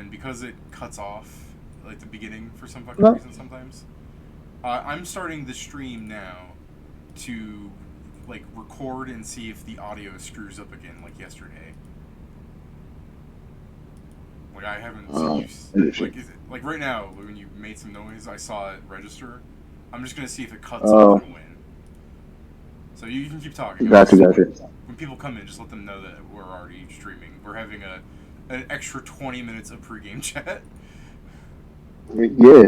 and because it cuts off like the beginning for some fucking reason sometimes, I'm starting the stream now to like record and see if the audio screws up again like yesterday. Like I haven't seen you like right now when you made some noise, I saw it register. I'm just gonna see if it cuts off and when. So you can keep talking. Gotcha. When people come in, just let them know that we're already streaming. We're having an extra 20 minutes of pregame chat. Yeah,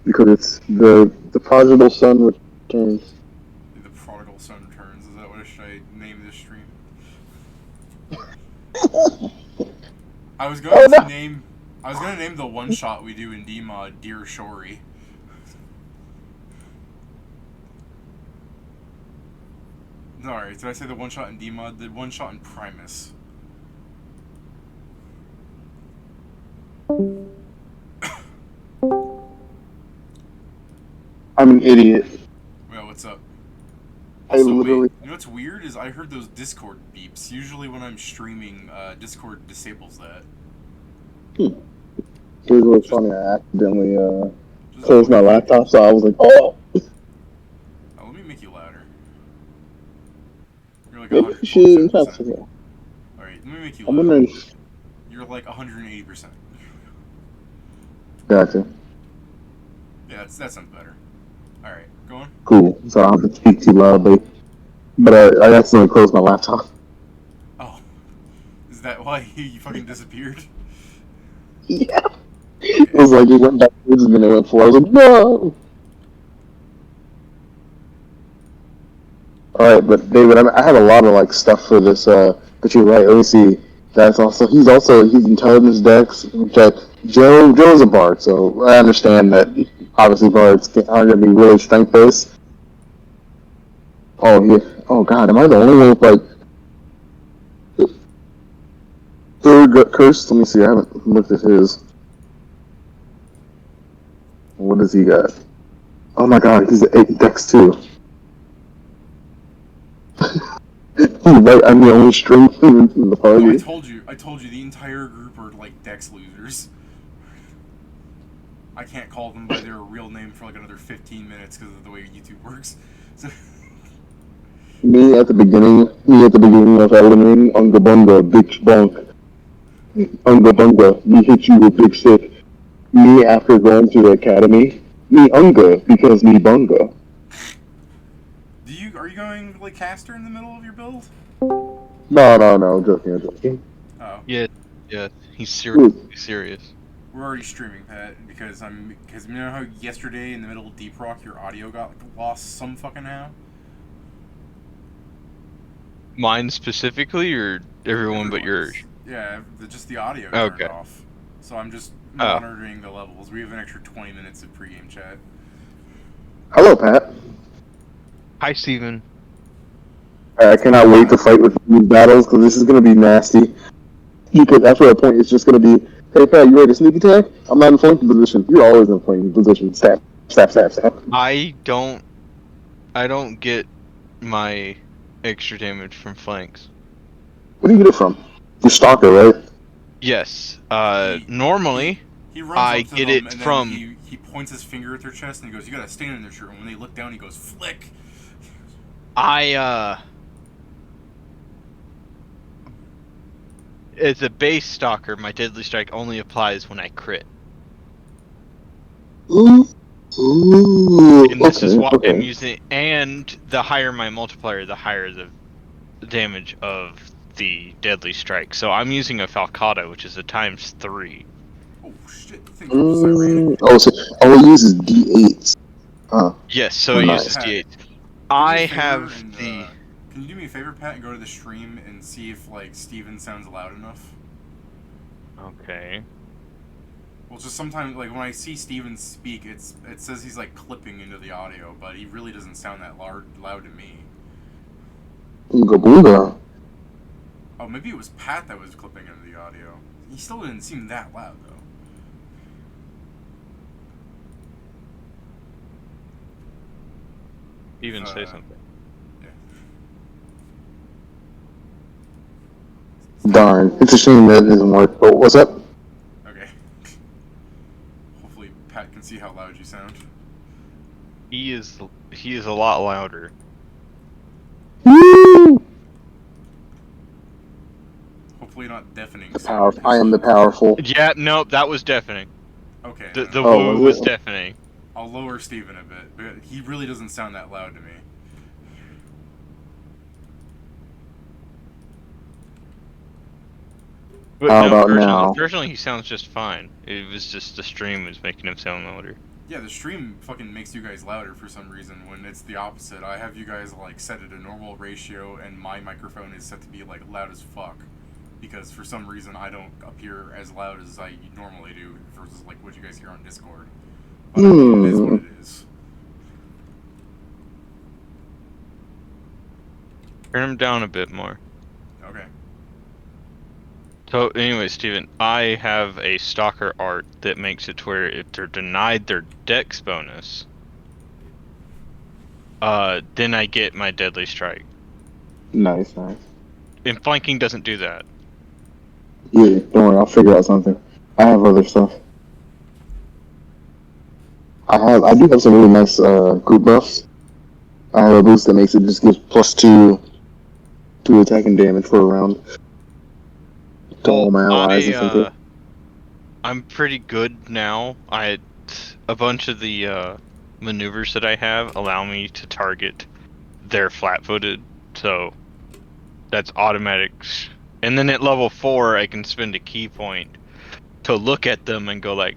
because it's the prodigal son returns. The prodigal son returns. Is that what I name this stream? I was going to name the one shot we do in DMod Dear Shory. Sorry, did I say the one shot in DMod? The one shot in Primus. I'm an idiot. Well, what's up? Also, wait, you know what's weird is I heard those Discord beeps. Usually when I'm streaming, Discord disables that. It was really funny. I accidentally closed my laptop, so I was like, oh! Let me make you louder. You're like 100%. Alright, let me make you louder. You're like 180%. Gotcha. Yeah, that sounds better. Alright, go on. Cool. So I don't have to speak too loudly. But I accidentally closed my laptop. Oh. Is that why you fucking disappeared? Yeah. It was like it went backwards and then it went forward. I was like, no! Alright, but David, I have a lot of like stuff for this, but you're right, let me see. He's intelligence dex, Joe's a bard, so I understand that obviously bards aren't going to be really strength based. Oh, yeah. Oh, God, am I the only one with, like, third curse? Let me see, I haven't looked at his. What does he got? Oh, my God, he's 8 dex, too. Right, I'm the only strength in the party. No, I told you, the entire group are, like, dex losers. I can't call them by their real name for, like, another 15 minutes because of the way YouTube works. So... Me at the beginning of Elden Ring, Unga Bunga, Big Bonk. Unga Bunga, me hit you with Big Stick. Me after going to the academy, me Unga, because me Bunga. Are you going, like, caster in the middle of your build? No, I'm joking. Oh. Yeah, he's serious. We're already streaming, Pat, because you know how yesterday in the middle of Deep Rock your audio got lost some fucking how? Mine specifically, or everyone but yours? Yeah, just the audio turned off. So I'm just monitoring the levels. We have an extra 20 minutes of pregame chat. Hello, Pat. Hi, Steven. I cannot wait to fight with these battles, because this is going to be nasty. Because after a point, it's just going to be, hey, Pat, you ready to sneak attack? I'm not in flanking position. You're always in flanking position. Stab. I don't get my extra damage from flanks. Where do you get it from? Your stalker, right? Yes. Normally, he runs I up to get them it and from... Then he points his finger at their chest and he goes, you gotta stand in their shirt. And when they look down, he goes, flick! As a base stalker, my deadly strike only applies when I crit. Ooh, and this is why I'm using. And the higher my multiplier, the higher the damage of the deadly strike. So I'm using a Falcata, which is a ×3. Oh shit! So it uses D8s. Yes, so it uses D8s. I have the. Can you do me a favor, Pat, and go to the stream and see if like Steven sounds loud enough? Okay. Well, just sometimes, like, when I see Steven speak, it says he's, like, clipping into the audio, but he really doesn't sound that loud to me. Ooga booga. Oh, maybe it was Pat that was clipping into the audio. He still didn't seem that loud, though. Even say something. Yeah. Darn. It's a shame that it doesn't work, but what's up? Okay. see how loud you sound. He is a lot louder. Woo! Hopefully not deafening. I am the powerful. Yeah, nope, that was deafening. Okay. The Oh, woo was was it? deafening. I'll lower Steven a bit, but he really doesn't sound that loud to me. But How no, about now? personally, he sounds just fine. It was just the stream was making him sound louder. Yeah, the stream fucking makes you guys louder for some reason when it's the opposite. I have you guys like set at a normal ratio and my microphone is set to be like loud as fuck. Because for some reason I don't appear as loud as I normally do versus like what you guys hear on Discord. But I mean, it is what it is. Turn him down a bit more. Okay. So anyway, Steven, I have a stalker art that makes it to where if they're denied their dex bonus, then I get my deadly strike. Nice. And flanking doesn't do that. Yeah, don't worry, I'll figure out something. I have other stuff. I do have some really nice group buffs. I have a boost that makes it just gives +2 to attacking damage for a round to all my allies and something. I'm pretty good now. A bunch of the maneuvers that I have allow me to target their flat-footed, so that's automatic. And then at level 4, I can spend a key point to look at them and go like,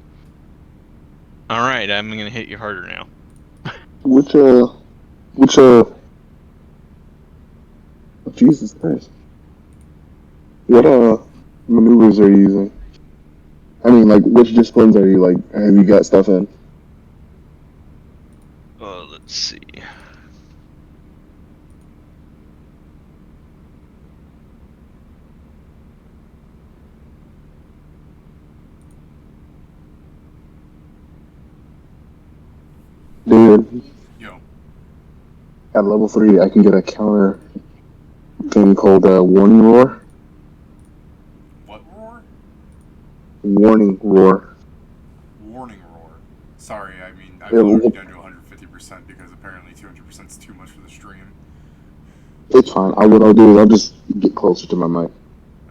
"All right, I'm gonna hit you harder now." Which Jesus Christ. What maneuvers are you using? I mean, like, which disciplines are you like? Have you got stuff in? Let's see. Dude, Yo. at level 3, I can get a counter thing called Warning Roar. What roar? Warning Roar. Warning roar. Sorry, I mean, I've Yeah, lowered well, it down to 150% because apparently 200% is too much for the stream. It's fine. What I'll do is I'll just get closer to my mic.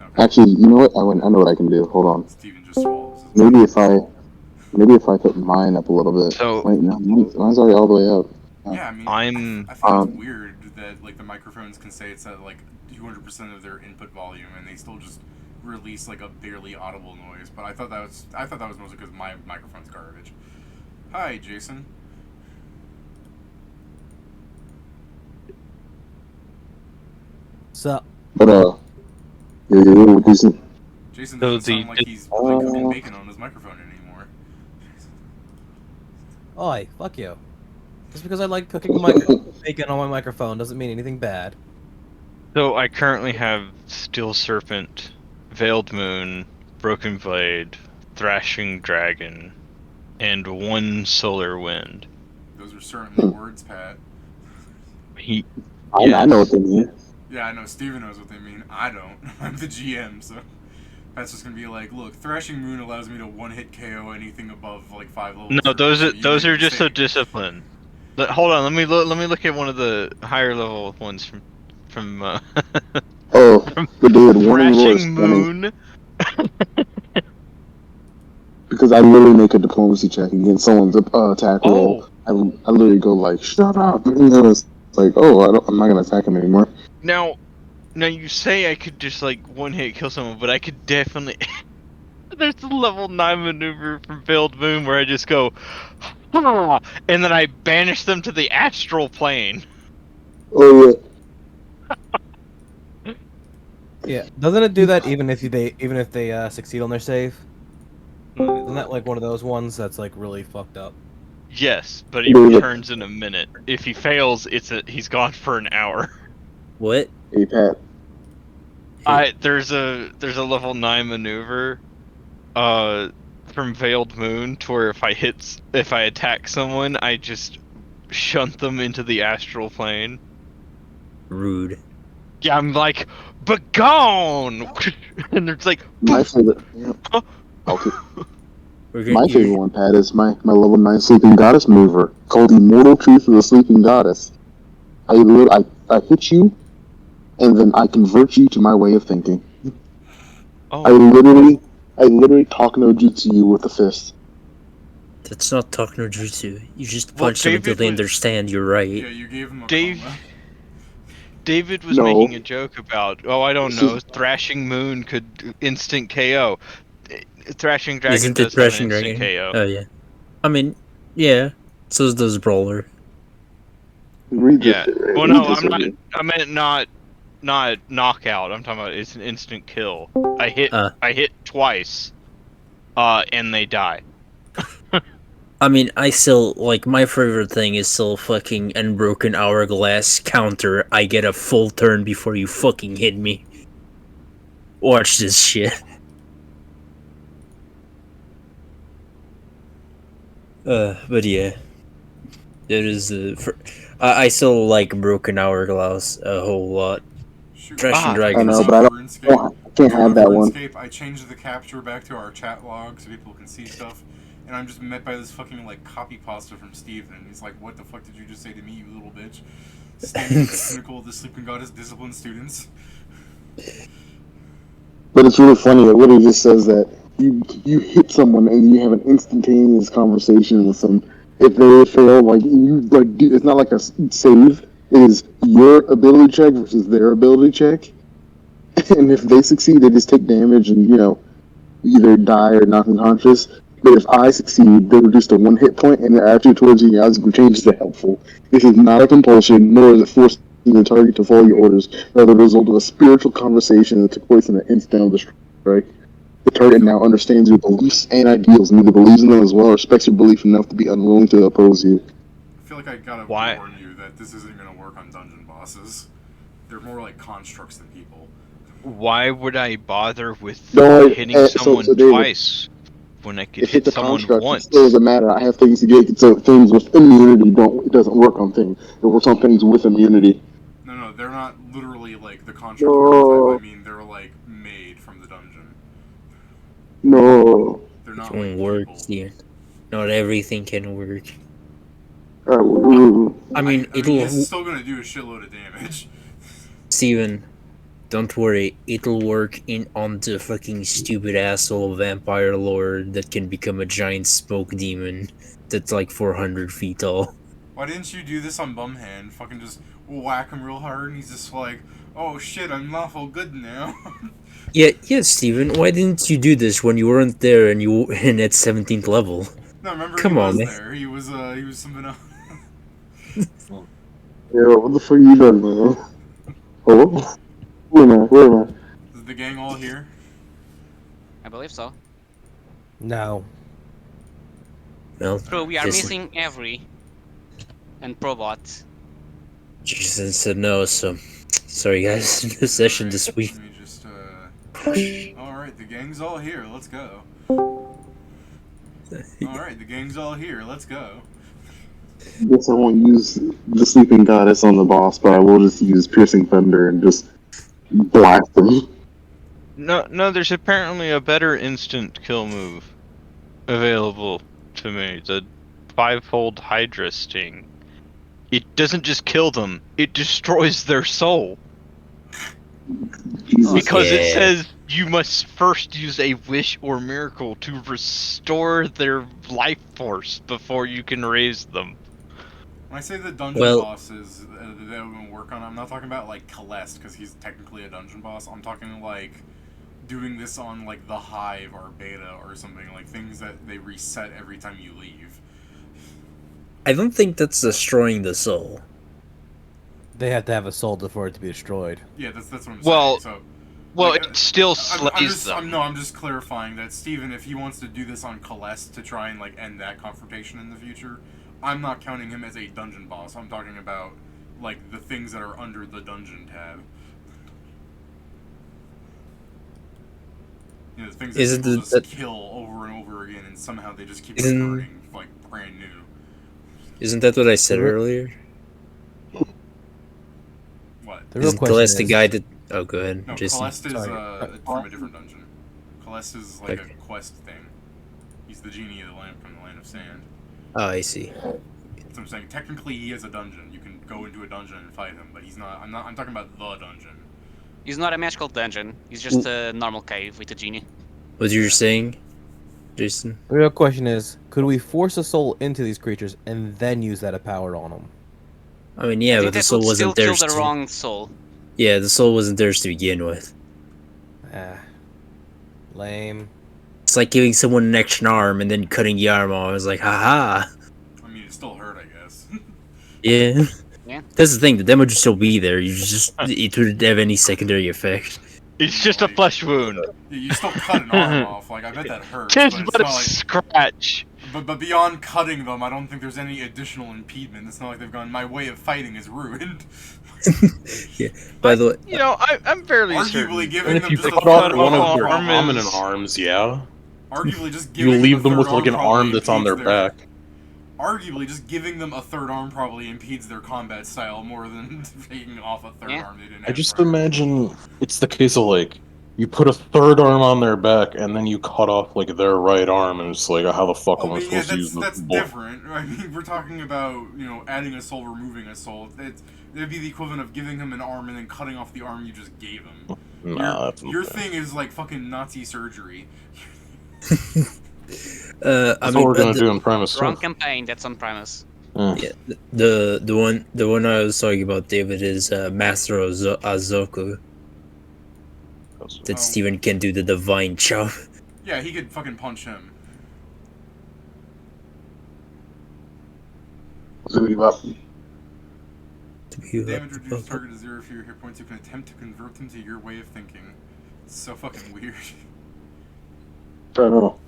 Okay. Actually, you know what? I know what I can do. Hold on. Steven just swallows his Maybe mic. maybe if I put mine up a little bit. So Wait, no, mine's already all the way up. Yeah, I mean, I think it's weird that like the microphones can say it's at like 200% of their input volume, and they still just release like a barely audible noise. But I thought that was mostly because my microphone's garbage. Hi, Jason. So, But decent. Jason So doesn't sound like he's like cooking bacon on his microphone anymore. oi, fuck you. Just because I like cooking bacon on my microphone doesn't mean anything bad. So I currently have Steel Serpent, Veiled Moon, Broken Blade, Thrashing Dragon, and 1 Solar Wind. Those are certainly words, Pat. I know what they mean. Yeah, I know Steven knows what they mean. I don't. I'm the GM, so Pat's just gonna be like, look, Thrashing Moon allows me to one-hit KO anything above like 5 levels. No, those are just a mistake. discipline. Hold on, let me look at one of the higher level ones from Oh, from the dude, Warning Roar is Thrashing funny. Moon. Because I literally make a diplomacy check against someone's attack roll. I literally go like, shut up. And then it's like, I'm not gonna attack him anymore. Now you say I could just like one hit kill someone, but I could definitely. There's a level 9 maneuver from Veiled Moon where I just go, "Ah," and then I banish them to the astral plane. Oh yeah. Yeah, doesn't it do that even if they succeed on their save? Isn't that like one of those ones that's like really fucked up? Yes, but he returns in a minute. If he fails, he's gone for an hour. What? Hey Pat. There's a level 9 maneuver from Veiled Moon to where if I attack someone, I just shunt them into the astral plane. Rude. Yeah, I'm like, begone! And it's like, My favorite. Yeah. We're My favorite one, Pat, is my level 9 Sleeping Goddess mover called Immortal Truth of the Sleeping Goddess. I hit you, and then I convert you to my way of thinking. Oh. I literally talk no jutsu you with a fist. That's not talk no jutsu. You just punch them until David they was- understand you're right. Yeah, you gave him a coma. David was No. making a joke about, I don't This know, is- Thrashing Moon could instant KO. Thrashing Dragon Isn't it does have an Thrashing instant Dragon? KO. Oh yeah. I mean, yeah. So does Brawler. Read Yeah. this shit, right? Well, Read no, this shit. I meant not knockout. I'm talking about it's an instant kill. I hit twice, and they die. I mean, I still, like, my favorite thing is still fucking Unbroken Hourglass counter. I get a full turn before you fucking hit me. Watch this shit. But yeah. It is, I still like Broken Hourglass a whole lot. Shoot, Thrashing I Dragon know, is but I can't have that one. RuneScape, I changed the capture back to our chat log so people can see stuff, and I'm just met by this fucking like copy pasta from Steven. He's like, "What the fuck did you just say to me, you little bitch?" Standing at the pinnacle of the Sleeping Goddess disciplined students. But it's really funny that what he just says that you hit someone and you have an instantaneous conversation with them. If they fail, it's not like a save. It is your ability check versus their ability check. And if they succeed, they just take damage and either die or knock unconscious. But if I succeed, they reduce to 1 hit point, and their attitude towards you is changes to helpful. This is not a compulsion, nor is it forcing the target to follow your orders, rather the result of a spiritual conversation that took place in the instant of the strike. The target now understands your beliefs and ideals, and either believes in them as well or respects your belief enough to be unwilling to oppose you. I feel like I gotta warn you that this isn't gonna work on dungeon bosses. They're more like constructs than people. Why would I bother with hitting someone twice when I could hit someone once? It still doesn't matter. I have things to get. So things with immunity it doesn't work on things. It works on things with immunity. No, they're not literally like the construct archetype. I mean, they're like made from the dungeon. No. They're not It won't work, Steven. Not everything can work. I mean, it's still gonna do a shitload of damage. Steven, don't worry. It'll work on the fucking stupid asshole vampire lord that can become a giant smoke demon that's like 400 feet tall. Why didn't you do this on Bumhand? Fucking just whack him real hard, and he's just like, "Oh shit, I'm lawful good now." Yeah, Steven. Why didn't you do this when you weren't there and you were in at 17th level? No, remember Come he on, was man. there. He was something else. Yeah, what the fuck you done, man? Hello? Where am I? Is the gang all here? I believe so. No. Well, True, we are missing Avery and Probot. Jason said no, so sorry guys. No session this week. Let me just Alright, the gang's all here. Let's go. Alright, the gang's all here. Let's go. Guess I won't use the Sleeping Goddess on the boss, but I will just use Piercing Thunder and just blast them. No, there's apparently a better instant kill move available to me. The 5-fold Hydra Sting. It doesn't just kill them, it destroys their soul. Jesus. Because it says you must first use a wish or miracle to restore their life force before you can raise them. When I say the dungeon bosses that we're gonna work on, I'm not talking about like Celeste, because he's technically a dungeon boss. I'm talking like doing this on like the Hive or Beta or something, like things that they reset every time you leave. I don't think that's destroying the soul. They have to have a soul for it to be destroyed. Yeah, that's what I'm saying. So, like, it still slays them. I'm just clarifying that Steven, if he wants to do this on Celeste to try and like end that confrontation in the future, I'm not counting him as a dungeon boss. I'm talking about like the things that are under the dungeon tab. You know, the things that people just kill over and over again, and somehow they just keep returning like brand new. Isn't that what I said earlier? What? Isn't Celeste the guy that... Oh, go ahead, No, Jason. Celeste is from a different dungeon. Celeste is like a quest thing. He's the genie of the lamp from the Land of Sand. Oh, I see. So I'm saying technically he is a dungeon. You can go into a dungeon and fight him, but he's not. I'm talking about the dungeon. He's not a magical dungeon. He's just a normal cave with a genie. What you were saying, Jason? The real question is, could we force a soul into these creatures and then use that power on them? I mean, yeah, I but think the that soul would wasn't still kill theirs the to... wrong soul. Yeah, the soul wasn't theirs to begin with. Lame. It's like giving someone an extra arm and then cutting the arm off. It's like, haha. I mean, it still hurt, I guess. Yeah. Yeah. That's the thing, the damage would still be there. It wouldn't have any secondary effect. It's just a flesh wound. You still cut an arm off. Like I bet that hurts. Just but it's but a not like. scratch. But beyond cutting them, I don't think there's any additional impediment. It's not like they've gone. My way of fighting is ruined. Yeah. By the way, You know, I'm fairly Arguably certain. giving And them if you just a cut third off one of arm their is- prominent arms, yeah, Arguably, just you giving leave them them a with third like an probably arm that's on their impedes back. Arguably, just giving them a third arm probably impedes their combat style more than taking off a third Yeah. arm they didn't I have just prior. imagine it's the case of like you put a third arm on their back and then you cut off like their right arm and it's like how the fuck am Oh, I but yeah, supposed to use that's this book? different. I mean, we're talking about, adding a soul, removing a soul. It'd be the equivalent of giving him an arm and then cutting off the arm you just gave him. Nah, that's Your okay. thing is like fucking Nazi surgery. That's what we're gonna do in Primus Wrong too. campaign. That's on Primus. yeah, the one I was talking about, David, is Master Azoku. That Oh. Steven can do the divine chop. Yeah, he could fucking punch him. Damage reduced target to 0 for your hit points. You can attempt to convert them to your way of thinking. It's so fucking weird. I don't know.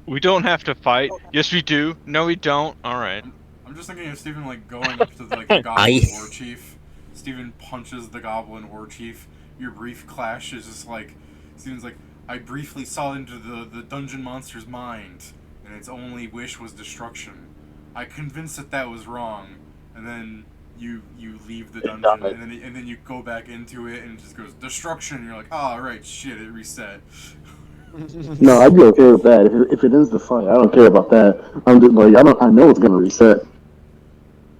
We don't have to fight. Yes, we do. No, we don't. All right. I'm just thinking of Steven like going up to like the Goblin War Chief. Steven punches the Goblin War Chief. Your brief clash is just like Steven's like, I briefly saw into the dungeon monster's mind, and its only wish was destruction. I convinced that was wrong, and then you leave the dungeon, and then you go back into it, and it just goes destruction. And you're like, oh right, shit, it reset. No, I'd be okay with that. If it ends the fight, I don't care about that. I'm just like, I know it's gonna reset.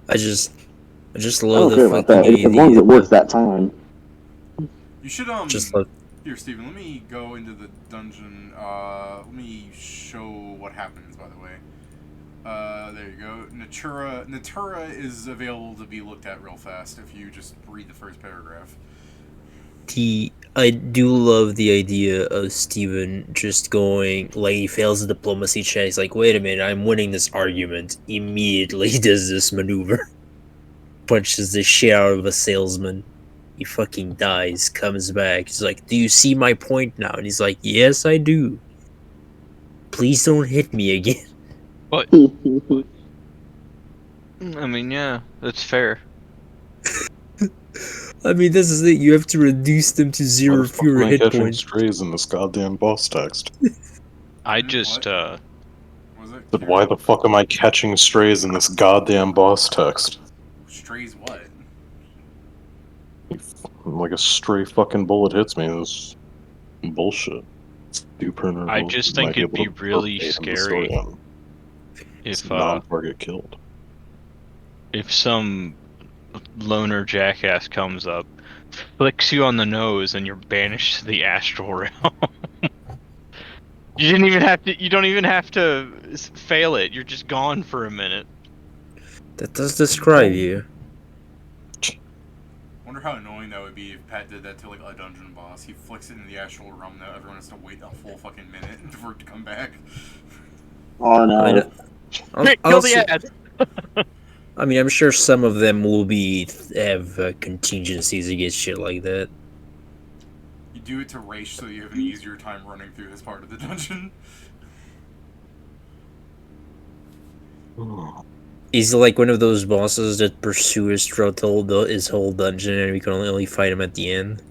I just I love don't care the about that. fucking As long as it works that time. You should Just love. Here, Steven, let me go into the dungeon. Let me show what happens, by the way. There you go. Natura is available to be looked at real fast if you just read the first paragraph. I do love the idea of Steven just going, like, he fails the diplomacy check. He's like, wait a minute, I'm winning this argument. Immediately does this maneuver. Punches the shit out of a salesman. He fucking dies, comes back. He's like, do you see my point now? And he's like, yes, I do. Please don't hit me again. But I mean, yeah, that's fair. I mean, this is it. You have to reduce them to Why zero the fuck fewer am I hit catching points. strays in this goddamn boss text? I just What? Was it? But why the fuck am I catching strays in this goddamn boss text? Strays what? Like a stray fucking bullet hits me. This bullshit. I just think it'd be really scary if non-target killed. if some loner jackass comes up, flicks you on the nose, and you're banished to the astral realm. You don't even have to fail it. You're just gone for a minute. That does describe you. Wonder how annoying that would be if Pat did that to like a dungeon boss. He flicks it in the astral realm. Now everyone has to wait a full fucking minute for it to come back. Oh no. Kill the ad. I mean, I'm sure some of them will have contingencies against shit like that. You do it to Raish so you have an easier time running through his part of the dungeon. He's like one of those bosses that pursue us throughout his whole dungeon, and we can only fight him at the end.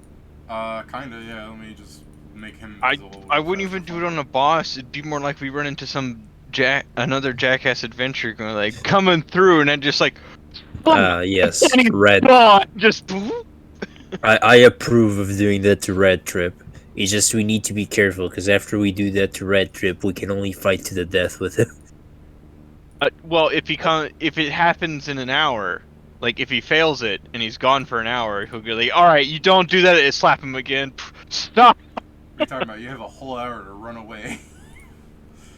Kinda, yeah. Let me just make him I visible. wouldn't even do it on a boss. It'd be more like we run into some another jackass adventure going like coming through, and then just like. Yes, and he's Red. gone, just. I approve of doing that to Red Trip. It's just we need to be careful, because after we do that to Red Trip, we can only fight to the death with him. Well, if it happens in an hour, like if he fails it and he's gone for an hour, he'll be like, "All right, you don't do that," and slap him again. Stop. What are you talking about? You have a whole hour to run away.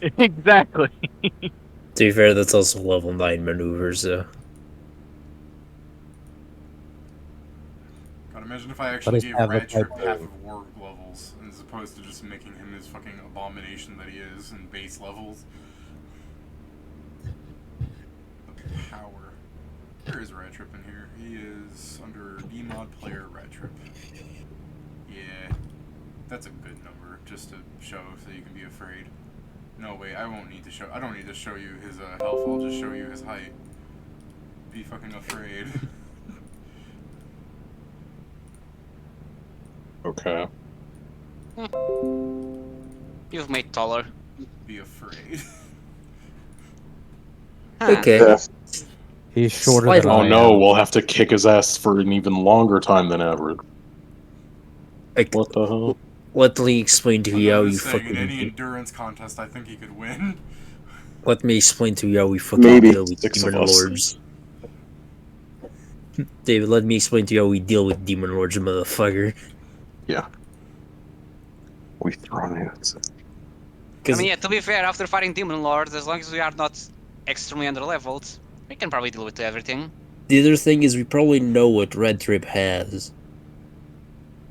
Exactly. To be fair, that's also level 9 maneuvers, so. God, imagine if I actually just gave have the Red Trip type half of warg levels, as opposed to just making him his fucking abomination that he is in base levels. The power. Where is Red Trip in here? He is under DMod player Red Trip. Yeah. That's a good number, just to show so you can be afraid. No, wait, I don't need to show you his health, I'll just show you his height. Be fucking afraid. Okay. You've made taller. Be afraid. Okay. Yeah. He's shorter Slightly. than Oh I no, am. we'll have to kick his ass for an even longer time than average. Like, What the hell? let me explain to you how I'm you just saying, in any fucking. endurance contest, I think he could win. Let me explain to you how we fucking Maybe. deal with 6 of demon us. lords. David, let me explain to you how we deal with demon lords, motherfucker. Yeah. We thrown it. I mean, yeah, to be fair, after fighting Demon Lords, as long as we are not extremely underleveled, we can probably deal with everything. The other thing is we probably know what Red Trip has.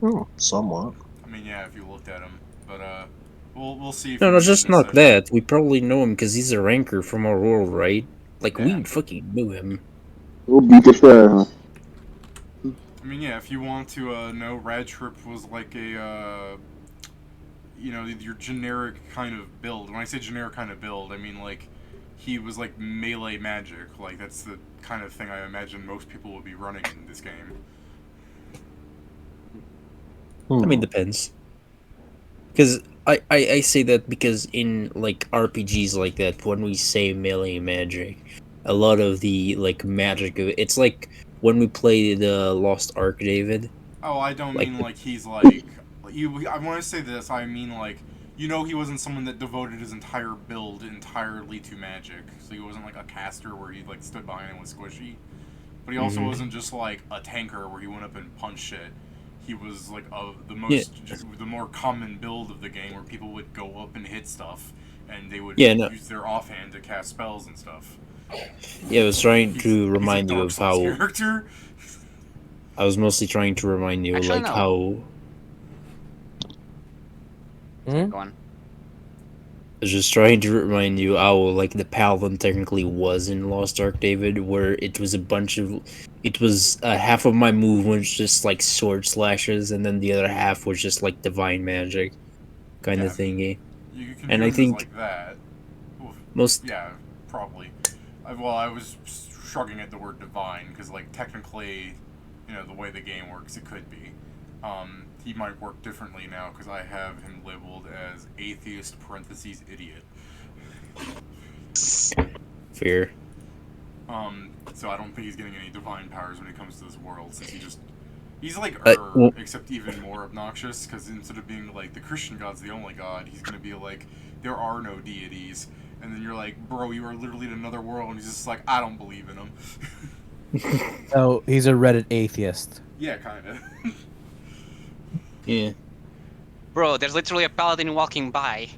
Oh, somewhat. I mean, yeah, if you looked at him, but we'll see. If No, he no, wins just this not session. that. We probably know him because he's a ranker from our world, right? Like, Yeah. we fucking knew him. We'll beat the shit out of him. I mean, yeah, if you want to know, Red Trip was like a you know, your generic kind of build. When I say generic kind of build, I mean like he was like melee magic. Like that's the kind of thing I imagine most people would be running in this game. I mean, depends. Because I say that because in, like, RPGs like that, when we say melee magic, a lot of the, like, magic of it, it's like when we play the Lost Ark, David. Oh, I don't Like mean like he's like you. I want to say this. I mean like you know he wasn't someone that devoted his entire build entirely to magic. So he wasn't like a caster where he like stood behind and was squishy. But he also wasn't just like a tanker where he went up and punched shit. He was like the more common build of the game where people would go up and hit stuff and they would use their offhand to cast spells and stuff. Yeah, I was trying to He's remind a you Dark of Souls how... character. I was mostly trying to remind you, Actually, like, no. how... Go on. I was just trying to remind you how, like, the Paladin technically was in Lost Ark, David, where it was a bunch of... It was half of my move was just, like, sword slashes, and then the other half was just, like, divine magic kind of thingy. You can And do I him think as like that. Oof. most... Yeah, probably. I was shrugging at the word divine because, like, technically, you know, the way the game works, it could be. He might work differently now because I have him labeled as atheist parentheses idiot. Fear. So I don't think he's getting any divine powers when it comes to this world since he's like well- except even more obnoxious because instead of being like the Christian God's the only God, he's gonna be like there are no deities. And then you're like, bro, you are literally in another world, and he's just like, I don't believe in him. Oh, he's a Reddit atheist. Yeah, kinda. Yeah. Bro, there's literally a paladin walking by.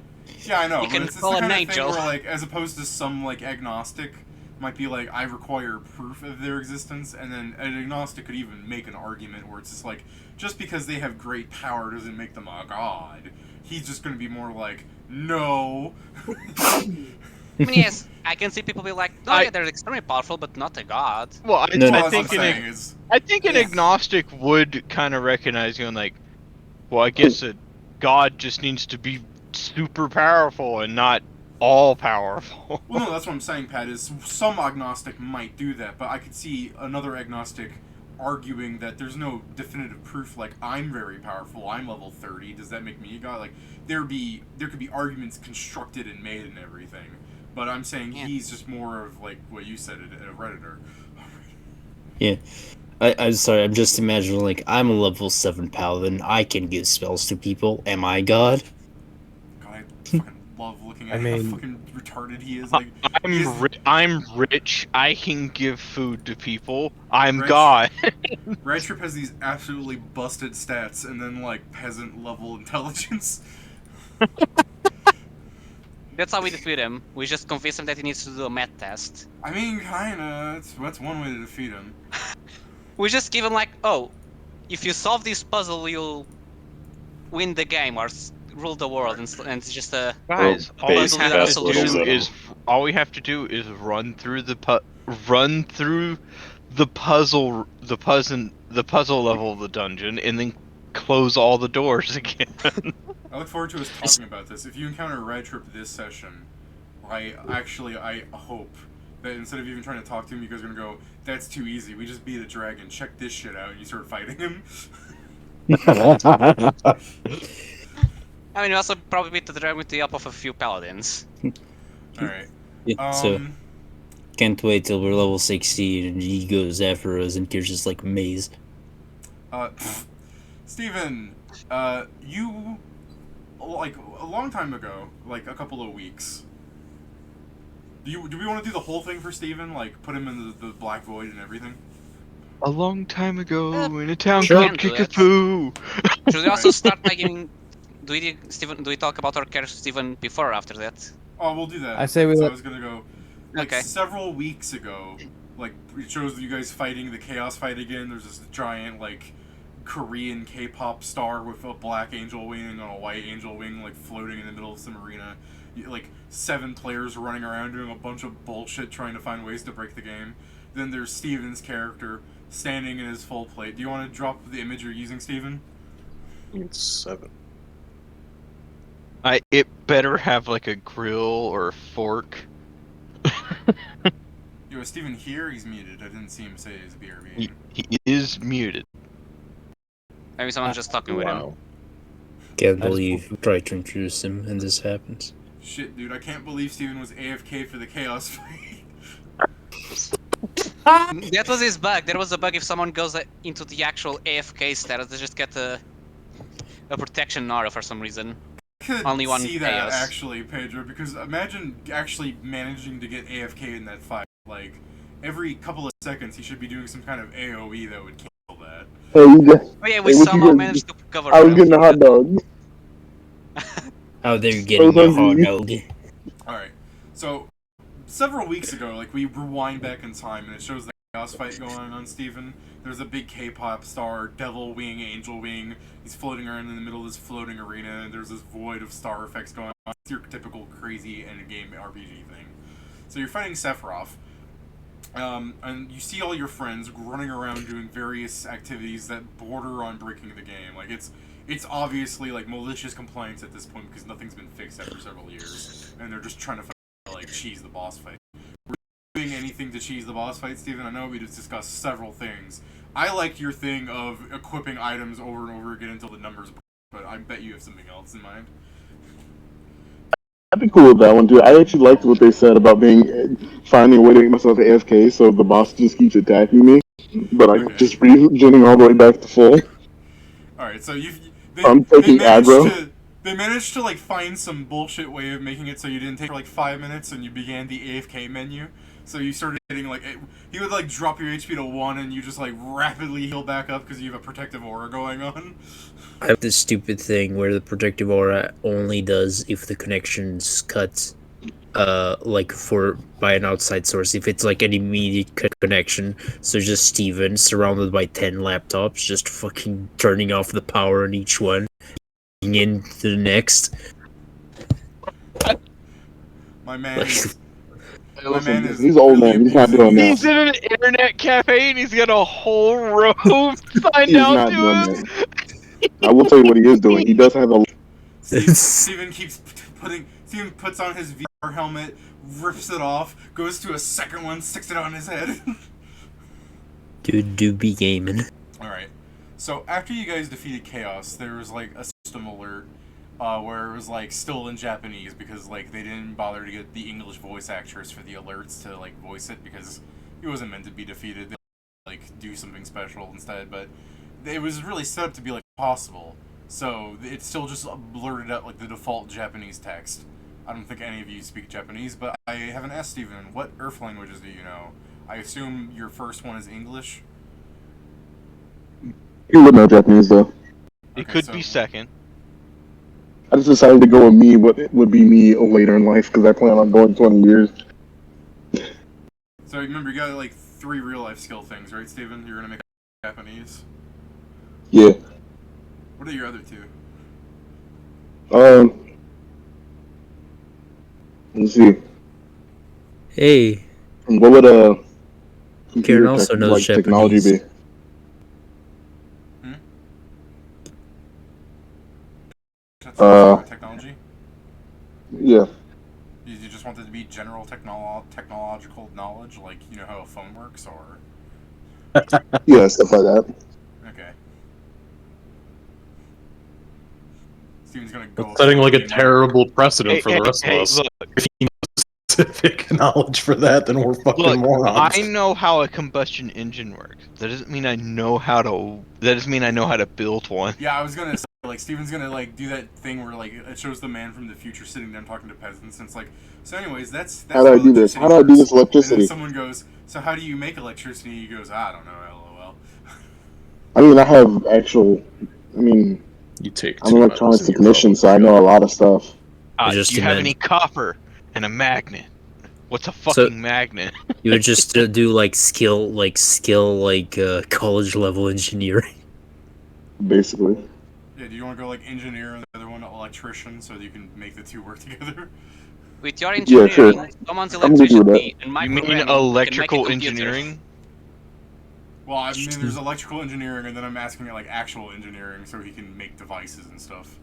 Yeah, I know, You but can it's the call kind an of thing angel. where, like, as opposed to some, like, agnostic might be like, I require proof of their existence, and then an agnostic could even make an argument where it's just like, just because they have great power doesn't make them a god. He's just gonna be more like, no. I mean, yes, I can see people be like, oh yeah, they're extremely powerful, but not a god. Well, Well, I that's think what I'm saying is, I think an Yeah. agnostic would kind of recognize you and like, well, I guess a god just needs to be super powerful and not all powerful. well, no, that's what I'm saying, Pat, is some agnostic might do that, but I could see another agnostic arguing that there's no definitive proof, like, I'm very powerful, I'm level 30, does that make me a god? Like, there could be arguments constructed and made and everything, but I'm saying he's just more of, like, what you said, a Redditor. Yeah. I'm sorry, I'm just imagining, like, I'm a level 7 paladin. I can give spells to people. Am I God? God, I fucking love looking at I how mean- fucking retarded he is. Like, I'm rich. I can give food to people. I'm Red God. Red Trip has these absolutely busted stats, and then like peasant level intelligence. That's how we defeat him. We just convince him that he needs to do a math test. I mean, kinda. That's one way to defeat him. We just give him like, oh, if you solve this puzzle, you'll win the game or rule the world, and it's just a Guys, all we puzzle have without a to solution. do is run through the puzzle level of the dungeon, and then close all the doors again. I look forward to us talking about this. If you encounter Red Trip this session, I hope that instead of even trying to talk to him, you guys are gonna go, "That's too easy. We just beat a dragon. Check this shit out." And you start fighting him. I mean, we also probably beat the dragon with the help of a few paladins. All right. Yeah, so can't wait till we're level 16 and he goes after us and Kir's just like maze. Steven, you, like, a long time ago, like a couple of weeks, do we want to do the whole thing for Steven? Like, put him in the Black Void and everything? A long time ago, in a town Sure. called Kickapoo. Should we also start by giving... Do we talk about our character Steven before or after that? Oh, we'll do that. I say we So let- I was gonna go, like, Okay. several weeks ago, like, it shows you guys fighting the Chaos fight again. There's this giant, like, Korean K-pop star with a black angel wing on a white angel wing, like, floating in the middle of some arena. Like, 7 players running around doing a bunch of bullshit trying to find ways to break the game. Then there's Steven's character standing in his full plate. Do you want to drop the image you're using, Steven? It's 7. It better have like a grill or a fork. Yo, is Steven here? He's muted. I didn't see him say his BRB. He is muted. Maybe someone's just talking with him. Wow. Can't believe we tried to introduce him and this happens. Shit, dude, I can't believe Steven was AFK for the Chaos fight. That was his bug. There was a bug if someone goes into the actual AFK status, they just get a protection aura for some reason. Could Only one see that chaos. actually, Pedro, because imagine actually managing to get AFK in that fight. Like, every couple of seconds he should be doing some kind of AoE that would cancel that. Hey, Oh yeah, we Hey, what you somehow guys- managed to cover I was him. getting a hot dog. How they're getting Oh, the hog out. Alright, so, several weeks ago, like, we rewind back in time and it shows the Chaos fight going on Steven. There's a big K-pop star, Devil Wing, Angel Wing. He's floating around in the middle of this floating arena, and there's this void of star effects going on. It's your typical crazy endgame RPG thing. So you're fighting Sephiroth, and you see all your friends running around doing various activities that border on breaking the game. Like, it's obviously, like, malicious compliance at this point because nothing's been fixed after several years, and they're just trying to, like, cheese the boss fight. Doing anything to cheese the boss fight, Steven? I know we just discussed several things. I liked your thing of equipping items over and over again until the numbers, but I bet you have something else in mind. I'd be cool with that one too. I actually liked what they said about finding a way to make myself AFK so the boss just keeps attacking me, but I'm just regenerating all the way back to full. Alright, so I'm taking aggro. They managed to, like, find some bullshit way of making it so you didn't take, like, 5 minutes and you began the AFK menu. So you started hitting, like, he would, like, drop your HP to 1 and you just, like, rapidly heal back up because you have a protective aura going on. I have this stupid thing where the protective aura only does if the connection's cut, like by an outside source. If it's like an immediate connection, so just Steven surrounded by 10 laptops, just fucking turning off the power on each one, into the next. My man is... My man is He's old really man. He's not doing that. He's in an internet cafe and he's got a whole row signed He's out not to doing him. that. I will tell you what he is doing. He does have a. Steven Steven puts on his VR helmet, rips it off, goes to a second one, sticks it on his head. Dude, do be gaming. Alright, so after you guys defeated Chaos, there was, like, a system alert where it was, like, still in Japanese because, like, they didn't bother to get the English voice actress for the alerts to, like, voice it because it wasn't meant to be defeated. They, like, do something special instead, but it was really set up to be like possible. So it still just blurted out like the default Japanese text. I don't think any of you speak Japanese, but I haven't asked Steven, what Earth languages do you know? I assume your first one is English? You would know Japanese though. It Okay, could so- be second. I just decided to go with me, what would be me later in life, because I plan on going 20 years. So remember, you got like 3 real life skill things, right, Steven? You're gonna make Japanese. Yeah. What are your other 2? Let's see. Hey, What would Karen computer also knows technology Japanese. be? Technology? Yeah. You just want it to be general technological knowledge, like you know how a phone works, or Yeah, stuff like that. okay. Steven's gonna go. Setting like a up- terrible precedent for the rest of us. Look, If he knows specific knowledge for that, then we're fucking look, morons. I know how a combustion engine works. That doesn't mean I know how to. That doesn't mean I know how to build one. Yeah, I was gonna say, like, Steven's gonna, like, do that thing where, like, it shows the man from the future sitting there talking to peasants, and it's like, so anyways, that's How do I do this? electricity How do I do works. this electricity? And then someone goes, so how do you make electricity? He goes, I don't know, lol. I mean, I have actual. I mean, You take I'm an two electronics medicine, you're technician, so I know a lot of stuff. Just Do you have imagine. any copper and a magnet? What's a fucking magnet? You would just do like college level engineering. Basically. Yeah, do you want to go, like, engineer and the other one electrician so that you can make the 2 work together? With your Yeah, engineering, sure. someone's I'm gonna do electricity, and my You mean programming can make a electrical computer. engineering? Well, I mean, there's electrical engineering, and then I'm asking it, like, actual engineering so he can make devices and stuff.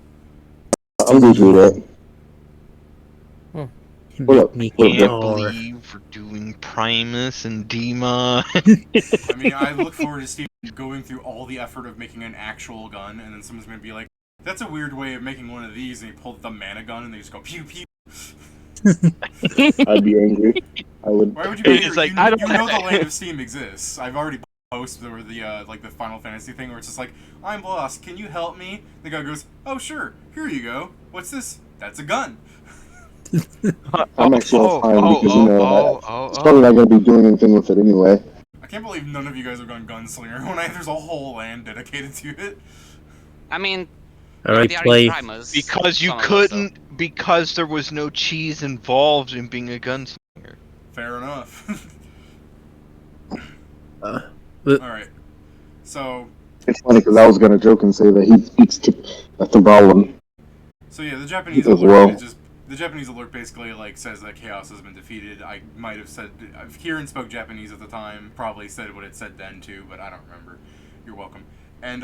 I'm going to do that. What up? Me What up, Can't Jeff? believe we're doing Primus and Dima. I mean, I look forward to Steve going through all the effort of making an actual gun, and then someone's gonna be like, that's a weird way of making one of these, and he pulled the mana gun, and they just go pew pew. I'd be angry. I would. Why would you be It's angry? like, you, I don't you know the have- Land of Steam exists. I've already posted over the like the Final Fantasy thing where it's just like, I'm lost, can you help me? The guy goes, oh sure, here you go. What's this? That's a gun. I'm actually fine because, you know, it's probably not going to be doing anything with it anyway. I can't believe none of you guys have gone gunslinger when there's a whole land dedicated to it. I mean, Alright, they are play. in Primus, Because you some of us, couldn't, because there was no cheese involved in being a gunslinger. Fair enough. But- Alright. So, It's funny because I was going to joke and say that he speaks to. That's the problem. So yeah, the Japanese As alert well. is just the Japanese alert basically like says that chaos has been defeated. I might have said Kieran spoke Japanese at the time, probably said what it said then too, but I don't remember. You're welcome. And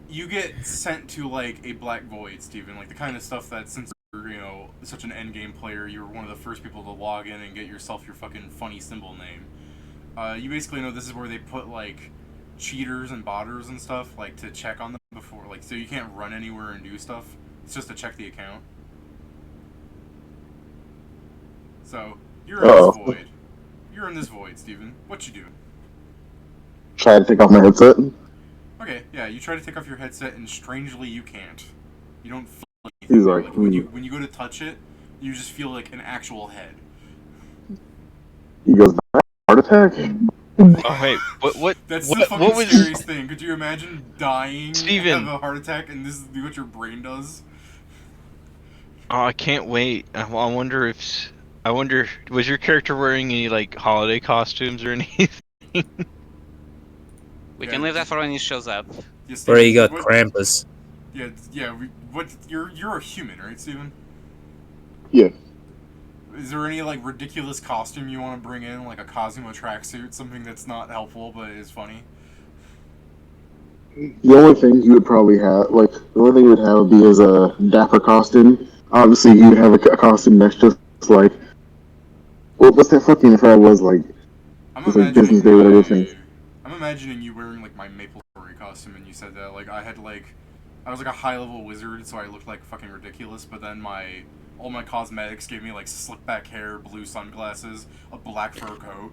you get sent to like a black void, Steven, like the kind of stuff that since you're, you know, such an endgame player, you were one of the first people to log in and get yourself your fucking funny symbol name. You basically know this is where they put like cheaters and botters and stuff, like to check on them before, like, so you can't run anywhere and do stuff. It's just to check the account. So you're in this void. You're in this void, Steven. What you do? Try to take off my headset. Okay, yeah, you try to take off your headset, and strangely you can't. You don't feel He's anything. There. like, Like when you go to touch it, you just feel like an actual head. He goes, heart attack? Oh wait, what? That's what, the fucking what was? scariest thing. Could you imagine dying, Steven. have a heart attack, and this is what your brain does? Oh, I can't wait. I wonder if. I wonder, was your character wearing any like holiday costumes or anything? We can leave that for when he shows up. Yeah, Or Steven, you got what- Krampus. Yeah. What? You're a human, right, Steven? Yeah. Is there any like ridiculous costume you want to bring in, like a Cosmo tracksuit, something that's not helpful but is funny? The only thing you would probably have, like, the only thing you would have would be as a dapper costume. Obviously, you'd have a costume that's just like, what's that fucking frat was like? I'm It's like Business Day, whatever thing. I'm imagining you wearing like my Maple Story costume, and you said that like I was like a high level wizard, so I looked like fucking ridiculous. But then all my cosmetics gave me like slick back hair, blue sunglasses, a black fur coat.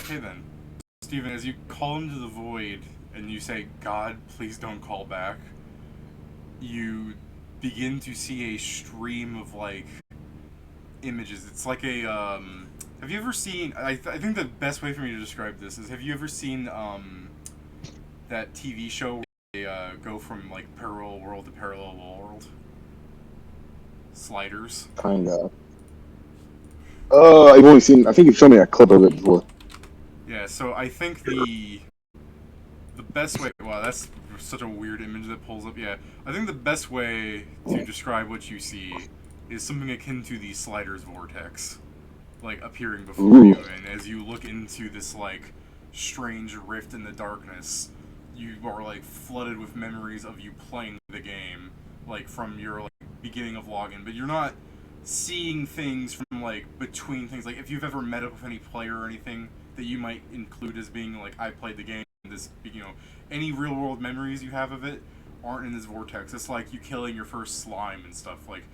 Okay then. Steven, as you call into the void and you say, God, please don't call back, you begin to see a stream of, like, images. It's like a, have you ever seen, I think the best way for me to describe this is, have you ever seen, that TV show where they, go from, like, parallel world to parallel world? Sliders. Kinda. I've only seen, I think you've shown me a clip of it before. Yeah, so I think the best way, wow, that's such a weird image that pulls up, yeah. I think the best way to describe what you see is something akin to the Sliders vortex, like, appearing before you, and as you look into this, like, strange rift in the darkness, you are, like, flooded with memories of you playing the game, like, from your, like, beginning of login, but you're not seeing things from, like, between things. Like, if you've ever met up with any player or anything that you might include as being, like, I played the game, this, you know, any real-world memories you have of it aren't in this vortex. It's like you killing your first slime and stuff, like,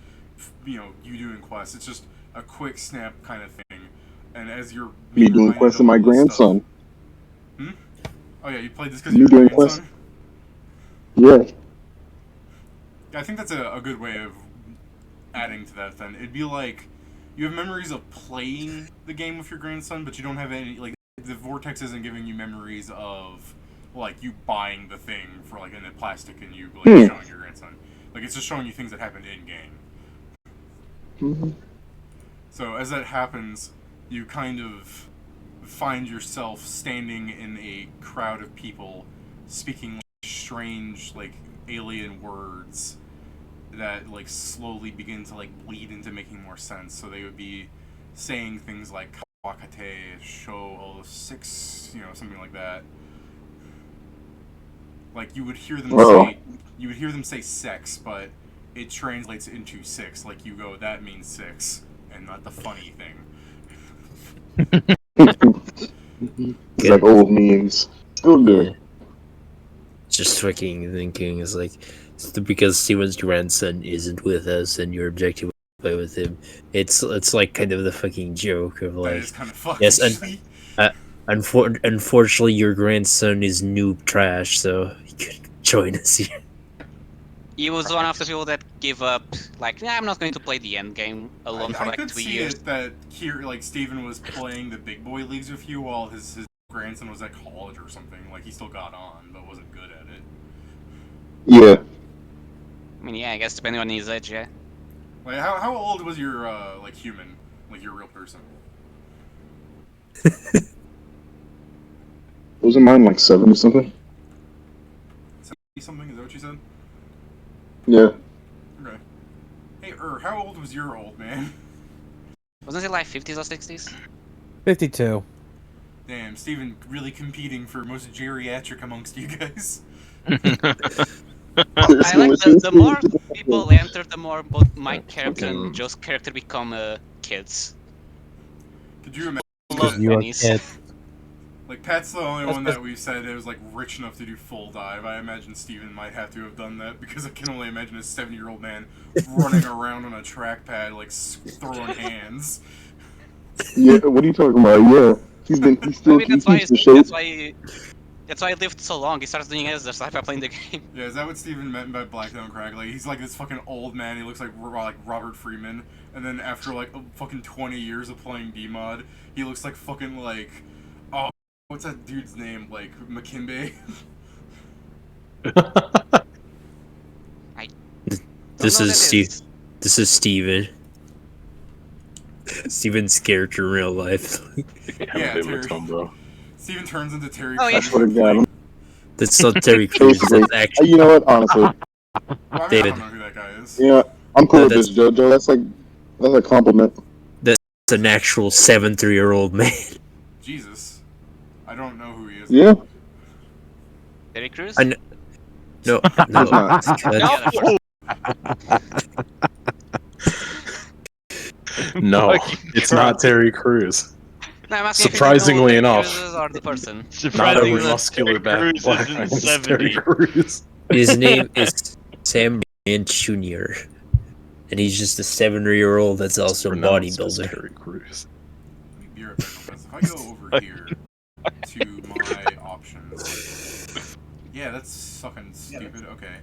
you know, you doing quests. It's just a quick snap kind of thing. And as you're... Me doing quests with my grandson. Stuff, oh yeah, you played this because you're doing grandson? Quests? Yeah. I think that's a good way of adding to that then. It'd be like, you have memories of playing the game with your grandson, but you don't have any, like, the vortex isn't giving you memories of, like, you buying the thing for, like, in the plastic and you, like, showing your grandson. Like, it's just showing you things that happened in-game. So, as that happens, you kind of find yourself standing in a crowd of people speaking, like, strange, like, alien words that, like, slowly begin to, like, bleed into making more sense. So they would be saying things like Kawakate, Show 06, you know, something like that. Like, you would hear them say sex, but it translates into 6. Like, you go, that means 6, and not the funny thing. It's like old memes. Still good. Yeah. Just fucking thinking is like, because Steven's grandson isn't with us and your objective is to play with him. It's like kind of the fucking joke of like, that is kind of fucking yes, and unfortunately your grandson is noob trash, so he couldn't join us here. He was one of the people that give up, like, yeah, I'm not going to play the end game alone for like 2 years. It that here, like, Steven was playing the big boy leagues with you while his grandson was at college or something. Like, he still got on, but wasn't good at it. Yeah. I mean, yeah, I guess depending on his age, yeah. Like, how old was your, like, human? Like, your real person? Wasn't mine like 7 or something? 70-something, is that what you said? Yeah. Okay. Hey, how old was your old man? Wasn't it like 50s or 60s? 52. Damn, Steven really competing for most geriatric amongst you guys. I like the more people enter, the more both my character and Joe's character become kids. Could you imagine? Love pennies. Like, Pat's the only one that we've said it was, like, rich enough to do full dive. I imagine Steven might have to have done that, because I can only imagine a 70-year-old man running around on a trackpad, like, throwing hands. Yeah, what are you talking about? Yeah. He's still, That's why he lived so long. He starts doing other stuff by playing the game. Yeah, is that what Steven meant by Black Don't Crack? Like, he's like this fucking old man, he looks like Robert Freeman, and then after, like, fucking 20 years of playing D-Mod, he looks like fucking, like, oh, what's that dude's name? Like, McKimbe? This is Steven. Steven's character in real life. Yeah, Terry. Bro. Steven turns into Terry. Oh, yeah. That's not Terry Crews. That's actually. You know what? Honestly, well, I mean, David. I don't know who that guy is. Yeah, I'm cool with this, JoJo. That's a compliment. That's an actual 73-year-old man. Jesus, I don't know who he is. Yeah. Terry Crews? No. No, it's not Terry Crews. No, I'm asking surprisingly enough, or the person. Not every muscular back black man is Terry Crews. His name is Sam Jr. And he's just a 70-year-old that's also a bodybuilder. Terry Crews. If I go over here. to my options. Yeah, that's fucking stupid. Okay.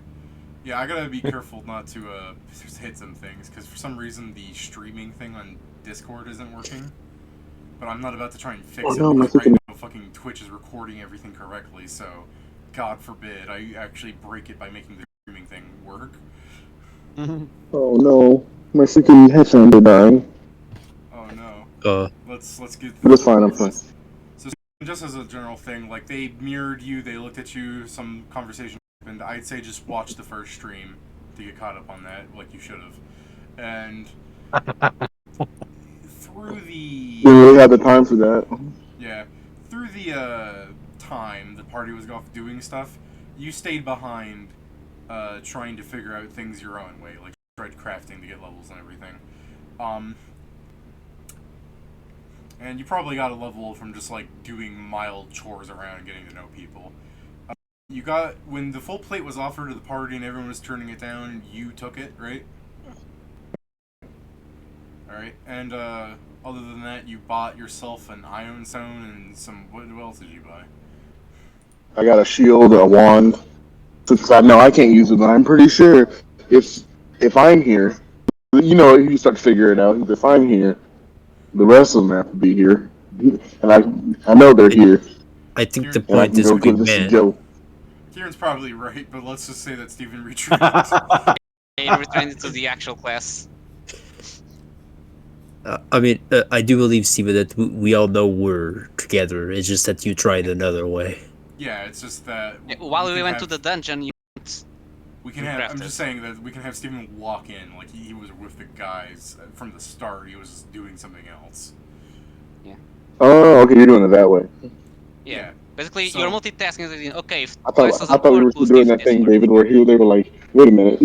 Yeah, I gotta be careful not to hit some things, because for some reason the streaming thing on Discord isn't working. But I'm not about to try and fix it, because right now fucking Twitch is recording everything correctly, so God forbid I actually break it by making the streaming thing work. Oh no, my freaking headphones are dying. Oh no. Let's get through That's fine, I'm fine. So just as a general thing, like they mirrored you, they looked at you, some conversation happened. I'd say just watch the first stream to get caught up on that, like you should have. And through the We really had the time for that. yeah, through the time the party was off doing stuff, you stayed behind, trying to figure out things your own way, like tried crafting to get levels and everything. And you probably got a level from just like doing mild chores around and getting to know people. You got, when the full plate was offered to the party and everyone was turning it down, you took it, right? Alright, and other than that, you bought yourself an ion stone and some, what else did you buy? I got a shield, a wand. Since I know I can't use it, but I'm pretty sure if I'm here, you know, you start to figure it out. If I'm here, the rest of them have to be here, and I know they're here. I think the And I point can is go we give this to met. Joe. Kieran's probably right, but let's just say that Steven retreated. He returned to the actual class. I mean, I do believe, Steven, that we all know we're together. It's just that you tried another way. Yeah, it's just that While we went to the dungeon, we can have. I'm just saying that we can have Steven walk in like he was with the guys from the start. He was just doing something else. Yeah. Oh, okay, you're doing it that way. Yeah. Basically, you're multitasking. Okay, if I thought we were still doing that thing, David, where they were like, wait a minute,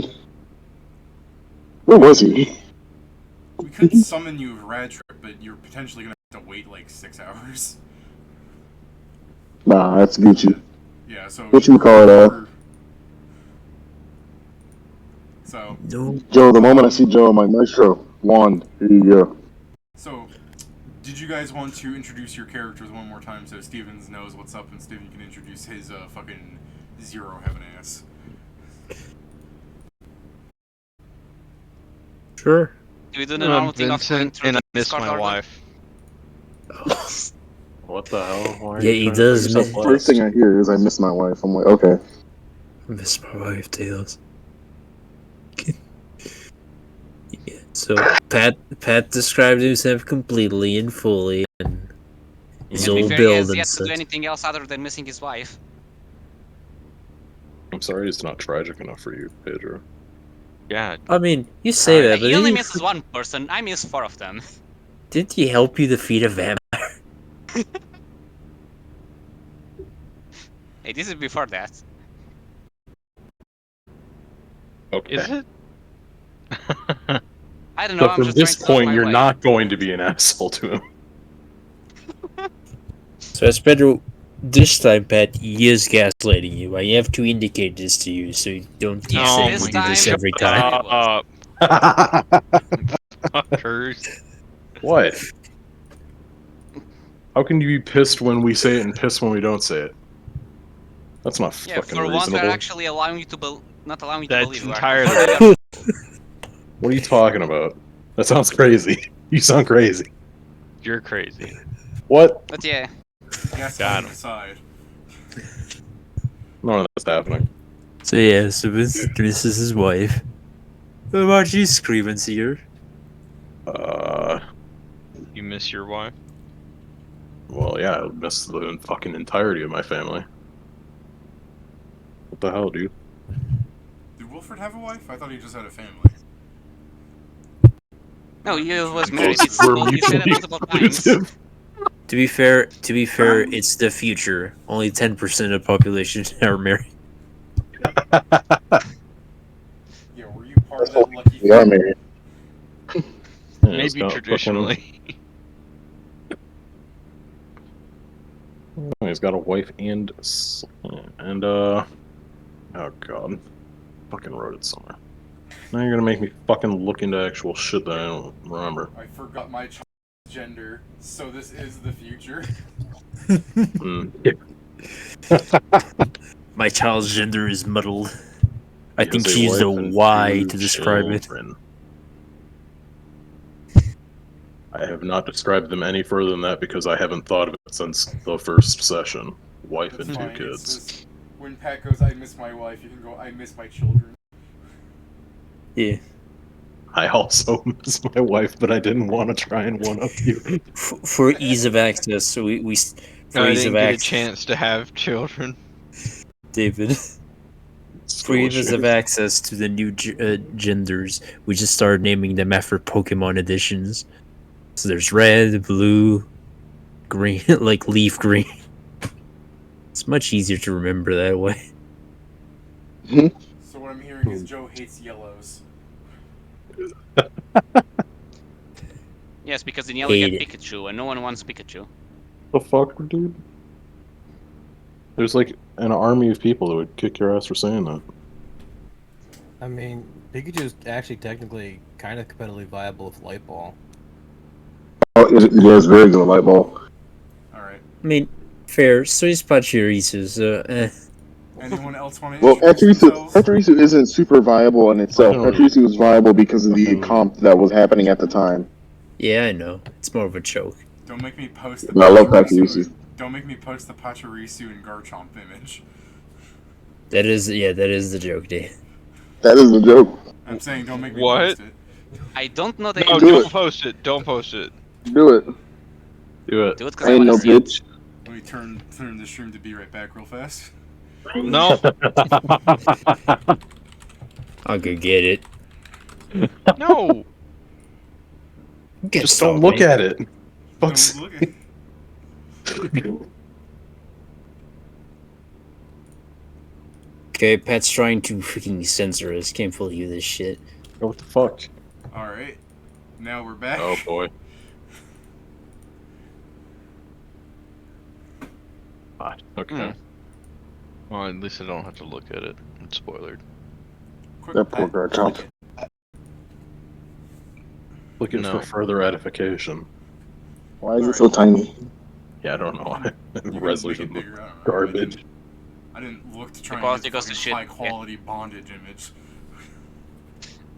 where was he? We could summon you with Rad Trip, but you're potentially gonna have to wait like 6 hours. Nah, that's Gucci. Yeah, so what you call it? So no. Joe, the moment I see Joe, I'm like, Maestro, wand, here you go. So, did you guys want to introduce your characters one more time so Stevens knows what's up and Steven can introduce his fucking Zero Heaven ass? Sure. Do we do the normal thing of going Vincent, through and I the miss Discord my order? wife. What the hell? Why are Yeah, you he trying to does put The yourself miss- first last? thing I hear is I miss my wife. I'm like, okay. I miss my wife, Tails. Yeah, so Pat described himself completely and fully, and his To be old fair, he build has and yet to do such. anything else other than missing his wife. I'm sorry it's not tragic enough for you, Pedro. Yeah. I mean, you say that, but He only didn't misses one person. I miss 4 of them. didn't he help you defeat a vampire? Hey, this is before that. Okay. Is it? I don't know. But I'm from just this trying to save point, my you're life. not going to be an asshole to him. So as Pedro, this time, Pat, he is gaslighting you. I have to indicate this to you, so you don't keep Yeah, saying this we do this time- every Shut time. up. Fuckers. What? How can you be pissed when we say it and pissed when we don't say it? That's not Yeah, fucking for once reasonable. we're actually allowing you to not allowing you to That's believe. We are entirely confirming it. What are you talking about? That sounds crazy. You sound crazy. You're crazy. What? But yeah, Yes, Got on him. the side. None of that's happening. So yeah, so this is his wife. What about you, Screaming Seer? You miss your wife? Well, yeah, I miss the fucking entirety of my family. What the hell, dude? Did Wilfred have a wife? I thought he just had a family. no, he was Both married. were You said it multiple times. exclusive. To be fair, it's the future. Only 10% of the population are married. Yeah, were you part of that lucky We are family? married. Yeah, it's Maybe got traditionally. He's got a wife and oh god, fucking wrote it somewhere. Now you're gonna make me fucking look into actual shit that I don't remember. I forgot my child gender, so this is the future. My child's gender is muddled. I He think has a she used a wife and Y 2 to describe it. children. I have not described them any further than that because I haven't thought of it since the first session. Wife That's and 2 fine. It's kids. just, when Pat goes, I miss my wife, you can go, I miss my children. Yeah. I also miss my wife, but I didn't want to try and one up you. For ease of access, so we for I ease didn't of get a access, chance to have children. David. It's For ease delicious. of access to the new genders, we just started naming them after Pokemon editions. So there's red, blue, green, like leaf green. It's much easier to remember that way. So what I'm hearing is Joe hates yellows. Yes, because in yellow you Hate get Pikachu, and no one wants Pikachu. The fuck, dude? There's like an army of people that would kick your ass for saying that. I mean, Pikachu's actually technically kind of competitively viable with Light Ball. Oh, it is very good light ball. Alright. I mean, fair. So is Pachirisu, so Anyone else want to Well, introduce themselves? Pachirisu isn't super viable in itself. I don't Pachirisu was viable because of the comp that was happening at the time. Yeah, I know. It's more of a joke. Don't make me post the I love Pachirisu. Pachirisu. Don't make me post the Pachirisu and Garchomp image. That is the joke, Dave. That is a joke. I'm saying don't make me What? post it. I don't know the No, Do don't it. post it. Don't post it. Do it. Do it. Do it because I I ain't want no to see it. bitch. Let me turn the stream to be right back real fast. No, I'll go get it. no. Get Just don't look at it. Fuck's Don't look at Okay, Pat's trying to freaking censor us. Can't believe this shit. What the fuck? Alright. Now we're back. Oh boy. Okay. Well, at least I don't have to look at it. It's spoilered. Quick, That poor Pat, Garchomp. Looking No. for further edification. Why is it so tiny? Yeah, I don't know why. You couldn't make Resolution it look bigger, I don't know. garbage. I didn't look to try The quality and get goes the to fucking shit, high quality bondage image.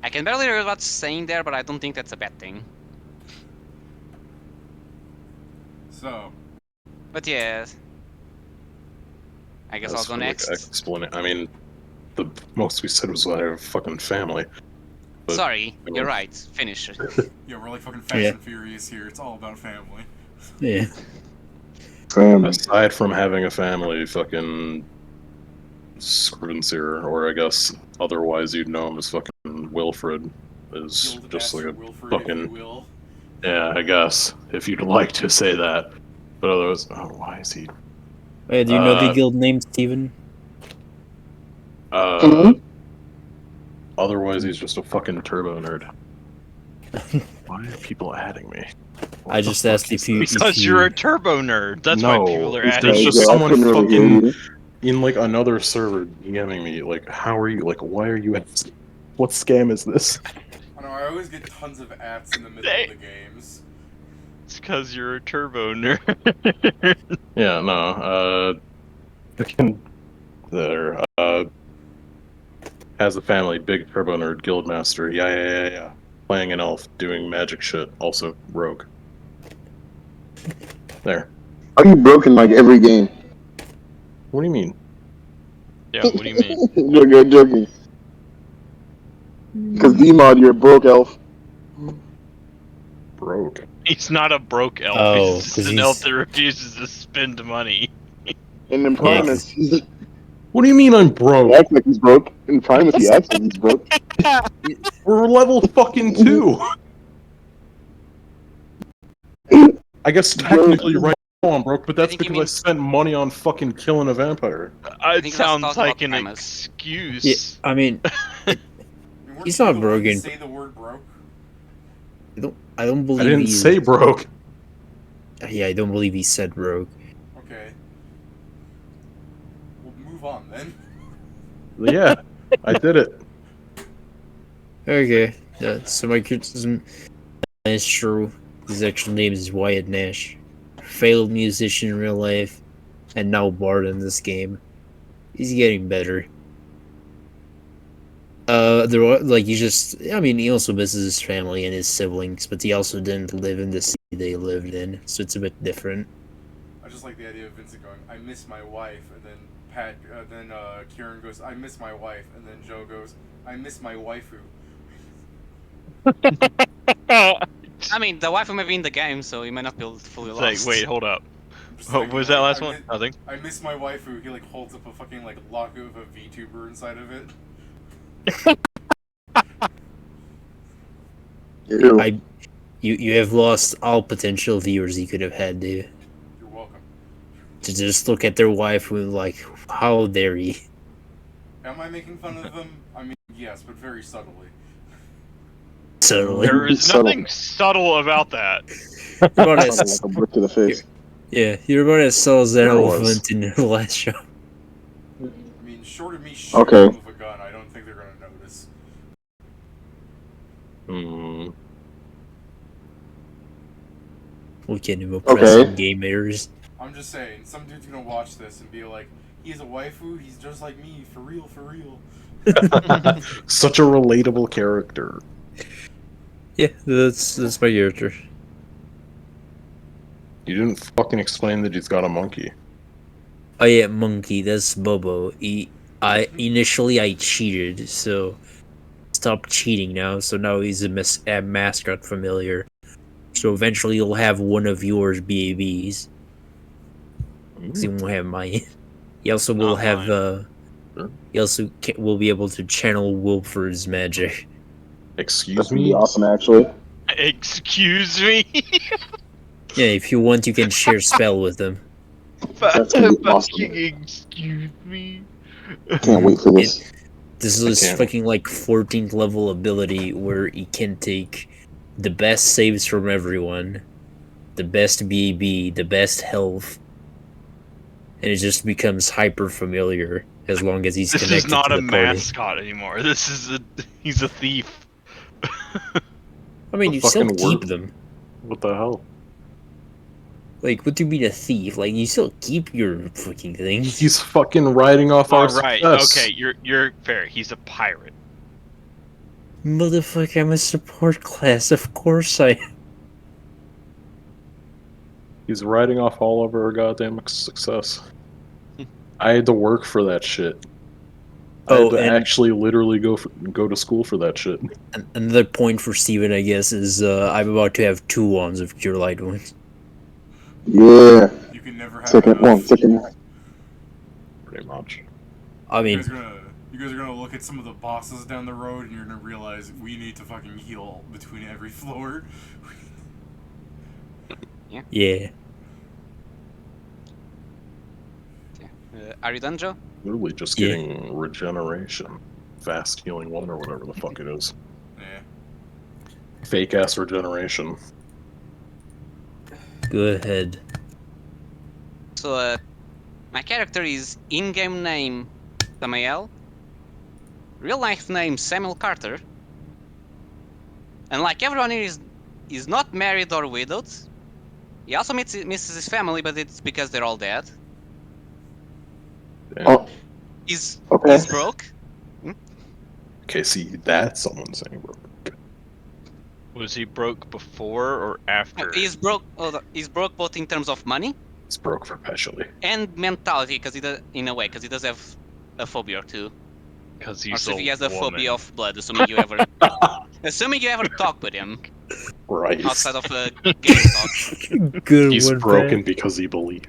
I can barely read what's saying there, but I don't think that's a bad thing. So, But yeah. I guess I'll go next. Explain it. I mean, the most we said was I have a fucking family. But- Sorry, you're right. Finish. yeah, we're like fucking Fast Yeah. and Furious here. It's all about family. Yeah. Family. Aside from having a family, fucking Screwinseer, or I guess otherwise you'd know him as fucking Wilfred, is Guild just like Master a Wilfred, if fucking you will. yeah, I guess if you'd like to say that. But otherwise, why is he? Hey, do you know the guild name, Steven? Otherwise, he's just a fucking turbo nerd. Why are people adding me? What I the just fuck asked is if you. this? Because you're a turbo nerd. That's No, why people are there's adding just you. I someone couldn't really hear fucking you. in like another server DMing me. Like, how are you? Like, why are you? What scam is this? I know, I always get tons of ads in the middle of the games. It's because you're a turbo nerd. Yeah, no. There. Has a family, big turbo nerd, guildmaster. Yeah. Playing an elf, doing magic shit. Also rogue. There. Are you broken like every game? What do you mean? Yeah, what do you mean? Joking. Because D-Mod, you're a broke elf. Broke. He's not a broke elf. Oh, he's just 'cause an he's- elf that refuses to spend money. And in Primus, he What do you mean I'm broke? acts like he's broke. In Primus, he acts like he's broke. We're level fucking 2. I guess technically right now I'm broke, but that's think he because I spent money on fucking killing a vampire. It think that's sounds talk like about an premise. excuse. Yeah, I mean, I mean, weren't He's you not the one to broken. say the word broke? I don't believe I didn't he's- say broke. Yeah, I don't believe he said rogue. Okay. We'll move on then. Yeah, I did it. Okay, yeah, so my criticism is true. His actual name is Wyatt Nash. Failed musician in real life, and now bard in this game. He's getting better. He also misses his family and his siblings, but he also didn't live in the city they lived in, so it's a bit different. I just like the idea of Vincent going, "I miss my wife," and then Kieran goes, "I miss my wife," and then Joe goes, "I miss my waifu." I mean, the waifu may be in the game, so he may not be fully It's lost. like, wait, hold up. Just What thinking, was that like, last one? Nothing. I miss my waifu. He like holds up a fucking like lock of a VTuber inside of it. Ew. You have lost all potential viewers you could have had, dude. You're welcome. To just look at their waifu like, how dare he? Am I making fun of them? I mean, yes, but very subtly. Certainly. There is Subtle. nothing subtle about that. You're about Sounded as, like a brick to the face. yeah, you're about as subtle as that There was. elephant in the last show. I mean, short of me shooting Okay. them with a gun, I don't think they're gonna notice. Hmm. We can't even oppress some gamers. I'm just saying, some dude's gonna watch this and be like, "He's a waifu. He's just like me, for real, for real." Such a relatable character. Yeah, that's my character. You didn't fucking explain that he's got a monkey. Oh yeah, monkey. That's Bobo. Initially I cheated, so stop cheating now. So now he's a mascot familiar. So eventually you'll have one of yours BABs. Because he won't have mine. He also will Not have mine. he also will be able to channel Wilford's magic. Excuse That's gonna be me? awesome, actually. Excuse me? Yeah, if you want, you can share spell with him. That's gonna be awesome. Fucking excuse me? Can't wait for this. This I is can't. fucking like 14th level ability where he can take the best saves from everyone, the best BB, the best health, and it just becomes hyper familiar as long as he's This connected is not to a the party. mascot anymore. He's a thief. I mean, The you still fucking keep word. them. What the hell? Like, what do you mean a thief? Like, you still keep your fucking things. He's fucking riding off our Alright, success. okay, you're fair. He's a pirate. Motherfucker, I'm a support class. Of course I am. He's riding off all of our goddamn success. I had to work for that shit. I had Oh, to and actually literally go to school for that shit. another point for Steven, I guess, is I'm about to have 2 wands of Cure Light Wounds. Yeah. You can never have Second enough. one. Second one. Pretty much. I You mean, guys are gonna look at some of the bosses down the road, and you're gonna realize we need to fucking heal between every floor. yeah. Are you done, Joe? Literally just Yeah. getting regeneration. Fast healing 1 or whatever the fuck it is. Yeah. Fake ass regeneration. Go ahead. So, my character is in-game name Samael, real life name Samuel Carter, and like everyone here is not married or widowed. He also misses his family, but it's because they're all dead. Damn. Oh, He's okay. broke. Okay, see, that's someone saying bro. Was he broke before or after? He's broke. He's broke both in terms of money It's broke perpetually. and mentality, because he does, in a way, because he does have a phobia or two. Because Or he's so a if he has a woman. phobia of blood, assuming you ever talk with him Right. outside of a game talk. Good He's one, broken because he believes.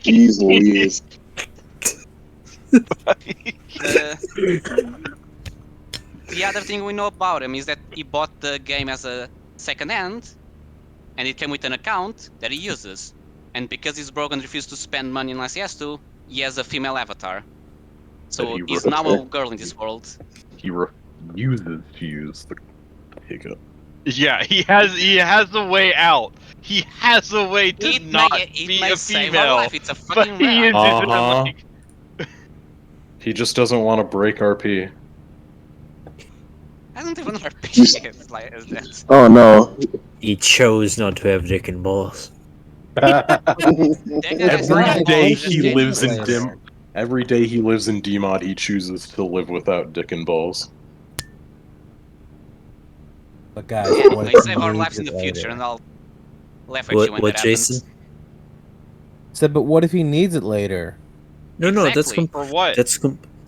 Jeez Louise. The other thing we know about him is that he bought the game as a second hand, and it came with an account that he uses. And because he's broke and refuses to spend money unless he has to, he has a female avatar. So That he he's wrote. now a girl in this world. He refuses to use the pickup. Yeah, he has a way out. He has a way to It not may be a save our female. life. It's a But fucking he rare. is He just doesn't want to break RP. I don't even RPG it like as that. Oh no. He chose not to have dick and balls. That guy has Every no day balls, just he kidding. lives in Later. Every day he lives in DMod, he chooses to live without dick and balls. But guys, what Anyway, if save he our needs lives in it the future, later? and I'll laugh at you when What, that happens. Jason? Said, but what if he needs it later? No, Exactly. For what?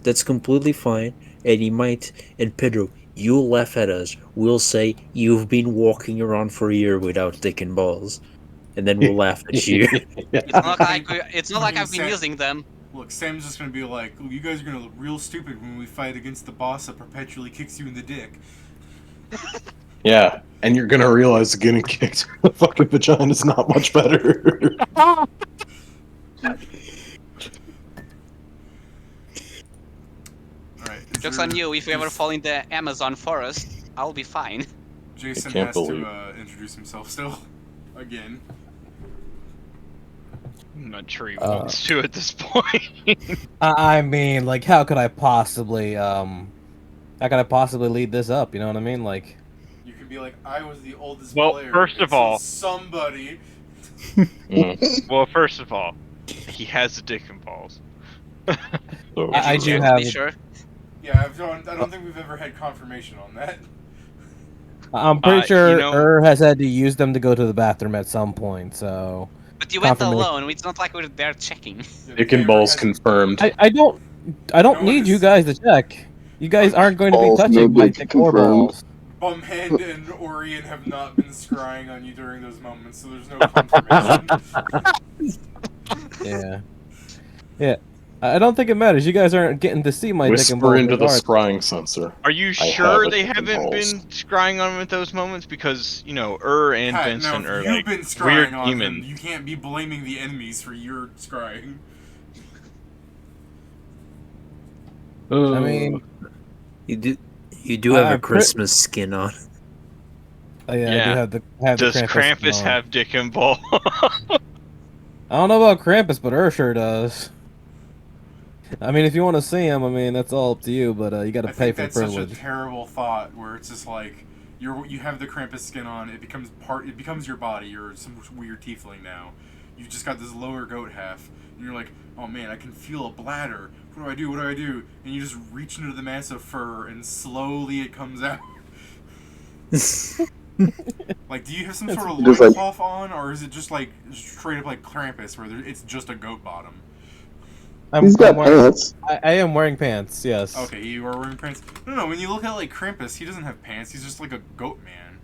that's completely fine. And he might. And Pedro, you'll laugh at us. We'll say you've been walking around for a year without dick and balls, and then we'll laugh at you. It's not like I've been Sam- using them. Look, Sam's just gonna be like, "Well, you guys are gonna look real stupid when we fight against the boss that perpetually kicks you in the dick." Yeah, and you're gonna realize getting kicked in the fucking vagina is not much better. Alright. Jokes on you, if you ever fall in the Amazon forest, I'll be fine. Jason can't has believe- to introduce himself still. Again. I'm not sure he wants to at this point. I mean, like, how could I possibly lead this up? You know what I mean? Like, You can be like, I was the oldest Well, player. first of until all- somebody. Well, first of all, he has a dick and balls. So, I do To have. be sure. Yeah, I don't think we've ever had confirmation on that. I'm pretty sure you know- has had to use them to go to the bathroom at some point. So But you went Confirmation. alone, it's not like we're there checking. Yeah, dick the and camera balls has- confirmed. I don't No need you one's- guys to check. You guys aren't going to be Balls, touching no my dick dick or confirmed. balls. Bumhand and Orion have not been scrying on you during those moments, so there's no confirmation. Yeah, yeah. I don't think it matters. You guys aren't getting to see my dick and balls. Whisper into the regardless. scrying sensor. Are you I sure have a they dick and haven't balls. been scrying on him at those moments? Because, you know, and Pat, Vincent now, are if you've like been weird scrying on him, demons. you can't be blaming the enemies for your scrying. I mean, You do have a Pre- Christmas skin on. oh, yeah, I Yeah. do have the Does Krampus Krampus on. have dick and ball? I don't know about Krampus, but sure does. I mean, if you want to see him, I mean, that's all up to you. But you got to I pay think for the that's such a privilege. terrible thought, where it's just like you have the Krampus skin on. It becomes your body. You're some weird tiefling now. You just got this lower goat half, and you're like, oh man, I can feel a bladder. What do I do? What do I do? And you just reach into the mass of fur, and slowly it comes out. Like, do you have some sort of Just like- loincloth on, or is it just like straight up like Krampus, where it's just a goat bottom? He's got wearing, pants. I am wearing pants. Yes. Okay, you are wearing pants. No, when you look at like Krampus, he doesn't have pants. He's just like a goat man.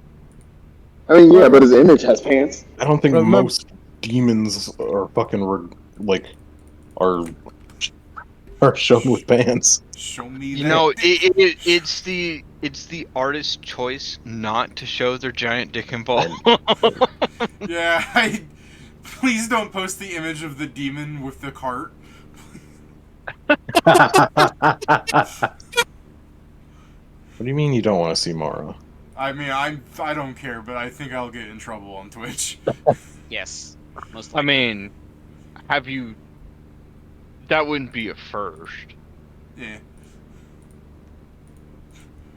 I mean, yeah, but his image has pants. I don't think Remember- most demons are fucking are shown with pants. Show me You that. know, it's the artist's choice not to show their giant dick and ball. Yeah, please don't post the image of the demon with the cart. What do you mean you don't want to see Mara? I mean, I don't care, but I think I'll get in trouble on Twitch. Yes. Most I likely. mean, have you? That wouldn't be a first. Yeah.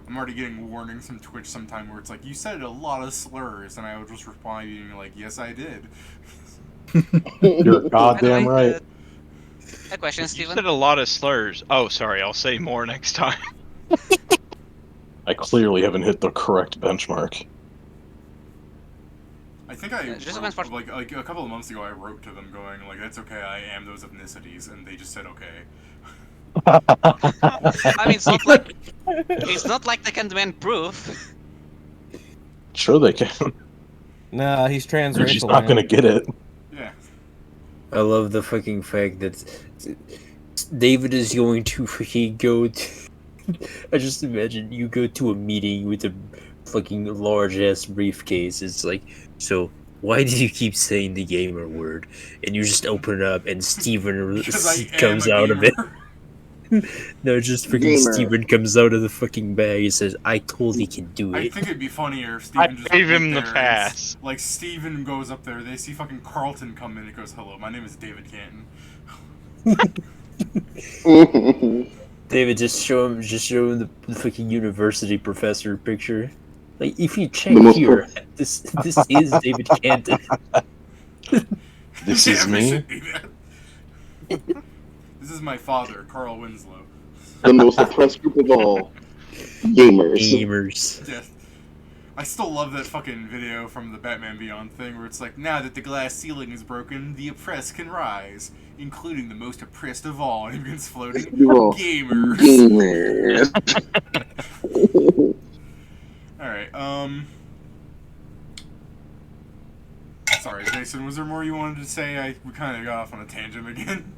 I'm already getting warnings from Twitch sometime where it's like, you said a lot of slurs, and I would just reply being like, yes, I did. You're By the goddamn way, right. A question, You Steven. said a lot of slurs. Oh, sorry. I'll say more next time. I clearly haven't hit the correct benchmark. I think I just wrote, for- like a couple of months ago, I wrote to them going like, that's okay, I am those ethnicities, and they just said okay. I mean, it's not like they can demand proof. Sure they can. Nah, he's transracial. They're just not man. gonna get it. Yeah. I love the fucking fact that David is going to fucking go to. I just imagine you go to a meeting with a fucking large ass briefcase. It's like, so why do you keep saying the gamer word? And you just open it up, and Steven Because I am comes a out of it. gamer. No, just freaking Gamer. Steven comes out of the fucking bag. He says, "I totally can do I it." think it'd be funnier if I Steven just gave went him the there and pass. like, Steven goes up there, they see fucking Carlton come in, and goes, hello, my name is David Canton. David, just show him the fucking university professor picture. Like, if you check The most here, this is David Canton. This Yeah, is it me. should be that. This is my father, Carl Winslow. The most oppressed group of all. Gamers. Gamers. Yeah. I still love that fucking video from the Batman Beyond thing where it's like, now that the glass ceiling is broken, the oppressed can rise, including the most oppressed of all. And he begins floating. Well, Gamers. Gamers. Alright, sorry, Jason, was there more you wanted to say? We kind of got off on a tangent again.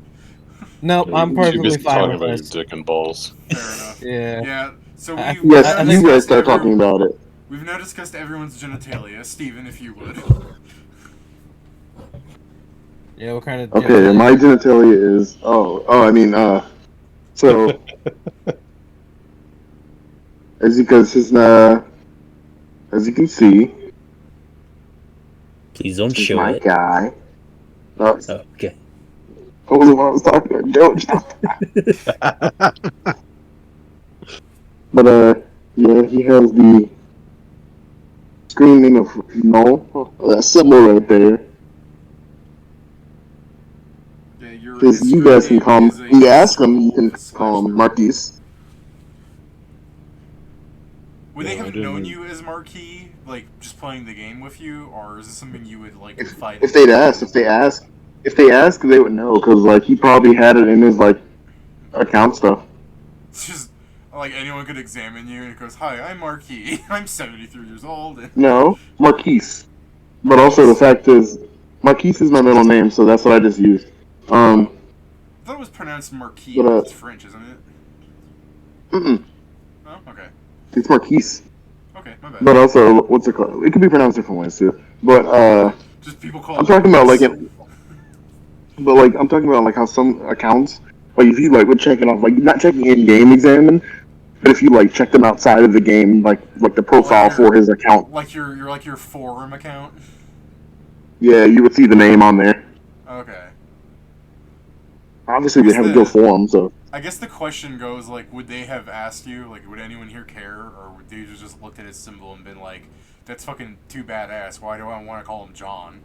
Nope, I'm Too perfectly busy fine talking with about your this. dick and balls. Fair enough. Yeah. Yeah, so I- we've Yes, now you guys discussed start talking about it. We've now discussed everyone's genitalia. Steven, if you would. Yeah, what kind of... Okay, my genitalia is so as you can see, Please don't this is show my it. guy. Oh, okay. What was the one I was talking about? Don't stop. But yeah, he has the screen name of No. That symbol right there. Yeah, your Because you screen guys can name call him. is a You ask him, you skull can with a call slash him through it. Marquise. Would they Yeah, I have didn't known know. you as Marquis, like just playing the game with you, or is this something you would like fight? If they ask, they would know. Because like he probably had it in his like account stuff. It's just like anyone could examine you and it goes, "Hi, I'm Marquis. I'm 73 years old." And No, Marquise. But also the fact is, Marquise is my middle name, so that's what I just used. I thought it was pronounced Marquis, But, it's French, isn't it? Mm-mm. Oh, okay. It's Marquise. Okay, my bad. But also, what's it called? It could be pronounced different ways too. But Just people call I'm it talking about like Marquis. it. But like I'm talking about like how some accounts, like if you like would check it off, like not checking in game examine, but if you like check them outside of the game, like the profile Like your- for his account, Like your forum account. yeah, you would see the name on there. Okay. Obviously, they have a good forum, so I guess the question goes, like, would they have asked you, like, would anyone here care, or would they just looked at his symbol and been like, that's fucking too badass, why do I want to call him John?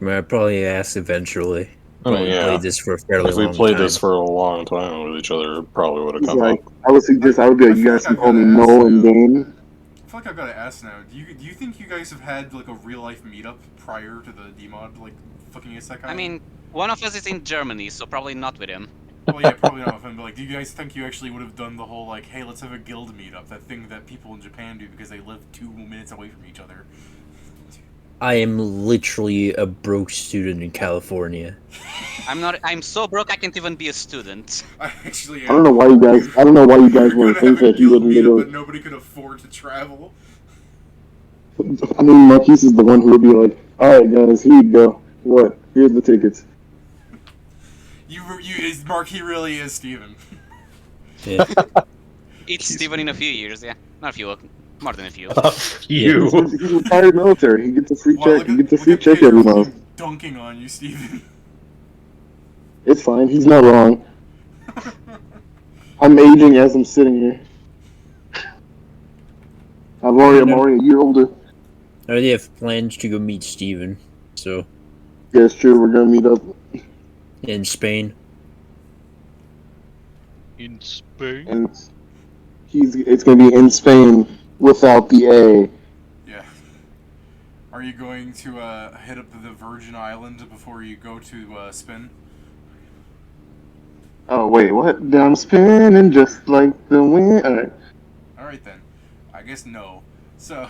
I mean, I probably asked eventually. I mean, We yeah. played this for a fairly If we long played time. this for a long time with each other, it probably would have he's come like, up. I would suggest I would be like, I you feel guys like can I've call me gotta ask Noel in now. game. I feel like I've got to ask now, do you think you guys have had, like, a real-life meetup prior to the demod, like, fucking isekai? I mean, one of us is in Germany, so probably not with him. Well, yeah, probably not with him, but, like, do you guys think you actually would have done the whole, like, hey, let's have a guild meetup, that thing that people in Japan do because they live 2 minutes away from each other? I am literally a broke student in California. I'm so broke I can't even be a student. I actually I don't know why you guys We're wouldn't gonna think have a that he guild wouldn't meetup, be but nobody could afford to travel. I mean, Marquise is the one who would be like, alright guys, here you go. What? Here's the tickets. Marquis really is Steven. Yeah. It's Steven in a few years, yeah. Not a few, more than a few. You. He's retired military. He gets a free Wow, check. He gets a look free at check Pedro every month. fucking dunking on you, Steven. It's fine. He's not wrong. I'm aging as I'm sitting here. I'm already a year older. I already have plans to go meet Steven, so, Yeah, it's true. We're gonna meet up. in Spain. In Spain? And it's gonna be in Spain without the A. Yeah. Are you going to hit up the Virgin Island before you go to spin? Oh wait, what? I'm spinning just like the wind. Alright. Alright then. I guess no. So,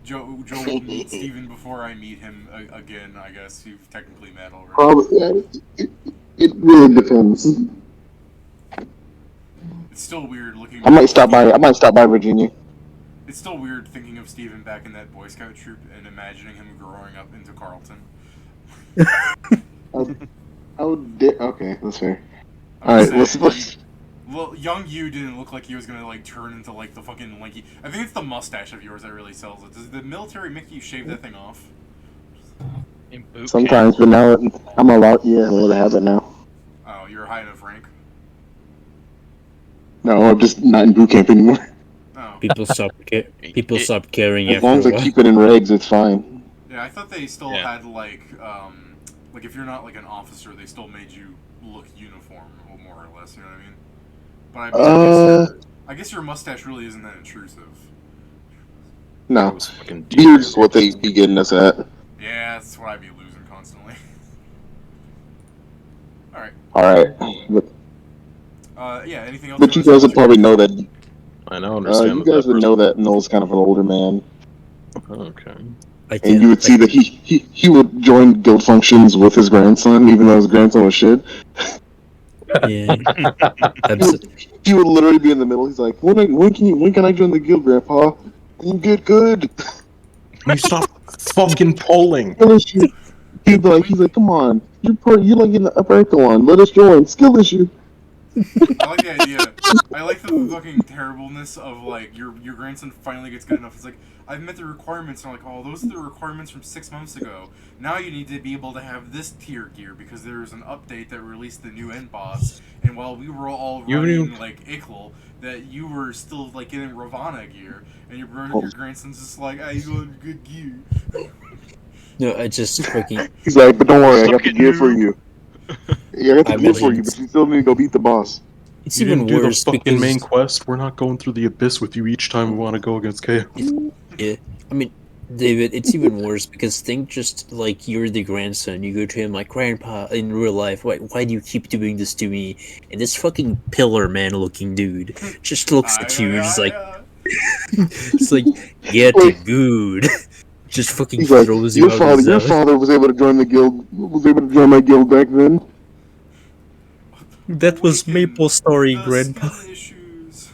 Joe will meet Steven before I meet him again, I guess. You've technically met already. Probably. Yeah, it really depends. It's still weird looking I might stop by Virginia. It's still weird thinking of Steven back in that Boy Scout troop and imagining him growing up into Carlton. Okay, that's fair. I'm Alright, saying, let's. Well, young you didn't look like he was gonna like turn into like the fucking lanky. I think it's the mustache of yours that really sells it. Does the military make you shave that thing off? In boot Sometimes, but now I'm allowed. Yeah, I'm allowed to have it now. Oh you're a high enough rank. No, I'm just not in boot camp anymore. Oh. People stop caring As after long as a I while. keep it in regs, it's fine. Yeah, I thought they still Yeah. had like if you're not like an officer, they still made you look uniform, more or less. You know what I mean? But I guess your mustache really isn't that intrusive. It No, was fucking beard's what they be getting us at. Yeah, that's what I'd be losing constantly. All right. All right, Yeah. Anything else? but you guys would probably know that. I know. Understand You guys would know that Noel's kind of an older man, Okay. and you would see that he would join guild functions with his grandson, even though his grandson was shit. Yeah. He would literally be in the middle. He's like, when can I join the guild, Grandpa? You get good. You stop fucking polling. He's like, come on, you're like in the upper echelon. Let us join. Skill issue. I like the idea. I like the fucking terribleness of like your grandson finally gets good enough. It's like, I've met the requirements. And I'm like, oh, those are the requirements from 6 months ago. Now you need to be able to have this tier gear because there's an update that released the new end boss. And while we were all running like Ickle, that you were still like getting Ravana gear, and your grandson's just like, ah, you want good gear. No, I just fucking. He's like, but don't worry, I got Suck the it, gear for noob. you. Yeah, I got the I gear for imagine you, but you still need to go beat the boss. It's You even didn't do worse the fucking because main quest. We're not going through the abyss with you each time we want to go against Chaos. yeah, I mean, David, it's even worse because think just like you're the grandson. You go to him like, Grandpa, in real life, why do you keep doing this to me? And this fucking pillar man looking dude just looks at you, just like, it's like, get good. Just fucking He's like, throws you your out his house. father was able to join the guild. Was able to join my guild back then. That was Maple Story, The Grandpa. skill issues.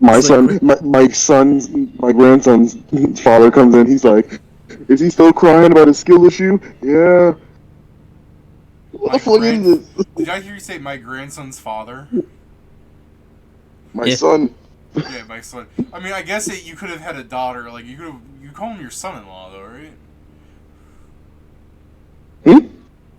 My grandson's father comes in. He's like, is he still crying about his skill issue? Yeah. What the fuck is this? Did I hear you say my grandson's father? My Yeah. son. Yeah, my son. I mean, I guess you could have had a daughter. Like you call him your son-in-law, though, right?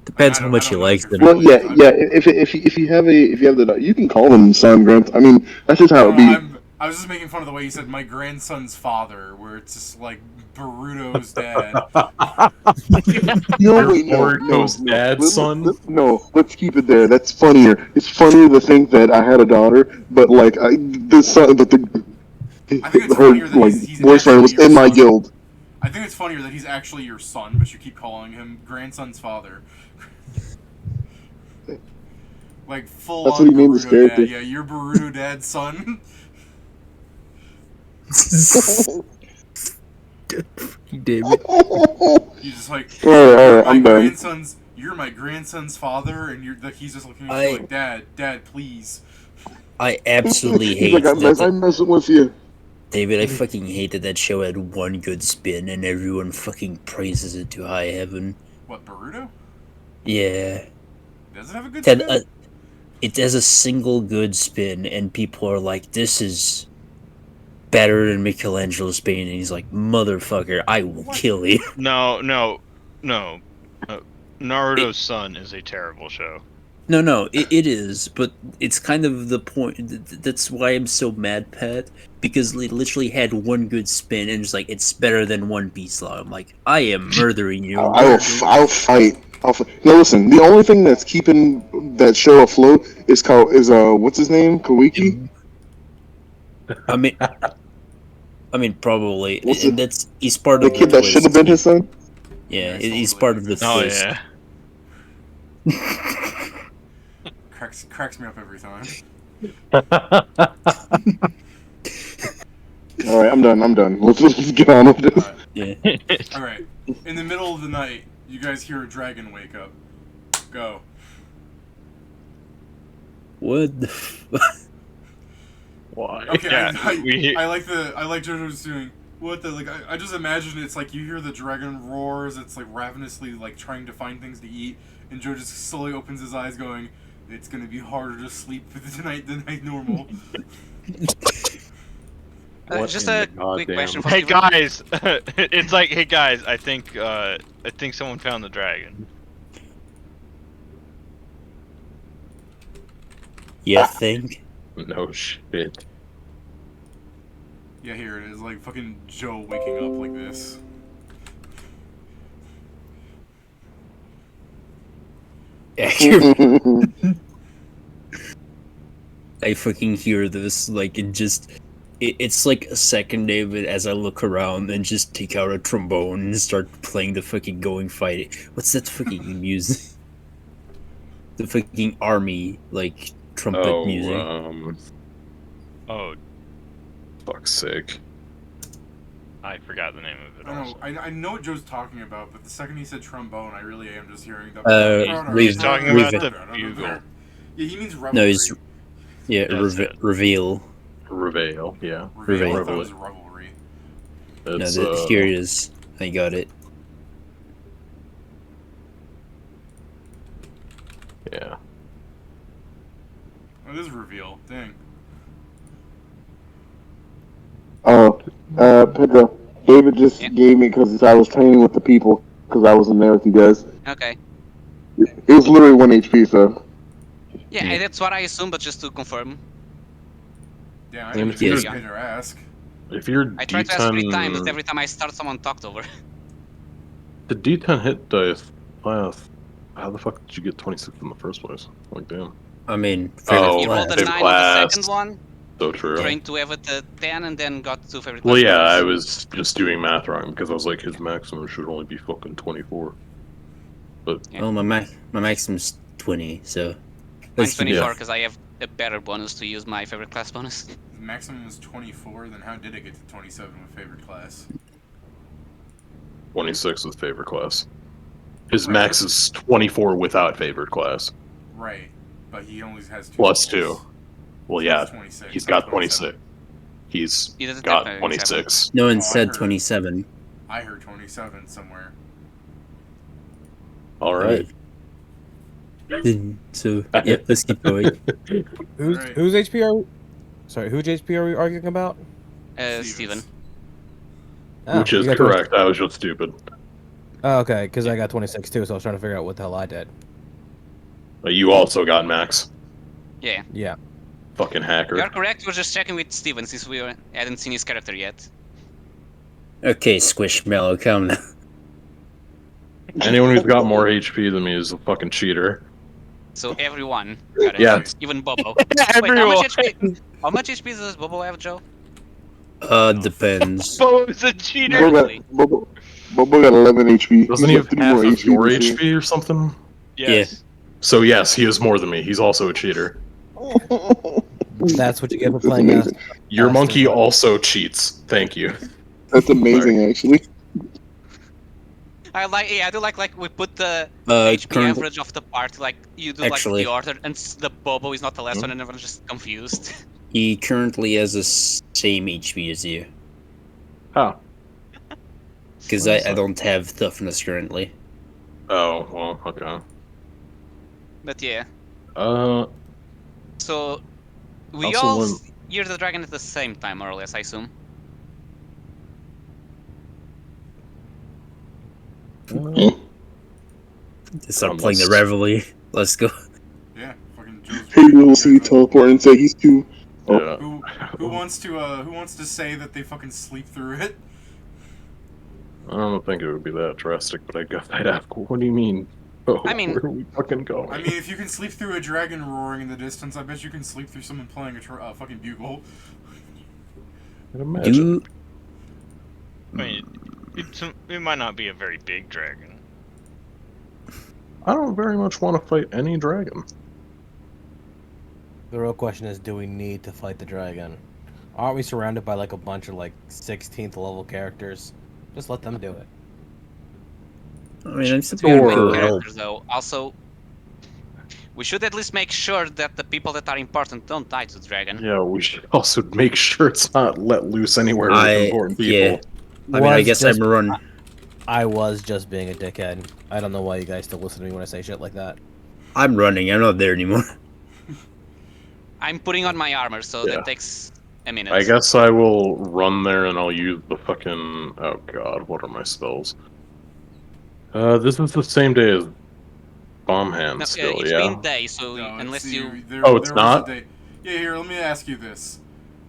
Depends I how don't- much I he don't know likes if them. you're Well, yeah. If you have the you can call him son, grand. I mean, that's just how it be. I was just making fun of the way you said my grandson's father, where it's just like Boruto's dad. No, wait, no, Boruto's dad's son? No, let's keep it there. That's funnier. It's funnier to think that I had a daughter, but like the son, but I think it's her funnier that like he's boyfriend was actually your in my son. guild. I think it's funnier that he's actually your son, but you keep calling him grandson's father. Like full That's on what he named his Boruto character. dad. Yeah, you're Boruto dad's son. David. He's just like, All right, my I'm done. grandson's. You're my grandson's father, and you're like he's just looking at you like, Dad, please. I absolutely He's hate like, that. I'm messing with you. David, I fucking hate that show had one good spin and everyone fucking praises it to high heaven. What, Boruto? Yeah. Does it have a good That, spin? it has a single good spin and people are like, this is better than Michelangelo's painting. And he's like, motherfucker, I will kill you. No. Naruto's Son is a terrible show. No, it is, but it's kind of the point. That's why I'm so mad, Pat, because it literally had one good spin and it's like, it's better than One Piece Law. I'm like, I am murdering you. I'll fight. No, listen. The only thing that's keeping that show afloat is what's his name? Kawiki. I mean, probably. What's And he's part The of the kid that should have twist. been his son. Yeah, Yeah, he's totally part of the Oh twist. yeah. Cracks me up every time. All right, I'm done. Let's get on with this. Alright. Yeah. Alright. In the middle of the night, you guys hear a dragon wake up. Go. What the f- Why? Okay, Yeah, I like JoJo's doing. What the, like, I just imagine it's like you hear the dragon roars, it's like ravenously like trying to find things to eat, and Joe just slowly opens his eyes going, it's gonna be harder to sleep tonight than normal. Just a quick question for Hey Steven. guys, it's like, hey guys, I think someone found the dragon. You think? No shit. Yeah, here it is, like fucking Joe waking up like this. I fucking hear this, like, it's like a second, David, as I look around and just take out a trombone and start playing the fucking going fight. What's that fucking music? The fucking army, like, trumpet music. Oh, Fuck's sake. I forgot the name of it. I know, Also. I know what Joe's talking about, but the second he said trombone, I really am just hearing the. He's talking about the bugle. Yeah, he means revelry. No, he's That's it. reveal. Reveal, yeah. Reveal. I thought it Reveal. was revelry. It's, No, here it is. I got it. yeah. Oh, this is reveal. Dang. Oh, Pedro, David just gave me because I was training with the people because I wasn't there with you guys. Okay. It was literally 1 HP, so. Yeah, that's what I assume, but just to confirm. Yeah, I And didn't if even you're- get your ask. If you're I tried to ask 3 times, but D10, every time I start, someone talked over. the D10 hit dice class, how the fuck did you get 26 in the first place? Like, damn. I mean, Oh, He rolled a favorite 9 on the class. second one, So true. trained to have it a 10, and then got 2 favorite Well, class yeah, bonus. I was just doing math wrong because I was like, his maximum should only be fucking 24. But Yeah. well, my maximum's 20, so. Mine's 24 yeah. because I have a better bonus to use my favorite class bonus. The maximum was 24, then how did it get to 27 with favorite class? 26 with favorite class. His max is 24 without favorite class. Right, but he only has 2. Plus levels. 2. Well, So yeah, it's 26, he's not got 27. 26. He's He doesn't got have 26. No one I said heard- 27. I heard 27 somewhere. Alright. So, yeah, let's keep going. Who's Right. whose HP are? Sorry, whose HP are we arguing about? Steven. Oh, Which is you got correct. I was just stupid. Oh, okay, because I got 26 too, so I was trying to figure out what the hell I did. But you also got max. Yeah. Yeah. Fucking hacker. You're correct, we're just checking with Steven since we hadn't seen his character yet. Okay, Squishmallow, come now. Anyone who's got more HP than me is a fucking cheater. So everyone got it. Yeah. Even Bobo. Everyone. Wait, how much HP does Bobo have, Joe? Depends. Bo's a cheater. Bobo got 11 HP. Doesn't he have 3 half more of your than you. HP or something? Yes. So yes, he is more than me. He's also a cheater. That's what you get for That's playing amazing. Your That's monkey just- also cheats. Thank you. That's amazing, actually. I do like we put the Uh, HP current- average of the party, like you do Actually- like the order, and the Bobo is not the last one, and everyone's just confused. He currently has the same HP as you. How? Because I don't have toughness currently. Oh, well, okay. But yeah, Uh, so we Also, all when- hear the dragon at the same time, more or less, I assume. Start playing the Reveille. Let's go. Yeah, fucking Joe's. Hey, we'll see you teleport and say he's too. yeah. Who wants to say that they fucking sleep through it? I don't think it would be that drastic, but I guess I'd ask, what do you mean? Oh, I mean- where are we fucking going? I mean, if you can sleep through a dragon roaring in the distance, I bet you can sleep through someone playing a fucking bugle. I'd imagine. Do I mean, it might not be a very big dragon. I don't very much want to fight any dragon. The real question is, do we need to fight the dragon? Aren't we surrounded by like a bunch of like 16th level characters? Just let them do it. I mean, I'm We are main super characters, though. Also, we should at least make sure that the people that are important don't die to the dragon. Yeah, we should also make sure it's not let loose anywhere with important people. yeah. I mean, I Was guess just- I'm run. I was just being a dickhead. I don't know why you guys still listen to me when I say shit like that. I'm running. I'm not there anymore. I'm putting on my armor, so Yeah. that takes a minute. I guess I will run there and I'll use the fucking... Oh god, what are my spells? This is the same day as bomb hand No, still, it's yeah? been days, so No, unless you... Oh, it's there not? was a day. Yeah, here, let me ask you this.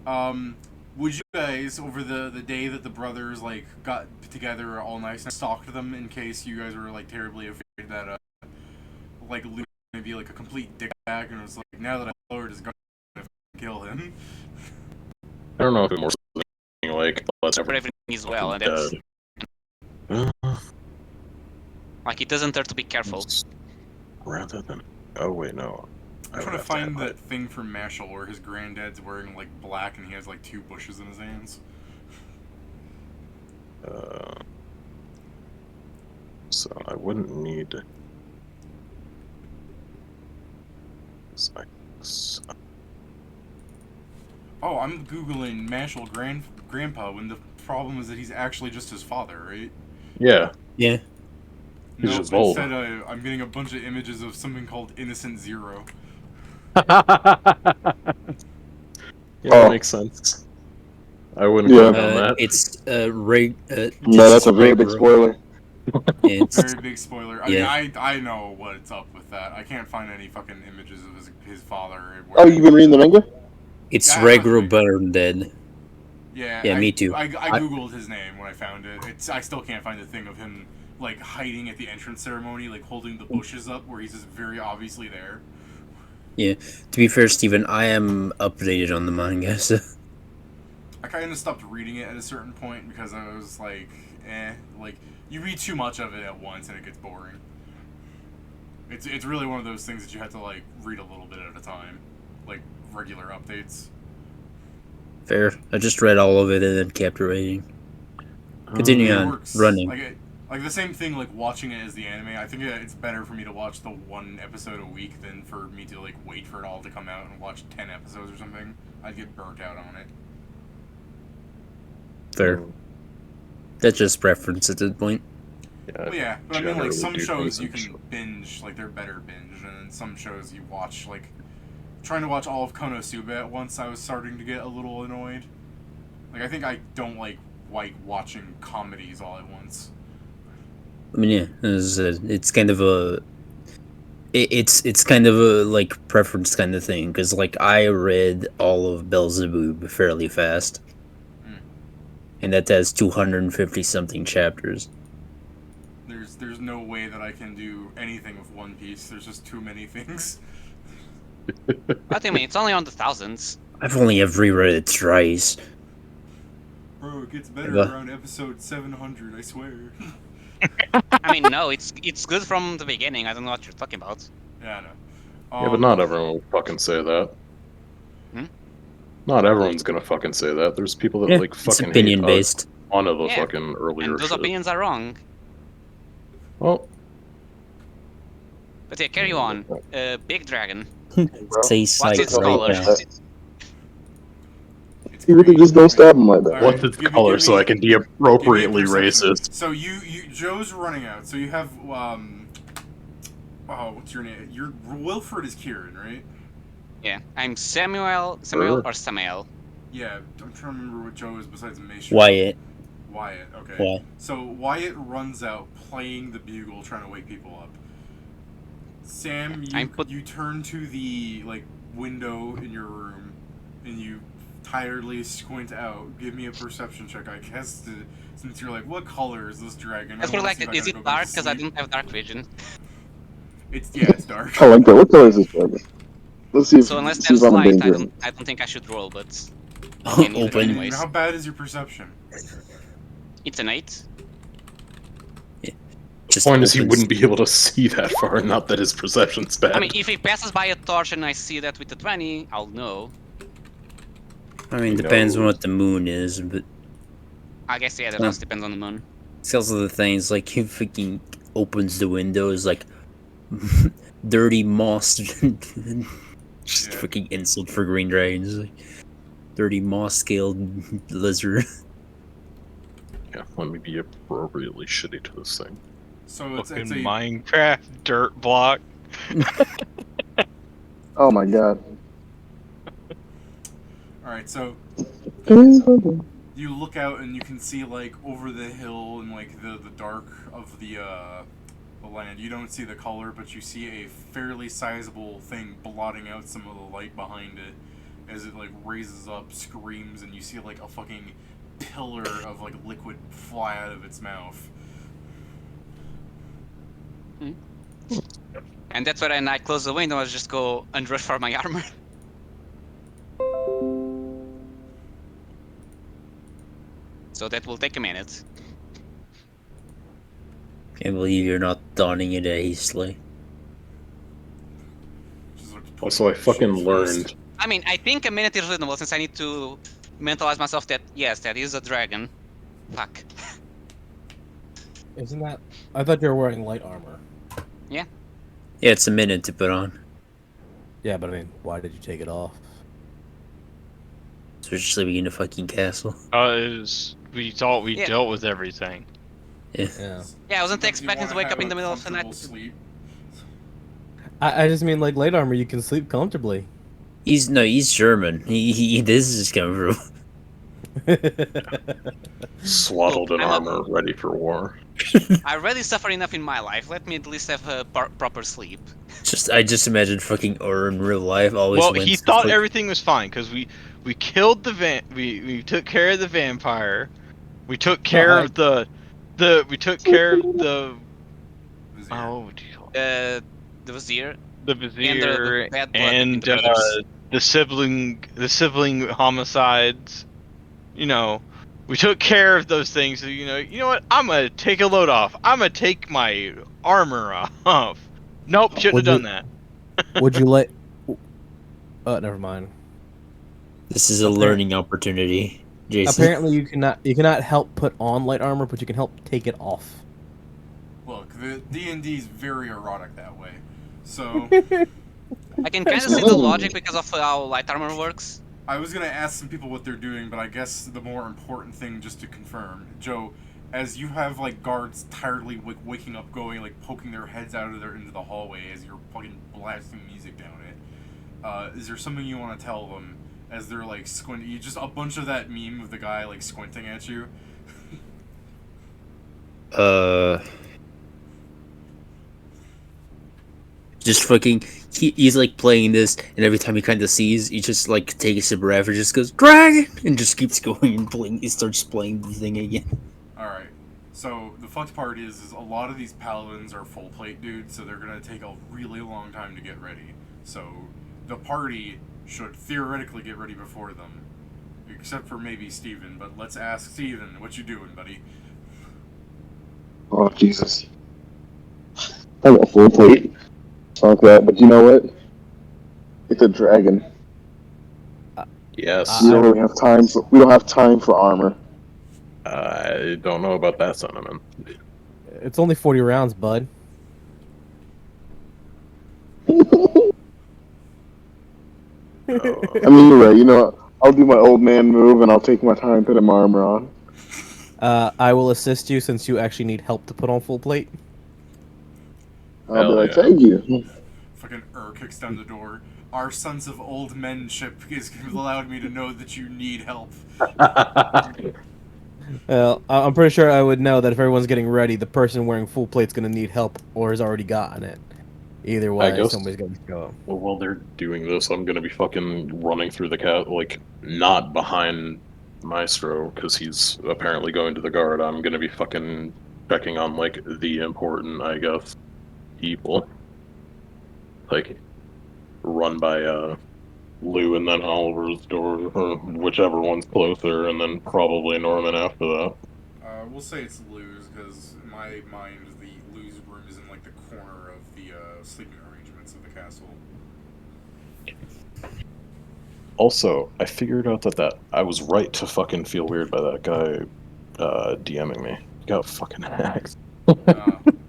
Would you guys, over the day that the brothers, like, got together all nice and stalked them in case you guys were, like, terribly afraid that, like, Luke would be, like, a complete dickbag, and it was like, now that I lowered his gun, I'm gonna kill him? I don't know if it's more something like, let's for everything is well, and that's... Like, it doesn't hurt to be careful. Rather than... Oh, wait, no. I'm trying to find that thing from Mashal where his granddad's wearing, like, black and he has, like, 2 bushes in his hands. So I wouldn't need... Oh, I'm Googling Mashal Grandpa when the problem is that he's actually just his father, right? Yeah. Yeah. He's Nope, just old. instead I'm getting a bunch of images of something called Innocent Zero. Yeah, that makes sense. I wouldn't Yeah. have done that. It's No, that's a very big spoiler. It's Very big spoiler. I mean, I know what's up with that. I can't find any fucking images of his father. Oh, you've been reading the manga? it's Yeah, Regro better than dead. Yeah, Yeah, me too. I googled his name when I found it. I still can't find the thing of him like hiding at the entrance ceremony, like holding the bushes up, where he's just very obviously there. Yeah. To be fair, Steven, I am updated on the manga, so... I kind of stopped reading it at a certain point because I was like, like you read too much of it at once and it gets boring. It's really one of those things that you have to like read a little bit at a time, like regular updates. Fair. I just read all of it and then kept reading. Continue It on. works. Running. Like the same thing, like watching it as the anime. I think it's better for me to watch the 1 episode a week than for me to like wait for it all to come out and watch 10 episodes or something. I'd get burnt out on it. Fair. That's just preference at this point. Yeah, Well, yeah, but I mean, like some generally do shows things you in can short- binge, like they're better binge, and then some shows you watch, like trying to watch all of Konosuba at once. I was starting to get a little annoyed. Like I think I don't like watching comedies all at once. I mean, yeah, it's kind of a... It's kind of a, like, preference kind of thing, because, like, I read all of Beelzebub fairly fast. And that has 250-something chapters. There's no way that I can do anything with One Piece. There's just too many things. What do you mean? It's only on the thousands. I've only ever reread it thrice. Bro, it gets better Yeah. around episode 700, I swear. I mean, no, it's good from the beginning. I don't know what you're talking about. Yeah, I know. Yeah, but not everyone will fucking say that. Hmm? Not everyone's gonna fucking say that. There's people that Yeah, like it's fucking opinion hate based. one of the Yeah, fucking earlier And those shit. opinions are wrong. Well, But yeah, carry on. Big Dragon. Say What's sight its right color? now. It's You really green. just don't stab him like that. Alright, what's its give me- color give me- so I can be Give me a appropriately perception. racist? So Joe's running out. So you have oh, what's your name? Wilfred is Kieran, right? Yeah, I'm Samuel or Samael. Yeah, I'm trying to remember what Joe is besides Mason. Wyatt. Wyatt, okay. Why? So Wyatt runs out playing the bugle, trying to wake people up. Sam, you turn to the like window in your room, and you tiredly squint out. Give me a perception check, I guess, since you're like, what color is this dragon? That's wanna like, see if I is gotta go it back dark? to Because I sleep. don't have dark vision. It's dark. I like that. What color is this dragon? Let's see if, So unless see if there's I'm in light, danger. I don't think I should roll, but can use it Open. anyways. How bad is your perception? It's an 8. The Just point is he opens. wouldn't be able to see that far, not that his perception's bad. I mean, if he passes by a torch and I see that with the 20, I'll know. I mean, depends on what the moon is, but I guess, yeah, that also depends on the moon. it's also the things like he fucking opens the window is like dirty moss. Just Yeah. fucking insult for green dragons. Like, dirty moss scaled lizard. Yeah, let me be appropriately shitty to this thing. So it's Fucking a Minecraft dirt block. Oh my god. Alright, so you look out and you can see like over the hill and like the dark of the the land. You don't see the color, but you see a fairly sizable thing blotting out some of the light behind it as it like raises up, screams, and you see like a fucking pillar of like liquid fly out of its mouth. And that's when I close the window. I just go and rush for my armor. So that will take a minute. Can't believe you're not donning it hastily. Just, like, Also, I fucking shit learned. first. I mean, I think a minute is reasonable since I need to mentalize myself that, yes, that is a dragon. Fuck. Isn't that? I thought you were wearing light armor. Yeah, it's a minute to put on. Yeah, but I mean, why did you take it off? So we're just living in a fucking castle. We thought we Yeah. dealt with everything. Yeah. Yeah. Yeah, I wasn't Sometimes you expecting to wanna wake have up in the a middle of the night. comfortable sleep. I just mean like light armor, you can sleep comfortably. He's German. This is coming from. Swaddled in I'm a- armor, ready for war. I already suffer enough in my life. Let me at least have a proper sleep. I just imagine fucking Ur in real life always Well, wins. he the thought fuck- everything was fine because we killed the we took care of the vampire. We took care of the we took care of the Vizier. what do you call it? The Vizier. The And vizier the bad blood between and the brothers. the sibling homicides. You know, we took care of those things. So, you know what? I'm gonna take a load off. I'm gonna take my armor off. Nope, shouldn't Would have you- done that. Would you let? Oh, never mind. This is a learning opportunity, Jason. Apparently, you cannot help put on light armor, but you can help take it off. Look, the D&D is very erotic that way. So, I can kind of see the logic because of how light armor works. I was going to ask some people what they're doing, but I guess the more important thing just to confirm, Joe, as you have like guards tiredly waking up, going like poking their heads out of there into the hallway as you're fucking blasting music down it, is there something you want to tell them as they're like squinting? You just a bunch of that meme of the guy like squinting at you. Just fucking. He's like playing this, and every time he kind of sees, he just like takes a breath and just goes dragon, and just keeps going and playing. He starts playing the thing again. All right. So the fucked part is a lot of these paladins are full plate dudes, so they're gonna take a really long time to get ready. So the party should theoretically get ready before them, except for maybe Steven. But let's ask Steven, what you doing, buddy? Oh, Jesus. I got full plate. Fuck that, but you know what? It's a dragon. Yes. We don't really have time for. We don't have time for armor. I don't know about that sentiment. It's only 40 rounds, bud. I mean, you're right. You know, I'll do my old man move and I'll take my time putting my armor on. I will assist you since you actually need help to put on full plate. I'll Hell be like, yeah. thank you. Fucking kicks down the door. Our sons of old menship has allowed me to know that you need help. Well, I'm pretty sure I would know that if everyone's getting ready, the person wearing full plate's gonna need help or has already gotten it. Either way, guess- somebody's gonna go. Well, while they're doing this, I'm gonna be fucking running through the cat, like, not behind Maestro, because he's apparently going to the guard. I'm gonna be fucking checking on, like, the important, I guess, people. Like, run by, Lou and then Oliver's door, or whichever one's closer, and then probably Norman after that. We'll say it's Lou's, because in my mind, the Lou's room is in like the corner of the sleeping arrangements of the castle. Also, I figured out that I was right to fucking feel weird by that guy, DMing me. He got fucking hacked.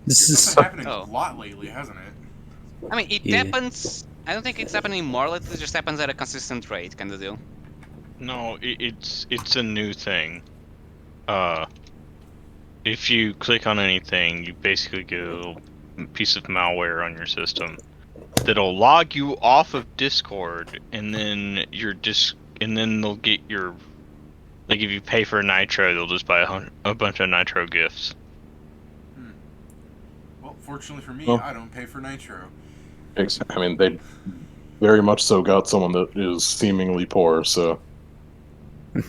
This It's is been happening Oh. a lot lately, hasn't it? I mean, it Yeah. happens. I don't think it's happening more lately. It just happens at a consistent rate, kind of deal. No, it's a new thing. If you click on anything, you basically get a little piece of malware on your system that'll log you off of Discord, and then and then they'll get your, like, if you pay for Nitro, they'll just buy a bunch of Nitro gifts. Well, Fortunately for me, Well. I don't pay for nitro. I mean, they very much so got someone that is seemingly poor, so... I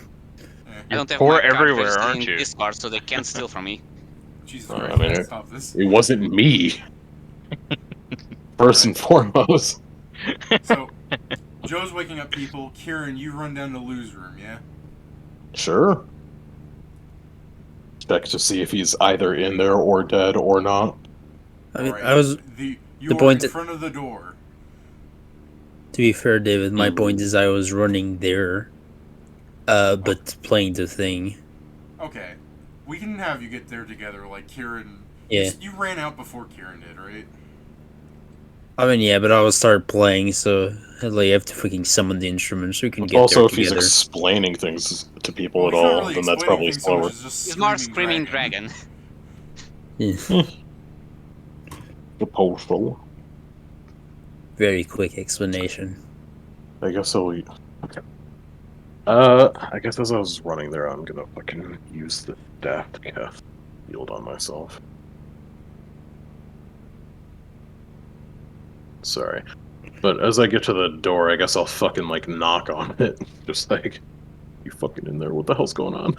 You're don't have poor my card everywhere, registered aren't in you? Discord, so they can't steal from me. Jesus I Christ, mean, let's stop this. It wasn't me. First and foremost. So, Joe's waking up people. Kieran, you run down to Lou's room, yeah? Sure. Check to see if he's either in there or dead or not. I mean, Alright, I was. you the are point in that- front of the door. To be fair, David, my point is I was running there, but playing the thing. Okay. We can have you get there together, like Kieran. Yeah. You ran out before Kieran did, right? I mean, yeah, but I was start playing, so like, you have to fucking summon the instrument so we can get Also, there if he's together. explaining things to people Well, at he's not all, really then that's explaining probably things so much slower. as just He's more screaming dragon. Yeah. Proposal. Very quick explanation. I guess I'll eat. Okay. I guess as I was running there, I'm gonna fucking use the daft calf field on myself. Sorry. But as I get to the door, I guess I'll fucking, like, knock on it. Just like, you fucking in there, what the hell's going on?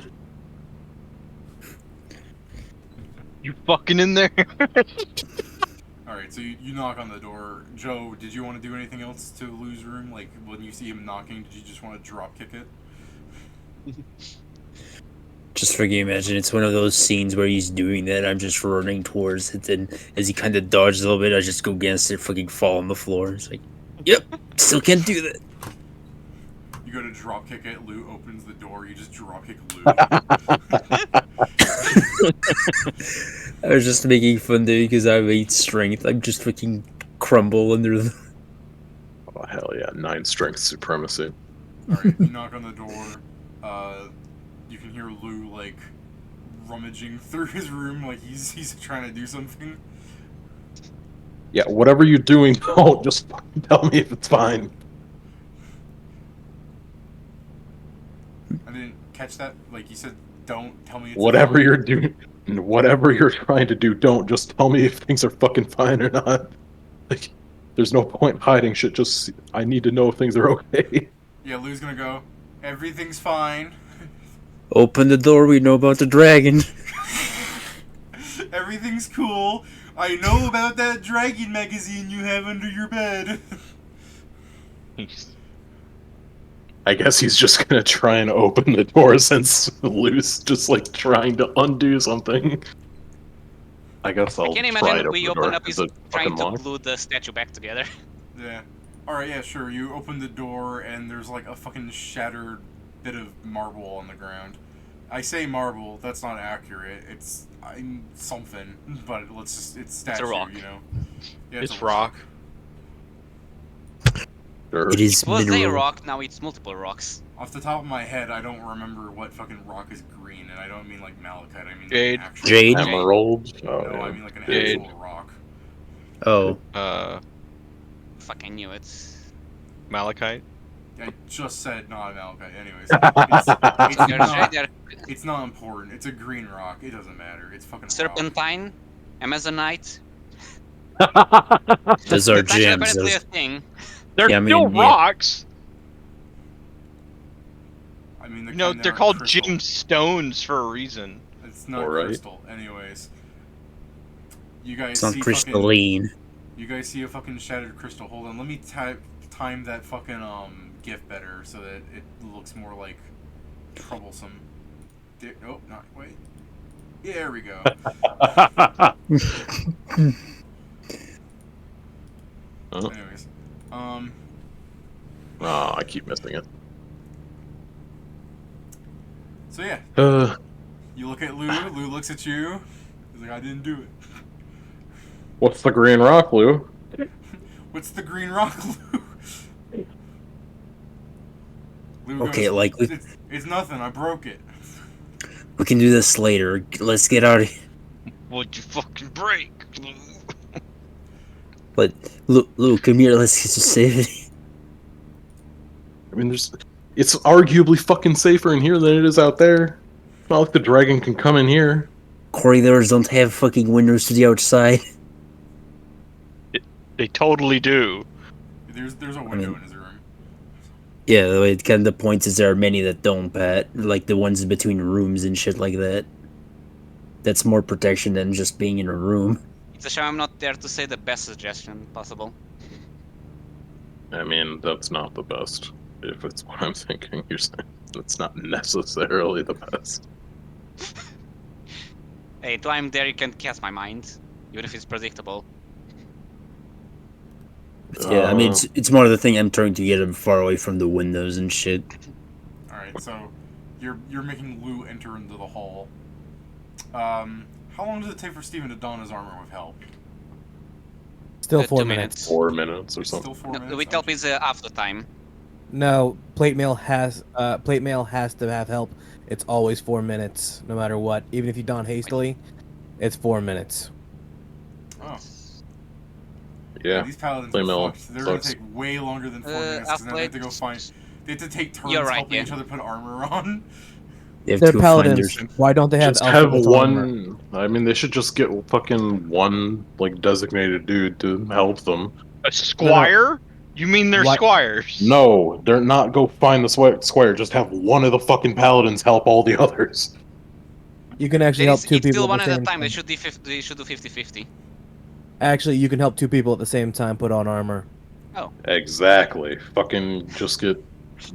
You fucking in there? Alright, so you knock on the door. Joe, did you want to do anything else to Lou's room? Like, when you see him knocking, did you just want to drop kick it? Just fucking imagine it's one of those scenes where he's doing that. I'm just running towards it, and as he kind of dodges a little bit, I just go against it, fucking fall on the floor. It's like, yep, still can't do that. You go to drop kick it, Lou opens the door, you just drop kick Lou. I was just making fun there because I have 8 strength. I'm just fucking crumble under the. Oh, hell yeah, 9 strength supremacy. Alright, you knock on the door. You can hear Lou, like, rummaging through his room like he's trying to do something. Yeah, whatever you're doing, don't just fucking tell me if it's fine. I didn't catch that. Like, you said, don't tell me it's Whatever fine. you're doing, whatever you're trying to do, don't just tell me if things are fucking fine or not. Like, there's no point hiding shit. Just I need to know if things are okay. Yeah, Lou's gonna go, everything's fine. Open the door, we know about the dragon. Everything's cool. I know about that dragon magazine you have under your bed. I guess he's just gonna try and open the door since Lou's just like trying to undo something. I guess I'll I can't try imagine to we open the open door. up Is is it trying fucking to locked? glue the statue back together. Yeah. Alright, yeah, sure. You open the door and there's like a fucking shattered bit of marble on the ground. I say marble, that's not accurate. It's something, but it's statue, rock. you know. Yeah, It's a rock. Sure. It is It was a mineral. rock, now it's multiple rocks. Off the top of my head, I don't remember what fucking rock is green, and I don't mean like malachite. I mean Jade. like an actual Jade. rock. Emerald. Oh, No, yeah. I mean like an Jade. actual rock. Oh, Fuck, I knew it. Malachite. I just said not malachite. Anyways, There's it's not important. It's a green rock. It doesn't matter. It's fucking rock. Serpentine, Amazonite. those are That's actually gems. apparently a Those... thing. They're Yeah, I still mean, yeah. rocks. I mean, No, kinda they're aren't called crystal. gemstones for a reason. It's not Alright. crystal. Anyways, you guys It's not see crystalline. you guys see a fucking shattered crystal. Hold on, let me time that fucking GIF better so that it looks more like troublesome. Oh, not wait. Yeah, there we go. Oh. Anyways, Oh, I keep missing it. so yeah, you look at Lou. Lou looks at you. He's like, I didn't do it. What's the green rock, Lou? What's the green rock, Lou? Lou Okay, goes, like, we- it's nothing. I broke it. We can do this later. Let's get out of here. What'd you fucking break? But Luke, come here. Let's get you saved. I mean, it's arguably fucking safer in here than it is out there. It's not like the dragon can come in here. Corridors don't have fucking windows to the outside. They totally do. There's a window in his room. Yeah, the point is there are many that don't, Pat. Like the ones in between rooms and shit like that. That's more protection than just being in a room. It's a shame I'm not there to say the best suggestion possible. I mean, that's not the best. If it's what I'm thinking, you're saying that's not necessarily the best. Hey, till I'm there, you can cast my mind, even if it's predictable. Yeah, I mean, it's more the thing I'm trying to get him far away from the windows and shit. All right, so you're making Lou enter into the hall. How long does it take for Steven to don his armor with help? Still 4 2 minutes. 4 minutes or Still something. 4 minutes. No, with help is after time. No, plate mail has to have help. It's always 4 minutes, no matter what. Even if you don hastily, it's 4 minutes. Oh. Yeah. These paladins Plate are mail fucked. They're gonna sucks. take way longer than 4 minutes because now they have to go find. They have to take turns You're right, helping yeah. each other put armor on. They have They're to go find paladins. their... Why don't they have Just have alphabet armor? one. I mean, they should just get fucking one like designated dude to help them. A squire? You mean they're Why- squires? No, they're not go find the squire. Just have one of the fucking paladins help all the others. You can actually Then help two it's still people one at the at a same time. time. They should do 50-50. Actually, you can help two people at the same time put on armor. Exactly. Fucking just get.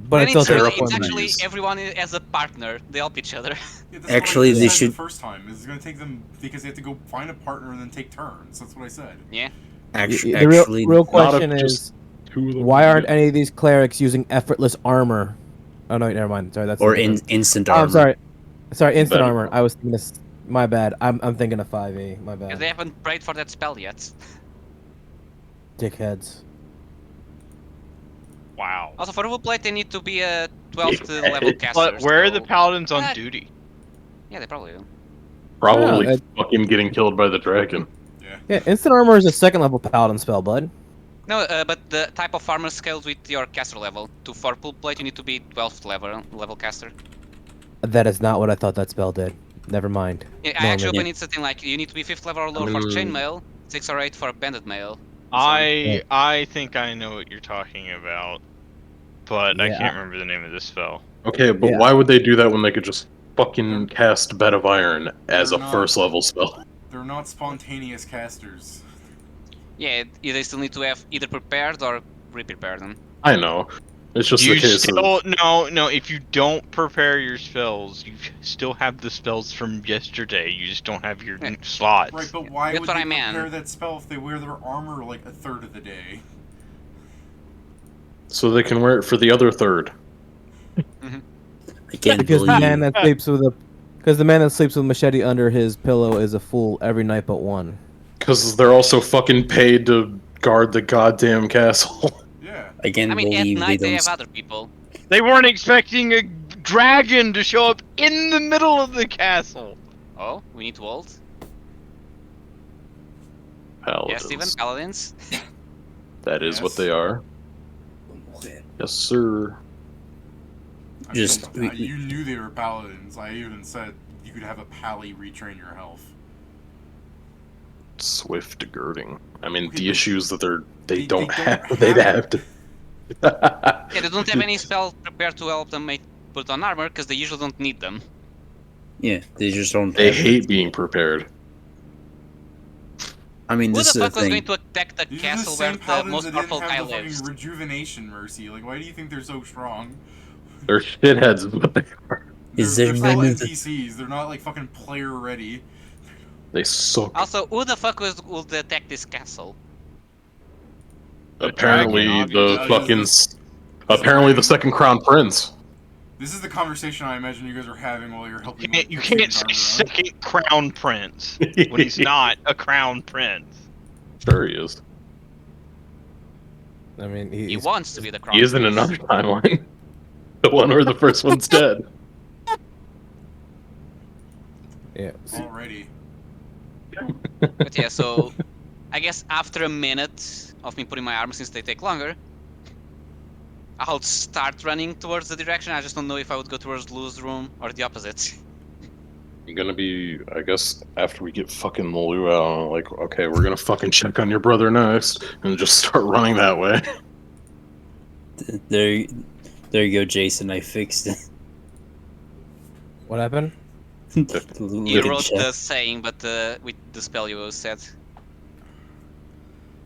But Then it still it's, takes really, 4 it's minutes. actually minutes. everyone as a partner. They help each other. Yeah, that's Actually, what I they said should- the first time. It's gonna take them because they have to go find a partner and then take turns. That's what I said. Yeah. Actually, The real question just is, two of them why aren't together. any of these clerics using effortless armor? Oh no, wait, never mind. Sorry, that's or a different- instant Oh, armor. I'm sorry, instant Better. armor. I was thinking of... My bad. I'm thinking of 5e. My Because bad. they haven't prayed for that spell yet. Dickheads. Wow. Also, for Woodblade, they need to be a 12th level caster. But where are the so- paladins on Ah. duty? Yeah, they probably do. Probably Yeah, fucking getting killed by the dragon. Yeah, instant armor is a second level paladin spell, bud. No, but the type of armor scales with your caster level. For Woodblade, you need to be 12th level caster. That is not what I thought that spell did. Never mind. Yeah, No, I actually no. open it something like you need to be 5th level or lower for chainmail, 6 or 8 for banded mail. I think I know what you're talking about, but I Yeah, can't remember the name of this spell. Okay, but Yeah. why would they do that when they could just fucking cast Bed of Iron as They're a not- first level spell? They're not spontaneous casters. Yeah, they still need to have either prepared or pre-prepared them. I know. It's just You the case still of no. If you don't prepare your spells, you still have the spells from yesterday. You just don't have your Yeah. slots. Right, but why That's would what they I meant. prepare that spell if they wear their armor like a third of the day? so they can wear it for the other third. I can't Because the believe man that sleeps with a... Because the man that sleeps with a machete under his pillow is a fool every night but one. Because they're also fucking paid to guard the goddamn castle. Yeah. I can't I mean, at believe night they they don't. have other people. They weren't expecting a dragon to show up in the middle of the castle. Oh, we need to ult. Paladins. Yes, Steven, paladins. That is what Yes. they are. Yes, sir. I Just- mean, you knew they were paladins. I even said you could have a pally retrain your health. Swift girding. I mean, Okay, the but issues that they they don't don't have. have They'd it. have to. Yeah, they don't have any spell prepared to help them put on armor because they usually don't need them. Yeah, they just don't. They have it. hate being prepared. I mean, Who this the is fuck the was thing. going to attack the These are castle the where same the paladins most that powerful didn't guy have the lives? fucking rejuvenation mercy. Like, why do you think they're so strong? They're shitheads, is what they are. Is they're there still none of NPCs. They're not like fucking player ready. They suck. Also, who the fuck would attack this castle? Apparently, dragon, the obviously. fucking. Apparently, the second crown prince. This is the conversation I imagine you guys are having while you're helping. You can't say second crown prince when he's not a crown prince. Sure, he is. I mean, He he's... wants to be the crown. He is in prince. another timeline. The one where the first one's dead. Yeah. Already. But yeah, so I guess after a minute of me putting my armor, since they take longer, I'll start running towards the direction. I just don't know if I would go towards Lou's room or the opposite. gonna be, I guess, after we get fucking Lou out, like, okay, we're gonna fucking check on your brother next, and just start running that way. There you go, Jason. I fixed it. What happened? You Look at wrote chat. the saying, but with the spell you said.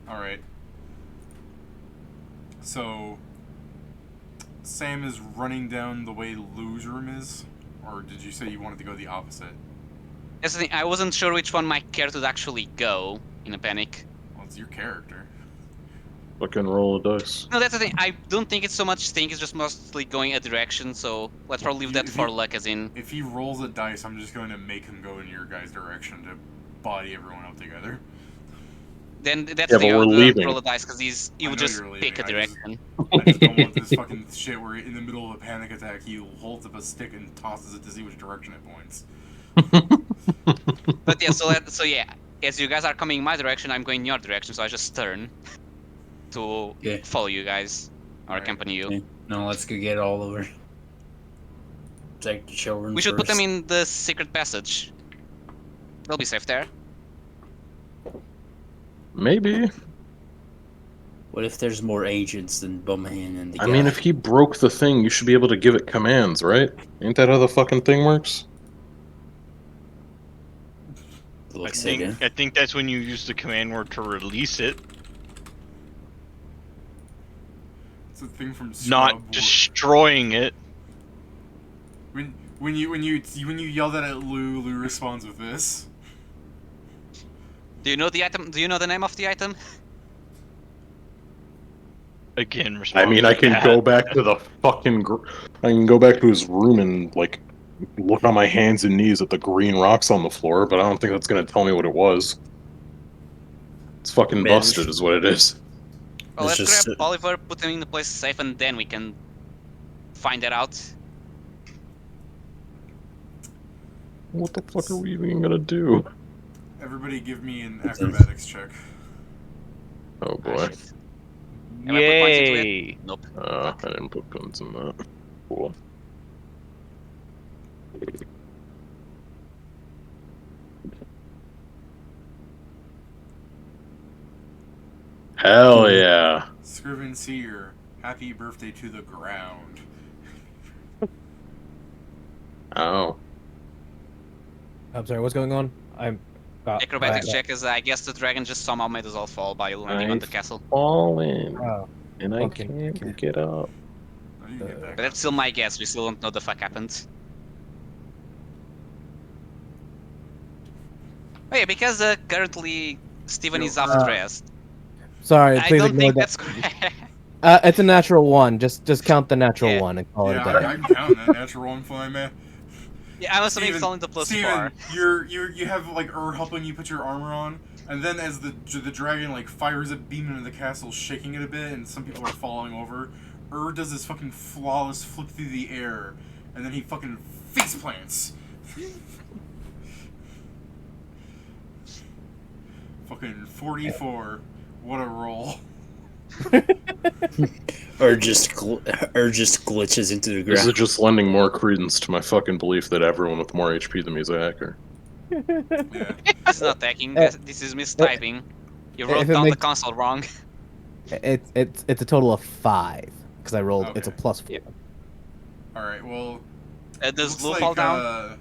Alright. So, Sam is running down the way Lou's room is? Or did you say you wanted to go the opposite? That's the thing, I wasn't sure which one my character would actually go in a panic. Well, it's your character. Fucking roll a dice. No, that's the thing, I don't think it's so much think, it's just mostly going a direction, so let's probably leave that for luck, as in... If he rolls a dice, I'm just going to make him go in your guys' direction to body everyone up together. Then that's Yeah, the but we're leaving. roll the dice, because he would just pick a direction. I just don't want this fucking shit where in the middle of a panic attack he holds up a stick and tosses it to see which direction it points. But yeah, so yeah, as you guys are coming in my direction, I'm going in your direction, so I just turn to follow you guys or accompany you. Okay. No, let's go get all over. Take the children. We should put them in the secret passage. They'll be safe there. Maybe. What if there's more agents than Bumhan and the guy? I mean, if he broke the thing, you should be able to give it commands, right? Ain't that how the fucking thing works? I think that's when you use the command word to release it. It's a thing from Scrub. Not destroying it. When you yell that at Lou responds with this. Do you know the item? Do you know the name of the item? Again, I mean, I can go back to the fucking. I can go back to his room and like look on my hands and knees at the green rocks on the floor, but I don't think that's gonna tell me what it was. It's fucking busted, is what it is. Well, let's grab Oliver, put him in the place safe, and then we can find that out. What the fuck are we even gonna do? Everybody give me an acrobatics check. Oh boy. Yay! Nope. I didn't put guns in that. Cool. Hell yeah. Scriven Seer, happy birthday to the ground. Oh. I'm sorry, what's going on? Acrobatics check is, I guess the dragon just somehow made us all fall by landing on the castle. Falling. Oh, And I can't get up. Oh, you can get But that. that's still my guess, we still don't know the fuck happened. Oh yeah, because currently Steven is off dressed. sorry, I please don't ignore think that. that's correct. It's a natural one. Just count the natural one and call it a Yeah, day. I can count that natural one flying, man. Yeah, I was assuming it's only the plus Steven, 4. you have like helping you put your armor on, and then as the dragon like fires a beam into the castle, shaking it a bit, and some people are falling over. Does this fucking flawless flip through the air, and then he fucking face plants. Fucking 44. What a roll. or just glitches into the This is ground. just lending more credence to my fucking belief that everyone with more HP than me is a hacker. Yeah. This is not hacking, this is mistyping. You wrote down the console wrong. It's a total of 5 because I rolled. It's a Okay. plus 4. All right. Well. Does looks Lou fall down?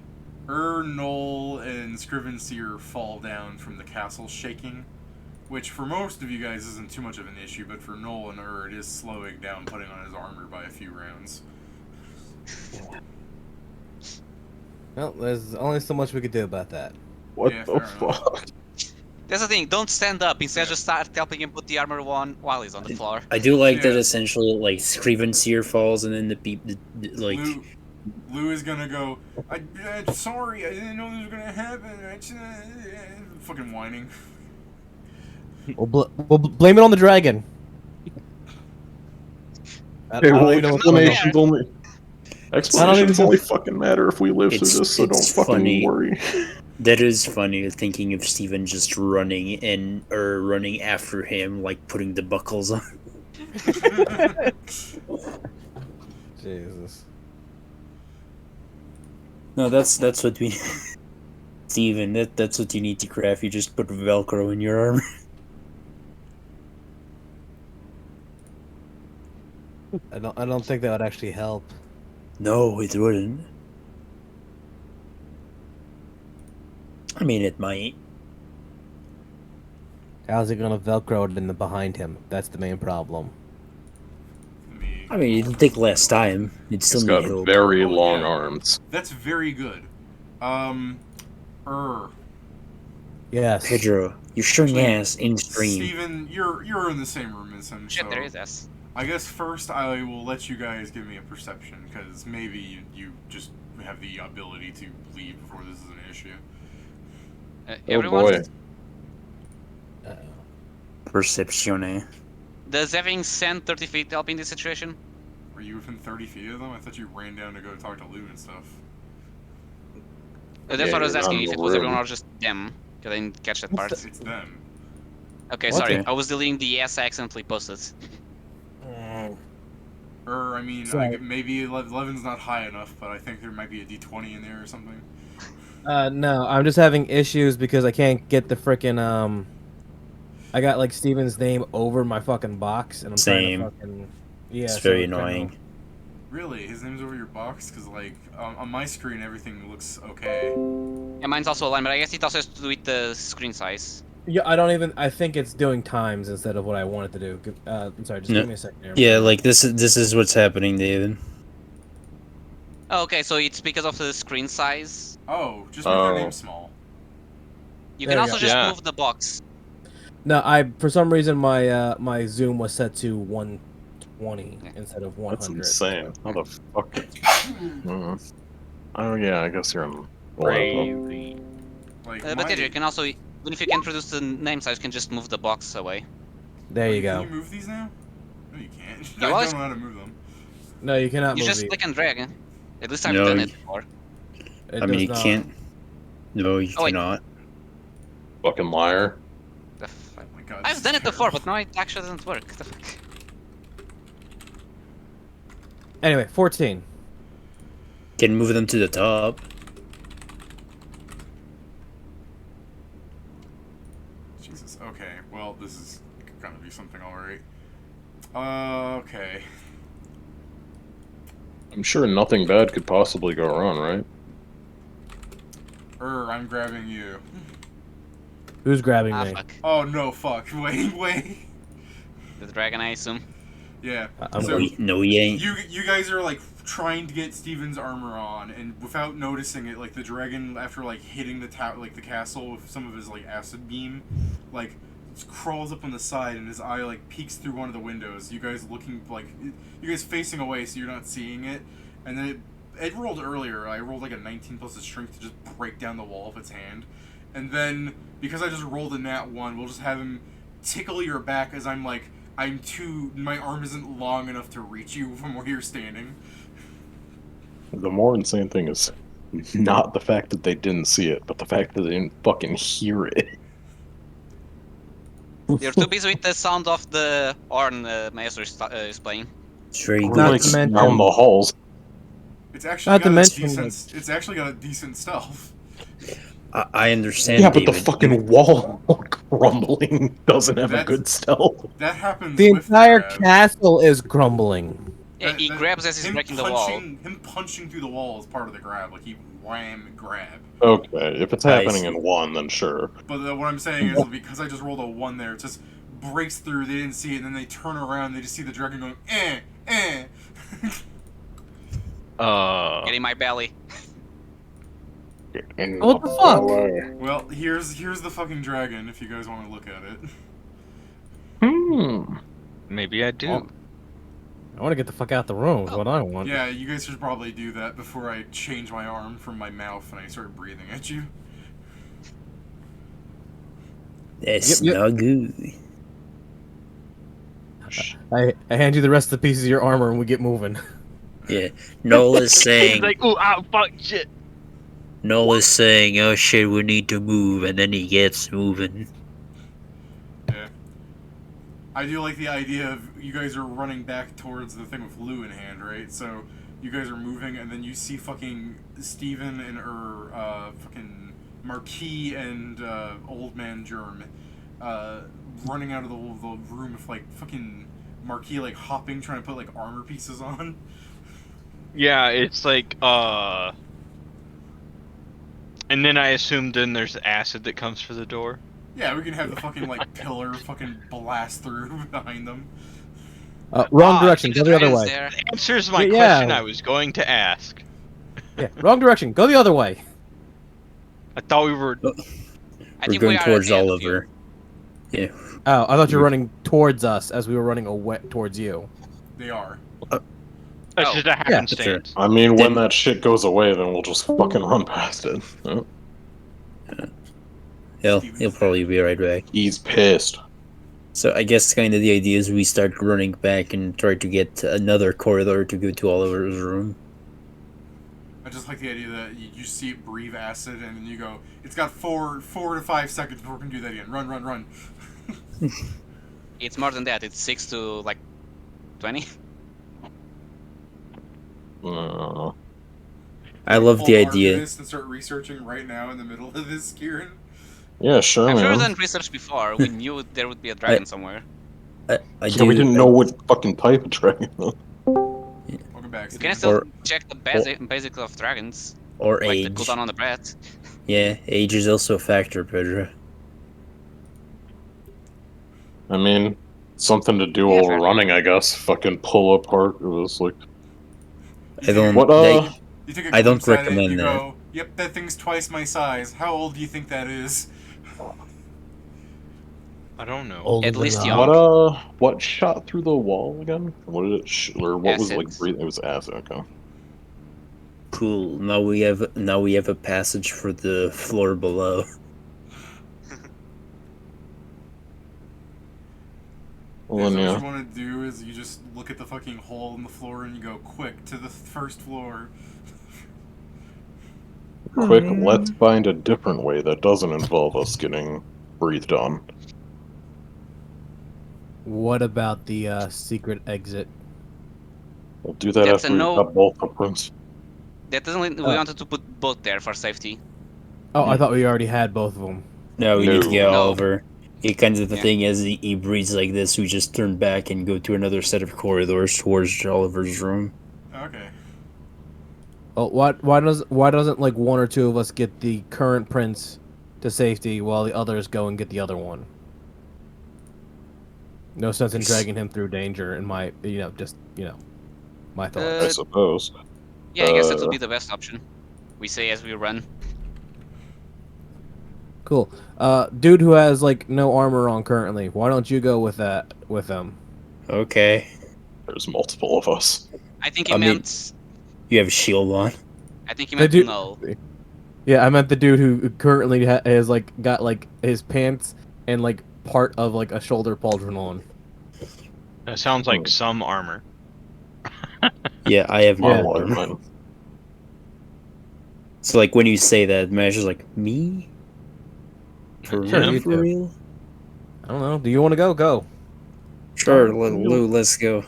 Noel, and Scriven Seer fall down from the castle shaking, which for most of you guys isn't too much of an issue, but for Noel and it is slowing down putting on his armor by a few rounds. Well, there's only so much we could do about that. What Yeah, the fair enough. fuck? That's the thing, don't stand up, instead just start helping him put the armor on while he's on the floor. I do like that Yeah. essentially, like, Scriven Seer falls and then like... Lou is gonna go, I'm sorry, I didn't know this was gonna happen. Fucking whining. We'll blame it on the dragon. Hey, well, even know what's going on. explanations only... Explanations only fucking matter if we live through this, so don't fucking funny. worry. That is funny, thinking of Steven just running running after him, like putting the buckles on. Jesus. No, that's what we. Steven, that's what you need to craft. You just put Velcro in your armor. I don't think that would actually help. No, it wouldn't. I mean, it might. How's it gonna Velcro it in the behind him? That's the main problem. I mean, it didn't take less time. You'd still He's need got help. very Oh, long yeah. arms. That's very good. Yes. Pedro, you string Actually, ass in stream. Steven, you're in the same room as him. Shit, So there is S. I guess first I will let you guys give me a perception, because maybe you just have the ability to leave before this is an issue. Everyone, boy. Perceptione. does having sent 30 feet help in this situation? Were you within 30 feet of them? I thought you ran down to go talk to Lou and stuff. That's Yeah, what I was you're not asking, in if the it was everyone room. or just them. Because I didn't catch that part. It's them. Okay, What? sorry. Okay. I was deleting the S I accidentally posted. I mean, Sorry. maybe 11's not high enough, but I think there might be a D20 in there or something. No, I'm just having issues because I can't get the frickin' I got like Steven's name over my fucking box, and I'm Same. trying to fucking It's so very it's kinda- annoying. Really? His name's over your box? Because, like, on my screen, everything looks okay. Yeah, mine's also aligned, but I guess it also has to do with the screen size. Yeah, I think it's doing times instead of what I want it to do. I'm sorry, just No. give me a second here. Yeah, like this is what's happening, David. Oh, okay, so it's because of the screen size. Oh, just make their Oh. name small. You There can you also go. just Yeah. move the box. No, for some reason my my zoom was set to 120 instead of 100. That's insane. How the fuck? Oh yeah, I guess you're in. Crazy. Like, But yeah, you can also, even if you can't reduce the name size, you can just move the box away. There you Can go. you move these now? No, you can't. Yeah, I well, don't know how to move them. No, you cannot You move just these. click and drag. At least I've No, done you- it before. It I mean, does you not. can't. No, you Oh, wait. cannot. Fucking liar. The fuck? Oh my god. I've done it before, but now it actually doesn't work. The fuck? Anyway, 14. Can move them to the top. Jesus. Okay. Well, this is gonna be something, alright. Okay. I'm sure nothing bad could possibly go wrong, right? I'm grabbing you. Who's grabbing Ah, me? fuck. Oh no, fuck. Wait. The dragon, I assume. Yeah. I'm So, No, he ain't. you guys are like trying to get Steven's armor on, and without noticing it, like the dragon, after like hitting the the castle with some of his like acid beam, like crawls up on the side, and his eye like peeks through one of the windows. You guys looking like you guys facing away, so you're not seeing it, and then it rolled earlier. I rolled like a 19 plus its strength to just break down the wall of its hand, and then because I just rolled a nat 1, we'll just have him tickle your back as my arm isn't long enough to reach you from where you're standing. The more insane thing is not the fact that they didn't see it, but the fact that they didn't fucking hear it. You're too busy with the sound of the horn Maestro is playing. Straight. Not Like, to mention- down the halls. It's actually Not to got a mention, decent. It's actually got a decent stealth. I understand. Yeah, but the David. fucking wall crumbling doesn't have a That's- good stealth. That happens. The with entire grab. castle is crumbling. Yeah, he grabs as he's him breaking the wall. Him punching through the wall is part of the grab. Like he wham grab. Okay, if it's I happening see. in one, then sure. But what I'm saying is because I just rolled a 1 there, it just breaks through. They didn't see it, and then they turn around. They just see the dragon going eh. Get in my belly. What the fuck? Well, here's the fucking dragon. If you guys want to look at it. Maybe I do. Oh. I want to get the fuck out the room. Is what I want. Yeah, you guys should probably do that before I change my arm from my mouth and I start breathing at you. That's Yep. not good. I hand you the rest of the pieces of your armor and we get moving. Yeah. Nola's He's saying. like, ooh, ah, fuck, shit. Nola's saying, "Oh shit, we need to move," and then he gets moving. Yeah. I do like the idea of you guys are running back towards the thing with Lou in hand, right? So you guys are moving, and then you see fucking Steven and fucking Marquis and Old Man Germ running out of the room with like fucking Marquis like hopping, trying to put like armor pieces on. Yeah, it's like and then I assume then there's acid that comes for the door. Yeah, we can have the fucking like pillar fucking blast through behind them. Wrong I direction. think Go the the other dragon's way. there. Answers my Yeah. question I was going to ask. Yeah, wrong direction. Go the other way. I thought we were. I We're think going we are towards ahead of you. Oliver. Yeah. Oh, I thought you were running towards us as we were running away towards you. They are. That's Oh. just a happenstance. I mean, when Then- that shit goes away, then we'll just fucking run past it. Oh, He'll probably be right back. he's pissed. So I guess kind of the idea is we start running back and try to get another corridor to go to Oliver's room. I just like the idea that you see it breathe acid, and then you go, it's got 4 to 5 seconds before we can do that again. Run, run, run. It's more than that. It's 6 to like 20. I love the Pull idea. Artemis and start researching right now in the middle of this, Kieran. Yeah, sure, I'm sure we've man. done research before. We knew there would be a dragon somewhere. I Yeah, do. we didn't know what fucking type of dragon. Welcome back, You can Steven. still Or- check the basics of dragons, Or like the age. cooldown on the breath. Yeah, age is also a factor, Pedro. I mean, something to do Yeah, while fair. we're running, I guess. Fucking pull apart. It was like, I don't. what? You take a I don't glimpse at it, recommend you that. go, yep, that thing's twice my size. How old do you think that is? I don't know. Older At than least us. young. what shot through the wall again? What did it? Or what was like Acid. breathing? It was acid. Okay. Cool. Now we have a passage for the floor below. Well, So then, what yeah. you want to do is you just look at the fucking hole in the floor and you go, quick, to the first floor. Quick, let's find a different way that doesn't involve us getting breathed on. What about the secret exit? We'll do that That's after a we've no. got both footprints. That doesn't. We wanted to put both there for safety. Oh, I thought we already had both of them. No, we need to get No. Oliver. It kind of the Yeah. thing is he breathes like this. We just turn back and go to another set of corridors towards Oliver's room. Okay. Oh, why doesn't like one or two of us get the current prince to safety while the others go and get the other one? No sense in dragging him through danger. In my my thoughts. I suppose. Yeah, I guess that would be the best option. We say as we run. Cool. Dude who has like no armor on currently. Why don't you go with them? Okay. There's multiple of us. I think he I mean- meant. You have a shield on. I think he The meant dude- no. Yeah, I meant the dude who currently has like got like his pants and like part of like a shoulder pauldron on. That sounds like some armor. Yeah, I have no Yeah. armor. So like when you say that, Mash is like, me? For Sure, real? you For do. real? I don't know. Do you want to go? Go. Sure, Lou, let's go.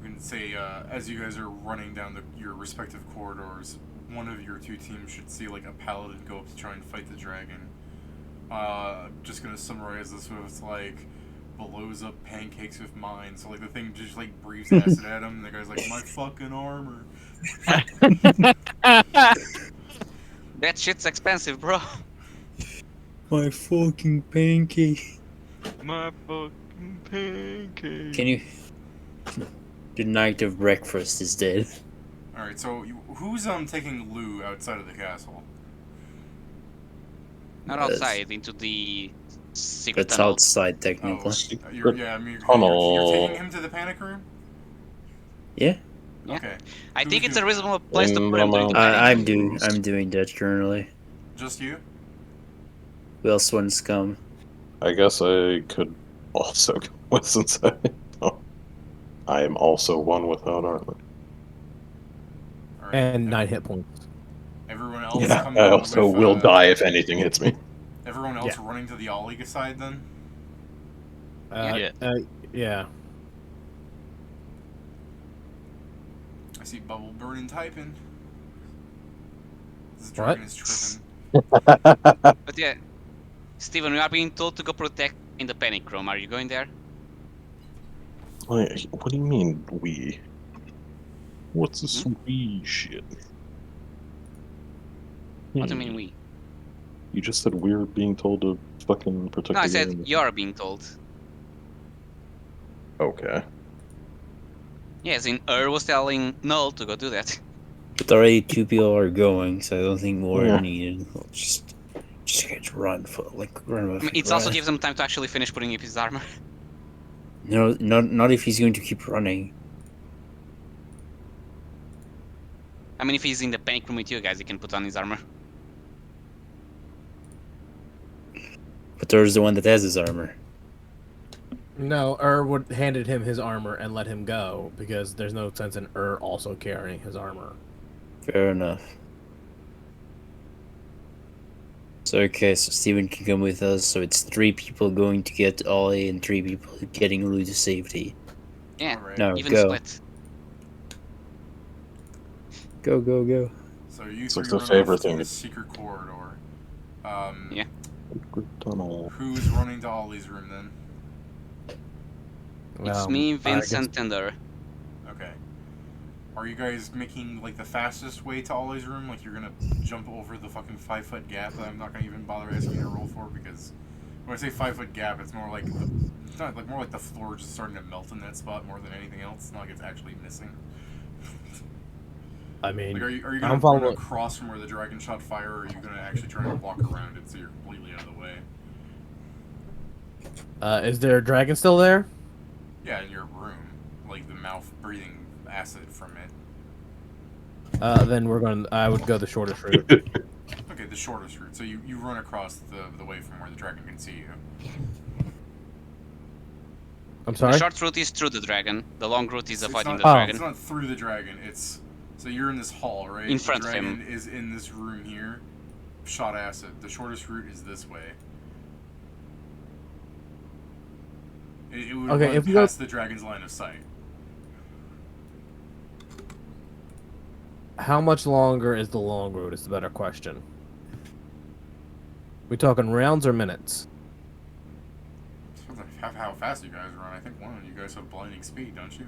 We can say, as you guys are running down your respective corridors, one of your two teams should see like a paladin go up to try and fight the dragon. Just gonna summarize this with like, blows up pancakes with mine. So like the thing just like breathes acid at him, and the guy's like, my fucking armor. That shit's expensive, bro. My fucking pancake. My fucking pancake. Can you... The night of breakfast is dead. All right, so who's taking Lou outside of the castle? Not Yes. outside, into the secret It's tunnel. outside, technically. You're taking him to the panic room. Yeah, Yeah. Okay. I think Who's it's a doing reasonable place to In put him during the the mount. panic. I'm doing that currently. Just you? Who else wants to come? I guess I could also go with since I am also one without armor. All right. And 9 hit points. Everyone else Yeah, coming I also with, will die if anything hits me. Everyone else running to the Ollie side then? Yeah. Yeah. I see Bubble Burning typing. This What? dragon is tripping. But yeah, Steven, we are being told to go protect in the panic room. Are you going there? What do you mean, we? What's this we shit? What do you mean we? You just said we're being told to fucking protect No, I the said game. you're being told. Okay. Yes, in was telling Null to go do that. But already 2 people are going, so I don't think more Yeah. are needed. I'll just get run for run. I mean, it also gives him time to actually finish putting up his armor. No, not if he's going to keep running. I mean, if he's in the panic room with you guys, he can put on his armor. But there's the one that has his armor. No, would handed him his armor and let him go because there's no sense in also carrying his armor. Fair enough. So okay, so Steven can come with us. So it's 3 people going to get Ollie and 3 people getting Lou to safety. Yeah, Alright. No, even go. split. Go, go, go. So you It's three like the run favorite off to thing the to- secret corridor. Yeah. Tunnel. Who's running to Ollie's room then? It's me, Vincent, and her. Okay. Are you guys making like the fastest way to Ollie's room? Like you're gonna jump over the fucking 5-foot gap that I'm not gonna even bother asking you to roll for because when I say 5-foot gap, it's more like it's not like more like the floor just starting to melt in that spot more than anything else. It's not like it's actually missing. I mean, Like are you gonna I'm run following. across from where the dragon shot fire, or are you gonna actually try and walk around it so you're completely out of the way? Is there a dragon still there? Yeah, in your room, like the mouth breathing acid from it. Then we're going. I would go the shortest route. Okay, the shortest route. So you run across the way from where the dragon can see you. I'm The sorry. short route is through the dragon. The long route is It's avoiding not, the dragon. It's not through the dragon. It's so you're in this hall, right? In front the of dragon him. is in this room here. Shot acid. The shortest route is this way. It would Okay, run if we go- past the dragon's line of sight. How much longer is the long route? Is the better question. We talking rounds or minutes? How fast you guys run? I think one of you guys have blinding speed, don't you?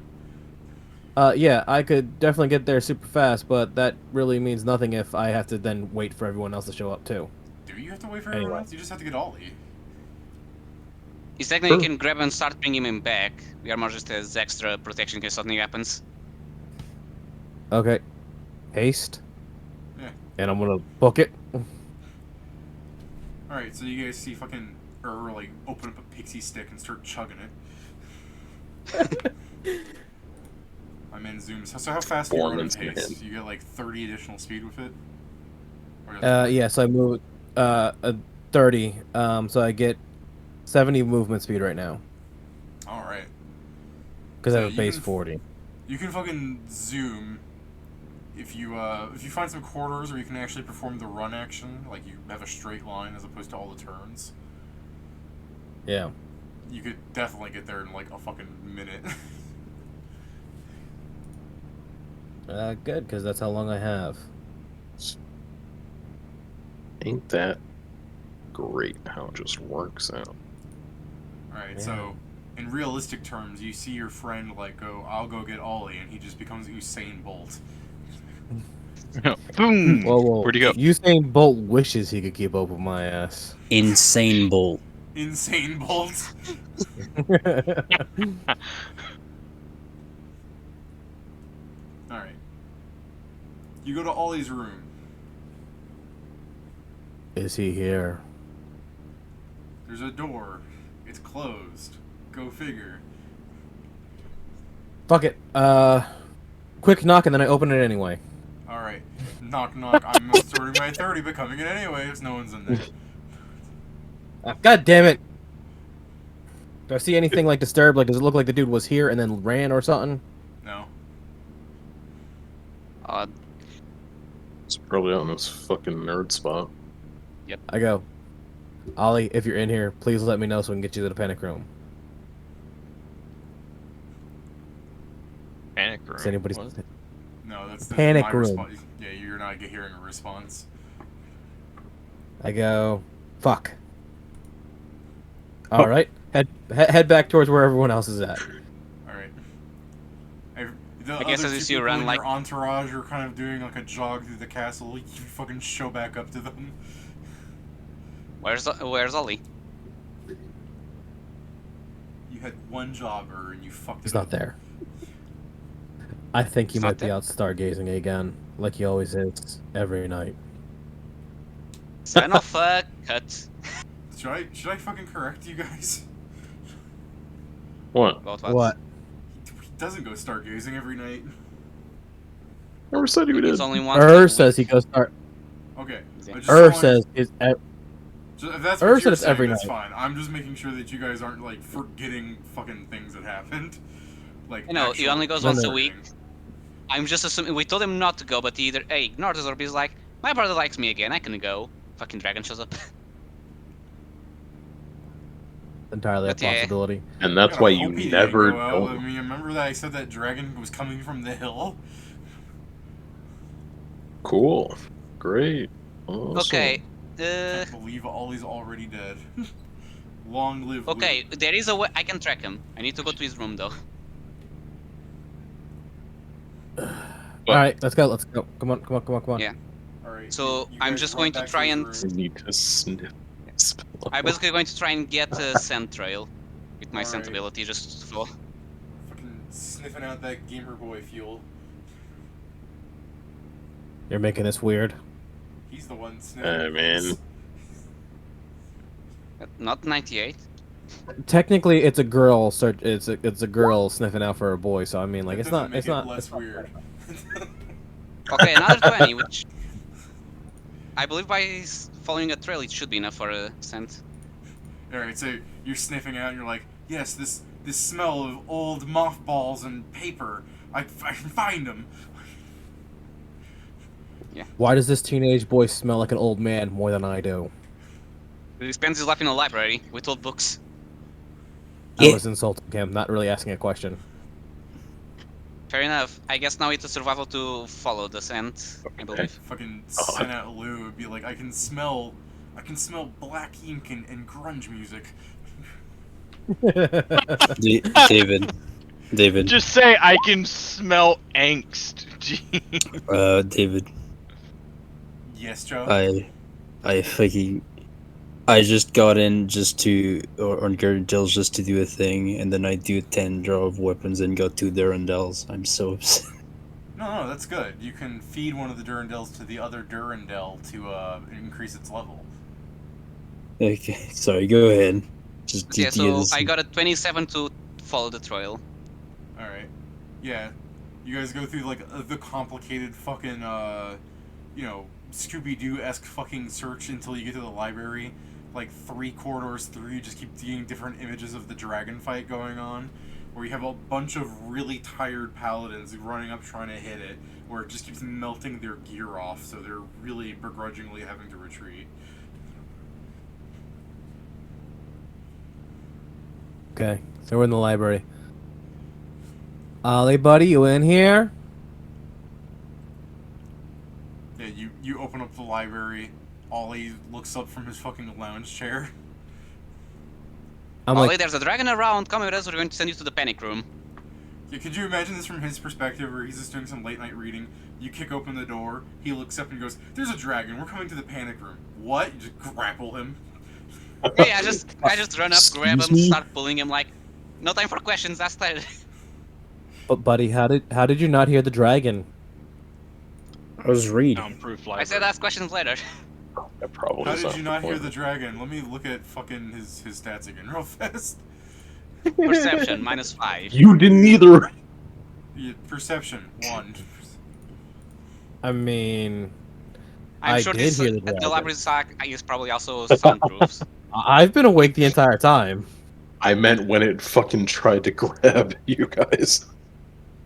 Yeah, I could definitely get there super fast, but that really means nothing if I have to then wait for everyone else to show up too. Do you have to wait for everyone Anyway. else? You just have to get Ollie. He's technically you can grab and start bringing him back. We are more just as extra protection in case something happens. Okay. Haste. Yeah. And I'm gonna book it. Alright, so you guys see fucking like open up a pixie stick and start chugging it. I'm in zooms. So how fast do you Born run with into haste? him. You get like 30 additional speed with it? Or Yes, I moved 30. So I get 70 movement speed right now Alright. because So I have a you base can- 40. You can fucking zoom if you find some corridors where you can actually perform the run action, like you have a straight line as opposed to all the turns. Yeah. You could definitely get there in like a fucking minute. Good, because that's how long I have. Ain't that great how it just works out? Alright, Yeah. so in realistic terms, you see your friend like go, I'll go get Ollie, and he just becomes Usain Bolt. Boom! Whoa. Where'd he go? Usain Bolt wishes he could keep up with my ass. Insane Bolt. Insane Bolt. Alright. You go to Ollie's room. Is he here? There's a door. It's closed. Go figure. Fuck it. Quick knock and then I open it anyway. Alright. Knock knock. I'm starting my 30 but coming in anyway if no one's in there. God damn it! Do I see anything like disturbed? Like, does it look like the dude was here and then ran or something? No. It's probably out in this fucking nerd spot. I go, Ollie, if you're in here, please let me know so we can get you to the panic room. Panic room. Does anybody? What? No, that's Panic my room. response. Yeah, you're not hearing a response. I go, fuck. All right, head back towards where everyone else is at. All right. I guess as you see you run, in like- your entourage are kind of doing like a jog through the castle. You fucking show back up to them. Where's Ollie? You had one jobber and you fucked He's it not up. there. I think he He's might not be there? out stargazing again, like he always is every night. Son of a cut. Should I fucking correct you guys? What? About What? He doesn't go stargazing every night. Never said you did. It's only once a Says he week. goes start. Okay. Is it? I just Says wanted- it's if that's Ur what said you're it's saying, every that's night. fine. I'm just making sure that you guys aren't like forgetting fucking things that happened. Like You know, he actual only goes once a important week. things. I'm just assuming we told him not to go, but he either A, ignored us, or B's like, my brother likes me again, I can go. Fucking dragon shows up. entirely a But yeah. possibility. And that's I why hope you he didn't never go out. don't. I mean, remember that I said that dragon was coming from the hill? Cool. Great. Awesome. Okay, Can't believe Ollie's already dead. Long live okay, Luke. there is a way I can track him. I need to go to his room though. All right, let's go. Let's go. Come on. Yeah. Alright. So, you I'm guys just run going to back try his and- room. You need to sniff. I'm basically going to try and get a scent trail with my scent Alright. ability just for... Fucking sniffing out that gamer boy fuel. You're making this weird. He's the one sniffing. man. Not 98. Technically, it's a girl. It's a girl sniffing out for a boy. So I mean, like, That it's doesn't not. make It's it not. less It's not weird. Okay, another 20, which... I believe by following a trail it should be enough for a scent. Alright, so you're sniffing out and you're like, yes, this smell of old mothballs and paper. I can find them. Why does this teenage boy smell like an old man more than I do? He spends his life in a library with old books. I Yeah. was insulting him, not really asking a question. Fair enough. I guess now it's a survival to follow the scent, I believe. Fucking send out Lou would be like, I can smell black ink and grunge music. David, Just say I can smell angst. David, Yes, Joe? I just got in just to, or on Gardendells just to do a thing, and then I do 10 draw of weapons and got 2 Durandals. I'm so upset. No, that's good. You can feed one of the Durandels to the other Durandel to increase its level. Okay, sorry, go ahead. Just Yeah, so this. I got a 27 to follow the trail. Alright. Yeah. You guys go through, like, the complicated fucking, Scooby-Doo-esque fucking search until you get to the library. Like, 3 corridors through, you just keep getting different images of the dragon fight going on. Where you have a bunch of really tired paladins running up trying to hit it. Where it just keeps melting their gear off, so they're really begrudgingly having to retreat. Okay, so we're in the library. Ollie, buddy, you in here? Yeah, you open up the library. Ollie looks up from his fucking lounge chair. I'm Ollie, like, there's a dragon around. Come with us. We're going to send you to the panic room. Yeah, could you imagine this from his perspective, where he's just doing some late night reading? You kick open the door. He looks up and goes, "There's a dragon. We're coming to the panic room." What? You just grapple him. Yeah, I just run up, grab Excuse him, me? start pulling him like, no time for questions. That's tired. but buddy, how did you not hear the dragon? I was reading. Soundproof I library. said ask questions later. That probably How is did you not hear point. the dragon? Let me look at fucking his stats again real fast. Perception -5. You didn't either. Yeah, perception 1. I mean, I'm I sure did this hear the the dragon. library is probably also soundproofs. I've been awake the entire time. I meant when it fucking tried to grab you guys.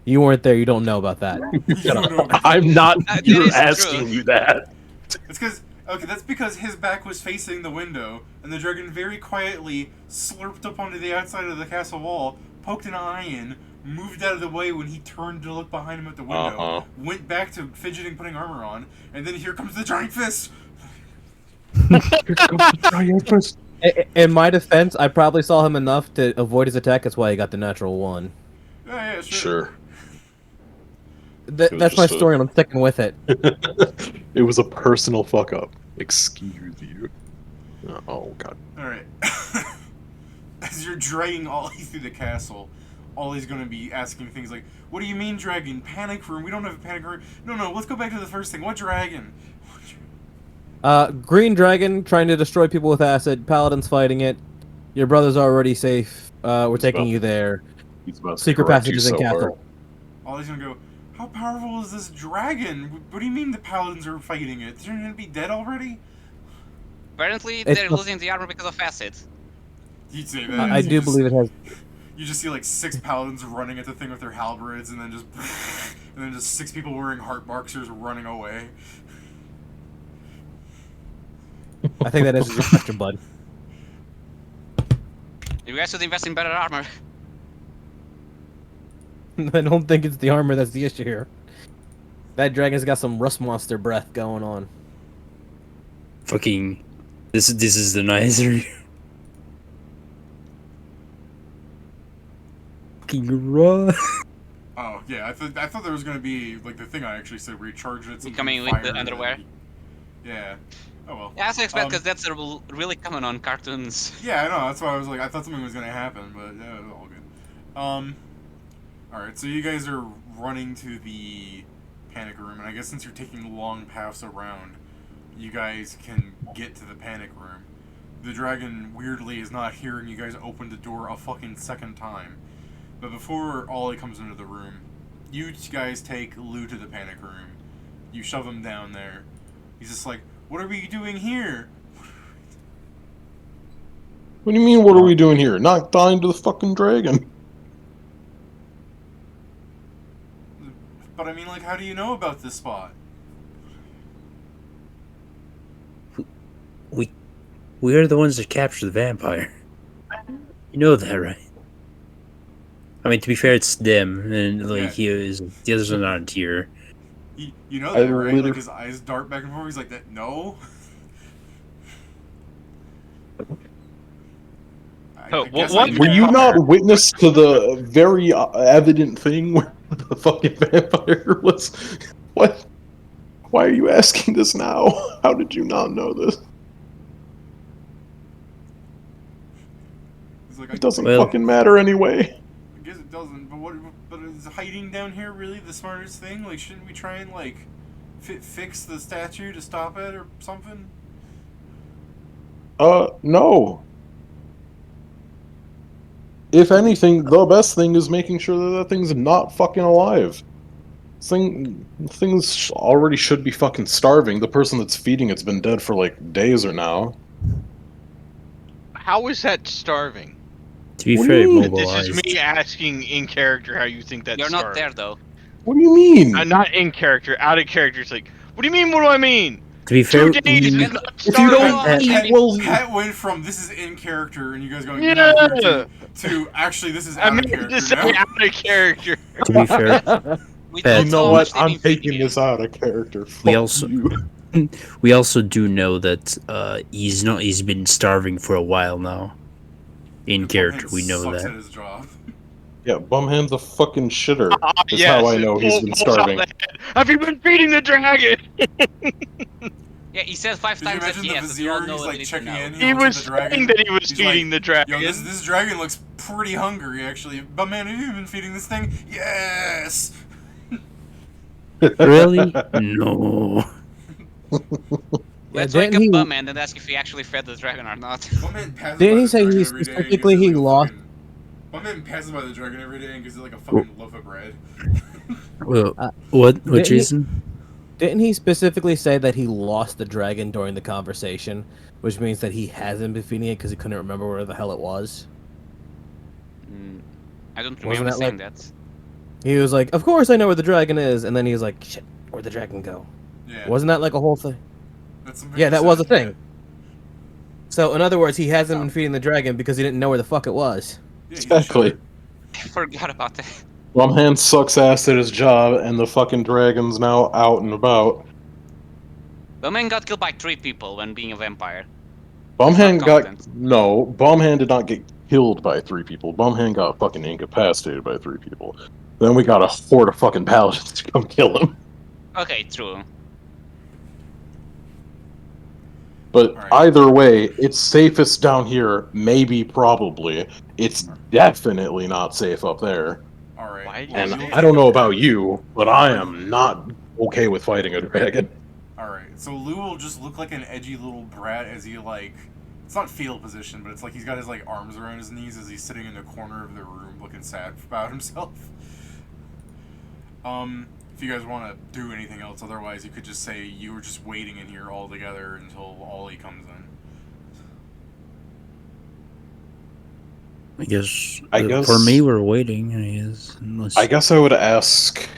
You weren't there. You don't know about that. You don't know. I'm not That here is asking true. you that. It's because that's because his back was facing the window, and the dragon very quietly slurped up onto the outside of the castle wall, poked an eye in, moved out of the way when he turned to look behind him at the window, went back to fidgeting, putting armor on, and then here comes the giant fist. In my defense, I probably saw him enough to avoid his attack. That's why he got the natural one. Yeah, Sure. That's my story, and I'm sticking with it. It was a personal fuck up. Excuse you. Oh god. Alright. As you're dragging Ollie through the castle, Ollie's gonna be asking things like, what do you mean dragon? Panic room? We don't have a panic room. No, let's go back to the first thing. What dragon? Green dragon trying to destroy people with acid. Paladin's fighting it. Your brother's already safe. We're taking you there. He's about to Secret correct you passages in so castle. hard. Ollie's gonna go, how powerful is this dragon? What do you mean the paladins are fighting it? They're gonna be dead already? Apparently, It's they're the- losing the armor because of acid. You'd say that. I do believe it has. You just see like 6 paladins running at the thing with their halberds, and then just 6 people wearing heart boxers running away. I think that answers your question, bud. You guys should invest in better armor. I don't think it's the armor that's the issue here. That dragon's got some rust monster breath going on. Fucking, this is the nicer. Fucking raw. Oh yeah, I thought there was gonna be like the thing I actually said where you charge it. You coming with the underwear? Yeah. Oh well. Yeah, I expect because that's really common on cartoons. Yeah, I know. That's why I was like, I thought something was gonna happen, but yeah, it was all good. All right. So you guys are running to the panic room, and I guess since you're taking long paths around, you guys can get to the panic room. The dragon weirdly is not hearing you guys open the door a fucking second time. But before Ollie comes into the room, you guys take Lou to the panic room. You shove him down there. He's just like, what are we doing here? What do you mean, what are we doing here? Not dying to the fucking dragon. But I mean, like, how do you know about this spot? We are the ones that captured the vampire. You know that, right? I mean, to be fair, it's them, and like the others are not here. You know that, right? Like his eyes dart back and forth. He's like, that. No. Were you not witness to the very evident thing where the fucking vampire was? What? Why are you asking this now? How did you not know this? Like, it doesn't fucking matter anyway. I guess it doesn't. But is hiding down here really the smartest thing? Like, shouldn't we try and like fix the statue to stop it or something? No. If anything, the best thing is making sure that thing's not fucking alive. Things already should be fucking starving. The person that's feeding it's been dead for like days or now. How is that starving? To be fair, this is me asking in character how you think that's You're starving. not there though. What do you mean? I'm not in character. Out of character. It's like, what do you mean? What do I mean? To be fair, 2 days is not if you don't starving. eat, well, Pat went from this is in character and you guys going Yeah. to actually this is I out of meant character to say now. out of character. to be fair, You know what? I'm taking this out of character. Fuck you. we also do know that he's been starving for a while now. In character, we know Sucks that. at his job. Yeah, Bumhand's a fucking shitter. That's Yes, how I know he's been starving. Have you been feeding the dragon? Yeah, he said 5 Did you times that imagine the yes, we all vizier? know He's what like it is checking now. in. He looks was at the dragon. saying that he was He's feeding the dragon. Yo, this dragon looks pretty hungry, actually. But man, have you been feeding this thing? Yes. Really? No. Let's Yeah, wake didn't up he- Bumman and ask if he actually fed the dragon or not. Bumman passes Didn't by he the say dragon he every day and specifically gives it, he like, a lost? fucking- Bumman passes by the dragon every day and gives it like a fucking loaf of bread. Well, what, didn't he- Jason? Didn't he specifically say that he lost the dragon during the conversation, which means that he hasn't been feeding it because he couldn't remember where the hell it was? I don't Wasn't remember that saying like- that. He was like, "Of course I know where the dragon is," and then he was like, "Shit, where'd the dragon go?" Yeah. Wasn't that like a whole thing? That's something Yeah, he that was a said, thing. So in other words, he hasn't been feeding the dragon because he didn't know where the fuck it was. Yeah, he's a Exactly. shitter. I forgot about that. Bumhand sucks ass at his job, and the fucking dragon's now out and about. Bumhand got killed by 3 people when being a vampire. Bumhand not got content. no. Bumhand did not get killed by 3 people. Bumhand got fucking incapacitated by 3 people. Then we got a horde of fucking paladins to come kill him. Okay, true. But Alright. either way, it's safest down here. Maybe, probably. It's definitely not safe up there. Alright. Why do you And say I don't know about you, but I am not okay with fighting a dragon. Alright, so Lou will just look like an edgy little brat as he, like... It's not fetal position, but it's like he's got his, like, arms around his knees as he's sitting in the corner of the room looking sad about himself. If you guys want to do anything else, otherwise you could just say you were just waiting in here all together until Ollie comes in. I guess. I guess- For me, we're waiting. I guess. Unless... I guess I would ask...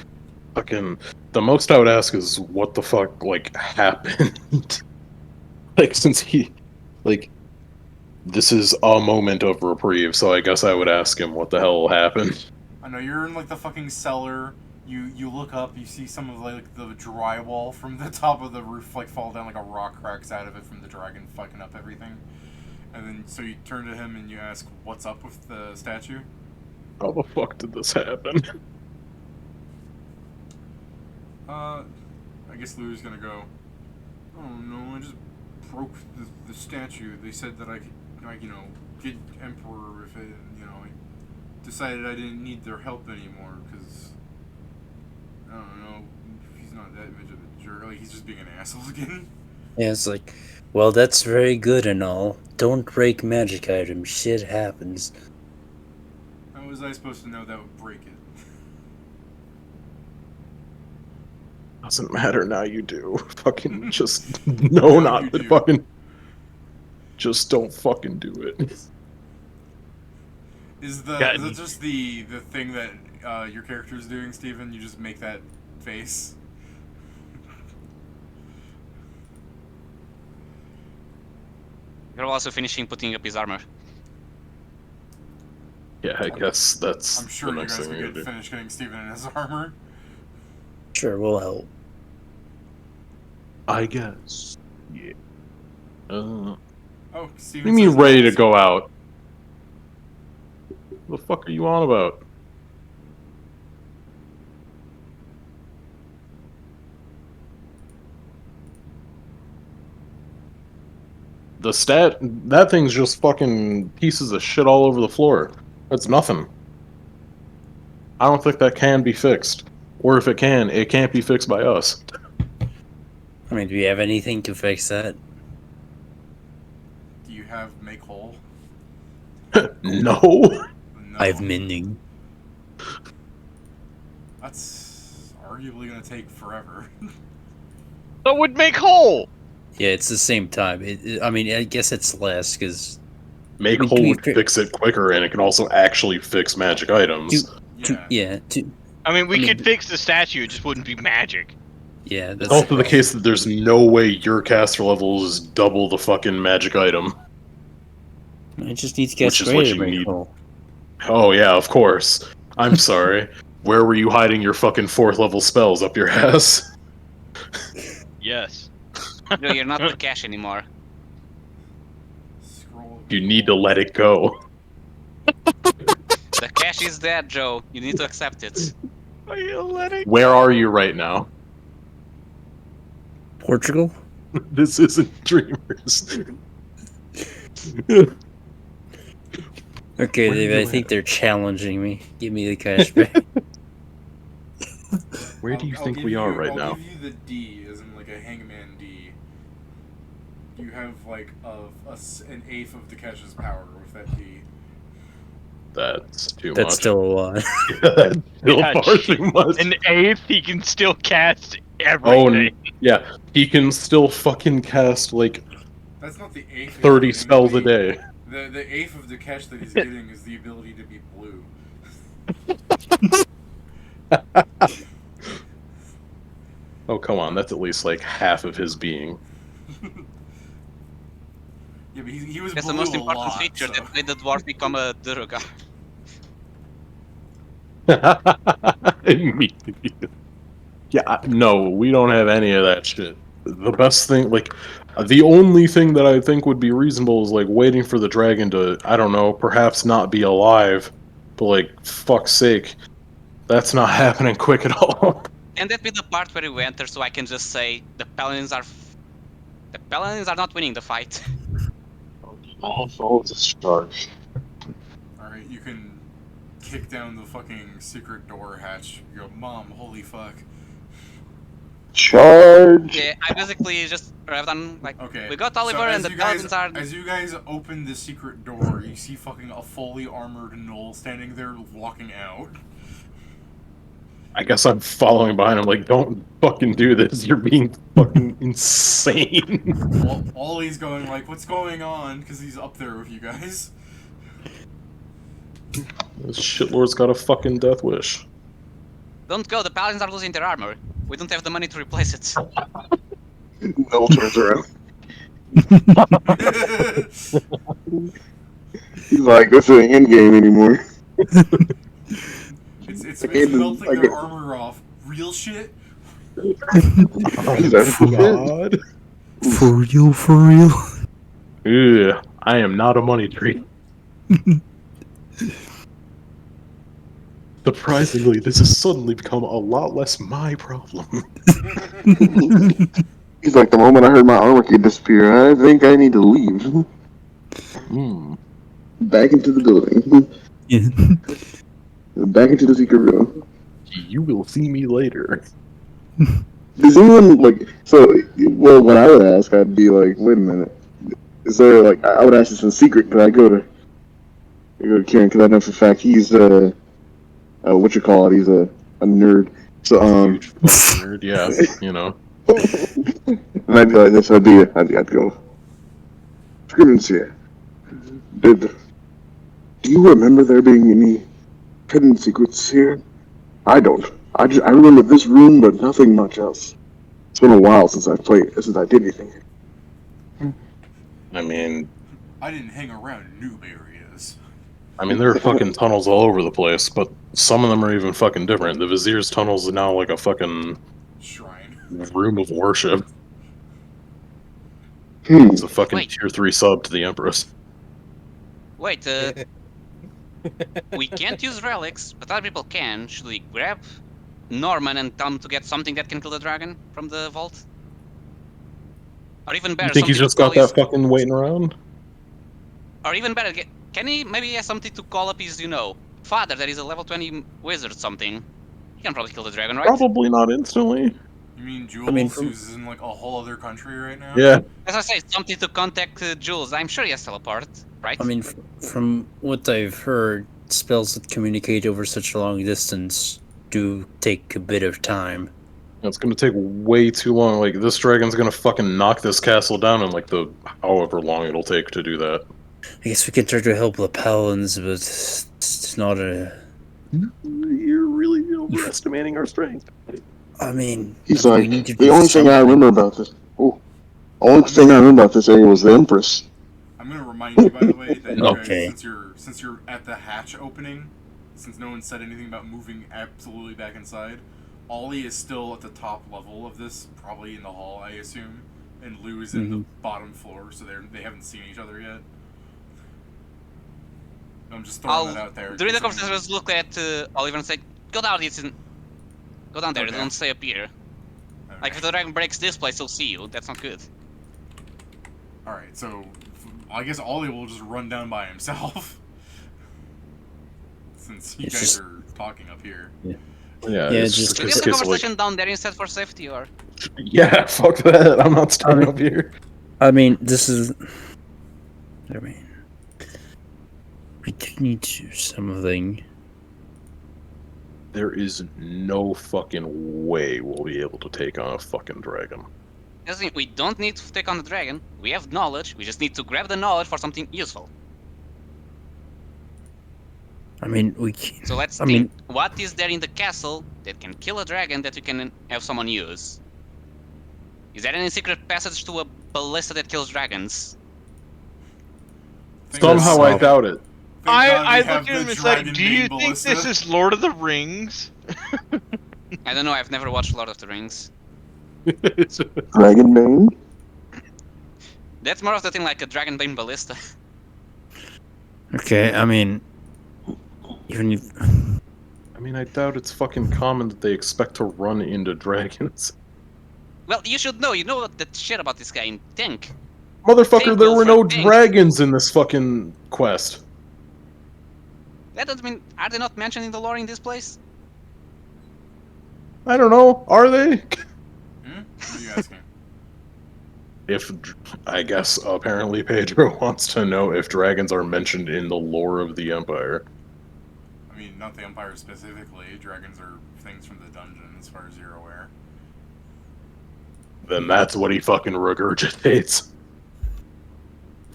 Fucking... The most I would ask is what the fuck, like, happened? Like, since he... Like... This is a moment of reprieve, so I guess I would ask him what the hell happened. I know, you're in, like, the fucking cellar. You look up, you see some of, like, the drywall from the top of the roof, like, fall down, like a rock cracks out of it from the dragon fucking up everything. And then, so you turn to him and you ask, what's up with the statue? How the fuck did this happen? I guess Lou's gonna go, oh no, I just broke the statue. They said that I could, like, you know, get Emperor if it, you know, I decided I didn't need their help anymore, because, I don't know, he's not that much of a jerk, like, he's just being an asshole again. Yeah, it's like, well, that's very good and all. Don't break magic items. Shit happens. How was I supposed to know that would break it? Doesn't matter, now you do. Fucking just... No, Now not you the do. fucking... Just don't fucking do it. Is Gotten. it just the thing that your character's doing, Steven? You just make that face? You're also finishing putting up his armor. Yeah, I guess that's I'm sure the you next guys thing could we do. finish getting Steven in his armor. Sure, we'll help. I guess. Yeah. Oh, What Steven do you mean says ready to no. go out? What the fuck are you on about? That thing's just fucking pieces of shit all over the floor. That's nothing. I don't think that can be fixed. Or if it can, it can't be fixed by us. I mean, do we have anything to fix that? Do you have make whole? No. No. I have mending. That's arguably gonna take forever. That would make whole. Yeah, it's the same time. I mean, I guess it's less because Make I mean, whole to be would fair- fix it quicker, and it can also actually fix magic items. Yeah. I mean, we I mean- could fix the statue. It just wouldn't be magic. yeah. That's It's also the case that there's no way your caster level is double the fucking magic item. It just needs to get Which is what sprayed. you need. Oh yeah, of course. I'm sorry. Where were you hiding your fucking 4th level spells up your ass? Yes. No, you're not the cash anymore. Scroll. You need to let it go. The cash is dead, Joe. You need to accept it. Are you letting? Where are you right now? Portugal. This isn't Dreamers. Okay, Where are David. you I at? think they're challenging me. Give me the cash back. Where do you I'll think give we are you- right I'll now? give you the D, as in like a hangman D. You have like an eighth of Takesha's power with that D. That's too That's much. still a lot. That's still Yeah, far too much. An eighth, he can still cast Oh, everything. yeah. He can still fucking cast like That's not the eighth. he's 30 getting, spells a the- day. The eighth of Takesh that he's getting is the ability to be blue. Oh, come on. That's at least like half of his being. Yeah, but he was That's blue the most a important lot, feature so. that made the dwarf become a Durga. Immediately. Yeah, no, we don't have any of that shit. the best thing, like, the only thing that I think would be reasonable is, like, waiting for the dragon to, I don't know, perhaps not be alive. But, like, fuck's sake, that's not happening quick at all. And that be the part where you enter, so I can just say the paladins are not winning the fight. All discharge. Alright, you can kick down the fucking secret door hatch. You go, Mom, holy fuck. Charge. Yeah, I basically just arrived on like Okay. we got Oliver and the paladins are. As you guys open the secret door, you see fucking a fully armored Knoll standing there walking out. I guess I'm following behind him, like, don't fucking do this, you're being fucking insane. Ollie's going like, what's going on? Because he's up there with you guys. This shitlord's got a fucking death wish. Don't go. The paladins are losing their armor. We don't have the money to replace it. Will turns around. He's like, this ain't in game anymore. It's melting their armor off. Real shit? God. For real? Ugh, I am not a money tree. Surprisingly, this has suddenly become a lot less my problem. He's like, the moment I heard my armor key disappear, I think I need to leave. Back into the building. Yeah. Back into the secret room. You will see me later. Does anyone, like, so, well, what I would ask, I'd be like, wait a minute. Is there, like, I would ask this in secret, but I go to Kieran, because I know for a fact he's, he's a nerd. So, Huge fucking nerd, yeah, you know. and I'd be like this, I'd go, for goodness sake, do you remember there being any hidden secrets here? I don't. I remember this room, but nothing much else. It's been a while since I did anything. I mean, I didn't hang around noob areas. there are fucking tunnels all over the place, but some of them are even fucking different. The Vizier's tunnels are now like a fucking Shrine. room of worship. It's a fucking tier 3 sub to the Empress. Wait, we can't use relics, but other people can. Should we grab Norman and tell him to get something that can kill the dragon from the vault? Or even better, You think he's just got that fucking waiting around? Or even better, can he maybe have something to call up his, father that is a level 20 wizard or something? He can probably kill the dragon, right? Probably not instantly. You mean Jules, who's in like a whole other country right now? Yeah. As I say, something to contact Jules. I'm sure he has teleport, right? I mean, from what I've heard, spells that communicate over such a long distance do take a bit of time. It's gonna take way too long. Like, this dragon's gonna fucking knock this castle down in like the however long it'll take to do that. I guess we can try to help the paladins, but it's not a... You're really overestimating our strength. I mean, He's like, the only thing I remember about this area was the Empress. I'm gonna remind you, by the way, that you Okay. guys, since you're at the hatch opening, since no one said anything about moving absolutely back inside, Ollie is still at the top level of this, probably in the hall, I assume, and Lou is in the bottom floor, so they haven't seen each other yet. I'm just throwing that out there. During the conversation, just look at Oliver and say, "Go down, go down there. Okay. Don't stay up here. Okay. Like if the dragon breaks this place, he'll see you. That's not good." All right, so I guess Ollie will just run down by himself, since you guys are talking up here. Yeah, just Should we have the conversation down there instead for safety, or? Yeah, fuck that. I'm not staying up here. I mean, we do need to do something. There is no fucking way we'll be able to take on a fucking dragon. We don't need to take on the dragon. We have knowledge. We just need to grab the knowledge for something useful. I mean, we can... So let's think. What is there in the castle that can kill a dragon that we can have someone use? Is there any secret passage to a ballista that kills dragons? Somehow I doubt it. I look at him and say, do you think this is Lord of the Rings? I don't know, I've never watched Lord of the Rings. Dragonbane? That's more of the thing like a Dragonbane Ballista. Okay, I mean, even if, I mean, I doubt it's fucking common that they expect to run into dragons. Well, you should know. You know that shit about this guy in Tank. Motherfucker, Thank there you were for no Tank. dragons in this fucking quest. That doesn't mean... Are they not mentioned in the lore in this place? I don't know. Are they? What are you asking? If I guess apparently Pedro wants to know if dragons are mentioned in the lore of the Empire. I mean, not the Empire specifically. Dragons are things from the dungeon, as far as you're aware. Then that's what he fucking regurgitates.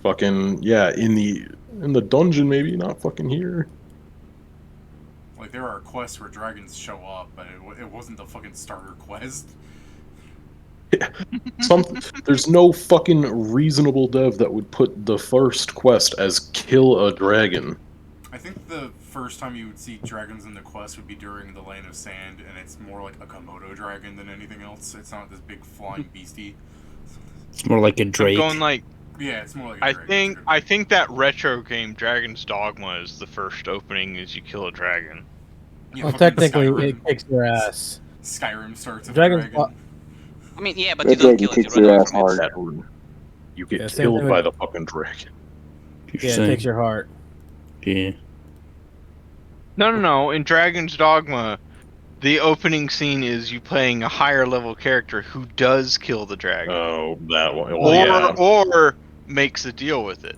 Fucking yeah, in the dungeon maybe, not fucking here. Like, there are quests where dragons show up, but it wasn't the fucking starter quest. There's no fucking reasonable dev that would put the first quest as kill a dragon. I think the first time you would see dragons in the quest would be during the Lane of Sand, and it's more like a Komodo dragon than anything else. It's not this big flying beastie. it's more like a Drake. I'm going like Yeah, it's more like a dragon. I think that retro game Dragon's Dogma is the first opening is you kill a dragon. Yeah, Well, fucking technically, Skyrim. it kicks your ass. Skyrim starts with Dragon's a dragon. I mean, yeah, but That you don't dragon kill it. You kicks run your away ass from it. hard. That one. You get Yeah, same killed thing by with- the fucking dragon. Yeah, it takes your heart. Yeah. No. In Dragon's Dogma, the opening scene is you playing a higher level character who does kill the dragon. Oh, that one. Well, yeah. Or makes a deal with it.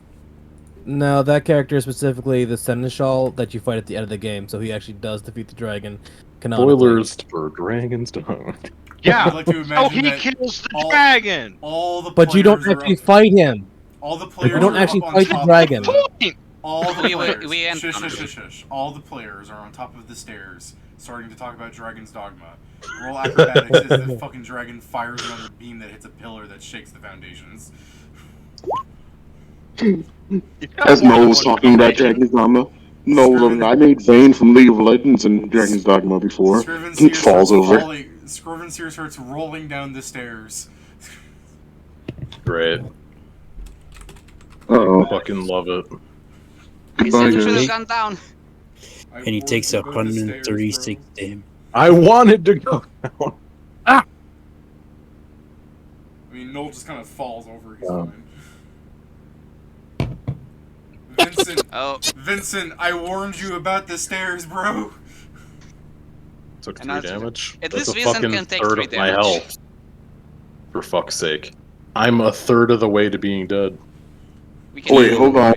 No, that character is specifically the Seneschal that you fight at the end of the game, so he actually does defeat the dragon. Canonically. Spoilers for Dragon's Dogma. Yeah. I'd like to imagine Oh, he that kills the all- dragon. all the But you don't players are actually up- fight him. all the players You don't are actually up on fight the top dragon. of the- All the We players. end Shush, on shush, it. shush, shush. All the players are on top of the stairs, starting to talk about Dragon's Dogma. Roll acrobatics as the fucking dragon fires another beam that hits a pillar that shakes the foundations. As Mo was talking about Dragon's Dogma, no, I made Vayne from League of Legends in Dragon's Dogma before. Scriven He falls over. Scriven Seer starts rolling down the stairs. Great. Uh-oh. Fucking love it. He Goodbye, said you should have guys. gone down. And he takes 136 damage. I wanted to go down. I mean, Noel just kind of falls over. He's Oh. fine. Vincent, Oh, Vincent, I warned you about the stairs, bro. Took And 3 that's- damage. at That's least a Vincent fucking can take third 3 of my damage. health. For fuck's sake. I'm a third of the way to being dead. we can Wait, hold on.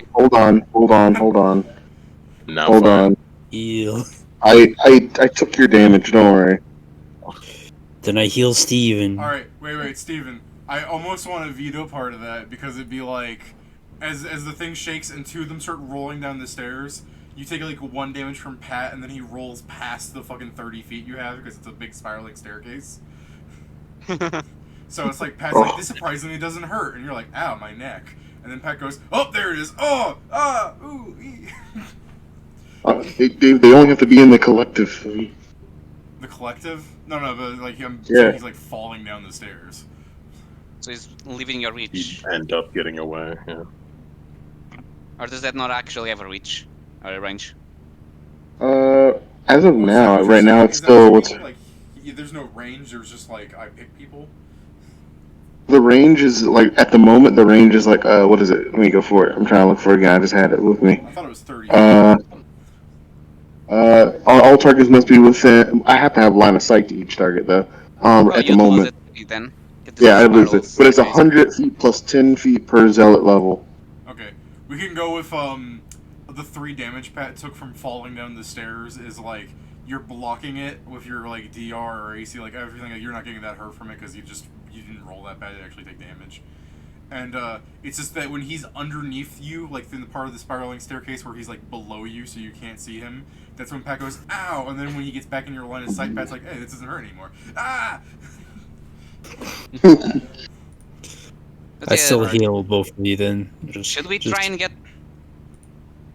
Now Hold fine. on. Heal. I took your damage, don't worry. Then I heal Steven. Alright, wait, Steven. I almost want to veto part of that because it'd be like, as the thing shakes and two of them start rolling down the stairs, you take like 1 damage from Pat and then he rolls past the fucking 30 feet you have because it's a big spiraling staircase. So it's like, Pat's like, this surprisingly doesn't hurt. And you're like, ow, my neck. And then Pat goes, oh, there it is. Oh, ah, ooh, ee. They only have to be in the collective. The collective? No, but like Yeah. he's like falling down the stairs. So he's leaving your reach. He'd end up getting away, yeah. Or does that not actually ever reach our range? As of now, Is right now that it's what still you what's mean? Like, there's no range. There's just like I pick people. the range is like at the moment. The range is like what is it? Let me go for it. I'm trying to look for it again. I just had it with me. I thought it was 30. All targets must be within. I have to have line of sight to each target though. Oh, At the you'd lose moment, it then. Get the yeah, I lose spirals it. But it's phase. 100 feet plus 10 feet per zealot level. Okay, we can go with the 3 damage Pat took from falling down the stairs is like you're blocking it with your like DR or AC, like everything. Like, you're not getting that hurt from it because you didn't roll that bad to actually take damage. And it's just that when he's underneath you, like in the part of the spiraling staircase where he's like below you so you can't see him, that's when Pat goes, ow! And then when he gets back in your line of sight, Pat's like, hey, this doesn't hurt anymore. Ah! But I yeah, still heal both of you then. Should we try and get...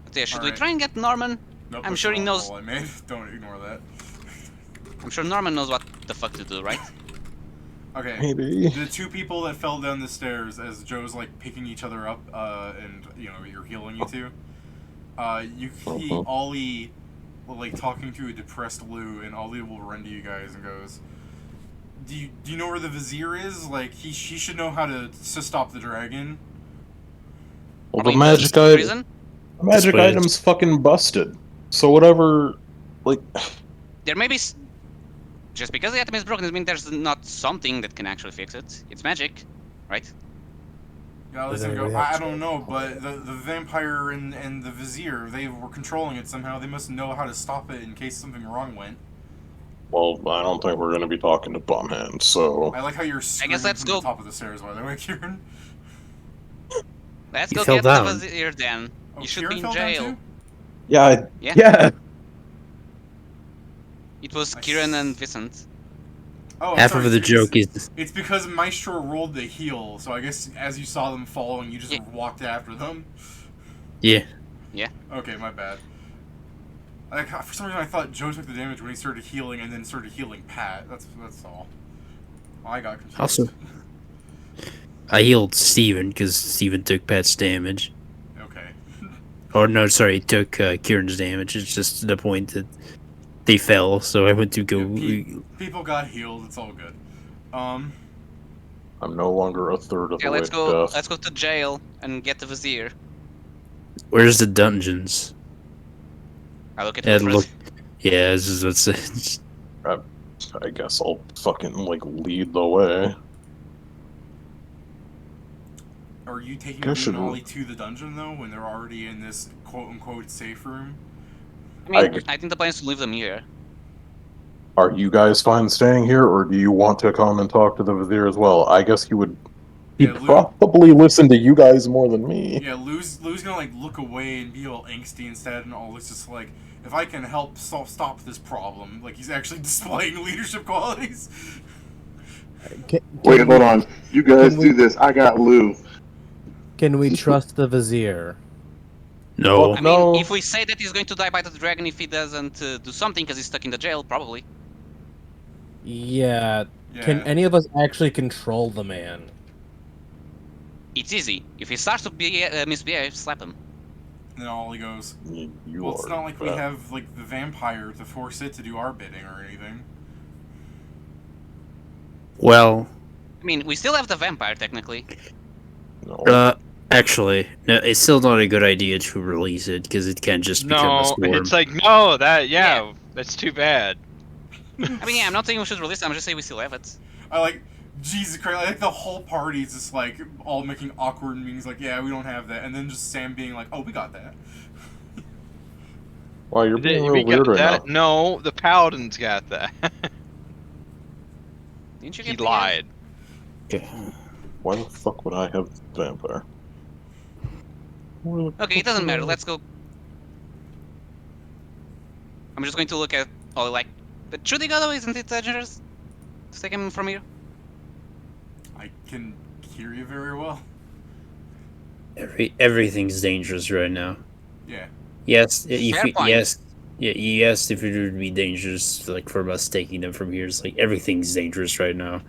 But yeah, should we Alright. try and get Norman? Nope, I'm that's sure the he wrong knows- roll I made. Don't ignore that. I'm sure Norman knows what the fuck to do, right? Okay. Maybe. The two people that fell down the stairs as Joe's like picking each other up, and you're healing you two. You see Ollie, like talking to a depressed Lou, and Ollie will run to you guys and goes, "Do you know where the Vizier is? Like he should know how to stop the dragon." Well, I mean, the that's the reason. magic Displays. item's fucking busted. So whatever, like. There may be. Just because the item is broken doesn't mean there's not something that can actually fix it. It's magic, right? Yeah, Does listen, anybody go. have I don't know, but the vampire and the Vizier, they were controlling it somehow. They must know how to stop it in case something wrong went. Well, I don't think we're going to be talking to Bumhand, so. I like how you're screaming let's from go. the top of the stairs, by the way, Kieran. Let's You go fell get down. the Vizier then. Oh, You should Kieran be in fell down jail. too? Yeah. Yeah. It was I Kieran s- and Vincent. Oh, I'm Half sorry, of the it's- joke is It's because Maestro rolled the heal, so I guess as you saw them falling, you just Yeah. walked after them. yeah. Okay, my bad. For some reason, I thought Joe took the damage when he started healing, and then started healing Pat. That's all. I got confused. Also, I healed Steven because Steven took Pat's damage. Okay. Or no, sorry, he took Kieran's damage. It's just the point that they fell, so I went to go. Yeah, people got healed. It's all good. I'm no longer a third of Yeah, the way let's to go. death. Let's go to jail and get the Vizier. Where's the dungeons? I look at Yeah, Wilfred. look. Yeah, this is what's it. I guess I'll fucking, like, lead the way. Are you taking Guess Lou should- and Ollie to the dungeon, though, when they're already in this quote-unquote safe room? I mean, I think the plan is to leave them here. Are you guys fine staying here, or do you want to come and talk to the Vizier as well? I guess he would. He'd Yeah, Lou- probably listen to you guys more than me. Yeah, Lou's gonna, like, look away and be all angsty instead, and Ollie's just like, if I can help stop this problem, like, he's actually displaying leadership qualities. Wait, hold on. You guys do this. I got Lou. Can we trust the Vizier? No. I mean, No. if we say that he's going to die by the dragon if he doesn't do something because he's stuck in the jail, probably. Yeah. Yeah. Can any of us actually control the man? It's easy. If he starts to be misbehave, slap him. And then Ollie goes, You well, it's are not like we bad. have, like, the vampire to force it to do our bidding or anything. Well, I mean, we still have the vampire, technically. No. actually, no, it's still not a good idea to release it because it can just become a No, swarm. it's like no, that's too bad. I mean, yeah, I'm not saying we should release it, I'm just saying we still have it. I like, Jesus Christ, I like the whole party's just, like, all making awkward meetings, like, yeah, we don't have that, and then just Sam being like, oh, we got that. Wow, you're being We real weird got right that? now. No, the paladin's got that. Didn't you He get the lied. Why the fuck would I have vampire? Okay, it doesn't matter. Let's go. I'm just going to look at. Oh, like. But should he go though? Isn't it dangerous to take him from here? I can hear you very well. Everything's dangerous right now. Yeah. Yes, Fair if point. yes, yeah, you asked if it would be dangerous, like for us taking them from here. It's like everything's dangerous right now.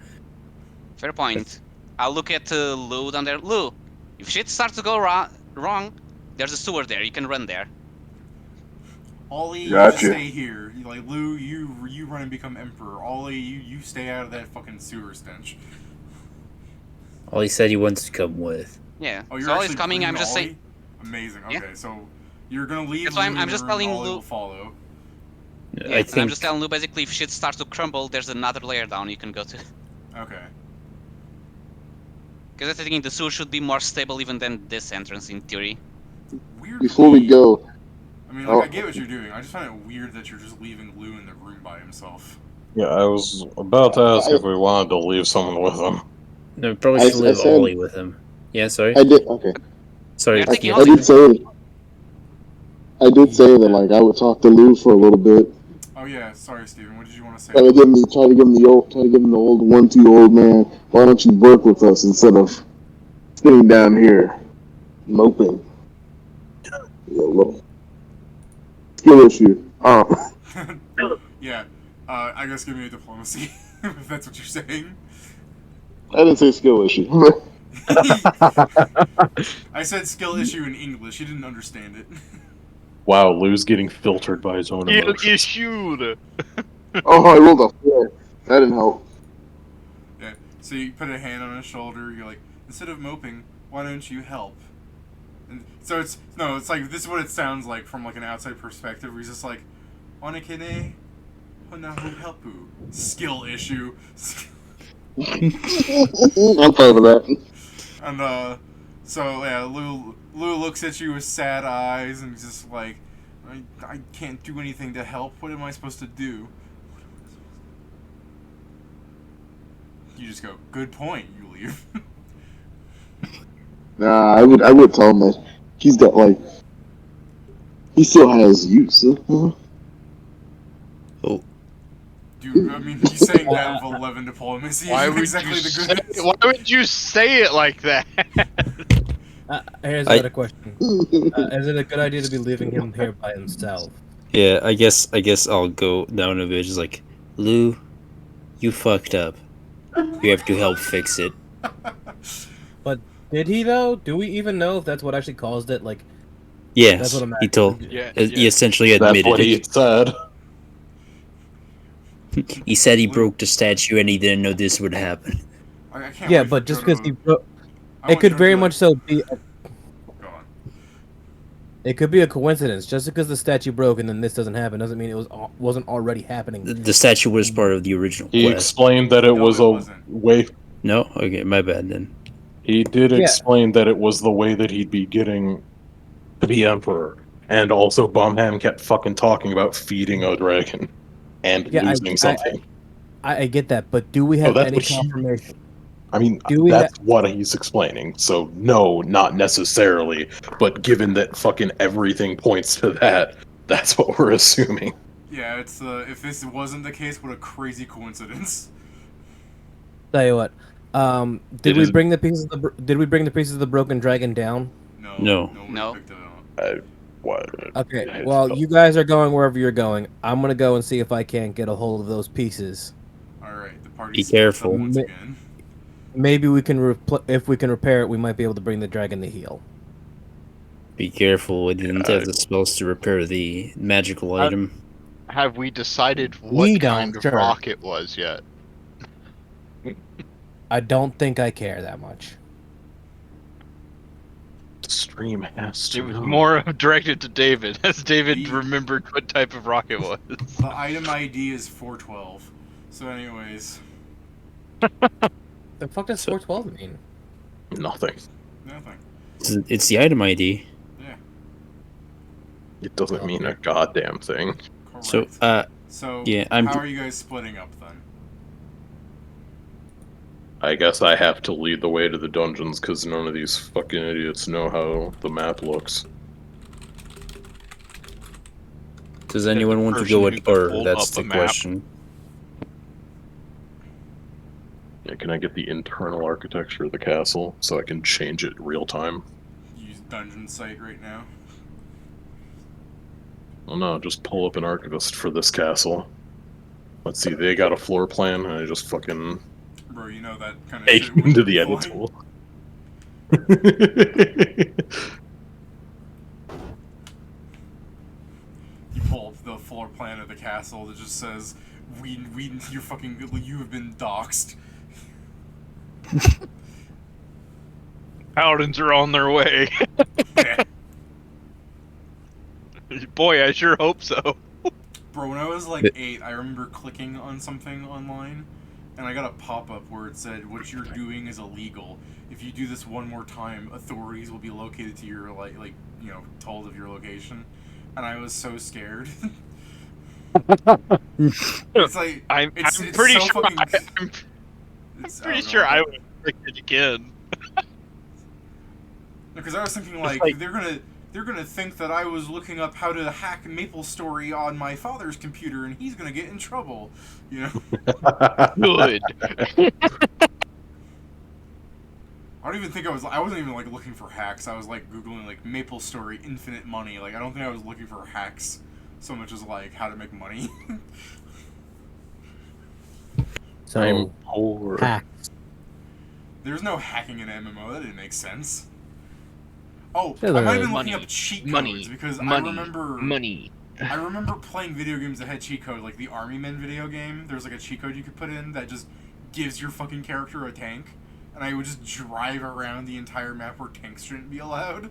Fair point. I'll look at Lou down there. Lou, if shit starts to go wrong, there's a sewer there. You can run there. Ollie, you Gotcha. just stay here. Like, Lou, you run and become emperor. Ollie, you stay out of that fucking sewer stench. All he said he wants to come with. Yeah. Oh, you're so Ollie's actually coming. I'm bringing just Ollie? saying. Amazing. Yeah. Okay, so you're gonna leave. That's why Lou in I'm the just room, telling and Ollie Lou- will follow. Yeah, I and think I'm just telling Lou basically if shit starts to crumble, there's another layer down you can go to. Okay. Because I think the sewer should be more stable even than this entrance in theory. Weird. Before we go, I mean, like, Oh. I get what you're doing. I just find it weird that you're just leaving Lou in the room by himself. Yeah, I was about to ask if we wanted to leave someone with him. no, probably I should leave said- Ollie with him. Yeah, sorry. I did. Okay, Sorry. You're taking I Ollie. did say. I did say that like I would talk to Lou for a little bit. Oh yeah, sorry, Steven. What did you want to say? Try to give him the old 1-2 old man. Why don't you work with us instead of sitting down here moping? Yeah, well, skill issue. Yeah. I guess give me a diplomacy if that's what you're saying. I didn't say skill issue. I said skill issue in English. He didn't understand it. Wow, Lou's getting filtered by his own emotions. Issued. Oh, I rolled a 4. That didn't help. Yeah. So you put a hand on his shoulder. You're like, instead of moping, why don't you help? And so it's like this is what it sounds like from like an outside perspective. Where he's just like, Onekene, honahu helpu. Skill issue. I'm fine with that. And so yeah, Lou looks at you with sad eyes and he's just like, I can't do anything to help. What am I supposed to do? You just go, good point. You leave. Nah, I would tell him that he's got like he still has use. Oh, Dude, I mean, he's saying that with 11 diplomacy isn't exactly the good. Why would you say it like that? Here's another question. Is it a good idea to be leaving him here by himself? yeah. I guess I'll go down a bit. Just like, Lou, you fucked up. You have to help fix it. But did he though? Do we even know if that's what actually caused it? Like, Yes, that's what I'm he told. Yeah, He essentially That's admitted what it. he said. He said he broke the statue and he didn't know this would happen. I can't yeah, wait but for just Joe because to- he broke, I it want could Joe to very be much like, so be. Go on. It could be a coincidence. Just because the statue broke and then this doesn't happen doesn't mean it wasn't already happening. The statue was part of the original He quest. explained that it No, was it a wasn't. way. No, okay, my bad then. He did Yeah. explain that it was the way that he'd be getting to be emperor, and also Bumham kept fucking talking about feeding a dragon and Yeah, losing something. I get that, but do we have that's any what he- confirmation? I mean, Do we that's what he's explaining. So no, not necessarily. But given that fucking everything points to that, that's what we're assuming. Yeah, it's if this wasn't the case, what a crazy coincidence. Tell you what. Did It we is- bring the pieces of the broken dragon down? No. one No. picked it up. What? Okay. Well, you guys are going wherever you're going. I'm gonna go and see if I can't get a hold of those pieces. All right, the party. Be careful. Once again. Maybe we can if we can repair it, we might be able to bring the dragon to heal. Be careful. We didn't have the spells to repair the magical item. Have we decided We what don't, kind of sure. rock it was yet? I don't think I care that much. The stream has to. It was know. more directed to David, as David He- remembered what type of rock it was. The item ID is 412. So, anyways, The fuck does 412 mean? Nothing. nothing. It's the item ID. Yeah, It doesn't mean a goddamn thing. correct. So, So, yeah, I'm- how are you guys splitting up then? I guess I have to lead the way to the dungeons because none of these fucking idiots know how the map looks. does anyone want to person go who at can or hold that's up the a map. question. Yeah, can I get the internal architecture of the castle so I can change it real time? Use dungeon site right now. Well, no, just pull up an archivist for this castle. Let's see, they got a floor plan, and I just fucking Bro, you know that kind of take shit into wouldn't the be edit flying. tool. You pull up the floor plan of the castle that just says, you have been doxxed. Paladins are on their way. Yeah. Boy, I sure hope so. Bro, when I was like 8, I remember clicking on something online, and I got a pop-up where it said, what you're doing is illegal. If you do this one more time, authorities will be located to your, told of your location. And I was so scared. It's like, I'm it's pretty so sure. fucking- I'm it's- pretty don't sure know. I would click it again. Because I was thinking, It's like, like- they're gonna think that I was looking up how to hack MapleStory on my father's computer, and he's gonna get in trouble, you know. Good. I don't even think I wasn't even like looking for hacks. I was like googling like MapleStory infinite money. Like I don't think I was looking for hacks so much as like how to make money. So I'm poor. hacks. There's no hacking in MMO. That didn't make sense. Oh, Yeah, I there might have is. been looking Money. up cheat codes Money. because I Money. remember. Money. I remember playing video games that had cheat code, like the Army Men video game. There's like a cheat code you could put in that just gives your fucking character a tank, and I would just drive around the entire map where tanks shouldn't be allowed.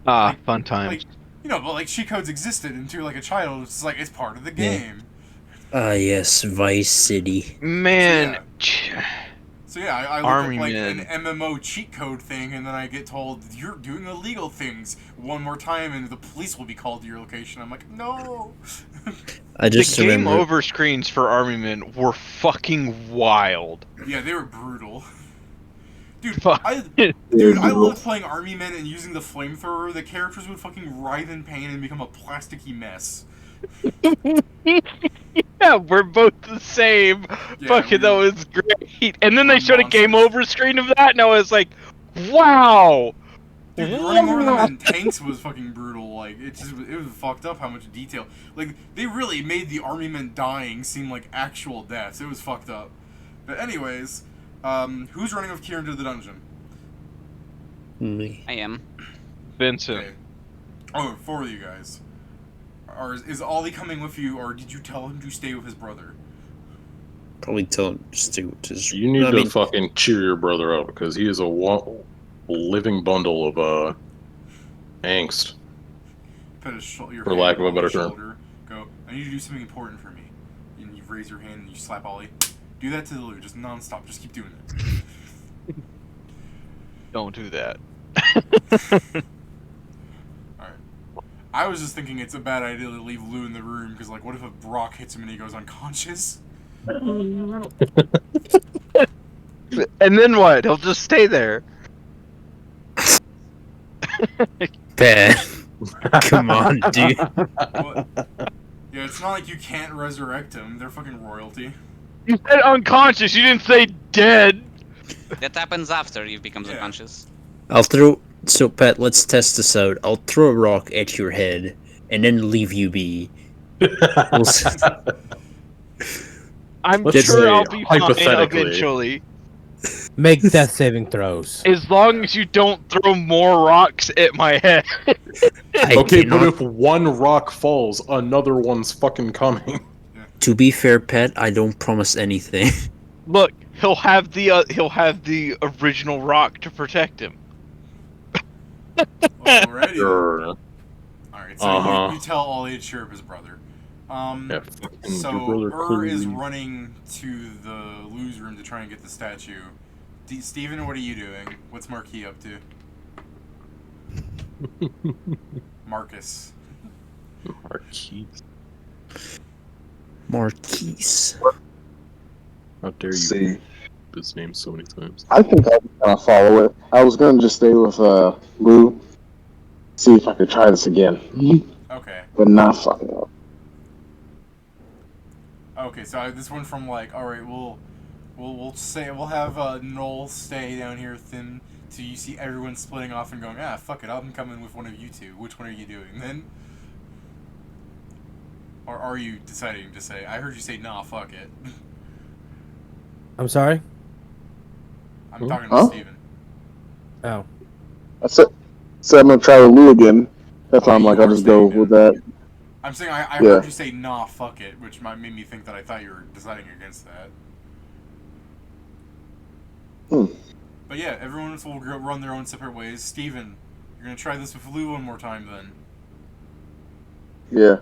Fun times. Like, but like cheat codes existed, and to like a child, it's like it's part of the Yeah. game. Ah, yes, Vice City. Man. So yeah, I look Army up like Men. an MMO cheat code thing, and then I get told you're doing illegal things one more time, and the police will be called to your location. I'm like, no. I The just game remember. over screens for Army Men were fucking wild. Yeah, they were brutal. Dude, Fuck. I brutal. loved playing Army Men and using the flamethrower. The characters would fucking writhe in pain and become a plasticky mess. Yeah, we're both the same. Yeah, Fucking, that was great. And then we're they showed a game monsters. over screen of that, and I was like, wow. Dude, running over them in tanks was fucking brutal. Like, it was fucked up how much detail. Like, they really made the Army Men dying seem like actual deaths. It was fucked up. But anyways, who's running with Kieran to the dungeon? Me. I am. Vincent. Okay. Oh, 4 of you guys. Is Ollie coming with you, or did you tell him to stay with his brother? Probably tell him to stay with his. You need to fucking cheer your brother up because he is a living bundle of angst. Put your For hand lack of a on better his term. shoulder. Go, I need you to do something important for me. And you raise your hand and you slap Ollie. Do that to the Lou, just non-stop. Just keep doing it. Don't do that. Alright. I was just thinking it's a bad idea to leave Lou in the room, because, like, what if a Brock hits him and he goes unconscious? And then what? He'll just stay there. Bad. Come on, dude. What? Yeah, it's not like you can't resurrect him. They're fucking royalty. You said unconscious, you didn't say dead. That happens after he becomes Yeah. unconscious. I'll throw. So, Pat, let's test this out. I'll throw a rock at your head and then leave you be. We'll see. I'm Let's sure say, I'll be fine hypothetically. eventually. Make death saving throws. As long as you don't throw more rocks at my head. I Okay, but cannot- if one rock falls, another one's fucking coming. To be fair, Pat, I don't promise anything. Look, he'll have the original rock to protect him. Alrighty. Sure. Alright, so Uh-huh. you tell Ollie to cheer up his brother. Yeah, fucking So your brother is clearly- running to the Lou's room to try and get the statue. Steven, what are you doing? What's Marquis up to? Marcus. Marquise. Marquise. How dare you See, his name so many times? I think I was gonna follow it. I was gonna just stay with Lou, see if I could try this again, Okay. but not fucking up. Okay, so this one from like, all right, we'll have Noel stay down here with him till you see everyone splitting off and going, fuck it, I'm coming with one of you two. Which one are you doing then? Or are you deciding to say? I heard you say, nah, fuck it. I'm sorry? I'm talking to Huh? Steven. Oh. That's it. So I'm gonna try with Lou again. That's why I'm you like, I'll are just go staying with down. that. I'm saying I Yeah. heard you say, nah, fuck it, which made me think that I thought you were deciding against that. But yeah, everyone will run their own separate ways. Steven, you're gonna try this with Lou one more time then. Yeah.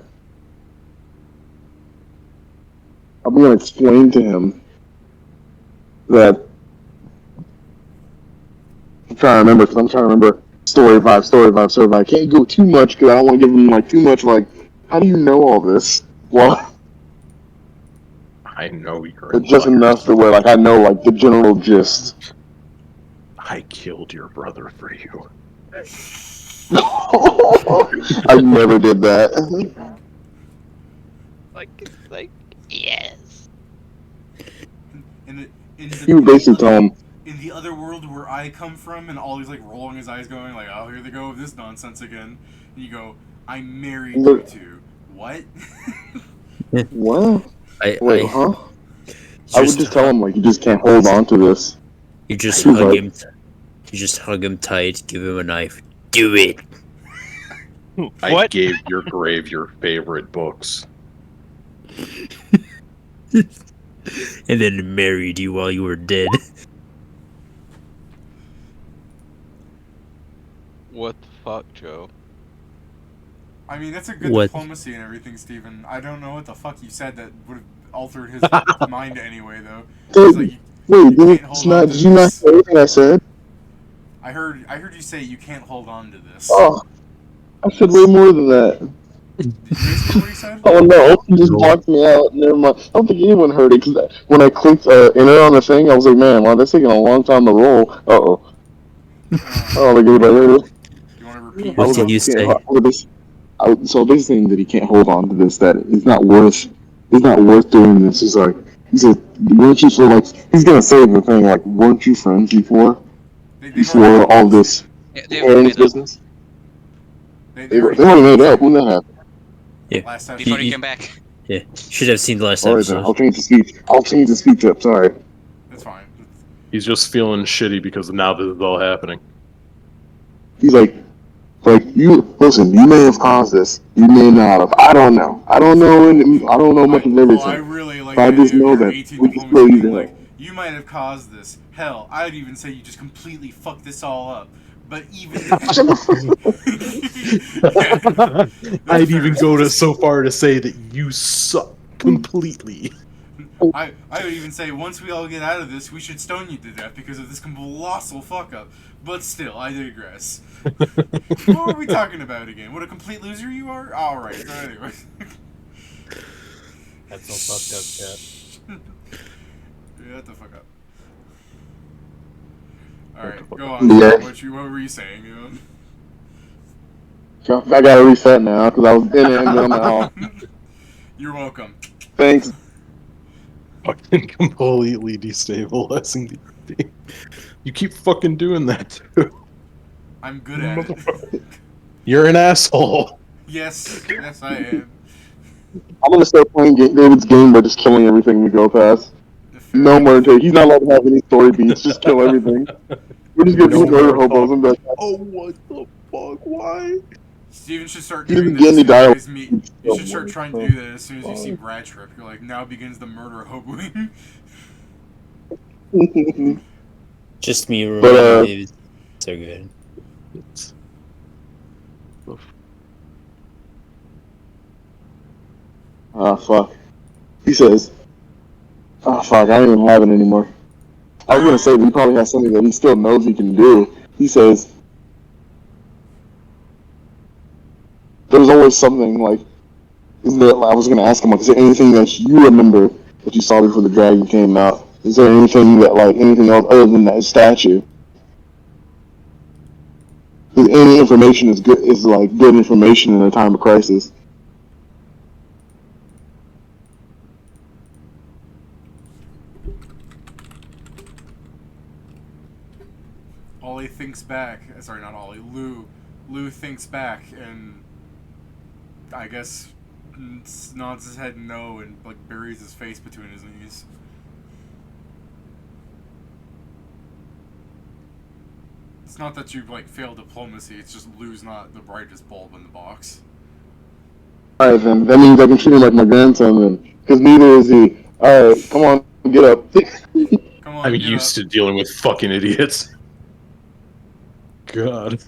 I'm gonna explain to him that I'm trying to remember, because I'm trying to remember story vibe. I can't go too much because I don't want to give him like too much. Like, how do you know all this? Well, I know you're. it's just enough to where like I know like the general gist. I killed your brother for you. I never did that. Like, yes. In You basically tell him, in the other world where I come from, and Ollie's like rolling his eyes, going like, "Oh, here they go with this nonsense again." And you go, "I married you Look. two." What? what? I Wait, huh? I would just tell him like, you just can't hold on to this. You just He's hug like- him. You just hug him tight. Give him a knife. Do it. I What? gave your grave your favorite books. And then married you while you were dead. What the fuck, Joe? I mean, that's a good What? diplomacy and everything, Steven. I don't know what the fuck you said that would have altered his mind anyway, though. It's like, Wait, you did, can't hold on to did you not this. hear everything I said? I heard you say you can't hold on to this. Oh, I said way more than that. Did you guys hear what he said? Oh no, he just blocked me out. Never mind. I don't think anyone heard it, because when I clicked enter on the thing, I was like, man, wow, that's taking a long time to roll. Uh-oh. Oh, they gave it later. You want to repeat What yourself? did you say? So basically saying that he can't hold on to this, that it's not worth doing this. He's like, he said, weren't you so like, he's gonna say the thing, like, weren't you friends before all this They've parents made up business? They They already made up. When that happened? Last time. before you You- came back. Yeah. Should have seen the last Alright then, episode. I'll change the speech. I'll change the speech up. Sorry. That's fine. He's just feeling shitty because now this is all happening. He's like, you listen. You may have caused this. You may not have. I don't know. I don't know. I don't know much of I everything. really like But I the just idea know of your that 18 we can diplomacy still use being it. like, you might have caused this. Hell, I'd even say you just completely fucked this all up. But even I'd even go to so far to say that you suck completely. I would even say once we all get out of this, we should stone you to death because of this colossal fuck up. But still, I digress. What were we talking about again? What a complete loser you are? Alright, so anyway. That's so fucked up, Cat. Yeah, shut the fuck up. Alright, go on. Yeah. What were you saying? I gotta reset now because I was in it and then I'm out. You're welcome. Thanks. Fucking completely destabilizing the game. You keep fucking doing that too. I'm good at it. You're an asshole. Yes, I am. I'm gonna start playing David's game by just killing everything we go past. No more take. He's not allowed to have any story beats. Just kill everything. We're just gonna No do murder more hobos and be like, Oh, what the fuck? Why? Steven should start You doing didn't this get as any soon as you guys meet. You should start trying to do that as soon as you see Brad Trip. You're like, now begins the murder hoboing. Just me But, reminding David. So good. It's... ah, fuck. He says, ah, fuck, I don't even have it anymore. I was gonna say that he probably has something that he still knows he can do. He says, there's always something like, isn't there, I was gonna ask him, like, is there anything that you remember that you saw before the dragon came out? Is there anything that, like, anything else other than that statue? Because any information is good, is like good information in a time of crisis. Ollie thinks back. Sorry, not Ollie. Lou thinks back and I guess nods his head no and like buries his face between his knees. It's not that you like failed diplomacy. It's just Lou's not the brightest bulb in the box. Alright then, that means I can treat him like my grandson then. Because neither is he. Alright, come on, get up. Come on, I'm get used up. to dealing with fucking idiots. God.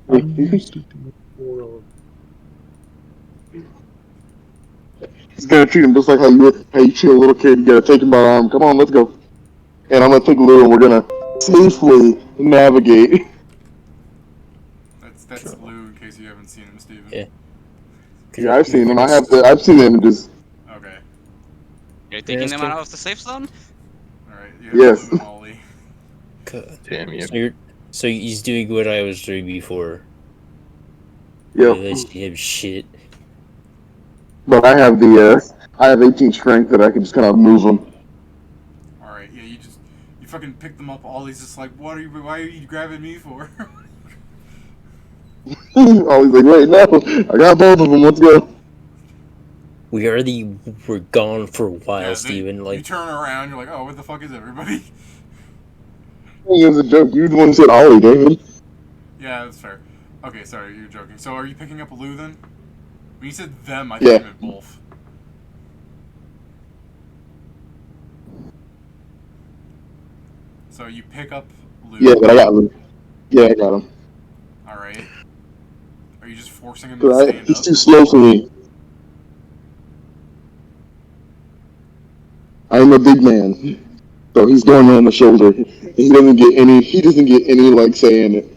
I'm used to dealing with morons. He's gonna treat him just like how you treat a little kid. You gotta take him by the arm. Come on, let's go. And I'm gonna take Lou and we're gonna safely navigate. That's Lou in case you haven't seen him, Steven. Yeah. Yeah, I've seen him. I've seen the images. Okay. You're taking them okay. out of the safe zone? Alright, Yes. Lou and Ollie. Damn you. So he's doing what I was doing before. Yep. Let's him shit. But I have 18 strength that I can just kind of move him. Alright, yeah, you fucking pick them up. Ollie's just like, why are you grabbing me for? Ollie's like, wait, no, I got both of them. Let's go. We already were gone for a while, Yeah, Steven. you Like, turn around, you're like, oh, where the fuck is everybody? It was a joke. You the one who said Ollie, David. Yeah, that's fair. Okay, sorry, you're joking. So are you picking up Lou then? When you said them, I thought Yeah. you meant both. So you pick up Lou. Yeah, but I got him. Yeah, I got him. Alright. Are you just forcing him to stand He's up? too slow for me. I'm a big man, so he's going on my shoulder. He doesn't get any. He doesn't get any like saying it.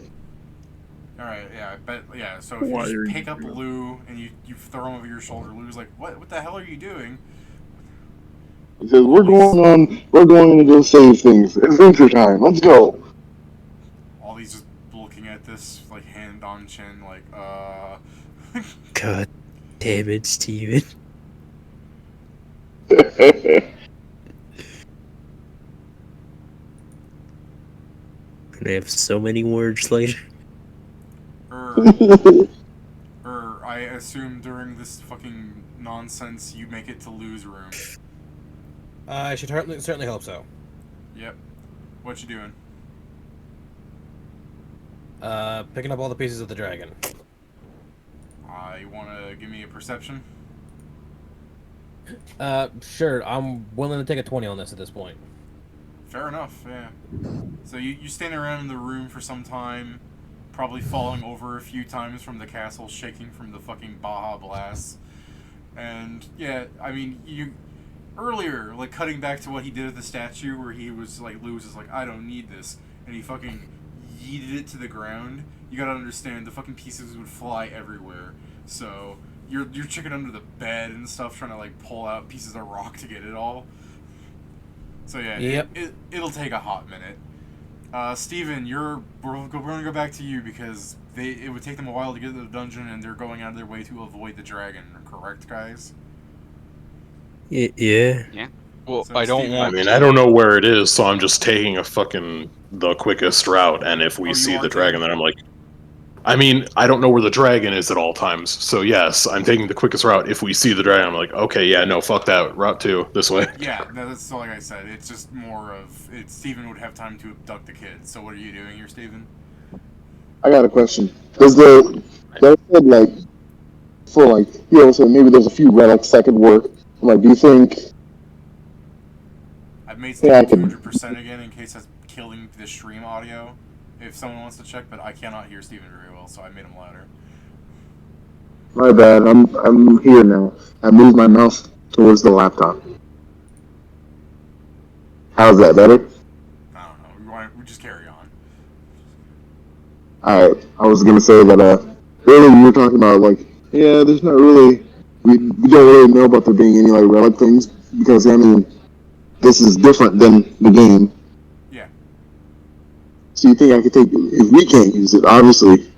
Alright, yeah, I bet. Yeah, so if you just pick up Lou and you throw him over your shoulder, Lou's like, what the hell are you doing? He says, we're going to go save things. Adventure time. Let's go. All these just looking at this, like, hand on chin, like, God damn it, Steven. Gonna have so many words later. I assume during this fucking nonsense you make it to Lou's room. I should certainly hope so. Yep. What you doing? Picking up all the pieces of the dragon. You wanna give me a perception? Sure. I'm willing to take a 20 on this at this point. Fair enough, yeah. So you stand around in the room for some time, probably falling over a few times from the castle, shaking from the fucking Baja Blast. And, yeah, I mean, earlier, like, cutting back to what he did at the statue, where he was, like, Lou was just like, I don't need this, and he fucking yeeted it to the ground. You gotta understand, the fucking pieces would fly everywhere. So, you're checking under the bed and stuff, trying to, like, pull out pieces of rock to get it all. So yeah, yep. It'll take a hot minute. Steven, we're gonna go back to you because it would take them a while to get to the dungeon, and they're going out of their way to avoid the dragon. Correct, guys? Yeah. Well, So, I don't Steven- want. I mean, I don't know where it is, so I'm just taking the quickest route. And if we Oh, you see are the dragon, taking- then I'm like, I mean, I don't know where the dragon is at all times. So yes, I'm taking the quickest route. If we see the dragon, I'm like, okay, yeah, no, fuck that, route 2, this way. Yeah, no, that's like I said. It's just more of Steven would have time to abduct the kids. So what are you doing here, Steven? I got a question. Does they said like for like so maybe there's a few relics that could work. Like, do you think? I've made Yeah, I Steven can- 200% again in case that's killing the stream audio. If someone wants to check, but I cannot hear Steven very well, so I made him louder. My bad. I'm here now. I moved my mouse towards the laptop. How's that better? I don't know. We just carry on. Alright. I was gonna say that earlier you were talking about like, yeah, there's not really we don't really know about there being any like relic things because I mean this is different than the game. Yeah. So you think I could take if we can't use it, obviously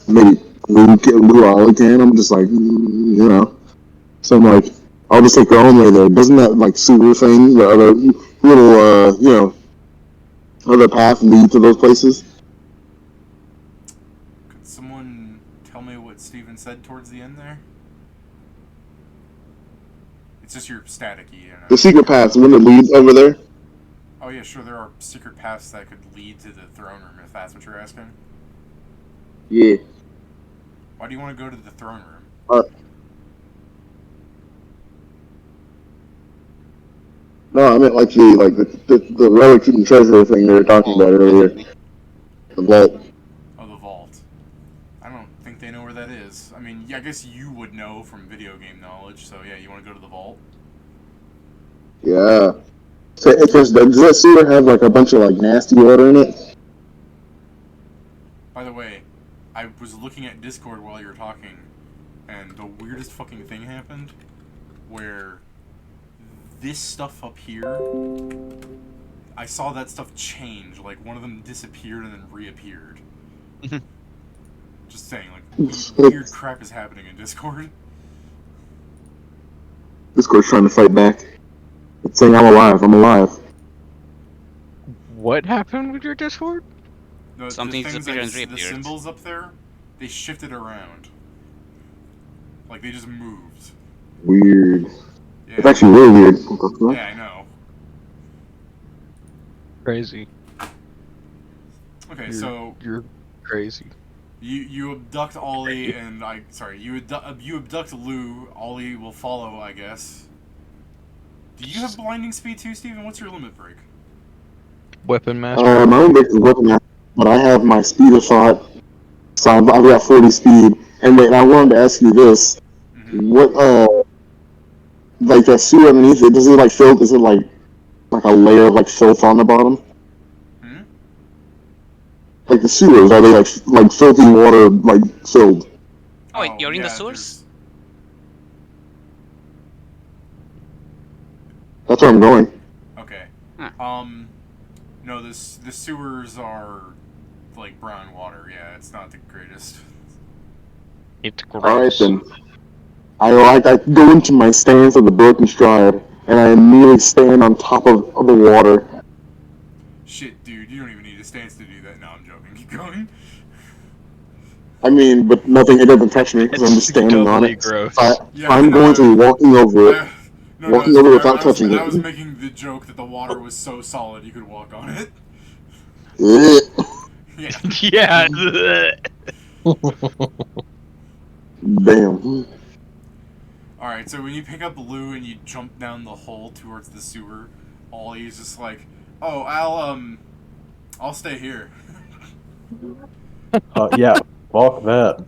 maybe Lou Ollie can. I'm just like So I'm like, I'll just take the own way there. Doesn't that like sewer thing, the other little other path lead to those places? Could someone tell me what Steven said towards the end there? It's just your staticky, The secret paths, wouldn't it lead over there? Oh yeah, sure, there are secret paths that could lead to the throne room, if that's what you're asking. Yeah. Why do you want to go to the throne room? No, I meant like the relic and treasure thing they were talking about earlier. The vault. Oh, the vault. I don't think they know where that is. I mean, yeah, I guess you would know from video game knowledge, so yeah, you want to go to the vault? Yeah. So does that sewer have like a bunch of like nasty water in it? By the way, I was looking at Discord while you were talking, and the weirdest fucking thing happened, where this stuff up here, I saw that stuff change. Like, one of them disappeared and then reappeared. Just saying, like, weird crap is happening in Discord. Discord's trying to fight back. It's saying I'm alive. What happened with your Discord? Something disappeared and the reappeared. symbols up there, they shifted around. Like, they just moved. Weird. Yeah. It's actually really weird. Yeah, I know. Crazy. Okay, so You're crazy. you abduct Ollie and you abduct Lou. Ollie will follow, I guess. Do you have blinding speed too, Steven? What's your limit break? Weapon master. My own base is weapon master, but I have my speed of thought, so I've got 40 speed. And wait, I wanted to ask you this: what, like that sewer underneath it, does it like fill? Is it like a layer of like filth on the bottom? Like the sewers, are they like filthy water like filled? Oh wait, you're in the sewers? That's where I'm going. Okay. Huh. No, the sewers are like brown water. Yeah, it's not the greatest. It's gross. Alright then. I go into my stance of the broken stride, and I immediately stand on top of the water. Shit, dude, you don't even need a stance to do that. No, I'm joking. Keep going. I mean, but it doesn't touch me because I'm just standing on it. Gross. I'm going to be walking over it. Walking over without touching it. I was making the joke that the water was so solid you could walk on it. Yeah. Damn. Alright, so when you pick up Lou and you jump down the hole towards the sewer, Ollie's just like, oh, I'll stay here. Yeah, fuck that.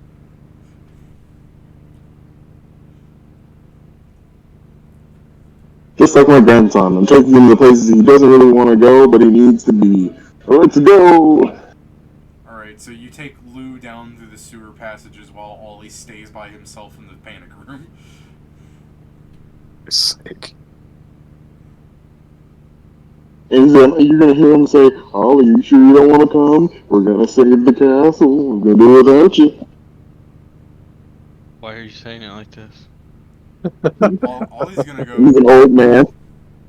Just like my grandson, I'm taking him to places he doesn't really want to go, but he needs to be. Let's go! Alright, so you take Lou down through the sewer passages while Ollie stays by himself in the panic room. Sick. And you're gonna hear him say, "Oh, are you sure you don't want to come? We're gonna save the castle. We're gonna do it without you." Why are you saying it like this? Ollie's gonna go. He's an old man.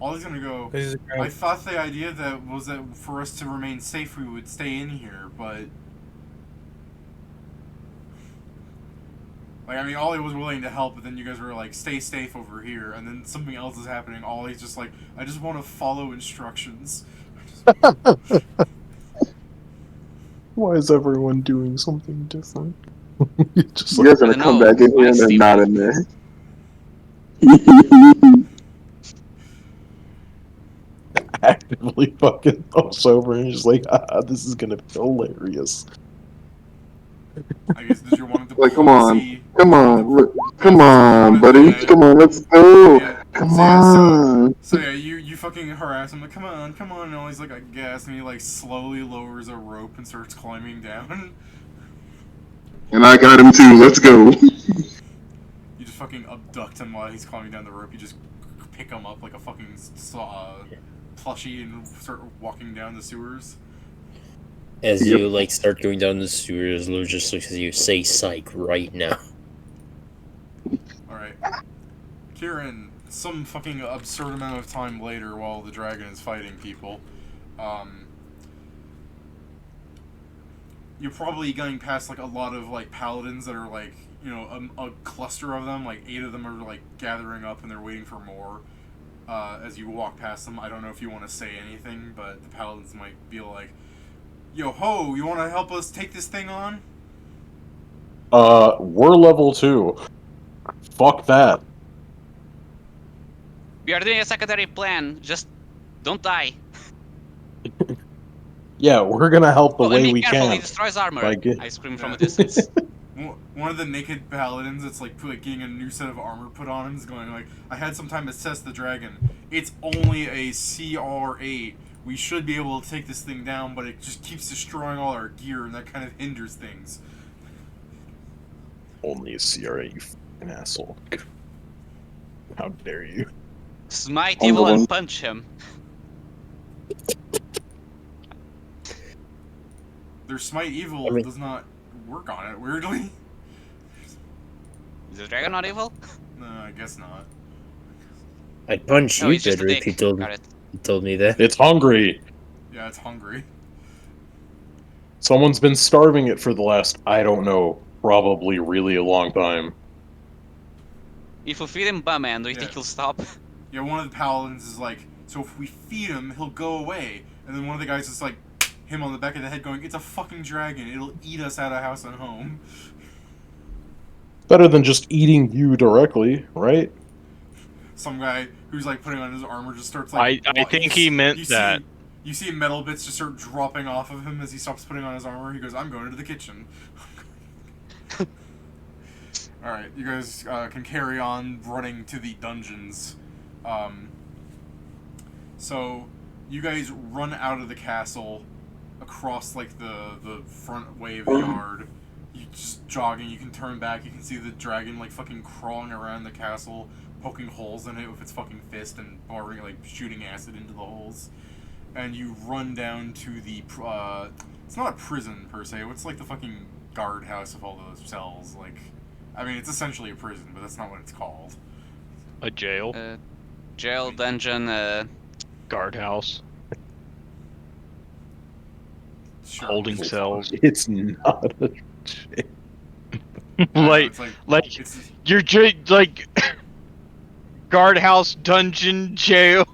Ollie's gonna go. I thought the idea that for us to remain safe, we would stay in here, but like, I mean, Ollie was willing to help, but then you guys were like, stay safe over here, and then something else is happening. Ollie's just like, I just want to follow instructions. Why is everyone doing something different? Just you're gonna come back in here and they're not in there. Actively fucking thumps over and just like, this is gonna be hilarious. I guess did you want to like, come on, buddy, come on, let's go, come on. So yeah, you fucking harass him like, come on, and Ollie's like, I guess, and he like slowly lowers a rope and starts climbing down. And I got him too. Let's go. You just fucking abduct him while he's climbing down the rope. You just pick him up like a fucking plushie and start walking down the sewers. As you like start going down the sewers, Lou just looks at you, say psych right now. Alright. Kieran, some fucking absurd amount of time later while the dragon is fighting people, you're probably going past like a lot of like paladins that are like, you know, a cluster of them, like 8 of them are like gathering up and they're waiting for more. As you walk past them, I don't know if you want to say anything, but the paladins might be like, yo ho, you want to help us take this thing on? We're level 2. Fuck that. We are doing a secondary plan, just don't die. Yeah, we're gonna help the way we careful, can. He destroys armor. I scream from a Yeah. distance. One of the naked paladins that's like getting a new set of armor put on him is going like, I had some time to assess the dragon. It's only a CR8. We should be able to take this thing down, but it just keeps destroying all our gear, and that kind of hinders things. Only a CR8, you fucking asshole. How dare you. Smite evil and punch him. Their smite evil does not work on it, weirdly. Is the dragon not evil? No, I guess not. I'd punch No, you he's just a better if dick. you told me that. It's hungry. Yeah, it's hungry. Someone's been starving it for the last, I don't know, probably really a long time. If we feed him Bumman, do you Yeah. think he'll stop? Yeah, one of the paladins is like, so if we feed him, he'll go away. And then one of the guys is like, him on the back of the head going, it's a fucking dragon. It'll eat us out of house and home. Better than just eating you directly, right? Some guy who's like putting on his armor just starts like... I think he meant that. You see metal bits just start dropping off of him as he stops putting on his armor. He goes, I'm going to the kitchen. Alright, you guys can carry on running to the dungeons. So, you guys run out of the castle across like the front way of the yard. You just jogging, you can turn back, you can see the dragon like fucking crawling around the castle, poking holes in it with its fucking fist and like shooting acid into the holes. And you run down to the it's not a prison per se, what's like the fucking guardhouse of all those cells, like, I mean it's essentially a prison, but that's not what it's called. A jail? Jail, dungeon, Guardhouse. Sure. Holding cells. It's not a like it's you're like guardhouse, dungeon, jail.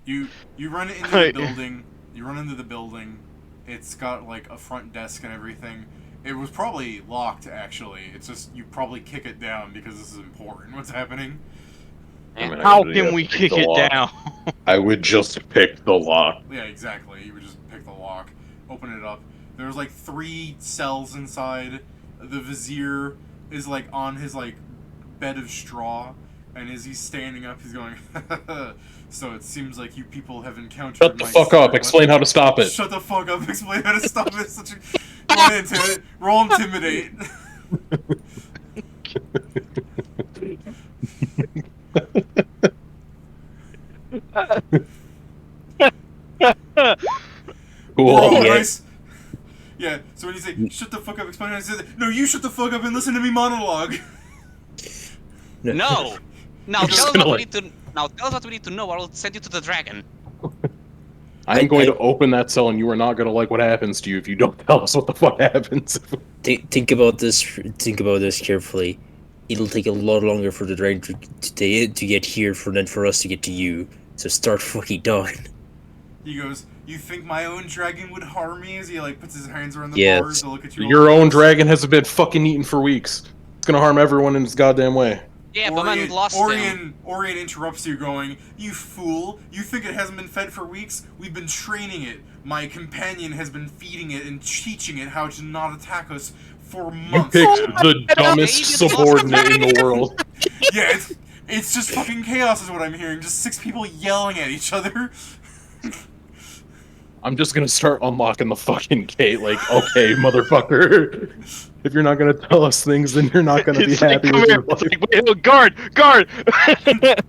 You run into the building. You run into the building. It's got like a front desk and everything. It was probably locked actually. It's just you probably kick it down because this is important. What's happening? I mean, How can we kick it down? I would just pick the lock. Yeah, exactly. You would just pick the lock, open it up. There's like 3 cells inside. The vizier is like on his like bed of straw, and as he's standing up, he's going. So it seems like you people have encountered. Shut the fuck up! Explain how to stop it. Shut the fuck up! Explain how to stop it. Such a roll intimidate. Cool. Oh, Yeah. nice. Yeah. So when you say "shut the fuck up," explain how to say that. No, you shut the fuck up and listen to me monologue. No! Now I'm just tell us gonna what we need to. Now tell us what we need to know, or I'll send you to the dragon. I'm going to open that cell, and you are not going to like what happens to you if you don't tell us what the fuck happens. Think about this. Think about this carefully. It'll take a lot longer for the dragon to get here than for us to get to you. So start fucking dying. He goes, "You think my own dragon would harm me?" As he like puts his hands around the Yes. bars to look at you. Your own dragon hasn't been fucking eaten for weeks. It's going to harm everyone in its goddamn way. Yeah, but man lost him. Orion interrupts you, going, "You fool! You think it hasn't been fed for weeks? We've been training it. My companion has been feeding it and teaching it how to not attack us for You months." picked now." the dumbest subordinate in the world. Yeah, it's just fucking chaos is what I'm hearing. Just 6 people yelling at each other. I'm just gonna start unlocking the fucking gate, like, okay, motherfucker. If you're not gonna tell us things, then you're not gonna be It's like, happy come with here. your It's life. like, wait, look, guard! By the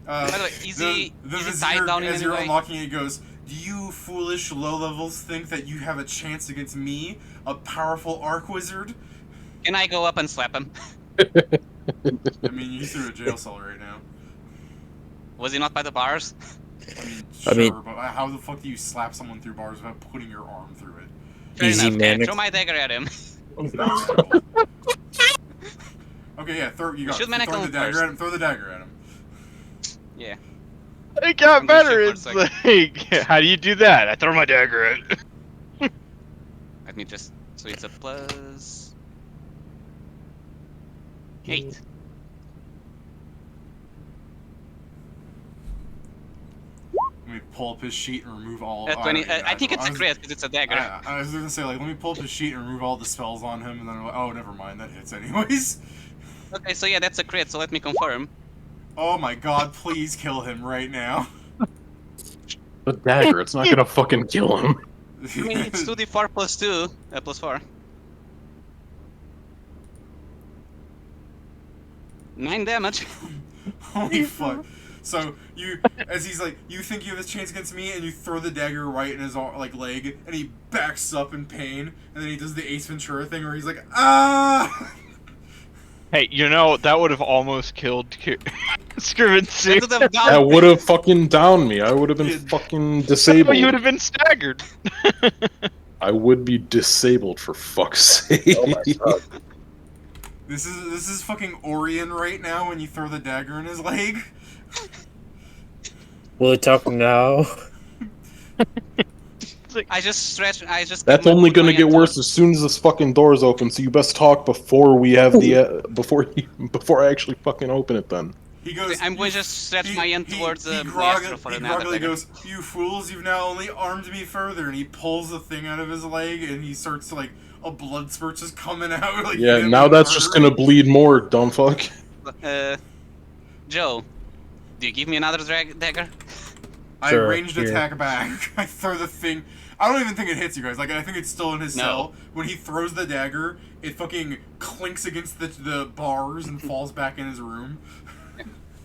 way, is he vizier, tied down in as any you're way? unlocking it, goes, "Do you foolish low levels think that you have a chance against me, a powerful arc wizard?" Can I go up and slap him? I mean, he's through a jail cell right now. Was he not by the bars? I mean, I sure, mean- but how the fuck do you slap someone through bars without putting your arm through it? Fair Easy, enough. man. Throw my dagger at him. Okay, yeah, you got Shoot it. Manic Throw the on dagger first. at him. Throw the dagger at him. Yeah. It got I'm gonna better. shift It's for like, how do you do that? I throw my dagger at. Let me just. So it's a plus. 8. Let me pull up his sheet and remove all. 20. I think it's a crit because it's a dagger. I was gonna say, like, let me pull up his sheet and remove all the spells on him, and then I'm like, oh, never mind, that hits anyways. Okay, so yeah, that's a crit. So let me confirm. Oh my god, please kill him right now. The dagger, it's not gonna fucking kill him. I mean, it's 2d4 plus 2, plus 4. 9 damage. Holy fuck. So, as he's like, you think you have a chance against me, and you throw the dagger right in his, like, leg, and he backs up in pain, and then he does the Ace Ventura thing where he's like, ah! Hey, you know, that would have almost killed Scriven That would have That downed would have fucking downed me. I would have been fucking disabled. You would have been staggered. I would be disabled for fuck's sake. This is fucking Orion right now when you throw the dagger in his leg. Will it talk now? I just stretch. I just. That's put only my gonna hand get worse towards- as soon as this fucking door's open. So you best talk before we have the before I actually fucking open it. Then He goes. I'm going to just stretch my hand towards he Maestro for another groggily dagger. goes, "You fools! You've now only armed me further." And he pulls the thing out of his leg, and he starts to, like, a blood spurt just coming out. Like, yeah, him now and that's just murder. gonna bleed more, dumb fuck. Joe, do you give me another dagger? I Sure, ranged here. attack back. I throw the thing. I don't even think it hits you guys. Like, I think it's still in his No. cell. When he throws the dagger, it fucking clinks against the bars and falls back in his room.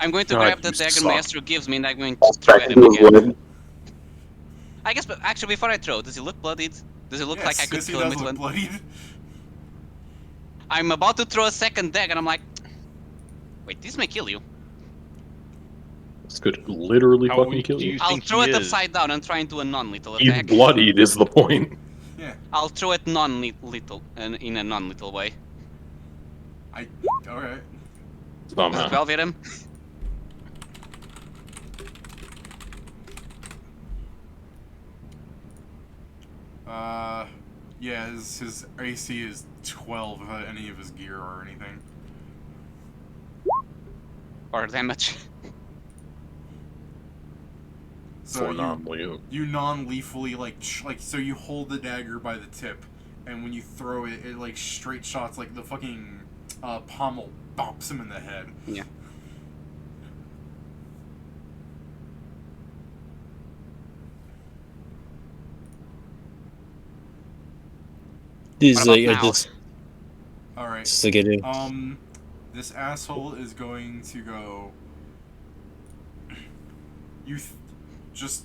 I'm going to God, grab the you dagger suck. Maestro gives me, and I'm going to throw at him again. I guess, but actually, before I throw, does he look bloodied? Does it look like I could yes, he kill him does with look one? bloodied. I'm about to throw a second dagger, and I'm like, wait, this may kill you. This could literally How fucking weak kill do you. you I'll think throw he it is? upside down and try and do a non-lethal He's attack. bloodied is the point. Yeah. I'll throw it non-lethal, in a non-lethal way. Okay. Somehow. 12 hit him. Yeah, his AC is 12 without any of his gear or anything. Or damage. So For non-lethal. you non-lethally, like, so you hold the dagger by the tip, and when you throw it, it, like, straight shots, like, the fucking pommel bops him in the head. Yeah. He's What like, about I now? Alright. just like it is. This asshole is going to go... just...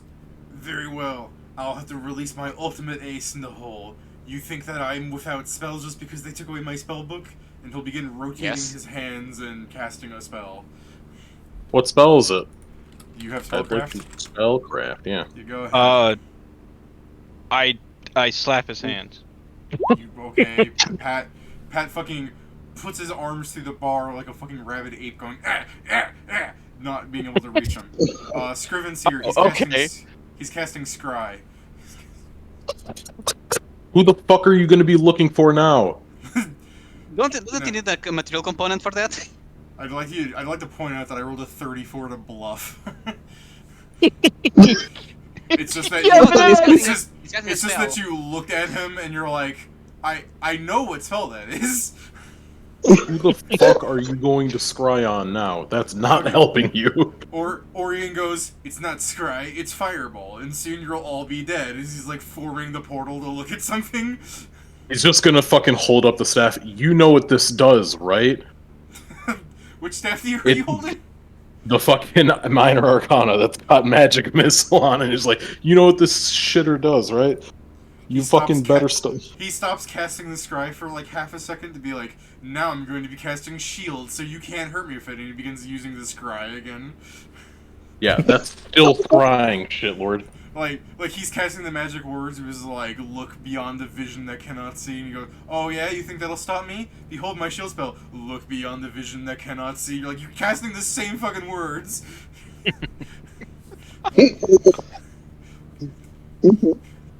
Very well. I'll have to release my ultimate ace in the hole. You think that I'm without spells just because they took away my spell book? And he'll begin rotating Yes. his hands and casting a spell. What spell is it? You have I'd like spellcraft? spellcraft, yeah. You go ahead. I slap his hands. Okay, Pat fucking puts his arms through the bar like a fucking rabid ape going, not being able to reach him. Scriven's here. He's casting Scry. Who the fuck are you gonna be looking for now? Doesn't you need a material component for that? I'd like to point out that I rolled a 34 to bluff. It's just that it's just that you looked at him and you're like, I know what spell that is. Who the fuck are you going to scry on now? That's not helping you. Or Orion goes, it's not Scry, it's Fireball, and soon you'll all be dead. As he's like forming the portal to look at something. He's just gonna fucking hold up the staff. You know what this does, right? Which staff are you holding? The fucking minor arcana that's got magic missile on it. He's like, you know what this shitter does, right? You fucking better stop. He stops casting the Scry for like half a second to be like, now I'm going to be casting Shield, so you can't hurt me with it, and he begins using the Scry again. Yeah, that's still crying, shitlord. Like he's casting the magic words, it was like, look beyond the vision that cannot see, and you go, oh yeah, you think that'll stop me? Behold my shield spell, look beyond the vision that cannot see. You're like, you're casting the same fucking words.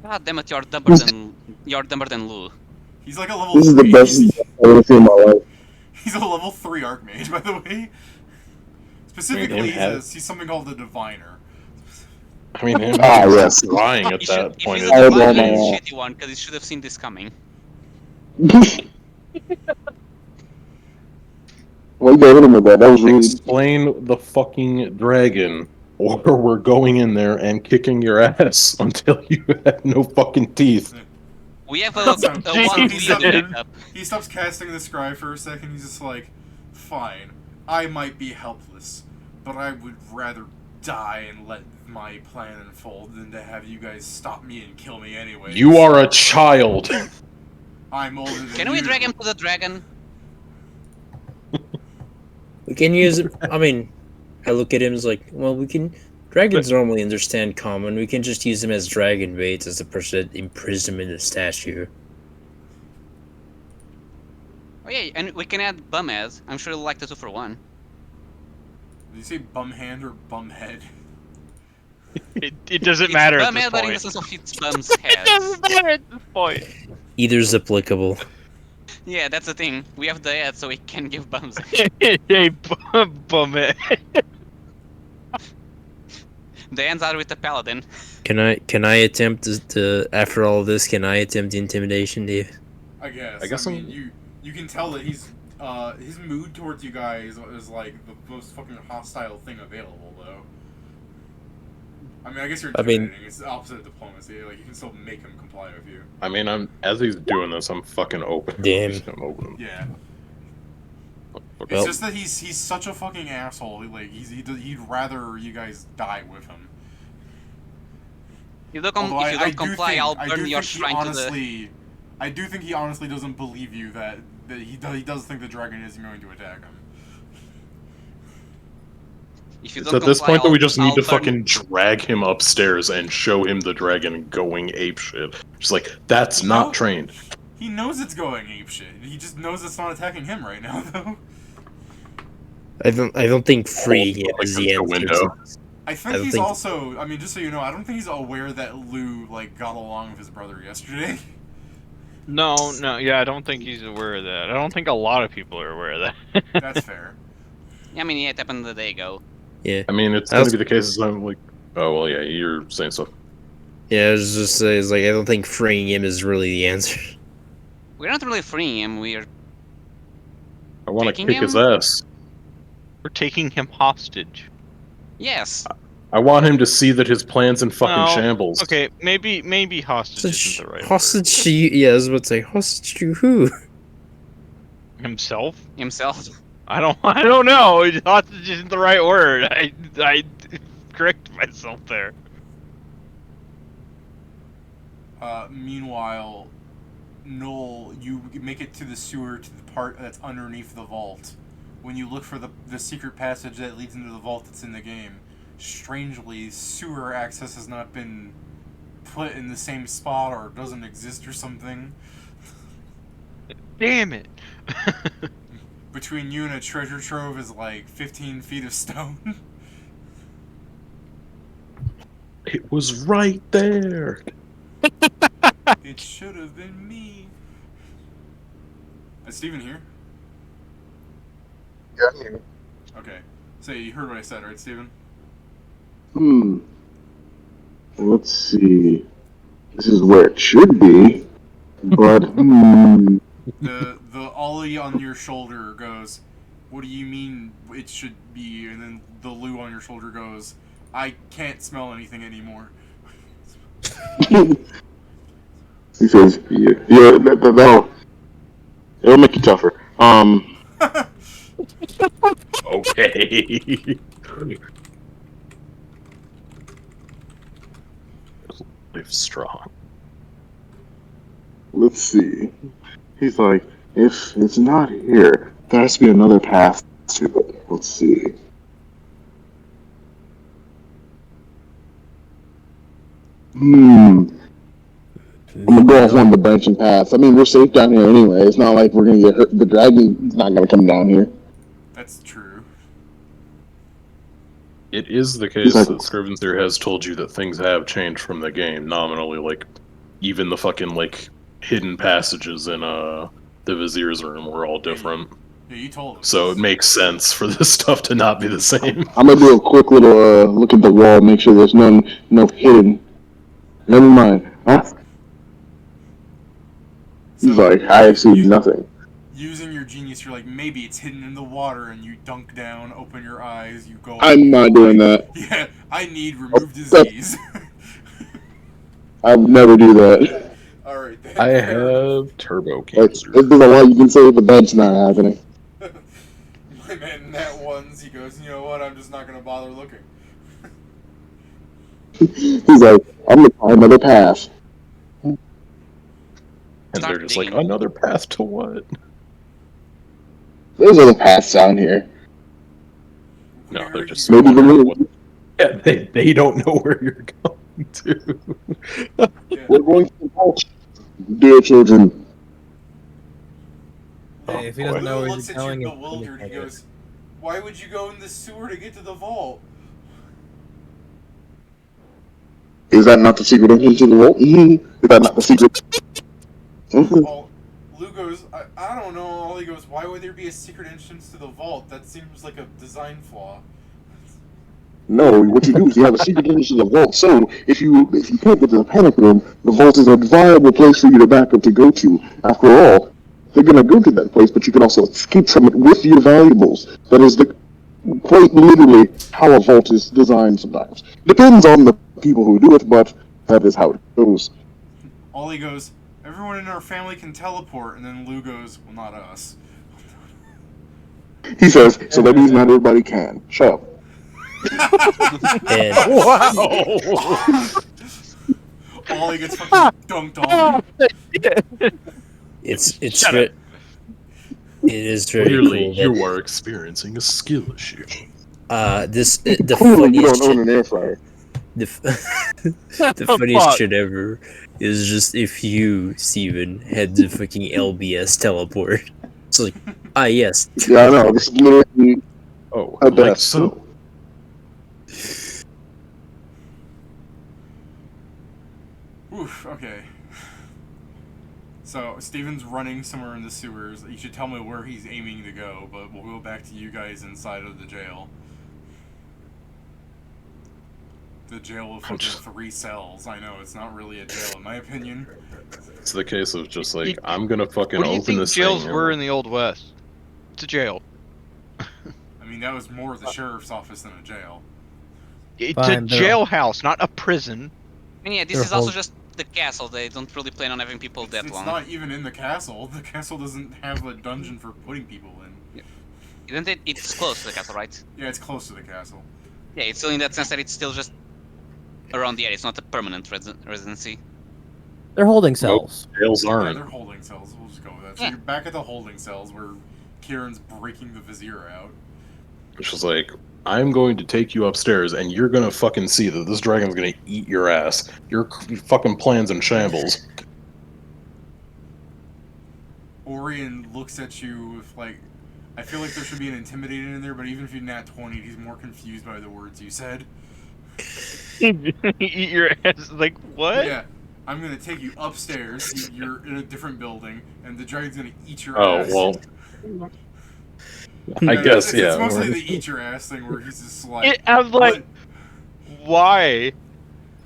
God damn it, you're dumber than Lou. He's like a level This is the 3. best I've ever seen in my life. He's a level 3 Archmage, by the way. Specifically, he's something called the Diviner. I mean, him yes. crying at If that he's point. a is- Oh, divine, no, he's no. a shitty one, because he should have seen this coming. Why you got him with that? That was rude. Explain the fucking dragon, or we're going in there and kicking your ass until you have no fucking teeth. We have a So- one he's weird up- backup. He stops casting the Scry for a second, he's just like, fine, I might be helpless, but I would rather die and let my plan unfold than to have you guys stop me and kill me anyway. You are a child. I'm older than Can we you. drag him to the dragon? We can use it. I mean, I look at him as like, well, we can. Dragons normally understand common. We can just use him as dragon bait as the person that imprisoned him in the statue. Oh yeah, and we can add Bumhead. I'm sure you'll like the 2-for-1. Did you say bum hand or bum head? It doesn't It's matter at this Bumhead, but in the point. sense of its bum's head. It doesn't matter at this point. Either's applicable. Yeah, that's the thing. We have the head, so we can give bums. Hey, bum it. The ends are with the paladin. Can I attempt to after all of this? Can I attempt intimidation, Dave? I guess. I guess mean, you can tell that he's his mood towards you guys is like the most fucking hostile thing available, though. I mean, I guess you're intimidating. It's the opposite of diplomacy. Like, you can still make him comply with you. I mean, as he's doing this, I'm fucking open. Damn. I'm just gonna open him. Yeah. Okay. It's just that he's such a fucking asshole. Like, he'd rather you guys die with him. If you don't comply, I'll burn your shrine to the... I do think he honestly doesn't believe you that he does think the dragon isn't going to attack him. If you It's don't at this comply, point that we just need I'll to burn- fucking drag him upstairs and show him the dragon going apeshit. Just like, that's not No. trained. He knows it's going apeshit. He just knows it's not attacking him right now, though. I don't think freeing him Like is through the the answer. window. I think don't he's think- also. I mean, just so you know, I don't think he's aware that Lou like got along with his brother yesterday. No, yeah, I don't think he's aware of that. I don't think a lot of people are aware of that. That's fair. Yeah, I mean, yeah, it happened the day ago. Yeah, I mean, it's gonna be the case as I'm like, oh, well, yeah, you're saying stuff. yeah. I was just saying, it's like I don't think freeing him is really the answer. We're not really freeing him, we're... I want to Taking kick his him? ass. We're taking him hostage. Yes. I want him to see that his plan's in fucking No, shambles. Okay, maybe hostage isn't the right Hostage to you? Yeah, I was about to say hostage to who? word. Himself? Himself. I don't know. Hostage isn't the right word. I correct myself there. Meanwhile, Noel, you make it to the sewer to the part that's underneath the vault. When you look for the secret passage that leads into the vault that's in the game, strangely, sewer access has not been put in the same spot or doesn't exist or something. Damn it. Between you and a treasure trove is like 15 feet of stone. It was right there. It should have been me. Is Steven here? Yeah. Okay. So you heard what I said, right, Steven? Let's see. This is where it should be, but The Ollie on your shoulder goes, "What do you mean it should be?" And then the Lou on your shoulder goes, "I can't smell anything anymore." he says, "Yeah, it'll make you tougher." Okay. Live strong. Let's see. He's like, if it's not here, there has to be another path to it. Let's see. I'm gonna go off one of the branching paths. I mean, we're safe down here anyway. It's not like we're gonna get hurt. The dragon's not gonna come down here. That's true. It is the case that Scrivener has told you that things have changed from the game nominally. Like, even the fucking like hidden passages in the Vizier's room were all different. Yeah, you told us. So it makes sense for this stuff to not be the same. I'm gonna do a quick little look at the wall, make sure there's no hidden. Never mind. Huh? He's like, I see nothing. Using your genius, you're like, maybe it's hidden in the water, and you dunk down, open your eyes, you go. I'm not doing that. Yeah, I need remove disease. I would never do that. Alright, then. I have turbo Like, cancer. there's a lot you can say, but that's not happening. My man Nat ones, he goes, you know what, I'm just not gonna bother looking. He's like, I'm gonna find another path. And they're just like, digging. another path to what? There's other paths down here. No, Where they're are just you Maybe going? the what, yeah, they don't know where you're going to. Yeah. We're going to the vault, dear children. Hey, if he doesn't know Lou where looks he's at going, you it's bewildered. He goes, "Why would you go in the sewer to get to the vault?" Is that not the secret entrance to the vault? Is that not the secret? All, Lou goes, I don't know. All he goes, "Why would there be a secret entrance to the vault? That seems like a design flaw." No, what you do is you have a secret entrance to the vault. So if you can't get to the panic room, the vault is a viable place for you to back up to go to. After all, they're gonna go to that place, but you can also escape from it with your valuables. That is quite literally how a vault is designed. Sometimes depends on the people who do it, but that is how it goes. Ollie goes, "Everyone in our family can teleport," and then Lou goes, "Well, not us." He says, so that means not everybody can. Shut up. And Ollie gets fucking dunked on. it's Shut up. it is very Clearly, cool you that are experiencing a skill issue. the Clearly, you funniest don't own shit an air fryer. the funniest shit ever is just if you, Steven, had the fucking LBS teleport. It's like, yes. Yeah, I know. This is literally Oh, at like best. so. Oof, okay. So, Steven's running somewhere in the sewers. You should tell me where he's aiming to go, but we'll go back to you guys inside of the jail. The jail of fucking 3 cells. I know, it's not really a jail in my opinion. It's the case of just like, I'm gonna fucking What do you open think this jails thing. were in the Old West? It's a jail. I mean, that was more the sheriff's office than a jail. It's Fine, a they're- jailhouse, not a prison. I mean, yeah, this They're is also hold- just the castle. They don't really plan on having people that It's long. not even in the castle. The castle doesn't have a dungeon for putting people in. Isn't it? It's close to the castle, right? Yeah, it's close to the castle. Yeah, it's still in that sense that it's still just around the area. It's not a permanent residency. They're holding cells. Jails Yeah, aren't. they're holding cells. We'll just go with that. So Yeah. you're back at the holding cells where Kieran's breaking the vizier out. It's just like, I'm going to take you upstairs, and you're gonna fucking see that this dragon's gonna eat your ass. Your fucking plan's in shambles. Orion looks at you with, like, I feel like there should be an intimidated in there, but even if you're nat 20, he's more confused by the words you said. Eat your ass. Like, what? Yeah, I'm gonna take you upstairs. You're in a different building, and the dragon's gonna eat your Oh, ass. well. I guess, It's yeah. mostly the eat your ass thing where he's just like. I was like, why?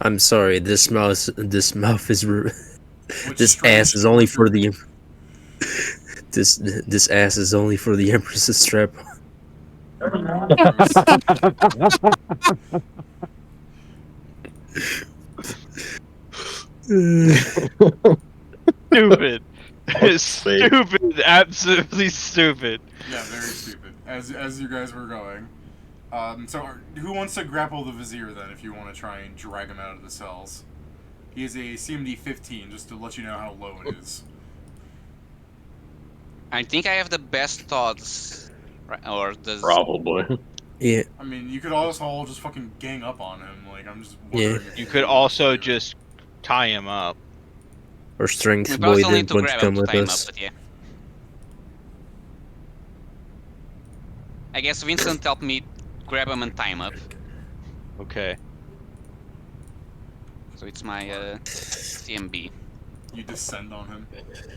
I'm sorry, this mouth is Which this strange ass is only for torture. the this ass is only for the Empress's strap. Stupid. Stupid. Absolutely stupid. Yeah, very stupid. As you guys were going. So who wants to grapple the vizier then? If you want to try and drag him out of the cells, he is a CMD 15, just to let you know how low it is. I think I have the best odds, right? Or does Probably. Yeah, I mean, you could also all just fucking gang up on him. Like, I'm just. Yeah. wondering if You could want also to do it. just tie him up. or strength we boy probably still need didn't to want to grab come him to with tie him up, us. but yeah. I guess Vincent helped me grab him and tie him up. Okay. So it's my CMB. You descend on him.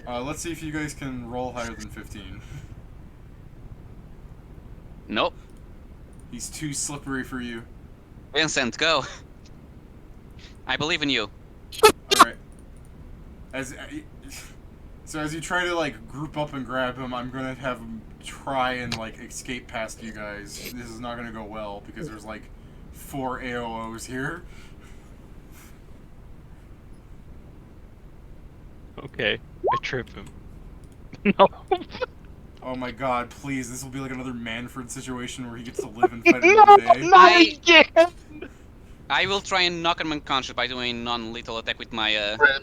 Let's see if you guys can roll higher than 15. Nope. He's too slippery for you. Vincent, go. I believe in you. Alright. So as you try to, like, group up and grab him, I'm gonna have him try and, like, escape past you guys. This is not gonna go well, because there's, like, 4 AOOs here. Okay. I trip him. No. Oh my god, please, this will be like another Manfred situation where he gets to live and fight another day. Not again! I will try and knock him unconscious by doing non-lethal attack with my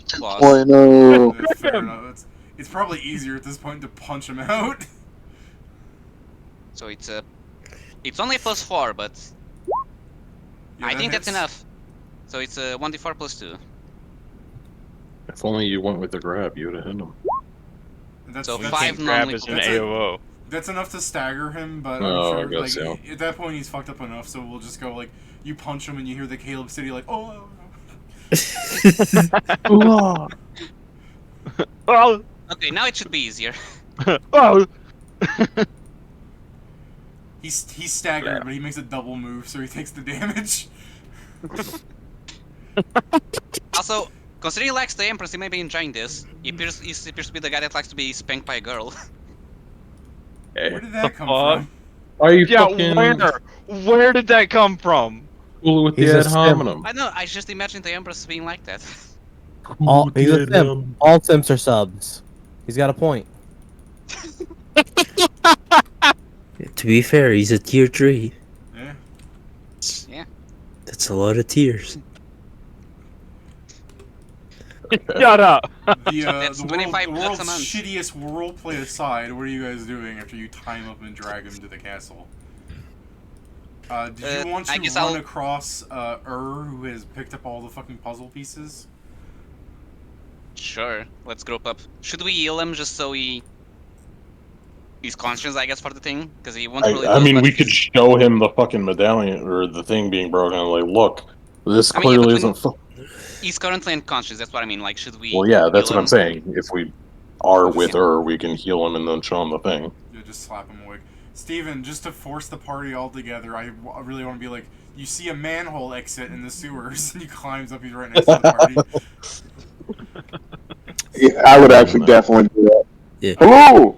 claws. 2.0. Fair enough. It's probably easier at this point to punch him out. So it's only a +4, but Yeah, I that think that's hits. enough. So it's a 1d4 +2. If only you went with the grab, you would have hit him. So that's, 5 Grab as an That's a- AOO. that's enough to stagger him, but Oh, I I'm sure guess, like yeah. at that point he's fucked up enough. So we'll just go like you punch him and you hear the Caleb City like oh. Oh, Okay, now it should be easier. oh. He's staggered, but he makes a double move, so he takes the damage. Also, considering he likes the Empress, he may be enjoying this. He appears to be the guy that likes to be spanked by a girl. Where did that come fuck? from? Are you Yeah, fucking where did that come from? cool with He's the a ad simp. hominem? I know, I just imagined the Empress being like that. He's a simp. All simps are subs. He's got a point. To be fair, he's a tier 3. Yeah. Yeah. That's a lot of tiers. Shut up. That's The 25 bucks world's a month. shittiest world play aside, what are you guys doing after you tie him up and drag him to the castle? Did you want I to guess run I'll- across who has picked up all the fucking puzzle pieces? Sure, let's group up. Should we heal him just so he's conscious, I guess, for the thing? Because he won't really I lose mean, much we if could he's- show him the fucking medallion or the thing being broken. Like, look, this I mean, yeah, clearly but isn't. He's currently unconscious, that's what I mean. Like, should we Well, yeah, that's heal what I'm him? saying. If we are with her, we can heal him and then show him the thing. Yeah, just slap him awake. Steven, just to force the party all together, I really want to be like, you see a manhole exit in the sewers, and he climbs up, he's right next to the party. Yeah, I would actually definitely do that. Yeah. Hello!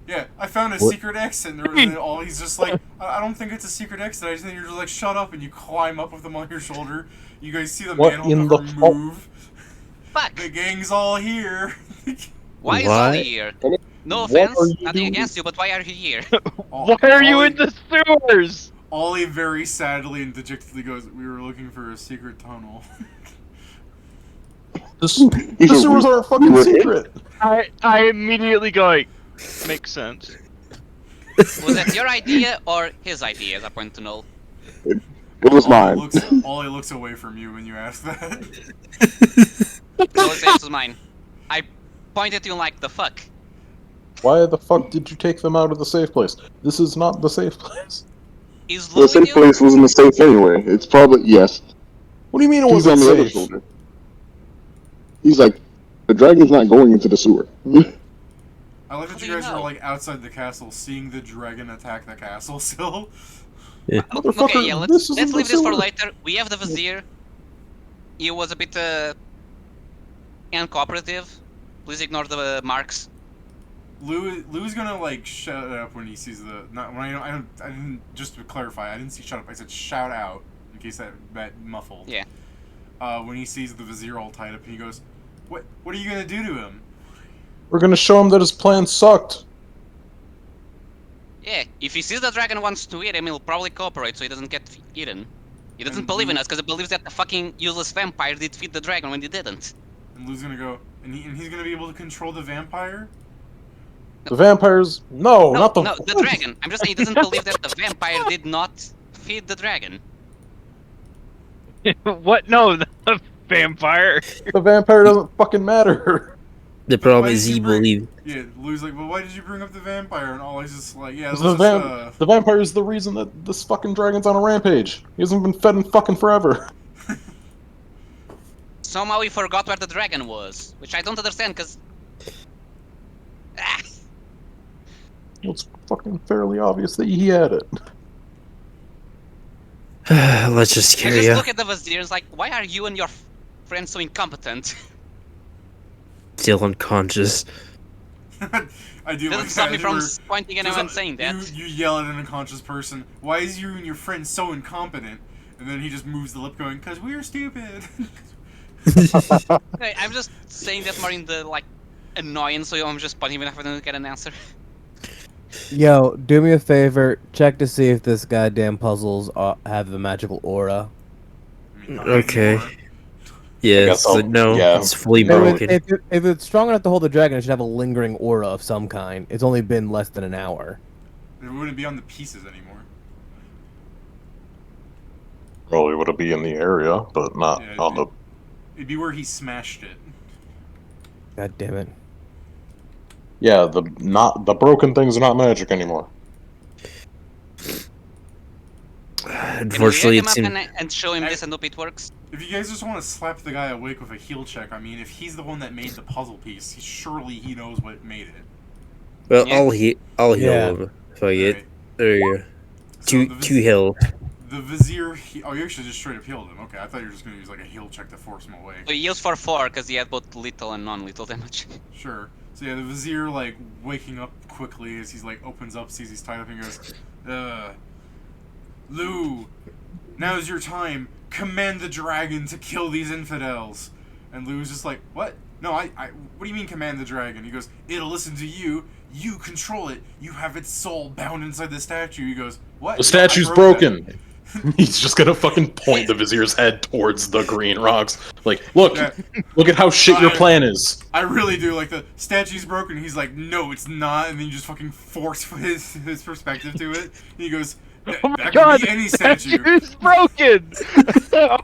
Yeah, I found a What? secret exit, and there was all he's just like, I don't think it's a secret exit, I just think you're just like, shut up, and you climb up with him on your shoulder. You guys see the What manhole in cover the fuck? move. Fuck! The gang's all here. Why is Why? Ollie here? No What offense, are you nothing doing? against you, but why are you here? Why are you in the sewers? Ollie very sadly and dejectedly goes, we were looking for a secret tunnel. The sewers aren't fucking secret. I immediately go like, makes sense. Was that your idea or his idea, as I point to know? It was mine. Ollie looks away from you when you ask that. No, it was mine. I pointed to you like, the fuck? Why the fuck did you take them out of the safe place? This is not the safe place. Is The Lou safe with you? place wasn't a safe anyway. It's probably, yes. What do you mean it He's on wasn't the other safe? shoulder. He's like, the dragon's not going into the sewer. I like How that do you you guys know? are like outside the castle, seeing the dragon attack the castle still. Motherfucker, Okay, yeah, this let's isn't leave the this for sewer. later. We have the Vizier. He was a bit uncooperative. Please ignore the marks. Lou's gonna like shut up when he sees the not when I didn't just to clarify, I didn't see shut up, I said shout out in case that muffled. Yeah. When he sees the Vizier all tied up and he goes, What are you gonna do to him? We're gonna show him that his plan sucked. Yeah, if he sees the dragon wants to eat him, he'll probably cooperate so he doesn't get eaten. He doesn't And believe in Lou- us because he believes that the fucking useless vampire did feed the dragon when he didn't. And Lou's gonna go and he's gonna be able to control the vampire? The vampires, no, not the. No, the dragon. I'm just saying he doesn't believe that the vampire did not feed the dragon. What? No, the vampire. The vampire doesn't fucking matter. The Why problem did is you he bring- believed. Yeah, Lou's like, well, why did you bring up the vampire? And Ollie's just like, yeah, let's The, just, the vampire is the reason that this fucking dragon's on a rampage. He hasn't been fed in fucking forever. Somehow he forgot where the dragon was, which I don't understand because. It's fucking fairly obvious that he had it. Let's just I carry just on. look at the Vizier and it's like, why are you and your friends so incompetent? Still unconscious. I do Doesn't like stop that. me from where- pointing at him and saying that. You yell at an unconscious person, why is you and your friend so incompetent? And then he just moves the lip going, because we're stupid. Hey, I'm just saying that more in the, like, annoyance, so I'm just pointing even if I don't get an answer. Yo, do me a favor. Check to see if this goddamn puzzles have the magical aura. I mean, not Okay. anymore. Yeah, guess so I'll- no, yeah. it's fully If, it- broken. if it's strong enough to hold the dragon, it should have a lingering aura of some kind. It's only been less than an hour. It wouldn't be on the pieces anymore. Well, he would be in the area, but not Yeah, on the. It'd be where he smashed it. God damn it. Yeah, the broken things are not magic anymore. Unfortunately, Can we it's wake him up and show him this and hope it works? If you guys just want to slap the guy awake with a heal check, I mean, if he's the one that made the puzzle piece, surely he knows what made it. well, Yeah. I'll heal Yeah. him if I get. Alright. There you go. So Two heal. The Vizier... oh, you actually just straight up healed him. Okay, I thought you were just going to use like a heal check to force him away. So he heals for 4 because he had both lethal and non-lethal damage. Sure. So yeah, the Vizier, like, waking up quickly as he's, like, opens up, sees he's tied up, and goes, Lou, now's your time. Command the dragon to kill these infidels. And Lou's just like, what? No, what do you mean command the dragon? He goes, it'll listen to you. You control it. You have its soul bound inside the statue. He goes, what? The statue's broken. He's just gonna fucking point the Vizier's head towards the green rocks. Like, look, look at how shit your plan is. I really do. Like, the statue's broken. He's like, no, it's not. And then you just fucking force his perspective to it. And he goes, Oh my that god, could be any the statue. statue's broken!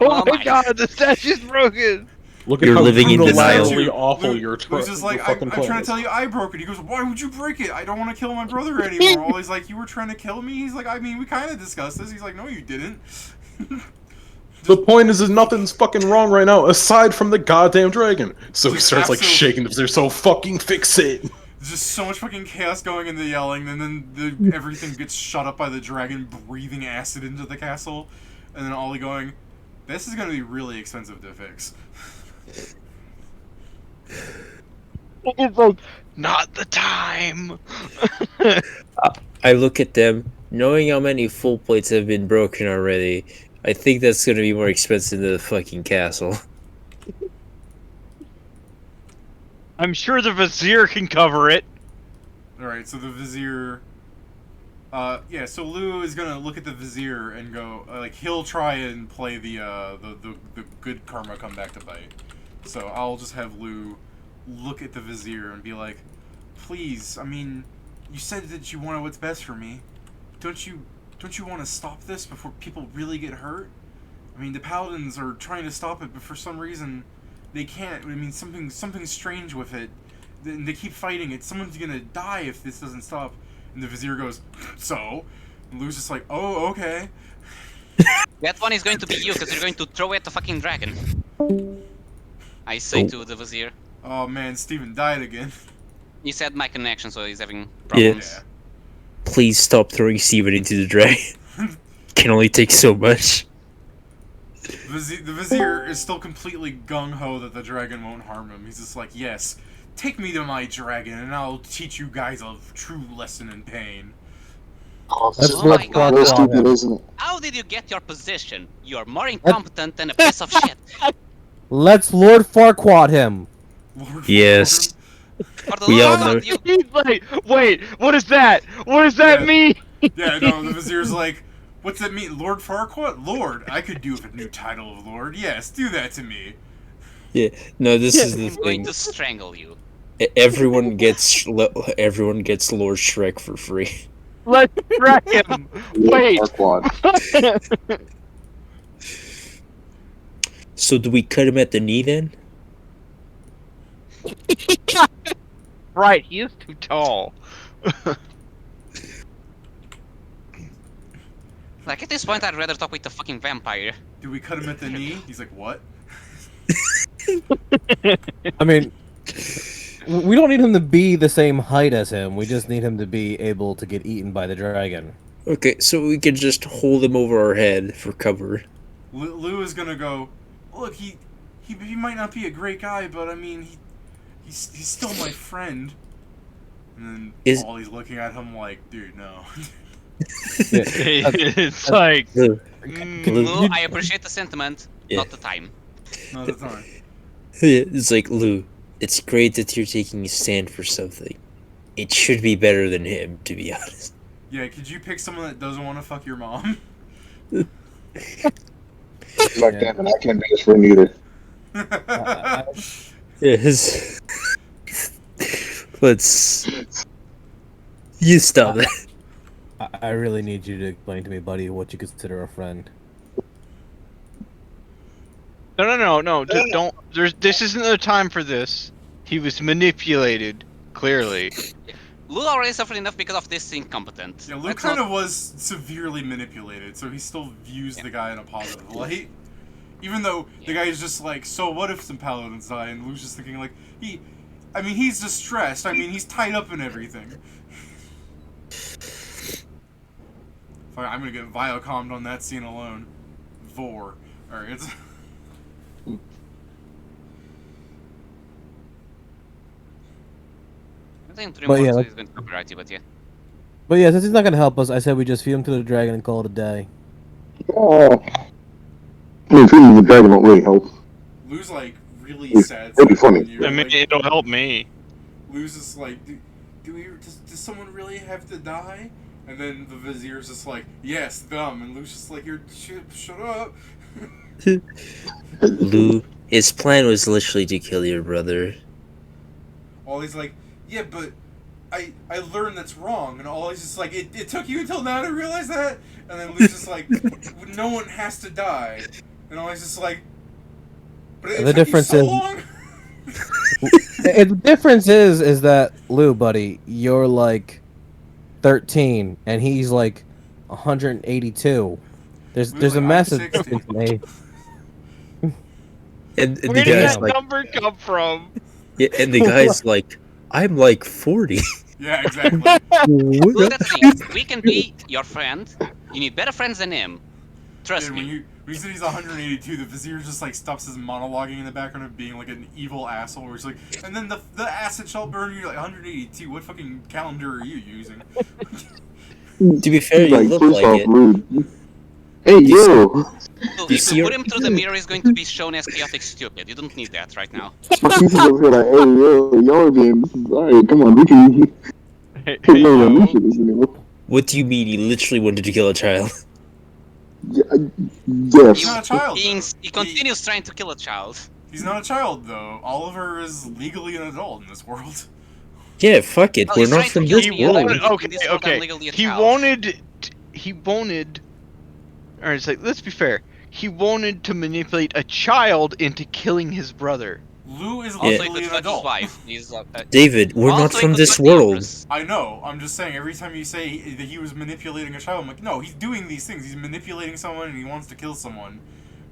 Oh my god, the statue's broken! Look at You're how living in denial. unilaterally awful your Lou's just like, I'm trying to tell you I broke it. He goes, why would you break it? I don't want to kill my brother anymore. All he's like, you were trying to kill me? He's like, I mean, we kind of discussed this. He's like, no, you didn't. The point is nothing's fucking wrong right now, aside from the goddamn dragon. So he starts like shaking the Vizier, so fucking fix it. There's just so much fucking chaos going in the yelling, and then everything gets shut up by the dragon breathing acid into the castle, and then Ollie going, this is going to be really expensive to fix. It's like, not the time! I look at them, knowing how many full plates have been broken already. I think that's gonna be more expensive than the fucking castle. I'm sure the Vizier can cover it. Alright, so the Vizier... yeah, so Lou is gonna look at the Vizier and go, like, he'll try and play the good karma come back to bite. So I'll just have Lou look at the Vizier and be like, please, I mean, you said that you wanted what's best for me. Don't you want to stop this before people really get hurt? I mean, the Paladins are trying to stop it, but for some reason, they can't. I mean, something strange with it. They keep fighting it. Someone's gonna die if this doesn't stop. And the Vizier goes, so? And Lou's just like, oh, okay. That one is going to be you because you're going to throw at the fucking dragon. I say to the Vizier. Oh man, Steven died again. He said my connection, so he's having problems. Yeah. Please stop throwing Steven into the dragon. Can only take so much. The Vizier is still completely gung-ho that the dragon won't harm him. He's just like, yes, take me to my dragon and I'll teach you guys a true lesson in pain. That's Oh my God. that's stupid, isn't it? How did you get your position? You're more incompetent than a piece of shit. Let's Lord Farquaad him. Lord Yes. For the We love all of know- God, you... He's like, wait, what is that? What does that Yeah. mean? Yeah, no, the Vizier's like, what's that mean? Lord Farquaad? Lord, I could do with a new title of Lord. Yes, do that to me. Yeah. No, this is the I'm going thing. to strangle you. Everyone gets Lord Shrek for free. Let's track him. Wait. Farquaad. So do we cut him at the knee then? Right, he is too tall. Like, at this point, I'd rather talk with the fucking vampire. Do we cut him at the knee? He's like, what? I mean, we don't need him to be the same height as him. We just need him to be able to get eaten by the dragon. Okay, so we can just hold him over our head for cover. Lou is gonna go, look, he might not be a great guy, but I mean, he's still my friend. And then Ollie's looking at him like, dude, no. It's like, Lou, Lou, I appreciate the sentiment, Yeah. not the time. No, that's not. it's like, Lou, it's great that you're taking a stand for something. It should be better than him, to be honest. Yeah, could you pick someone that doesn't want to fuck your mom? Like that, and I can't do this for him either. Yes. Let's... You stop that. I really need you to explain to me, buddy, what you consider a friend. no, just don't. This isn't the time for this. He was manipulated, clearly. Lou already suffered enough because of this incompetent. Yeah, Luke Let's kind not- of was severely manipulated, so he still views the guy in a positive light. Even though the guy is just like, so what if some paladins die? And Luke's just thinking like, he's distressed. I mean, he's tied up in everything. Fine, I'm gonna get Viacommed on that scene alone. Vor. Alright, it's... I think 3 But more yeah, so like- he's going to copyright you, but yeah. But yeah, since he's not gonna help us, I said we just feed him to the dragon and call it a day. I mean, feeding the dragon won't really help. Lou's like really It'd sad. be funny. when you're, I mean, like, it'll help me. Lou's just like, does someone really have to die? And then the vizier's just like, yes, them. And Lou's just like, shut up. Lou, his plan was literally to kill your brother. All he's like, yeah, but I learned that's wrong. And all he's just like, it took you until now to realize that? And then Lou's just like, no one has to die. And all he's just like, but it The took difference you so is- long? The difference is that Lou, buddy, you're like 13 and he's like 182. There's Lou's a like, massive "I'm 60." difference in age. And the Where did guy's that like, number come from? yeah, and the guy's like, I'm like 40. Yeah, exactly. Lou, that's the thing. We can be your friend. You need better friends than him. Trust And me. when you said he's 182, the vizier just like stops his monologuing in the background of being like an evil asshole. Where he's like, and then the acid shall burn you. Like 182. What fucking calendar are you using? To be fair, you Like, look first like off, it. rude. Hey, yo! Lou, you if see you your- put him through the mirror, he's going to be shown as chaotic stupid. You don't need that right now. My pieces over here like, hey, yo, y'all are being... Alright, come on, we can... Hey, Hey, yo, yo. we should listen to it. What do you mean he literally wanted to kill a child? Yeah, He's yes. not a child. He Though. continues trying to kill a child. He's not a child though. Oliver is legally an adult in this world. Yeah, fuck it. Well, We're he's not trying to from kill this me, He and world. I'm wanted, in this world, I'm legally a child. he wanted. Alright, it's like, let's be fair. He wanted to manipulate a child into killing his brother. Lou is Also, he legally could an fuck his adult. wife. He's David, we're also not he from could this fuck the world. Empress. I know. I'm just saying. Every time you say that he was manipulating a child, I'm like, no, he's doing these things. He's manipulating someone and he wants to kill someone.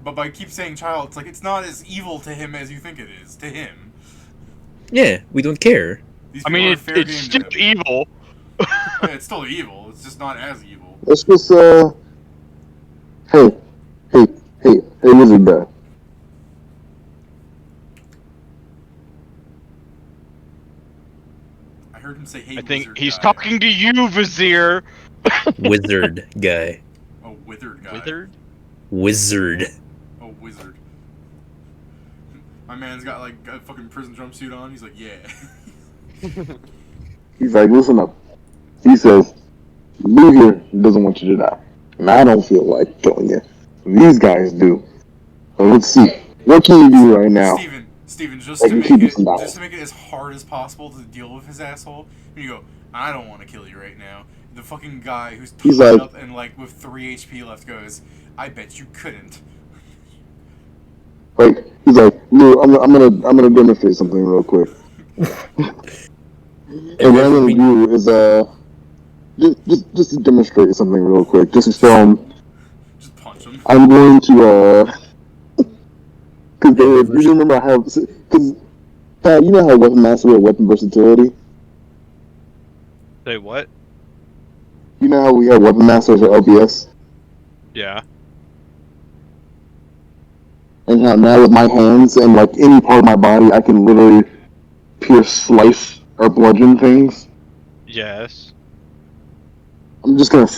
But by keep saying child, it's like it's not as evil to him as you think it is to him. Yeah, we don't care. These I people mean, are fair it's game still to him. evil. Yeah, it's still evil. It's just not as evil. Let's just, Hey, lizard guy. I heard him say, "Hey, I think wizard he's guy." talking to you, Vizier. Wizard guy. Oh, withered guy. Withered? Wizard. Oh, wizard. My man's got like a fucking prison jumpsuit on. He's like, yeah. He's like, listen up. He says, Lou here doesn't want you to die. And I don't feel like killing you. These guys do. So let's see. What can you do right now? Steven, just I to can make keep you it from dying. just to make it as hard as possible to deal with his asshole, and you go, I don't want to kill you right now. The fucking guy who's He's tied like- up and like with 3 HP left goes, I bet you couldn't. Like, he's like, Lou, I'm gonna demonstrate something real quick. And what I'm gonna do is, just to demonstrate something real quick, just to show him, Just punch him. I'm going to, cause you remember I have, cause, Pat, you know how Weapon Master have weapon versatility? Say what? You know how we have Weapon Masters or LBS? Yeah. And how now with my hands and like any part of my body, I can literally pierce, slice, or bludgeon things. Yes. I'm just gonna,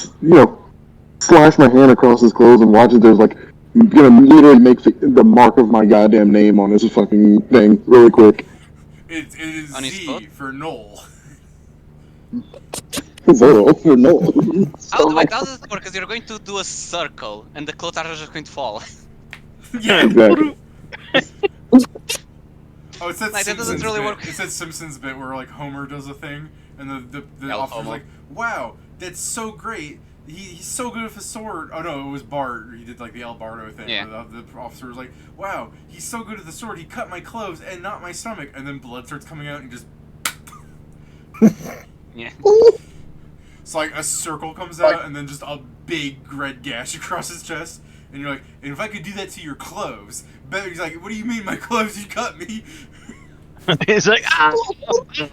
slash my hand across his clothes and watch it. There's like, I'm gonna literally make the mark of my goddamn name on this fucking thing really quick. It is On his Z foot? for Noel. Zero for no. How does it work? Because you're going to do a circle, and the clothes are just going to fall. Yeah. Exactly. Oh, it's that Like, that doesn't Simpsons really bit. work. It's that Simpsons bit where like Homer does a thing, and the El officer's Homo. like, "Wow, that's so great. He's so good with a sword." Oh no, it was Bart. He did like the El Bardo thing. Yeah. Where the officer was like, "Wow, he's so good with the sword. He cut my clothes and not my stomach." And then blood starts coming out, and just Yeah. It's like a circle comes out and then just a big red gash across his chest. And you're like, and if I could do that to your clothes, but he's like, what do you mean my clothes? You cut me. He's like, ah, You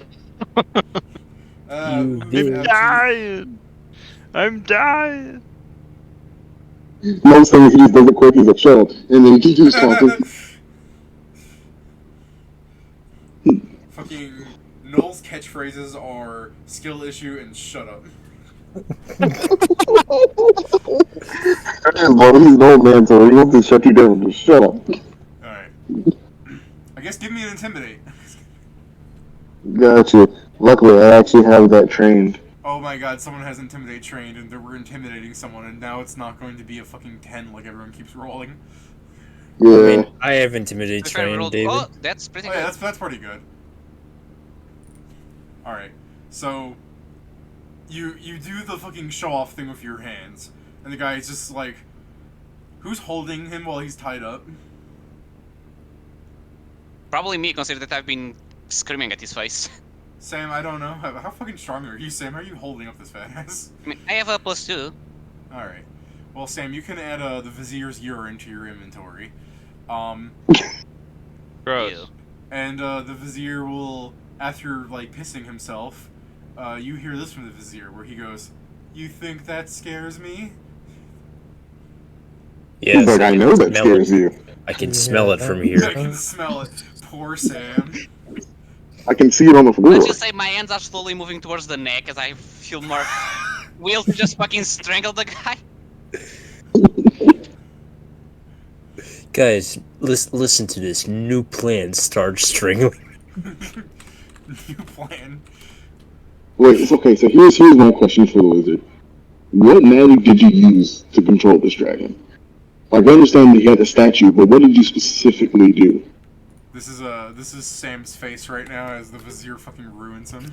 I'm did. dying. I'm dying. Most things he just doesn't quit, he's like, shut up. And then he keeps talking. Fucking Noel's catchphrases are skill issue and shut up. Well, he's an old man, so he wants to shut you down. Just shut up. Alright. I guess give me an intimidate. Gotcha. Luckily, I actually have that trained. Oh my god, someone has intimidate trained and we're intimidating someone and now it's not going to be a fucking 10 like everyone keeps rolling. Yeah. I mean, I have intimidate Just try to trained, roll- David. Oh, that's pretty Oh good. yeah, that's pretty good. Alright, so you do the fucking show off thing with your hands, and the guy's just like, who's holding him while he's tied up? Probably me, considering that I've been screaming at his face. Sam, I don't know. How fucking strong are you, Sam? How are you holding up this fat ass? I mean, I have a +2. Alright. Well, Sam, you can add the Vizier's urine to your inventory. Gross. Ew. And the Vizier will, after, like, pissing himself, you hear this from the Vizier, where he goes, "You think that scares me?" He's like, I know that smell scares it. you. I can smell it from I here. can smell it. Poor Sam. I can see it on the floor. Let's just say my hands are slowly moving towards the neck as I feel more will to just fucking strangle the guy. Guys, listen to this. New plan starts strangling. New plan. Wait, it's okay, so here's my question for the wizard. What magic did you use to control this dragon? Like, I understand that you had the statue, but what did you specifically do? This is Sam's face right now as the Vizier fucking ruins him.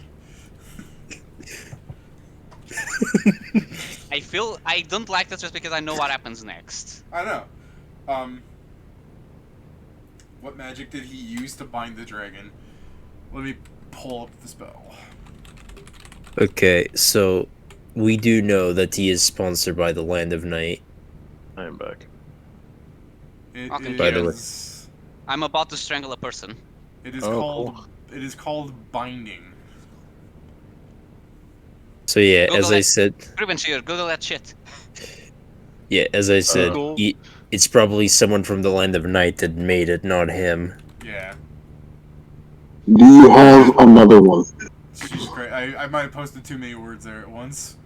I don't like that just because I know what happens next. I know. What magic did he use to bind the dragon? Let me pull up the spell. Okay, so we do know that he is sponsored by the Land of Night. I am back. It Okay. By the way. is. I'm about to strangle a person. It is Oh, called. cool. It is called binding. So yeah, Google as I it. said, Scrivener, Google that shit. Cool. It's probably someone from the Land of Night that made it, not him. Yeah. Do you have another one? Jesus Christ. I might have posted too many words there at once.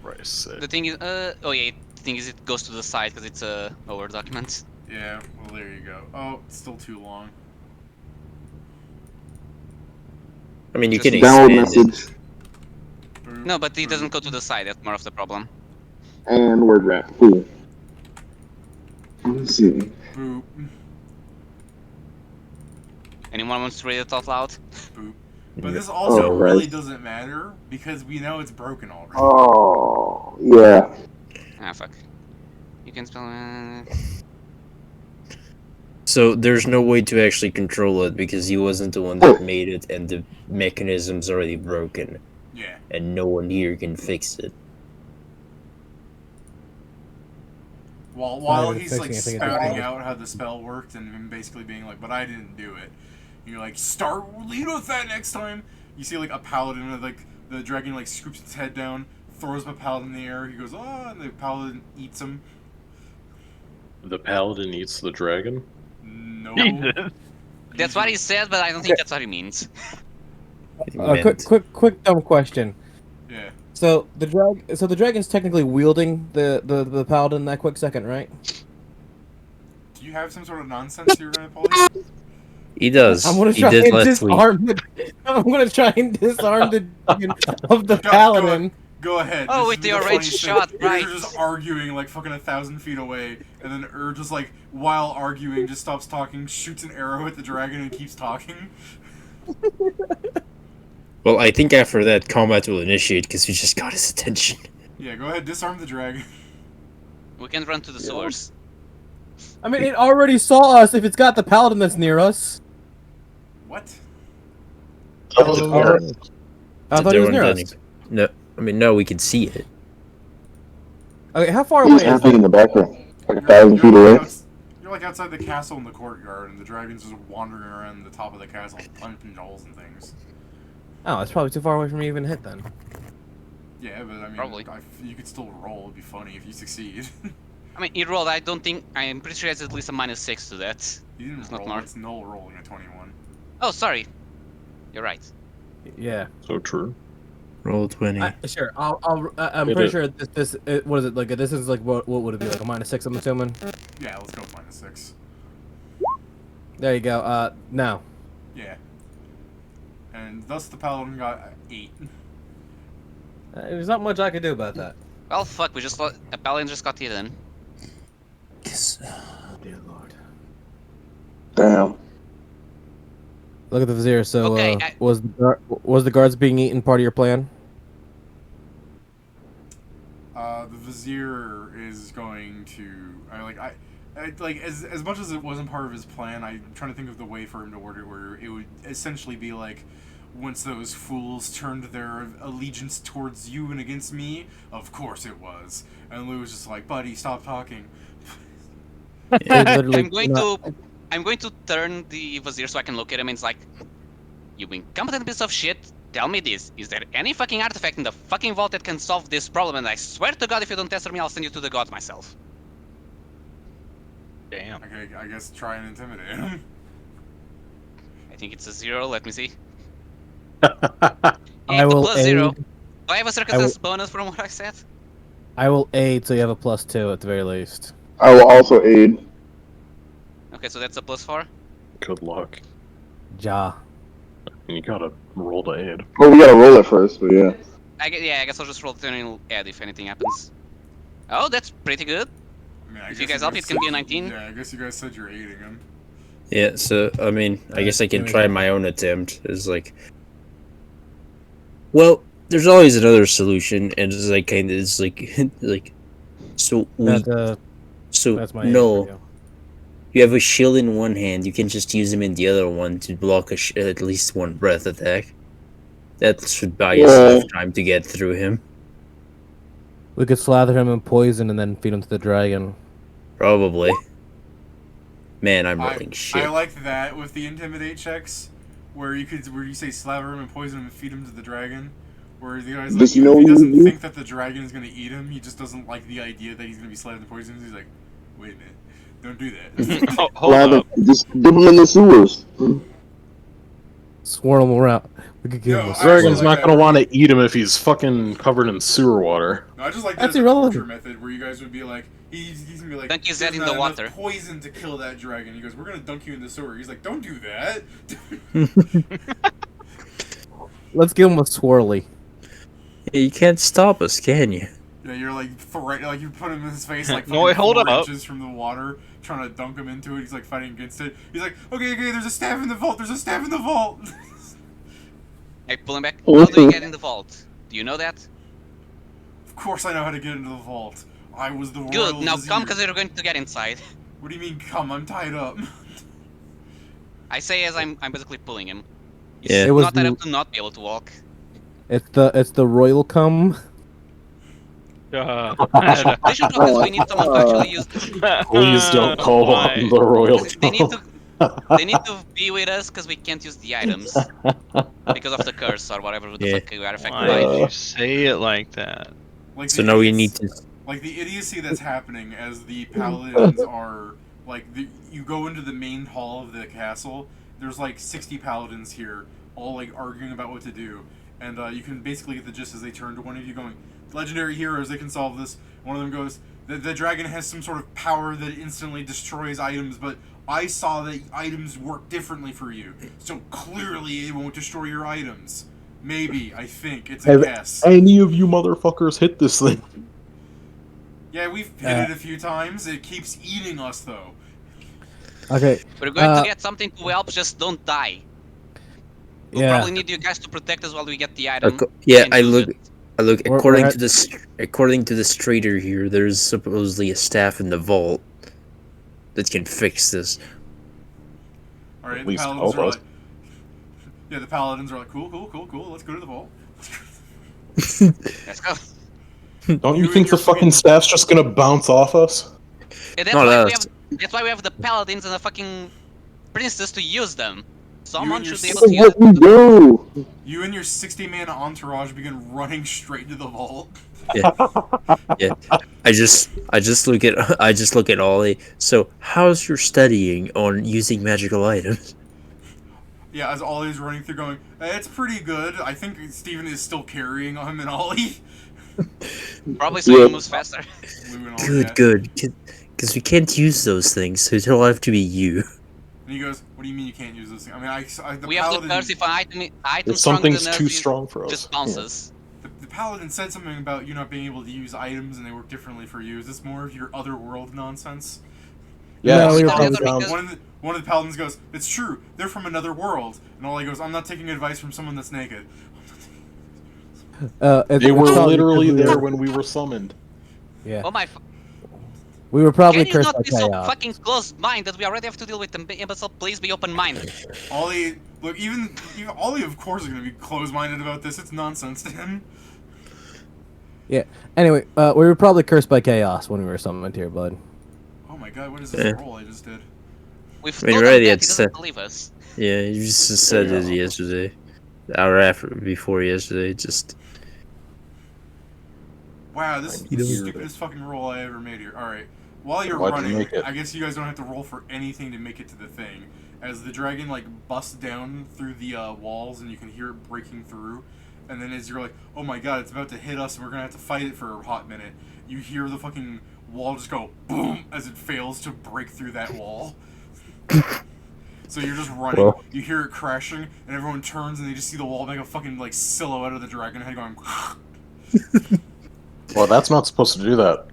Right, sick. The thing is, oh yeah, the thing is it goes to the side because it's a Word document. Yeah. Well, there you go. Oh, it's still too long. I mean, you Just can Download expand it. message Boop, No, but it doesn't boop, go to the side. That's more of the problem. and word wrap. Cool. Let's see. Boop. Anyone wants to read it out loud? Boop. But this also Oh, right. really doesn't matter because we know it's broken already. Oh, yeah. Ah, fuck. You can spell. So there's no way to actually control it because he wasn't the one that made it, and the mechanism's already broken, Yeah. and no one here can fix it. While even he's fixing like it, I think it's spouting just- out how the spell worked and him basically being like, "But I didn't do it." And you're like, lead with that next time." You see like a paladin, like the dragon like scoops its head down, throws the paladin in the air. He goes, "Oh!" and the paladin eats him. The paladin eats the dragon? No. Jesus. That's what he said, but I don't think that's what he means. Quick dumb question. Yeah. So the dragon's technically wielding the paladin in that quick second, right? Do you have some sort of nonsense here, Polly? He does. I'm gonna He try did and last week. disarm I'm gonna try and disarm the dragon of the paladin. Go ahead. Oh, This with is the funny orange thing. shot, You're right. just arguing like fucking 1,000 feet away, and then just like while arguing, just stops talking, shoots an arrow at the dragon, and keeps talking. Well, I think after that, combat will initiate because we just got his attention. Yeah, go ahead, disarm the dragon. We can run to the sewers. I mean, it already saw us if it's got the paladin that's near us. What? Paladin I thought it was There near weren't us. any- No, I mean, no, we could see it. Okay, how far He's away is happening that? in the background, like You're, 1,000 feet you're, away. like you're like outside the castle in the courtyard, and the dragon's just wandering around the top of the castle, punching holes and things. Oh, it's probably too far away for me to even hit then. Yeah, but I mean, Probably. you could still roll. It'd be funny if you succeed. I mean, he rolled. I'm pretty sure it's at least a -6 to that. You didn't It's not roll. more. It's null rolling a 21. Oh, sorry. You're right. Yeah. So true. Roll 20. Sure. I'm It pretty is- sure what is it like? This is like what would it be like a -6? I'm assuming. Yeah, let's go with -6. There you go. Now. Yeah. And thus the paladin got 8. There's not much I could do about that. Well, fuck. A paladin just got hidden. Oh, dear lord. Damn. Look at the vizier. So, Okay, was the guards being eaten part of your plan? The vizier is going to. As much as it wasn't part of his plan, I'm trying to think of the way for him to word it where it would essentially be like, once those fools turned their allegiance towards you and against me, of course it was. And Lou was just like, buddy, stop talking. Literally, I'm going to turn the vizier so I can look at him, and it's like, you incompetent piece of shit. Tell me this: is there any fucking artifact in the fucking vault that can solve this problem? And I swear to God, if you don't answer me, I'll send you to the gods myself. Damn. Okay, I guess try and intimidate him. I think it's a 0. Let me see. I will +0. aid. Do I have a circumstance bonus from what I said? I will aid, so you have a +2 at the very least. I will also aid. Okay, so that's a +4. Good luck. Ja. And you gotta roll to aid. Well, we gotta roll it first, but yeah. I guess I'll just roll the turn add if anything happens. Oh, that's pretty good. I mean, I If guess you guys help, it can be a 19. Yeah, I guess you guys said you're aiding him. Yeah, so, I mean, I guess I can try my own attempt. It's like... Well, there's always another solution, and it's like, kind of, it's like... So, That's my aid for no. you. You have a shield in one hand, you can just use him in the other one to block at least one breath attack. That should buy us enough time to get through him. We could slather him in poison and then feed him to the dragon. Probably. Man, I'm rolling shit. I like that with the intimidate checks, where you say slaver him and poison him and feed him to the dragon. Where the guy's like, Does he know he what you doesn't do? think that the dragon is gonna eat him. He just doesn't like the idea that he's gonna be slathered and poisoned. He's like, wait a minute, don't do that. Oh, hold Lather, up. just dip him in the sewers. Swirl him around. We could give No, him a I- Dragon's like not that. gonna want to eat him if he's fucking covered in sewer water. No, I just like that That's as a irrelevant. torture method where you guys would be like, he's gonna be like, Dunk his "There's head in not the enough water." poison to kill that dragon. He goes, we're gonna dunk you in the sewer. He's like, don't do that. Let's give him a swirly. You can't stop us, can you? Yeah, you're like, you put him in his face like No, wait, hold 4 up. inches from the water, trying to dunk him into it. He's like fighting against it. He's like, okay, there's a staff in the vault. There's a staff in the vault. I pull him back. How do you get in the vault? Do you know that? Of course I know how to get into the vault. I was the Good. royal Now vizier. come, because you're going to get inside. What do you mean come? I'm tied up. I say as I'm basically pulling him. Yeah. It was Not that up to not be able to walk. It's the royal cum. They should know this. We need someone to actually use this. Please don't call Why? on the royal. They need to be with us because we can't use the items because of the curse or whatever the Yeah. fuck we are affected Why by. did you say it like that? Like So the now we idiots- need to... Like the idiocy that's happening as the paladins are like you go into the main hall of the castle. There's like 60 paladins here, all like arguing about what to do, and you can basically get the gist as they turn to one of you, going, "Legendary heroes, they can solve this." One of them goes, "The dragon has some sort of power that instantly destroys items, but I saw that items work differently for you, so clearly it won't destroy your items." Maybe, I think it's a Have guess. any of you motherfuckers hit this thing? Yeah, we've hit it a few times. It keeps eating us, though. Okay. We're going to get something to help. Just don't die. We'll Yeah. probably need you guys to protect us while we get the item. Yeah, and I use look. it. According we're to this, according to this traitor here, there's supposedly a staff in the vault that can fix this. Alright, At the least paladins help are us. like... Yeah, the paladins are like, cool, let's go to the vault. Let's go. Don't you You think and your the fucking staff's just gonna bounce off us? And No, that's why we have the paladins and the fucking princess to use them. Someone your should be able This to is use what we do. You and your 60-man entourage begin running straight to the vault. Yeah. I just look at Ollie. So, how's your studying on using magical items? Yeah, as Ollie's running through going, it's pretty good. I think Steven is still carrying him and Ollie. Probably so he moves faster. Lou and Ollie, yeah. Good. Because we can't use those things, so it'll have to be you. And he goes, what do you mean you can't use this thing? I mean, the We paladin... have to curse if an item If stronger something's than us too is- strong for us. just bounces. The paladin said something about you not being able to use items and they work differently for you. Is this more of your otherworld nonsense? Yeah, No, we were Yeah. probably Because- One of the paladins goes, it's true, they're from another world. And Ollie goes, I'm not taking advice from someone that's naked. They were probably literally because there when we were summoned. Yeah, Oh my! we were probably Can you cursed not by be so chaos. fucking closed-minded that we already have to deal with them? Imbecile, please be open-minded. Ollie, look, even Ollie, of course, is going to be close-minded about this. It's nonsense to him. Yeah. Anyway, we were probably cursed by chaos when we were summoned here, bud. Oh my god, what is this roll I just did? We've I mean, told him already that, had he doesn't said- believe us. Yeah, you just said it yesterday. Hour after before yesterday, just Wow, this is the stupidest fucking roll I ever made here. Alright, while you're Why'd you running, make it? I guess you guys don't have to roll for anything to make it to the thing. As the dragon, like, busts down through the walls and you can hear it breaking through, and then as you're like, oh my god, it's about to hit us and we're gonna have to fight it for a hot minute, you hear the fucking wall just go boom as it fails to break through that wall. So you're just running, Well. you hear it crashing, and everyone turns and they just see the wall make a fucking, like, silhouette of the dragon head going Well, that's not supposed to do that.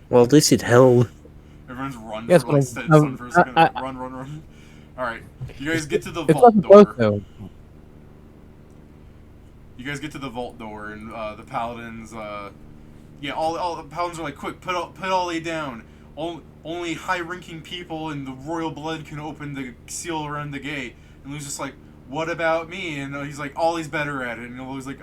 well, at least it held. Everyone's run Yes, for but like I'm- stun for a second. I- Run. Alright, you guys get to the It's vault not door. supposed to. You guys get to the vault door, and the paladins, yeah, all the paladins are like, quick, put Ollie down. Only high-ranking people in the royal blood can open the seal around the gate. And Lou's just like, what about me? And he's like, Ollie's better at it. And Lou's like,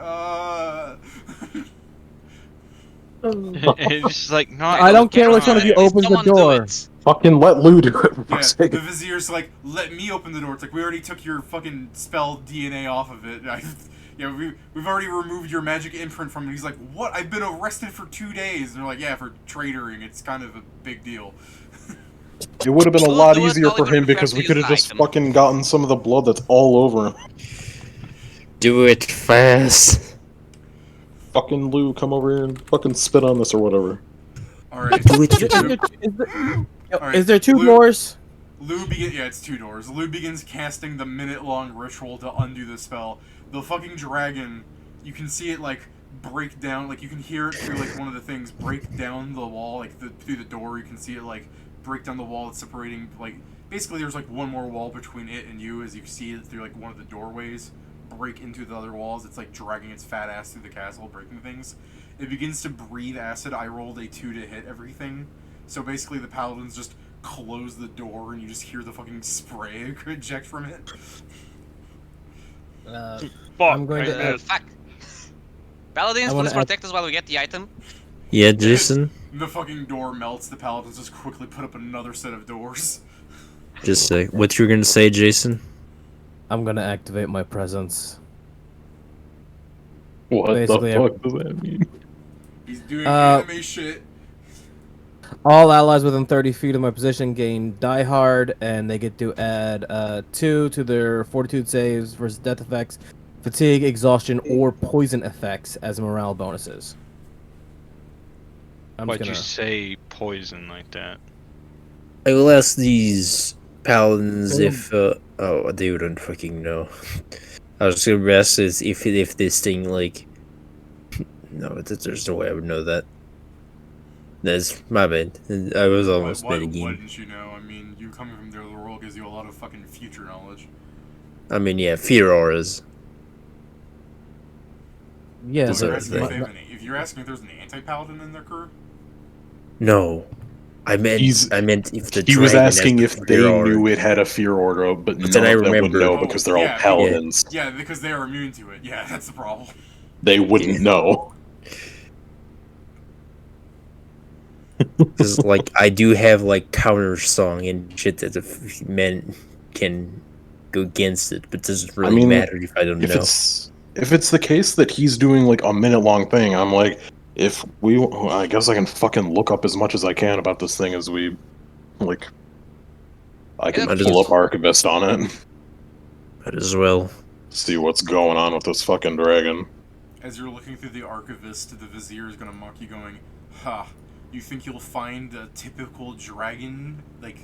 It's just like not. I don't care which one of you Please, opens the someone do door. it. Fucking let Lou do it, for Yeah, fuck's sake. the vizier's like, let me open the door. It's like, we already took your fucking spell DNA off of it. Yeah, we've already removed your magic imprint from it. He's like, what? I've been arrested for 2 days. And they're like, yeah, for traitoring. It's kind of a big deal. It would have been a Lou, lot do it, easier Ollie for would him prefer because to we use could have the just item. fucking gotten some of the blood that's all over him. Do it fast. Fucking Lou, come over here and fucking spit on this or whatever. Alright. Do it. Is there two Lou- doors? Yeah, it's 2 doors. Lou begins casting the minute-long ritual to undo the spell. The fucking dragon, you can see it, like, break down, like, you can hear it through, like, one of the things, break down the wall, like, through the door, you can see it, like, break down the wall that's separating, like, basically there's, like, one more wall between it and you, as you see it through, like, one of the doorways, break into the other walls. It's, like, dragging its fat ass through the castle, breaking things. It begins to breathe acid. I rolled a 2 to hit everything. So basically the paladins just close the door and you just hear the fucking spray eject from it. Fuck, I'm going I to missed. Fuck. Paladins, I wanna please protect us while we get the item. Yeah, Jason. The fucking door melts. The paladins just quickly put up another set of doors. Just say what you were gonna say, Jason. I'm gonna activate my presence. What Basically, the fuck does that mean? He's doing Uh, anime shit. All allies within 30 feet of my position gain Die Hard, and they get to add 2 to their Fortitude saves versus death effects, fatigue, exhaustion, or poison effects as morale bonuses. I'm Why'd just you gonna. say poison like that? I will ask these paladins if oh, they wouldn't fucking know. I was gonna ask is if this thing like no, there's no way I would know that. That's my bad. I was almost Why mid game. didn't you know? I mean, you coming from the other world gives you a lot of fucking future knowledge. I mean, yeah, fear auras. Yeah, If That's you're what asking I'm if you're asking if there's an anti-paladin in their crew, No, I meant if the He was dragon has asking the if fear they aura. knew it had a fear aura, but then none I of them would remembered. know because they're all yeah, paladins. Yeah, because they are immune to it. Yeah, that's the problem. They wouldn't know. Because like I do have like counter song and shit that the men can go against it, but it doesn't really matter if I don't know. If it's the case that he's doing like a minute-long thing, I'm like, I guess I can fucking look up as much as I can about this thing as we, like, I can pull up Archivist on it. Might as well. See what's going on with this fucking dragon. As you're looking through the Archivist, the Vizier is gonna mock you going, ha, you think you'll find a typical dragon? Like,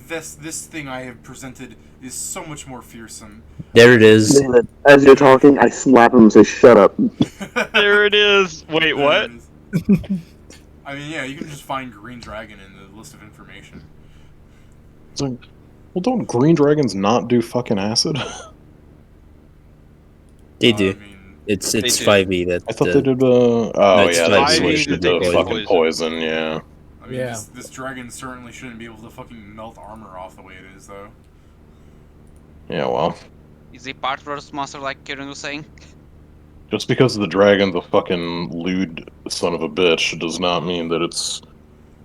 this thing I have presented is so much more fearsome. There it is. As you're talking, I slap him and say, "Shut up." There it is. Wait, what? I mean, yeah, you can just find Green Dragon in the list of information. It's like, well, don't green dragons not do fucking acid? They do. I mean, It's do. 5e that. I thought they did. Oh it's yeah, 5e they switched that to they fucking poison. Yeah. I mean, Yeah. this dragon certainly shouldn't be able to fucking melt armor off the way it is, though. Yeah, well. Is he part versus monster like Kieran was saying? Just because the dragon's a fucking lewd son of a bitch does not mean that it's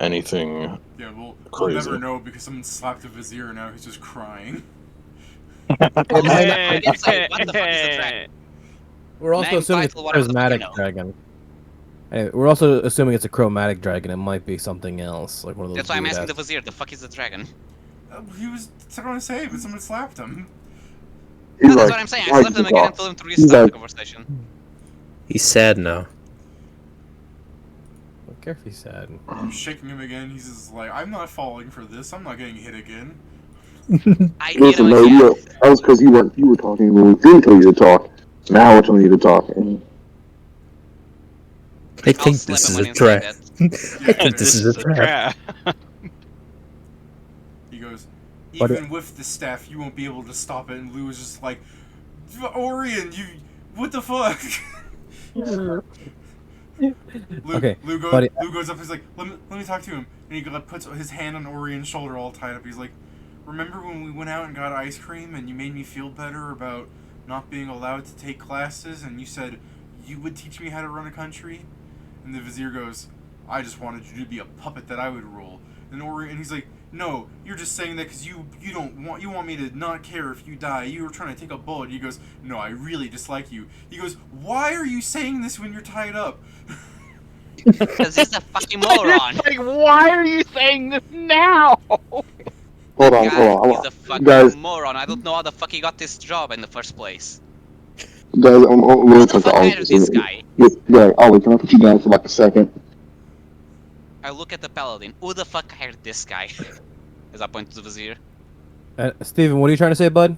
anything. Yeah, we'll crazy. never know because someone slapped a Vizier and now he's just crying. I did say, what the fuck is a dragon? We're also Name, assuming title, it's a whatever the fuck you prismatic know. dragon. Hey, we're also assuming it's a chromatic dragon. It might be something else, like one of those. That's why I'm asking the weird-ass- Vizier, the fuck is a dragon? He was trying to say, but someone slapped him. He's No, that's like, what I'm saying. I "Why'd slapped you him again talk?" and told him to He's restart the like- conversation. He's sad now. Don't care if he's sad. I'm shaking him again. He's just like, I'm not falling for this. I'm not getting hit again. I hit Listen, him no, again. that was because you were talking when we didn't tell you to talk. Now we're telling you to talk. And I think slap this him is when a he's like trap. that. I think this is a trap. He goes, But even with the staff, you won't be able to stop it. And Lou is just like, Orion, what the fuck? Lou, Okay, Lou goes up. He's like, let me talk to him. And he puts his hand on Orion's shoulder, all tied up. He's like, remember when we went out and got ice cream, and you made me feel better about not being allowed to take classes, and you said you would teach me how to run a country? And the Vizier goes, I just wanted you to be a puppet that I would rule. And Orion, and he's like, no, you're just saying that because you want me to not care if you die. You were trying to take a bullet. He goes, no, I really dislike you. He goes, why are you saying this when you're tied up? Because he's a fucking moron. Like, why are you saying this now? hold on. He's a fucking Guys, moron. I don't know how the fuck he got this job in the first place. I'm Who really the talking fuck to hired Ollie. this guy? Yeah, Ollie, can I put you down for like a second? I look at the paladin. Who the fuck hired this guy? As I point to the Vizier. Steven, what are you trying to say, bud?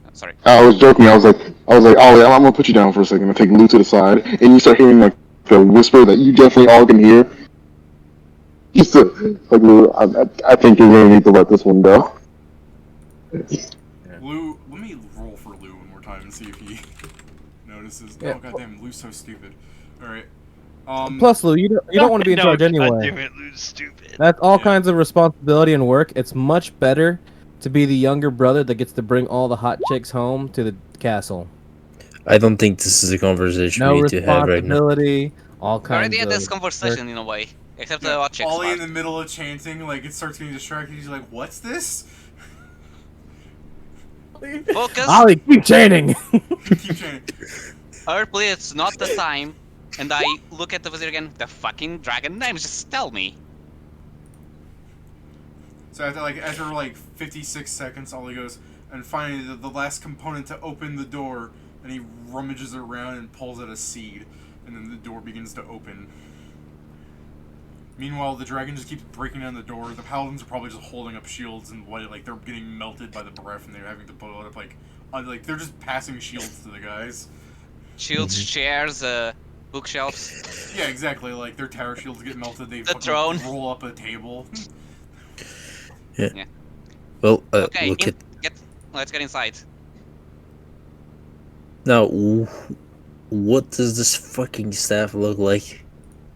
Oh, sorry. I was joking. I was like, Ollie, I'm gonna put you down for a second. I take Lou to the side, and you start hearing like the whisper that you definitely all can hear. Just like Lou, I think you're gonna need to let this one go. Lou, let me roll for Lou one more time and see if he notices. Yeah. Oh goddamn, Lou's so stupid. All right. Plus, Lou, you don't want to be in charge God anyway. damn it, Lou's stupid. That's all Yeah. kinds of responsibility and work. It's much better to be the younger brother that gets to bring all the hot chicks home to the castle. I don't think this is a conversation No we need to have right now. responsibility, all We kinds already had of this conversation in a way. Except the what chicks Ollie in part. the middle of chanting, like it starts getting distracted. He's like, "What's this?" Focus! Ollie, keep chanting. Keep chanting. Earthly, it's not the time. And I look at the Vizier again. The fucking dragon names, just tell me. So after like 56 seconds, Ollie goes, and finally the last component to open the door, and he rummages around and pulls out a seed, and then the door begins to open. Meanwhile, the dragon just keeps breaking down the door. The paladins are probably just holding up shields and like they're getting melted by the breath, and they're having to put it up like they're just passing shields to the guys. Shields, chairs, bookshelves. Yeah, exactly. Like their tower shields get melted. They The fucking throne. roll up a table. Well, Okay, look at let's get inside. now. What does this fucking staff look like?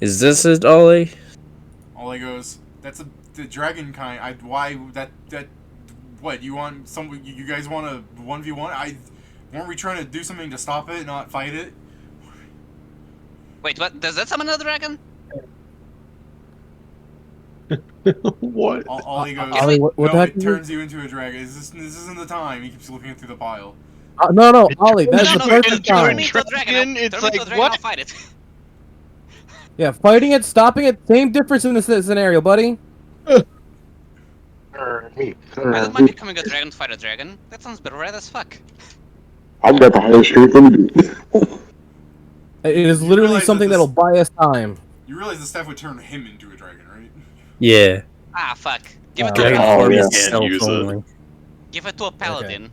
Is this it, Ollie? Ollie goes, "That's the dragon kind. Why that? What you want? You guys want a 1v1? Weren't we trying to do something to stop it, not fight it?" Wait, what? Does that summon a dragon? What? Ollie goes, Ollie, what "No, happened it here? turns you into a dragon. This isn't the time." He keeps looking through the pile. No, Ollie, that's No, the no, perfect turn time. me into a dragon. It's Turn me into a like, dragon, what? I'll fight it. Yeah, fighting it, stopping it, same difference in this scenario, buddy. I don't mind becoming a dragon to fight a dragon. That sounds better as fuck. I've got the highest strength. Let me do. It is You literally realize something that that'll buy us time. You realize the staff would turn him into a dragon, right? Yeah. Ah, fuck. Give it to Dragon a Oh, form yeah. is Can't self use it. only. Give it to a paladin.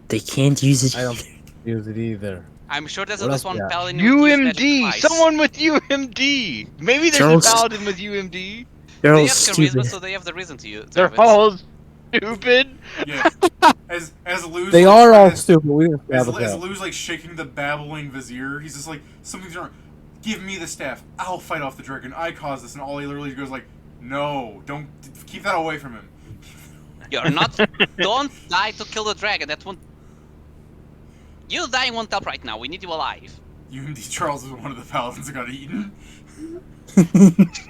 They can't use it. I don't use it either. I'm sure there's What at least else one we got? paladin who uses magic UMD! twice. Someone with UMD! Maybe there's Charles- a paladin with UMD. They're They all have charisma, stupid. so they have the reason to use it. They're all stupid. Yeah. As Lou's They like, are all trying to- stupid. We didn't As establish that. Lou's like shaking the babbling vizier, he's just like, "Something's wrong. Give me the staff. I'll fight off the dragon. I caused this." And Ollie literally goes like, "No, don't keep that away from him." You're not. Don't die to kill the dragon. That won't. You dying won't help right now. We need you alive. UMD Charles is one of the paladins that got eaten. Yeah.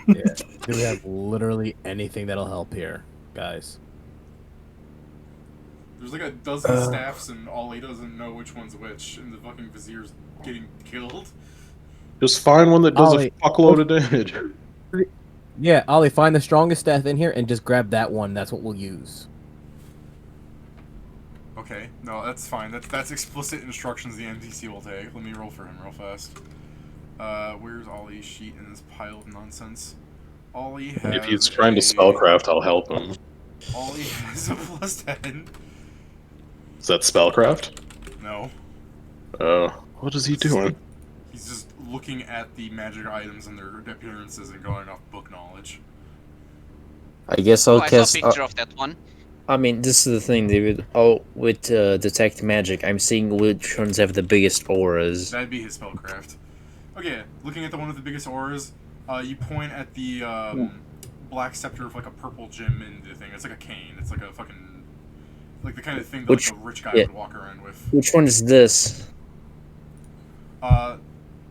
Do we have literally anything that'll help here, guys? There's like a dozen staffs, and Ollie doesn't know which one's which, and the fucking vizier's getting killed. Just find one that does Ollie. a fuckload of damage. Yeah, Ollie, find the strongest staff in here and just grab that one. That's what we'll use. Okay, no, that's fine. That's explicit instructions the NPC will take. Let me roll for him real fast. Where's Ollie's sheet in this pile of nonsense? Ollie has If he's trying to spellcraft, I'll help him. Ollie has a +10. Is that spellcraft? No. What is he doing? He's just looking at the magic items and their appearances and going off book knowledge. I guess Oh, I'll I saw a cast. picture of that one. I mean, this is the thing, David. Oh, with detect magic, I'm seeing which ones have the biggest auras. That'd be his spellcraft. Okay, looking at the one with the biggest auras, you point at the black scepter of like a purple gem in the thing. It's like a cane. It's like a fucking like the kind of thing that Which- like a rich guy yeah. would walk around with. Which one is this?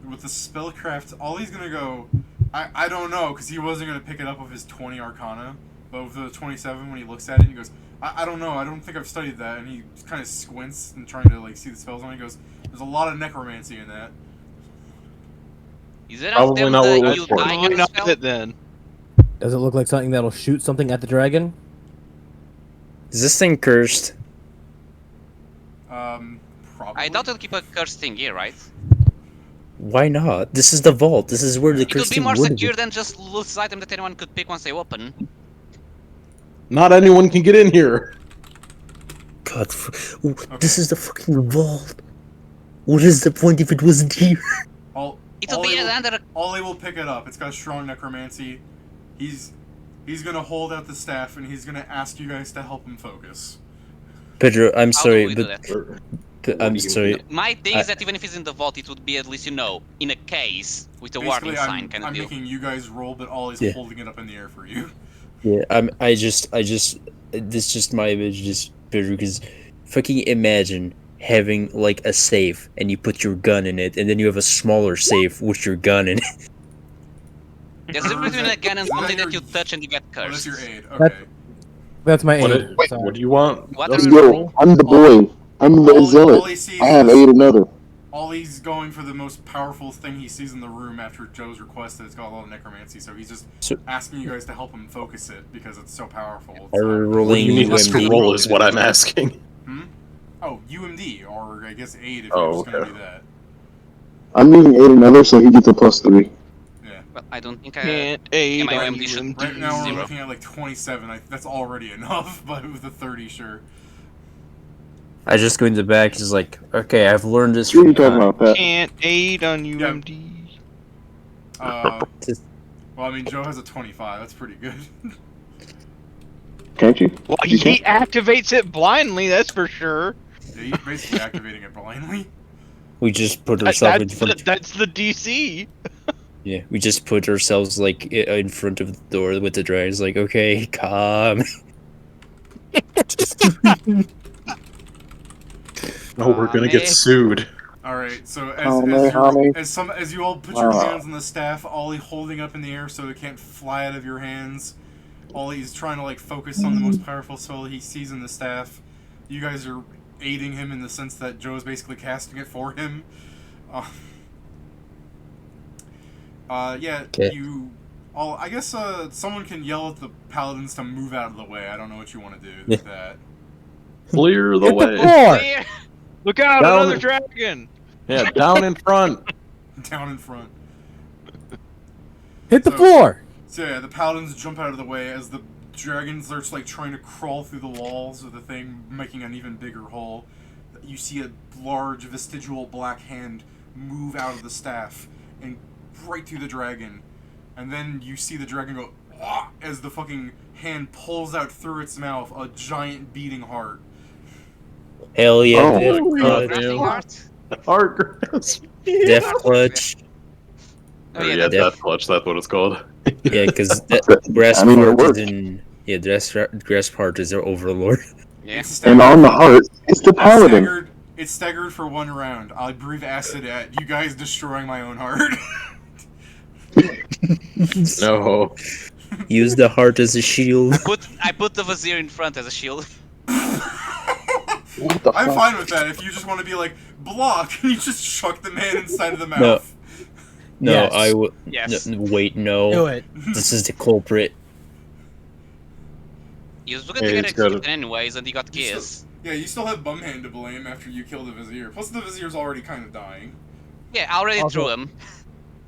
With the spellcraft, Ollie's gonna go. I don't know, because he wasn't gonna pick it up with his 20 Arcana, but with the 27, when he looks at it, he goes, I don't know. I don't think I've studied that. And he kind of squints and trying to like see the spells on it. He goes, "There's a lot of necromancy in that." Is it Probably them not what the we're you for. dying Probably at the not spell? it then. Does it look like something that'll shoot something at the dragon? Is this thing cursed? Probably. I doubt it'll keep a cursed thing here, right? Why not? This is the vault. This is where the It would cursed be thing more would secure be. than just loot item that anyone could pick once they open. Not anyone can get in here. God, this is the fucking vault. What is the point if it wasn't here? It'll be under. Ollie will pick it up. It's got strong necromancy. He's gonna hold out the staff and he's gonna ask you guys to help him focus. Pedro, I'm How do sorry, we do but that? I'm sorry. My thing is that even if it's in the vault, it would be at least, you know, in a case with a warning sign kind of I'm deal. making you guys roll, but Ollie's Yeah. holding it up in the air for you. Yeah, I just, this is just my image, just Pedro, because fucking imagine having like a safe and you put your gun in it, and then you have a smaller safe with your gun in it. There's a difference between a gun and Is that something that your- you touch and you get Oh, that's cursed. your aid. That's- Okay. That's my What, aid. Sorry. what do you want? What us are to we- roll? Yo, I'm the boy. I'm the zealot. Ollie sees I have this- 8 another. Ollie's going for the most powerful thing he sees in the room after Joe's request that it's got a lot of necromancy, so he's just So- asking you guys to help him focus it because it's so powerful. It's Are we not- What do rolling you need us to UMD? roll is what I'm asking. Oh, UMD, or I guess aid if Oh, you're just gonna okay. do that. I'm using 8 another, so he gets a +3. Yeah. Well, I don't think I. Can't aid my on OMD should- UMD. Right now we're Zero. looking at like 27. That's already enough, but with a 30, sure. I just go in the back, just like, okay, I've learned this What are from you talking about, Pat? Can't aid on UMD. Well, I mean, Joe has a 25. That's pretty good. Can't you? Well, You he can't. activates it blindly, that's for sure. Yeah, he's basically activating it blindly. We just put ourselves in That's front. that's the DC. Yeah, we just put ourselves like in front of the door with the dragons. Like, okay, come. No, we're gonna get Tommy. sued. All right, so Honey. as you all put your hands on the staff, Ollie holding up in the air so it can't fly out of your hands. Ollie's trying to like focus on the most powerful spell he sees in the staff. You guys are aiding him in the sense that Joe's basically casting it for him. Yeah, Okay. you all. I guess someone can yell at the paladins to move out of the way. I don't know what you want to do with that. Clear the Hit the way. floor! Clear. Look out, Down. another dragon! Yeah, down in front. Down in front. Hit the So- floor! So yeah, the paladins jump out of the way as the dragons are just like trying to crawl through the walls of the thing, making an even bigger hole. You see a large vestigial black hand move out of the staff and right through the dragon. And then you see the dragon go "Ah!" as the fucking hand pulls out through its mouth a giant beating heart. Hell yeah, Oh, Death holy Clutch. Crafting heart. Heart grasp. Death Clutch. Oh, Yeah, yeah, Death Clutch, that's what it's called. Yeah, because Grasp I mean, it Heart is works. in. Yeah, Grasp Heart is their overlord. yeah. It's And on the heart, it's the paladin. It's staggered for one round. I'll breathe acid at you guys destroying my own heart. No. Use the heart as a shield. I put the vizier in front as a shield. What the I'm fuck? fine with that. If you just want to be like, block, and you just chuck the man inside of the No. mouth. No, Yes. I would. Yes. Wait, no. Do it. This is the culprit. He was Yeah, looking to get he's got executed anyways, and he got You gears. Yeah, you still have Bumhand to blame after you kill the Vizier. Plus, the Vizier's already kind of dying. Yeah, I already Also- threw him.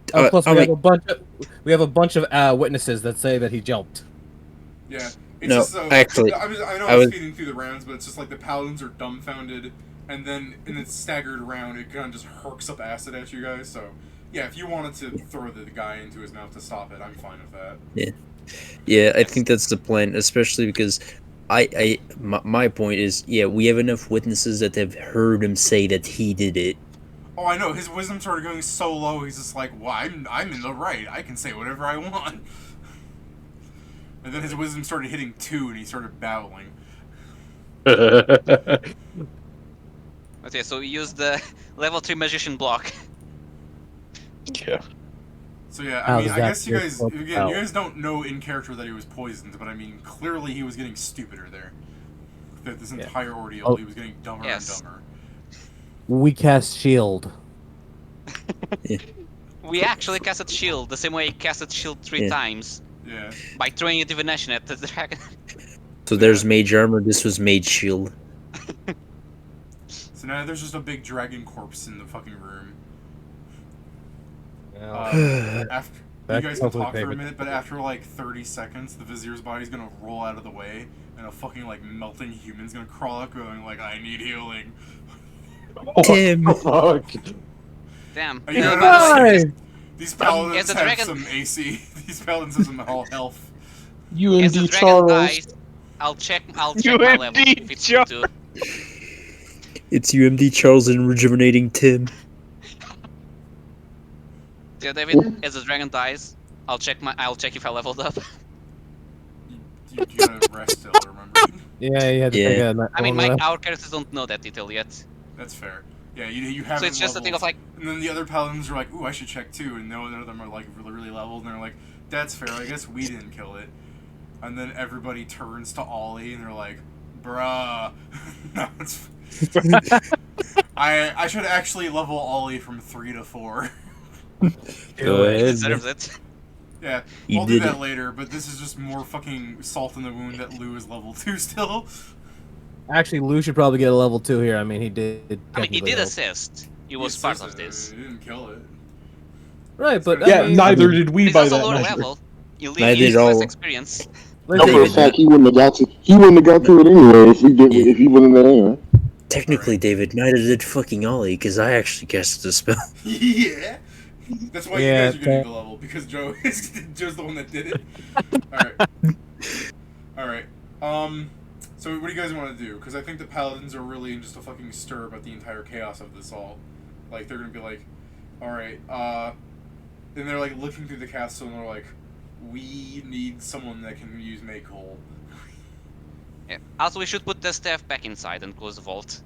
Plus, I'm we have a bunch of witnesses that say that he jumped. Yeah. It's No, just so. actually, I know I I'm was- speeding through the rounds, but it's just like the paladins are dumbfounded, and then in its staggered round, it kind of just herks up acid at you guys. So, yeah, if you wanted to throw the guy into his mouth to stop it, I'm fine with that. Yeah, I think that's the plan, especially because my point is, yeah, we have enough witnesses that have heard him say that he did it. Oh, I know. His wisdom started going so low. He's just like, "Well, I'm in the right. I can say whatever I want." And then his wisdom started hitting 2, and he started battling. Okay, so we use the level 3 magician block. Yeah. So yeah, How I mean, does I that guess you guys, work again, out? you guys don't know in character that he was poisoned, but I mean, clearly he was getting stupider there. That this Yeah. entire ordeal, Oh. he was getting dumber Yes. and dumber. We cast shield. We actually casted shield, the same way he casted shield 3 Yeah. times. Yeah. By throwing a divination at the dragon. So there's mage armor. This was mage shield. So now there's just a big dragon corpse in the fucking room. After you Back guys to can public talk for a payment. minute, but after like 30 seconds, the Vizier's body's gonna roll out of the way, and a fucking like melting human's gonna crawl up, going like, "I need healing." Tim. Fuck. Damn. Are you Uh, gonna but- understand? These paladins As the have dragon- some AC. These paladins have some health. As the UMD dragon Charles. dies, I'll check my level. If it's Charles. to. It's UMD Charles and rejuvenating Tim. Yeah, David, as the dragon dies, I'll check if I leveled up. You gotta rest still, remember? Yeah, you had to Yeah. take a I mean, one, our characters don't know that detail yet. That's fair. Yeah, you haven't So it's just a thing of leveled. like, And then the other paladins are like, "Ooh, I should check too," and none of them are like really leveled, and they're like, "That's fair. I guess we didn't kill it." And then everybody turns to Ollie, and they're like, "Bruh." No, it's... I should actually level Ollie from 3 to 4. Go he ahead. deserves it. Yeah, You I'll do did that it. later, but this is just more fucking salt in the wound that Lou is level 2 still. Actually, Lou should probably get a level 2 here. I mean, he did. I mean, he technically did help. assist. He was He part assisted, of this. He didn't kill it. Right, but Yeah, I mean, neither did we He's by also that lower measure. level. You Neither leave did less all- experience. No, for a David, fact, he wouldn't have got to. He wouldn't have got to it anyway if he did. Yeah. If he wasn't there. Technically, David, neither did fucking Ollie, because I actually casted the spell. Yeah. That's why Yeah, you guys are getting the level, because Joe's the one that did it. Alright. So what do you guys want to do? Because I think the paladins are really in just a fucking stir about the entire chaos of this all. Like, they're gonna be like, alright, And they're like looking through the castle and they're like, we need someone that can use make hole. Yeah. Also, we should put the staff back inside and close the vault.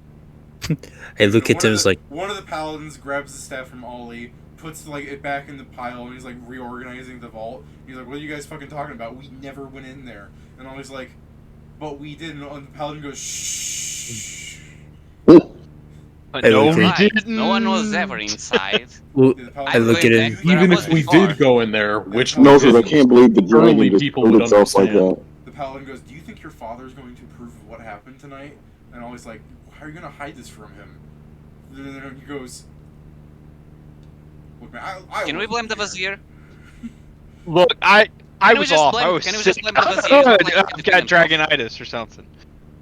I look at him as like, one of the paladins grabs the staff from Ollie, puts like it back in the pile, and he's like reorganizing the vault. He's like, "What are you guys fucking talking about? We never went in there." And Ollie's like, "But we did." And the paladin goes, "Shh." No, we Right. didn't. No one was ever inside. well, The I look at him. Even if we did go in there, which No, No, we because I didn't, can't believe the surely dragon just people killed would itself like understand. that. The paladin goes, "Do you think your father's going to approve of what happened tonight?" And Ollie's like, "How are you gonna hide this from him?" And then he goes, "Look, man, I Can we wasn't blame the here." Vizier? Look, I Can we was just off. blame- I was can we sick. just blame the Vizier? Not like I've the got himself. dragonitis or something.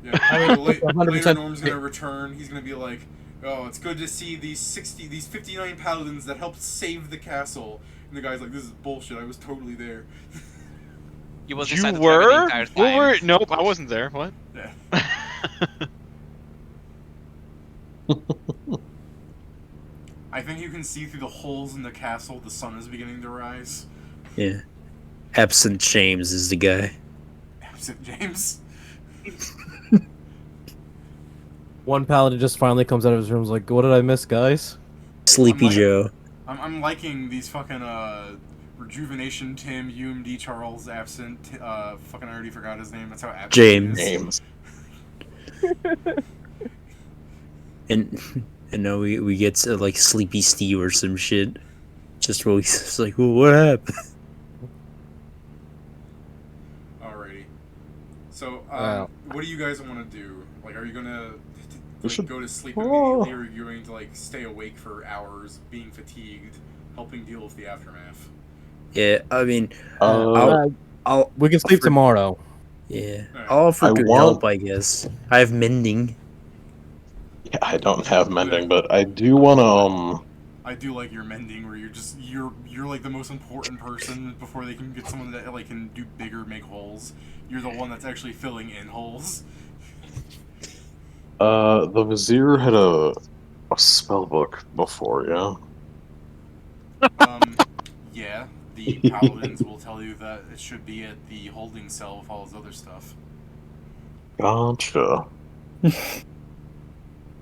Yeah, I mean, later 100% Norm's gonna return. He's gonna be like, "Oh, it's good to see these 59 paladins that helped save the castle." And the guy's like, "This is bullshit. I was totally there." You was You inside the dragon the were? entire Where time. were? Nope, I wasn't there. What? Yeah. I think you can see through the holes in the castle. The sun is beginning to rise. Yeah. Absent James is the guy. Absent James. one paladin just finally comes out of his room. Is like, what did I miss, guys? Sleepy I'm like- Joe. I'm liking these fucking Rejuvenation Tim, UMD Charles, absent. Fucking I already forgot his name. That's how absent James. he is. Names. And now we get to like Sleepy Steve or some shit. Just really, it's like, well, what happened? Alrighty. So, Wow. what do you guys want to do? Like, are you gonna We should- go to sleep immediately, or are you going to like stay awake for hours, being fatigued, helping deal with the aftermath? Yeah, I mean, Uh, I'll We can sleep tomorrow. yeah, Alright. I'll offer I to want- help. I guess I have mending. yeah, I don't have mending, but I do want to. I do like your mending, where you're like the most important person before they can get someone that like can do bigger, make holes. You're the one that's actually filling in holes. The Vizier had a spell book before, yeah. Yeah, the paladins will tell you that it should be at the holding cell with all his other stuff. Gotcha.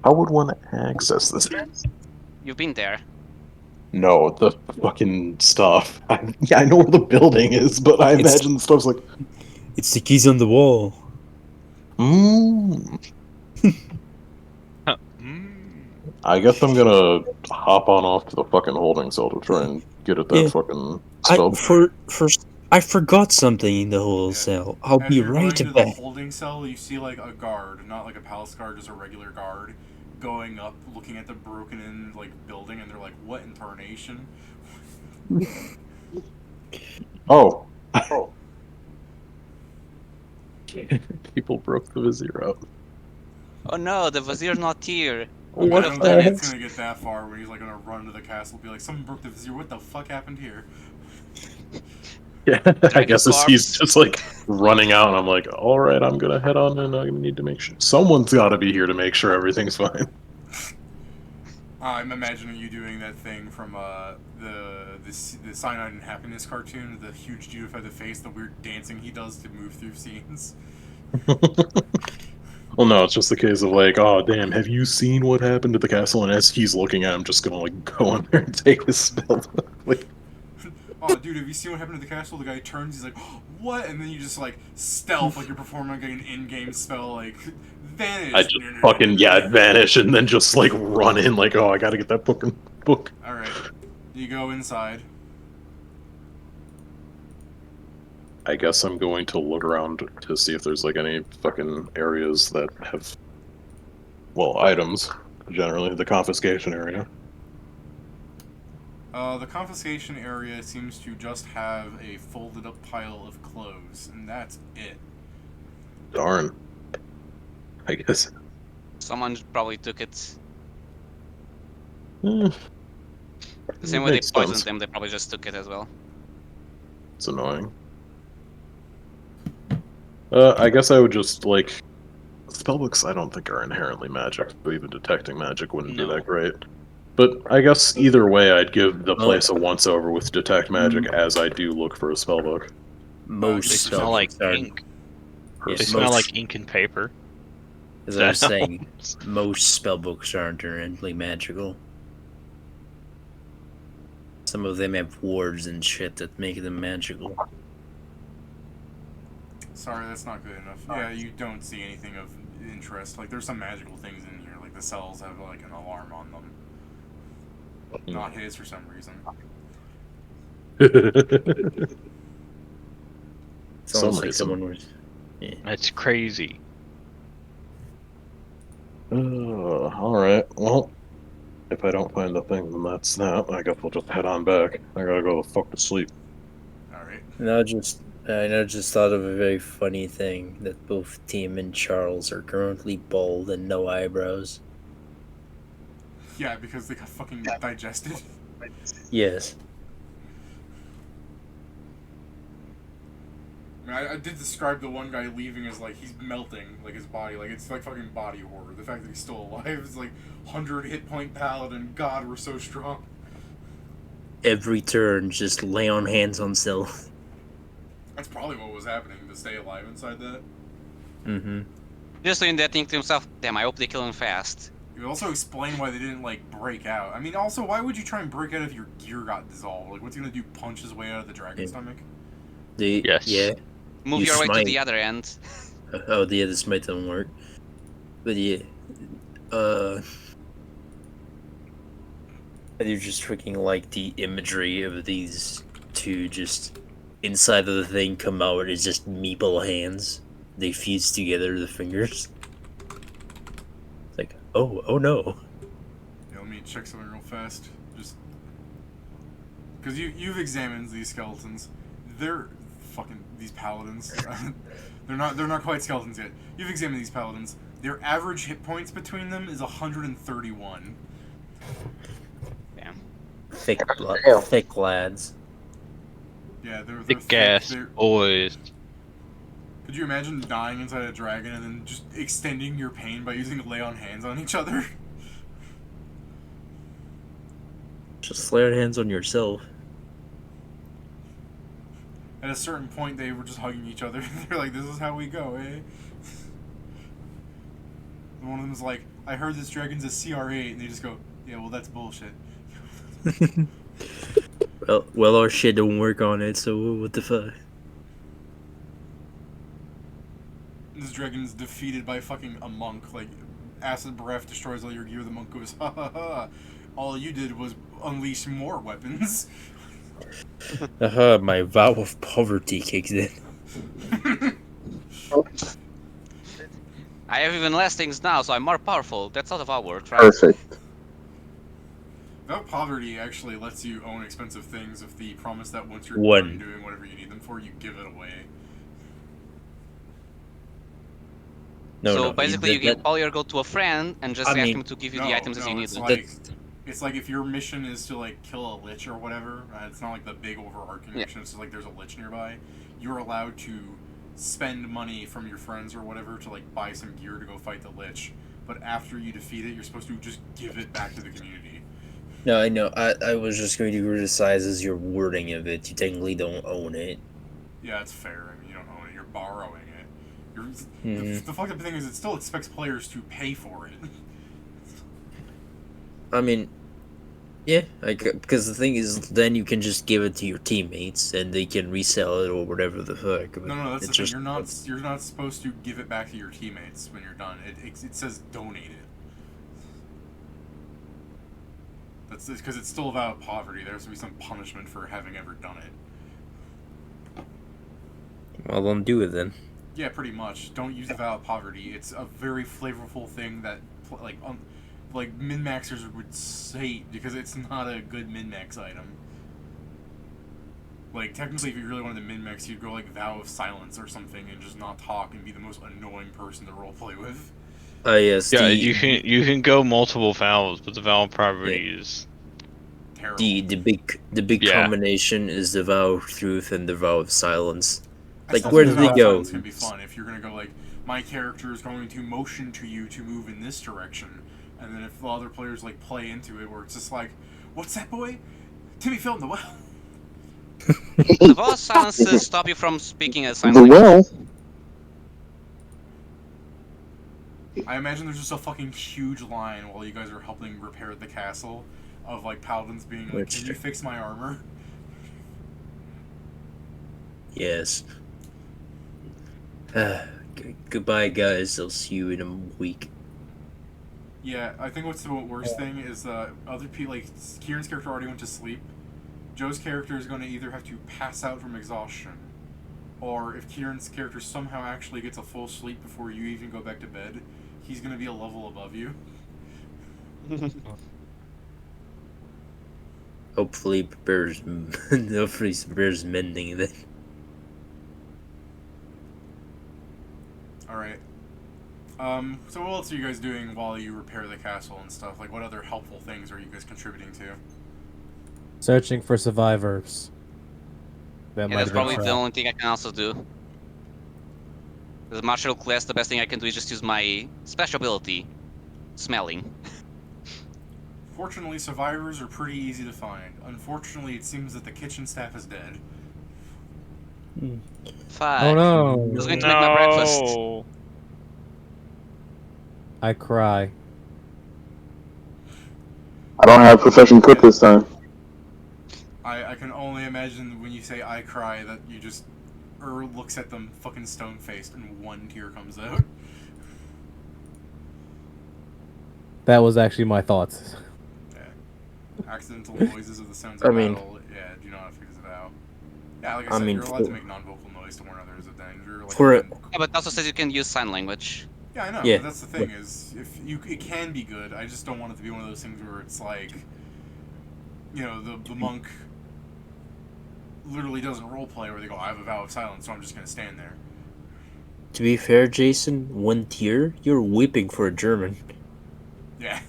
How would one access this? You've been there. No, the fucking stuff. I know where the building is, but I It's- imagine the stuff's like, It's the keys on the wall. mm. Mm. I guess I'm gonna hop on off to the fucking holding cell to try and get at that Yeah. fucking spell. I forgot something in the whole Yeah. cell. I'll As be you're going right to the back. holding cell, you see like a guard, not like a palace guard, just a regular guard, going up, looking at the broken-in like building, and they're like, "What in tarnation?" Oh. People broke the Vizier up. Oh no, the Vizier's not here. I What don't the think heck? it's gonna get that far where he's like gonna run to the castle, and be like, "Someone broke the vizier. What the fuck happened here?" Yeah, I Dragon guess as he's corpse. just like running out, and I'm like, all right, I'm gonna head on, and I need to make sure someone's got to be here to make sure everything's fine. I'm imagining you doing that thing from the Cyanide and Happiness cartoon, the huge dude with the face, the weird dancing he does to move through scenes. Well, no, it's just the case of like, oh damn, have you seen what happened to the castle? And as he's looking at him, just gonna like go in there and take his spell. Like, Oh, dude, have you seen what happened to the castle? The guy turns, he's like, "What?" And then you just like stealth, like you're performing like an in-game spell, like vanish. I just fucking vanish and then just like run in, like, oh, I gotta get that fucking book. All right, you go inside. I guess I'm going to look around to see if there's like any fucking areas that have, well, items. Generally, the confiscation area. The confiscation area seems to just have a folded up pile of clothes, and that's it. Darn. I guess. Someone probably took it. Eh, The same way they makes poisoned sense. them, they probably just took it as well. It's annoying. I guess I would just, like... Spellbooks I don't think are inherently magic, but even detecting magic wouldn't be No. that great. But I guess either way, I'd give the place a once-over with Detect Magic, as I do look for a spellbook. Most They Just smell like spellbooks are. ink. Yeah, They smell most- like ink and paper. As I was saying, most spellbooks aren't inherently magical. Some of them have wards and shit that make them magical. Sorry, that's not good enough. Yeah, you don't see anything of interest. Like, there's some magical things in here. Like, the cells have, like, an alarm on them. Not his for some reason. It's almost like someone was. Yeah. That's crazy. Alright, well, if I don't find the thing, then that's that. I guess we'll just head on back. I gotta go the fuck to sleep. Alright. I just thought of a very funny thing that both Tim and Charles are currently bald and no eyebrows. Yeah, because they got fucking digested. Yes. I mean, I did describe the one guy leaving as, like, he's melting, like, his body. Like, it's like fucking body horror. The fact that he's still alive is like 100 hit point paladin. God, we're so strong. Every turn, just lay on hands on self. That's probably what was happening to stay alive inside that. Mm-hmm. Just doing that, think to himself, damn, I hope they kill him fast. You would also explain why they didn't, like, break out. I mean, also, why would you try and break out if your gear got dissolved? Like, what's he gonna do, punch his way out of the dragon stomach? Yes. Yeah. Move You your way to smite. the other end. Oh, the other smite don't work. But yeah. I do just freaking like the imagery of these two just inside of the thing come out. It's just meeple hands. They fuse together the fingers. It's like, oh no. Yeah, let me check something real fast. Just because you've examined these skeletons, they're fucking these paladins. they're not quite skeletons yet. You've examined these paladins. Their average hit points between them is 131. Damn. Thick lads. Yeah, they're Thick thick. ass boys. Could you imagine dying inside a dragon and then just extending your pain by using lay on hands on each other? Just lay your hands on yourself. At a certain point, they were just hugging each other. They're like, "This is how we go, eh?" And one of them's like, "I heard this dragon's a CR8," and they just go, "Yeah, well, that's bullshit." Well, our shit don't work on it, so what the fuck? This dragon's defeated by fucking a monk. Like, acid breath destroys all your gear. The monk goes, "Ha ha ha! All you did was unleash more weapons." My vow of poverty kicks in. I have even less things now, so I'm more powerful. That's out of our work, right? Perfect. Without poverty actually lets you own expensive things with the promise that once you're One. done doing whatever you need them for, you give it away. So basically, you can call your gold to a friend and just ask him to give you the items as you need it's them. like, it's like if your mission is to, like, kill a lich or whatever, it's not like the big overarching mission, it's just like there's a lich nearby, you're allowed to spend money from your friends or whatever to, like, buy some gear to go fight the lich, but after you defeat it, you're supposed to just give it back to the community. No, I know. I was just going to criticize as your wording of it. You technically don't own it. Yeah, it's fair. I mean, you don't own it, you're borrowing it. The fucked up thing is it still expects players to pay for it. I mean, yeah, because the thing is, then you can just give it to your teammates and they can resell it or whatever the fuck. No, that's the thing. You're not supposed to give it back to your teammates when you're done. It says donate it. That's because it's still about poverty. There has to be some punishment for having ever done it. Well, don't do it then. Yeah, pretty much. Don't use the vow of poverty. It's a very flavorful thing that, like min-maxers would hate because it's not a good min-max item. Like, technically, if you really wanted to min-max, you'd go, like, vow of silence or something and just not talk and be the most annoying person to roleplay with. Yes. Yeah, you can go multiple vows, but the vow of poverty is terrible. The big combination is the vow of truth and the vow of silence. Like, I where think do they the vow of go? silence can be fun if you're gonna go like, my character is going to motion to you to move in this direction, And then if the other players like play into it, where it's just like, "What's that, boy? Timmy fell in the well." The voice silence stop you from speaking a sign The language. well. I imagine there's just a fucking huge line while you guys are helping repair the castle, of like paladins being like, "Can you fix my armor?" Yes. Goodbye, guys. I'll see you in a week. Yeah, I think what's the worst thing is other people, like Kieran's character already went to sleep. Joe's character is going to either have to pass out from exhaustion, or if Kieran's character somehow actually gets a full sleep before you even go back to bed, he's going to be a level above you. Hopefully, bears mending then. Alright. So what else are you guys doing while you repair the castle and stuff? Like, what other helpful things are you guys contributing to? Searching for survivors. That Yeah, might that's have been probably the trapped. only thing I can also do. As a martial class, the best thing I can do is just use my special ability, smelling. Fortunately, survivors are pretty easy to find. Unfortunately, it seems that the kitchen staff is dead. Fuck. Oh I no! was going to make my breakfast. I cry. I don't have profession cook this time. I can only imagine when you say "I cry" that you just looks at them fucking stone faced and one tear comes out. That was actually my thoughts. Yeah. Accidental noises of the sounds of battle. Yeah, do not fix it out. Yeah, like I said, you're allowed to make non-vocal noise to warn others of danger. Like, Yeah, but it also says you can use sign language. Yeah, I know. Yeah. But that's the thing is, if you, it can be good. I just don't want it to be one of those things where it's like, you know, the monk literally doesn't roleplay where they go, "I have a vow of silence, so I'm just gonna stand there." To be fair, Jason, one tier, you're weeping for a German. Yeah.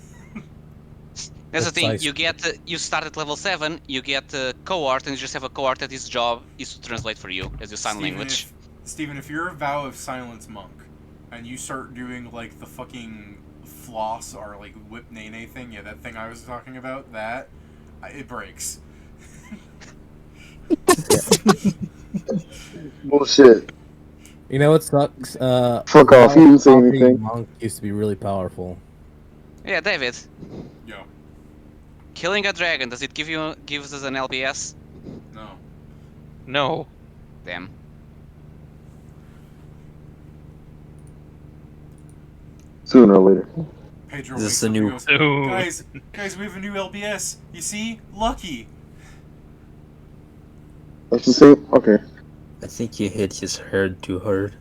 That's the thing. Precisely. You get you start at level 7. You get cohort, and you just have a cohort that his job is to translate for you as your sign language. Steven, if you're a vow of silence monk, and you start doing like the fucking floss or like whip nene thing, yeah, that thing I was talking about, that it breaks. Bullshit. You know what sucks? Fuck off, you didn't say anything. Monk used to be really powerful. Yeah, David. Yo. Killing a dragon, does it gives us an LPS? No. No. Damn. Sooner or later. Pedro Is this wakes the up new- and goes, guys, we have a new LBS. You see? Lucky. That's the same. Okay. I think you hit his head too hard.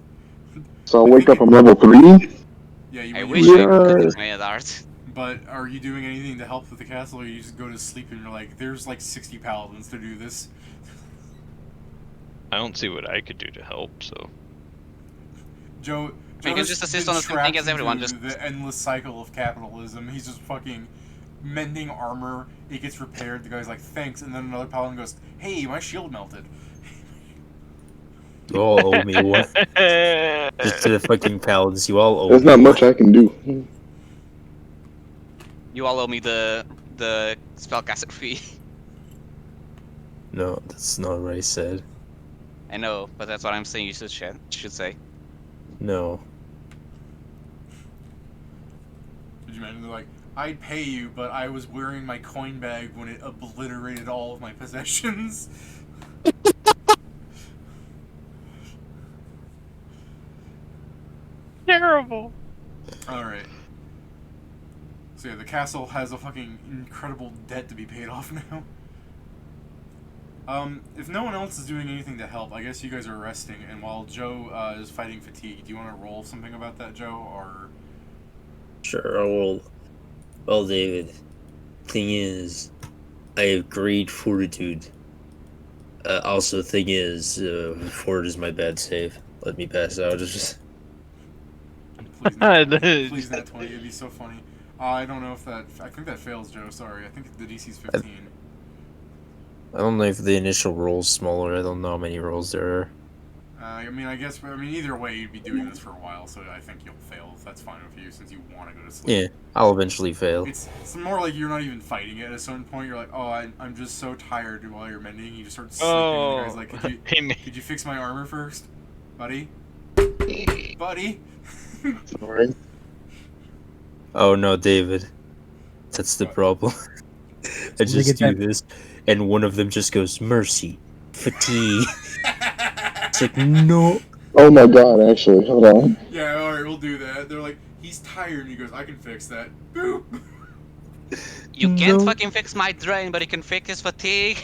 So I wake up, I'm level 3. Yeah, I you wish I could Yeah. use my art. But are you doing anything to help with the castle, or you just go to sleep and you're like, there's like 60 paladins to do this? I don't see what I could do to help, so. Joe You can Joe's just assist been on the same thing trapped as everyone, into just- the endless cycle of capitalism. He's just fucking mending armor. It gets repaired. The guy's like, thanks, and then another paladin goes, hey, my shield melted. You all owe me one. Just to the fucking paladins, you all owe There's me not one. much I can do. You all owe me the spellcaster fee. No, that's not what I said. I know, but that's what I'm saying. You should say. No. Could you imagine? They're like, I'd pay you, but I was wearing my coin bag when it obliterated all of my possessions. Terrible. Alright. So yeah, the castle has a fucking incredible debt to be paid off now. If no one else is doing anything to help, I guess you guys are resting, and while Joe is fighting fatigue, do you want to roll something about that, Joe, or... Sure, I will. Well, David, thing is, I have great fortitude. Also, thing is, Ford is my bad save. Let me pass out. Just... Please not 20. Please not 20, it'd be so funny. I don't know if that... I think that fails, Joe, sorry. I think the DC's 15. I don't know if the initial roll's smaller. I don't know how many rolls there are. I mean, either way, you'd be doing this for a while, so I think you'll fail. If that's fine with you, since you want to go to sleep. Yeah, I'll eventually fail. It's more like you're not even fighting it. At a certain point, you're like, oh, I'm just so tired while you're mending. You just start sleeping. And the guy's like, could you fix my armor first, buddy? Buddy? Sorry. Oh no, David. That's the problem. I just do this, and one of them just goes, mercy, fatigue. It's like, no. Oh my god, actually, hold on. Yeah, alright, we'll do that. They're like, he's tired, and he goes, I can fix that. Boop! You can't fucking fix my drain, but you can fix his fatigue.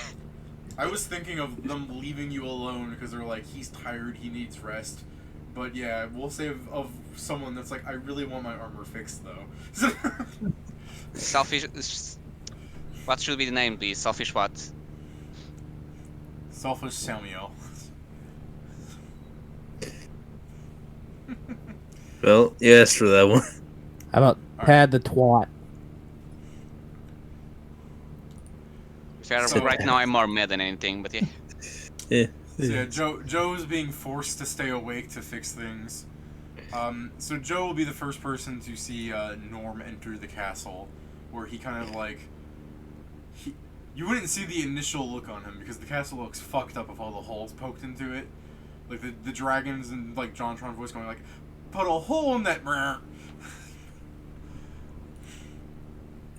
I was thinking of them leaving you alone because they're like, he's tired, he needs rest. But yeah, we'll say of someone that's like, I really want my armor fixed though. Selfish. What should be the name be? Selfish what? Selfish Samuel. Well, yes for that one. How about Pad the twat? Fair, So- right now I'm more mad than anything, but yeah. Yeah. So yeah, Joe is being forced to stay awake to fix things. So Joe will be the first person to see Norm enter the castle, where he kind of like you wouldn't see the initial look on him because the castle looks fucked up with all the holes poked into it, like the dragons and like JonTron voice going like, put a hole in that.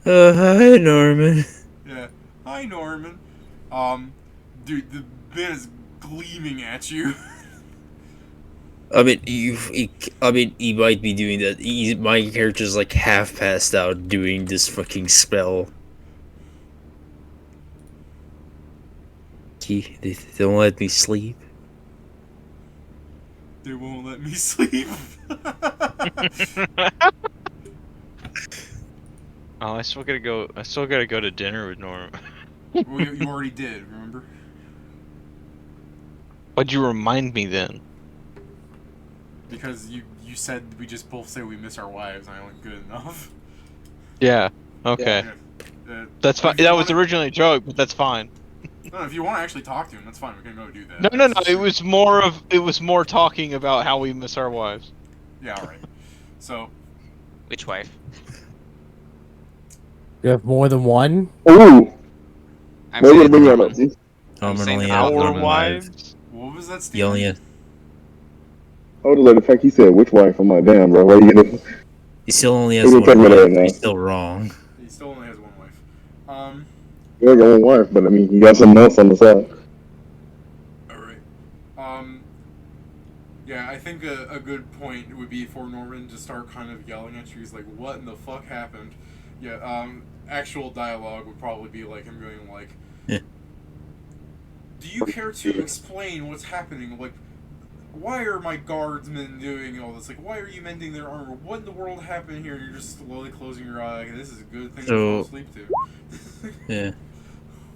Hi, Norman. Yeah, hi Norman. Dude, the man is gleaming at you. I mean, he might be doing that. My character's like half passed out doing this fucking spell. They don't let me sleep. They won't let me sleep. Oh, I still gotta go to dinner with Norm. Well, you already did, remember? Why'd you remind me then? Because you said we just both say we miss our wives, and I wasn't good enough. Yeah. Okay. Yeah. That's fine. if you That was wanna- originally a joke, but that's fine. No, if you want to actually talk to him, that's fine. We can go do that. No. It was more talking about how we miss our wives. Yeah, all right. So, Which wife? You have more than one? Ooh! I'm What saying would bring you on Norman. that? Norman saying only that has our Norman wives. wives. what was that, Steve? You only have, I would have let the fact he said which wife. I'm like, damn, bro, why you gonna... he still only has We're one talking about wife. that now. He's still wrong. He still only has one wife. You got one wife, but I mean, you got something else on the side. Alright. Yeah, I think a good point would be for Norman to start kind of yelling at you. He's like, what in the fuck happened? Yeah, actual dialogue would probably be like him going like, Yeah. do you care to explain what's happening? Like, why are my guardsmen doing all this? Like, why are you mending their armor? What in the world happened here? And you're just slowly closing your eye. This is a good thing to fall asleep to. Yeah.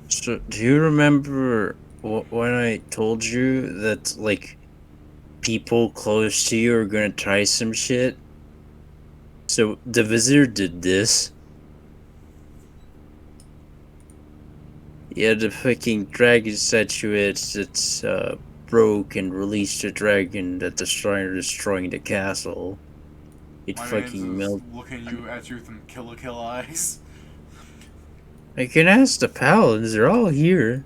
So, do you remember when I told you that, like, people close to you are gonna try some shit? So, the Vizier did this. Yeah, the fucking dragon statuette that's, broke and released a dragon that destroying the castle. It My fucking man's melted. looking at you with them kill eyes. I can ask the paladins, they're all here.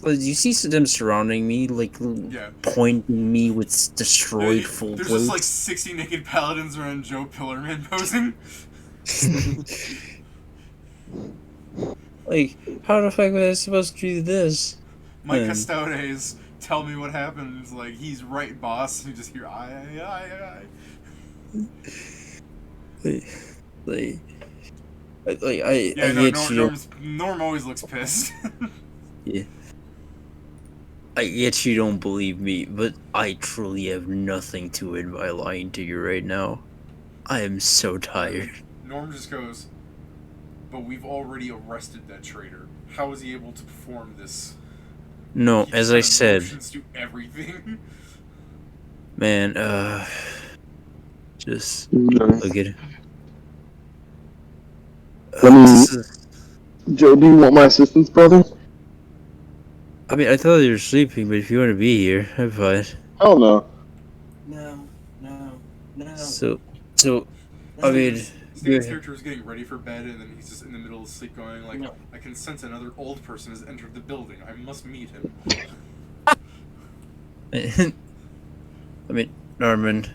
Like, you see them surrounding me, like, Yeah. pointing me with destroyed Yeah, full there's plates. just like 60 naked paladins around Joe Pillarman posing. Like, how the fuck was I supposed to do this? My Hmm. custodes tell me what happened. It's like, he's right, boss. You just hear, aye. I Yeah, no, get you. Norm always looks pissed. Yeah. I get you don't believe me, but I truly have nothing to win by lying to you right now. I am so tired. Norm just goes, but we've already arrested that traitor. How is he able to perform this? No, He as just I has said, emotions to everything. man, just look at it. Let me- This is- Joe, do you want my assistance, brother? I mean, I thought you were sleeping, but if you want to be here, I'm fine. Hell no. No. So, I mean, Stan's character is getting ready for bed, and then he's just in the middle of sleep going like, I can sense another old person has entered the building. I must meet him. I mean, Norman,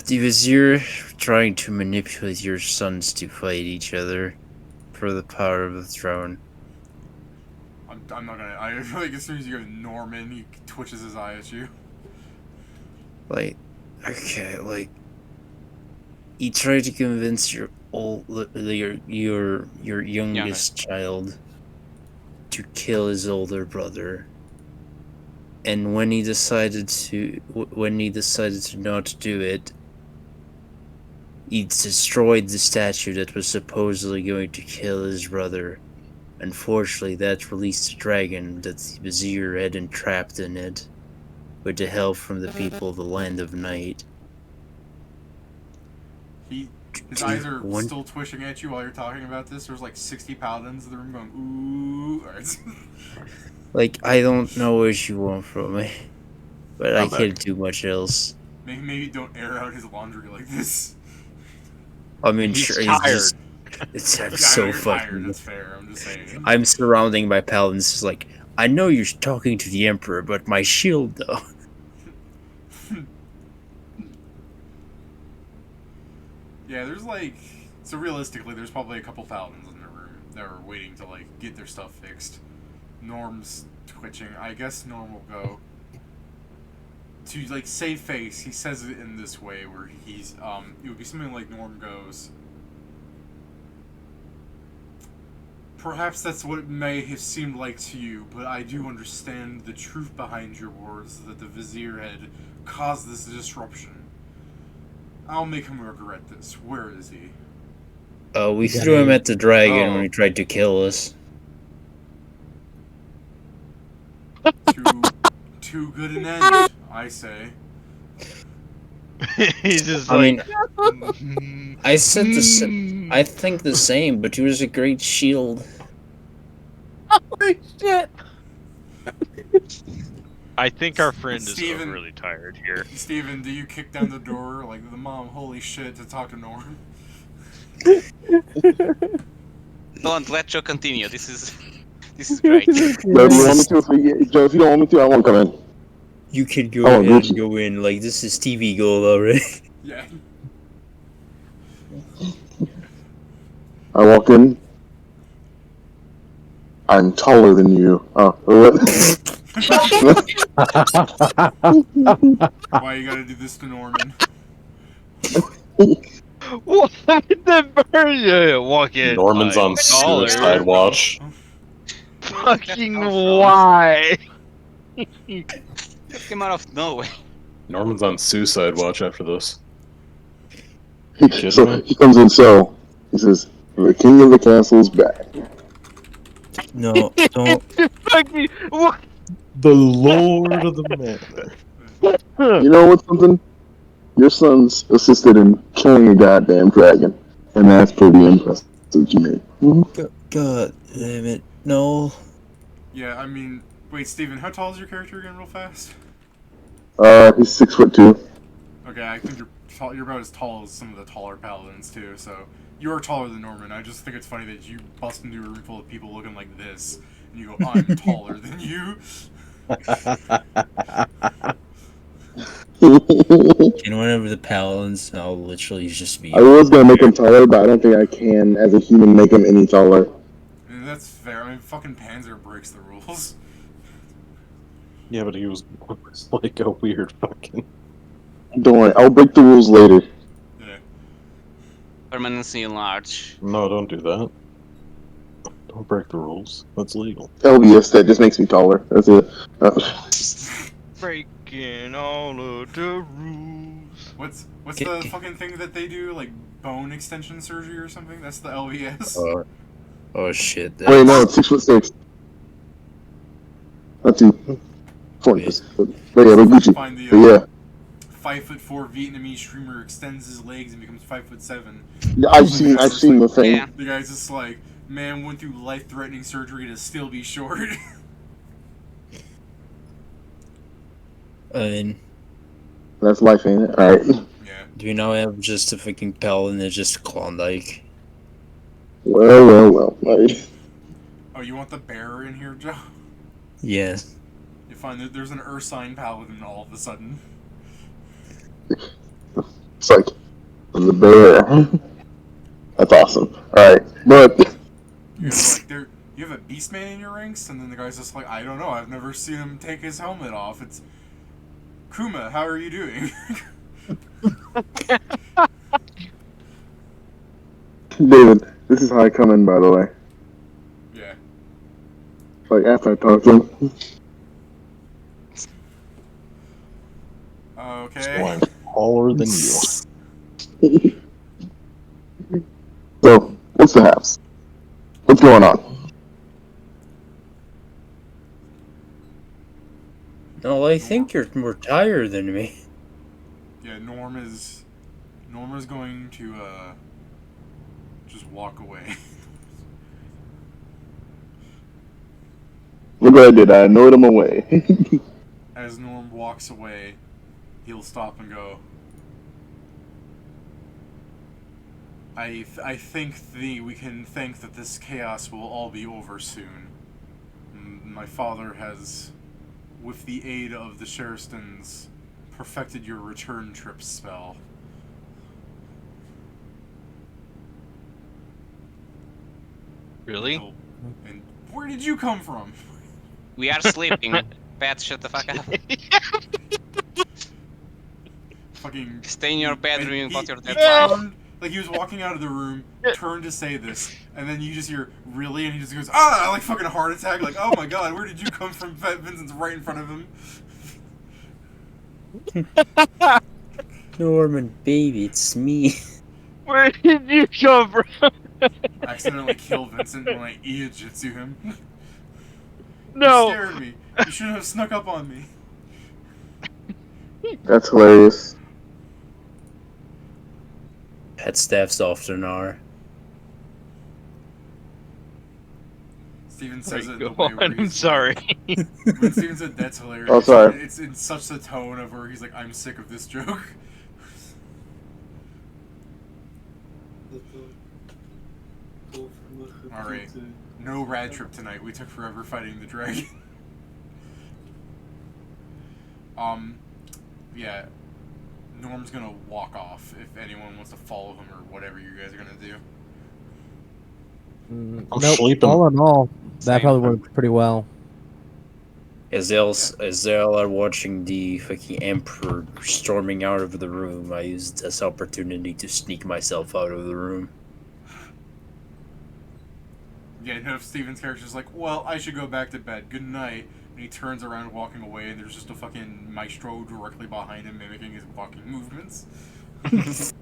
the Vizier trying to manipulate your sons to fight each other for the power of the throne. I'm not gonna. I feel like as soon as you go Norman, he twitches his eye at you. Like, okay, like, he tried to convince your youngest child to kill his older brother, and when he decided to not do it, he destroyed the statue that was supposedly going to kill his brother. Unfortunately, that released a dragon that the Vizier had entrapped in it, with the help from the people of the Land of Night. His eyes are still twitching at you while you're talking about this. There's like 60 paladins in the room going, ooh. Alright. Like, I don't know what you want from me, but I can't do much else. Maybe don't air out his laundry like this. I mean, He's sure, tired. I'm so fucking tired, that's fair, I'm just saying. I'm surrounding my paladins, just like, I know you're talking to the Emperor, but my shield, though. Yeah, there's like... So realistically, there's probably a couple paladins in the room that are waiting to like get their stuff fixed. Norm's twitching. I guess Norm will go. To like save face, he says it in this way where he's it would be something like Norm goes, perhaps that's what it may have seemed like to you, but I do understand the truth behind your words, that the Vizier had caused this disruption. I'll make him regret this. Where is he? We threw him at the dragon when he tried to kill us. Too good an end, I say. He's just I like, mean, I said I think the same, but he was a great shield. holy shit! I think our friend Steven, is overly tired here. Steven, do you kick down the door like the mom, holy shit, to talk to Norm? Don't let Joe continue. This is great. Joe, do you want me to? Joe, if you don't want me to, I won't come in. You can go ahead and go in. Like, this is TV gold already. Yeah. I walk in. I'm taller than you. Oh, what? Why you gotta do this to Norman? What the bird? Walk in. Norman's on taller. suicide watch. Fucking why? Came out of nowhere. Norman's on suicide watch after this. He comes in so. He says, the king of the castle is back. No, don't. What? The Lord of the Manor. You know what's something? Your sons assisted in killing a goddamn dragon. And that's pretty impressive to me. God damn it. No. Yeah, I mean, wait, Steven, how tall is your character again, real fast? He's 6'2". Okay, I think you're about as tall as some of the taller paladins too. So you are taller than Norman. I just think it's funny that you bust into a room full of people looking like this, and you go, "I'm taller than you." And whenever the paladins, I'll literally just be. I was gonna make him taller, but I don't think I can, as a human, make him any taller. And that's fair. I mean, fucking Panzer breaks the rules. Yeah, but he was like a weird fucking. Don't worry, I'll break the rules later. Yeah. Permanency enlarge. No, don't do that. Don't break the rules. That's legal. LBS, that just makes me taller. That's it. Breaking all of the rules. What's the fucking thing that they do? Like bone extension surgery or something? That's the LVS. Oh shit. Wait, no, it's 6'6". Not too. 40. But yeah, but Gucci. Find the, But yeah. 5'4" Vietnamese streamer extends his legs and becomes 5'7". I've seen the thing. Yeah. The guy's just like, man went through life-threatening surgery to still be short. And That's life, ain't it? Alright. Yeah. do you now have just a fucking pal and it's just Klondike? Well. Like, Oh, you want the bear in here, Joe? Yeah. You find that there's an Ursine paladin all of a sudden. it's like the bear. That's awesome. Alright, but You guys are like, you have a beastman in your ranks? And then the guy's just like, I don't know, I've never seen him take his helmet off. It's Kuma, how are you doing? David, this is how I come in, by the way. Yeah. Like after I talk to him. Okay. So I'm taller than you. So, what's the haps? What's going on? No, I think you're more tired than me. Yeah, Norma's going to just walk away. Look what I did. I annoyed him away. As Norm walks away, he'll stop and go, I think we can think that this chaos will all be over soon. My father has, with the aid of the Sheristons, perfected your return trip spell. Really? And where did you come from? We are sleeping. Pat, shut the fuck up. Fucking Stay in your bedroom and put your he dead turned, like he was walking out of the room, turned to say this, and then you just hear, really? And he just goes, like fucking heart attack, like, oh my god, where did you come from? Vincent's right in front of him. Norman, baby, it's me. Where did you come from? I accidentally killed Vincent when I Ea-jitsu him. No. You scared me. You shouldn't have snuck up on me. That's hilarious. Pet staffs often are. Steven says it in Go the way where on, I'm he's sorry. when Steven said that's hilarious, Oh, sorry. it's in such the tone of where he's like, I'm sick of this joke. Alright. No rad trip tonight. We took forever fighting the dragon. Yeah. Norm's gonna walk off if anyone wants to follow him or whatever you guys are gonna do. I'm Nope. sleeping. All in all, that Same. probably worked pretty well. As they all are watching the fucking Emperor storming out of the room, I used this opportunity to sneak myself out of the room. Yeah, no, if Steven's character's like, well, I should go back to bed. Good night. And he turns around walking away, and there's just a fucking maestro directly behind him mimicking his walking movements. Don't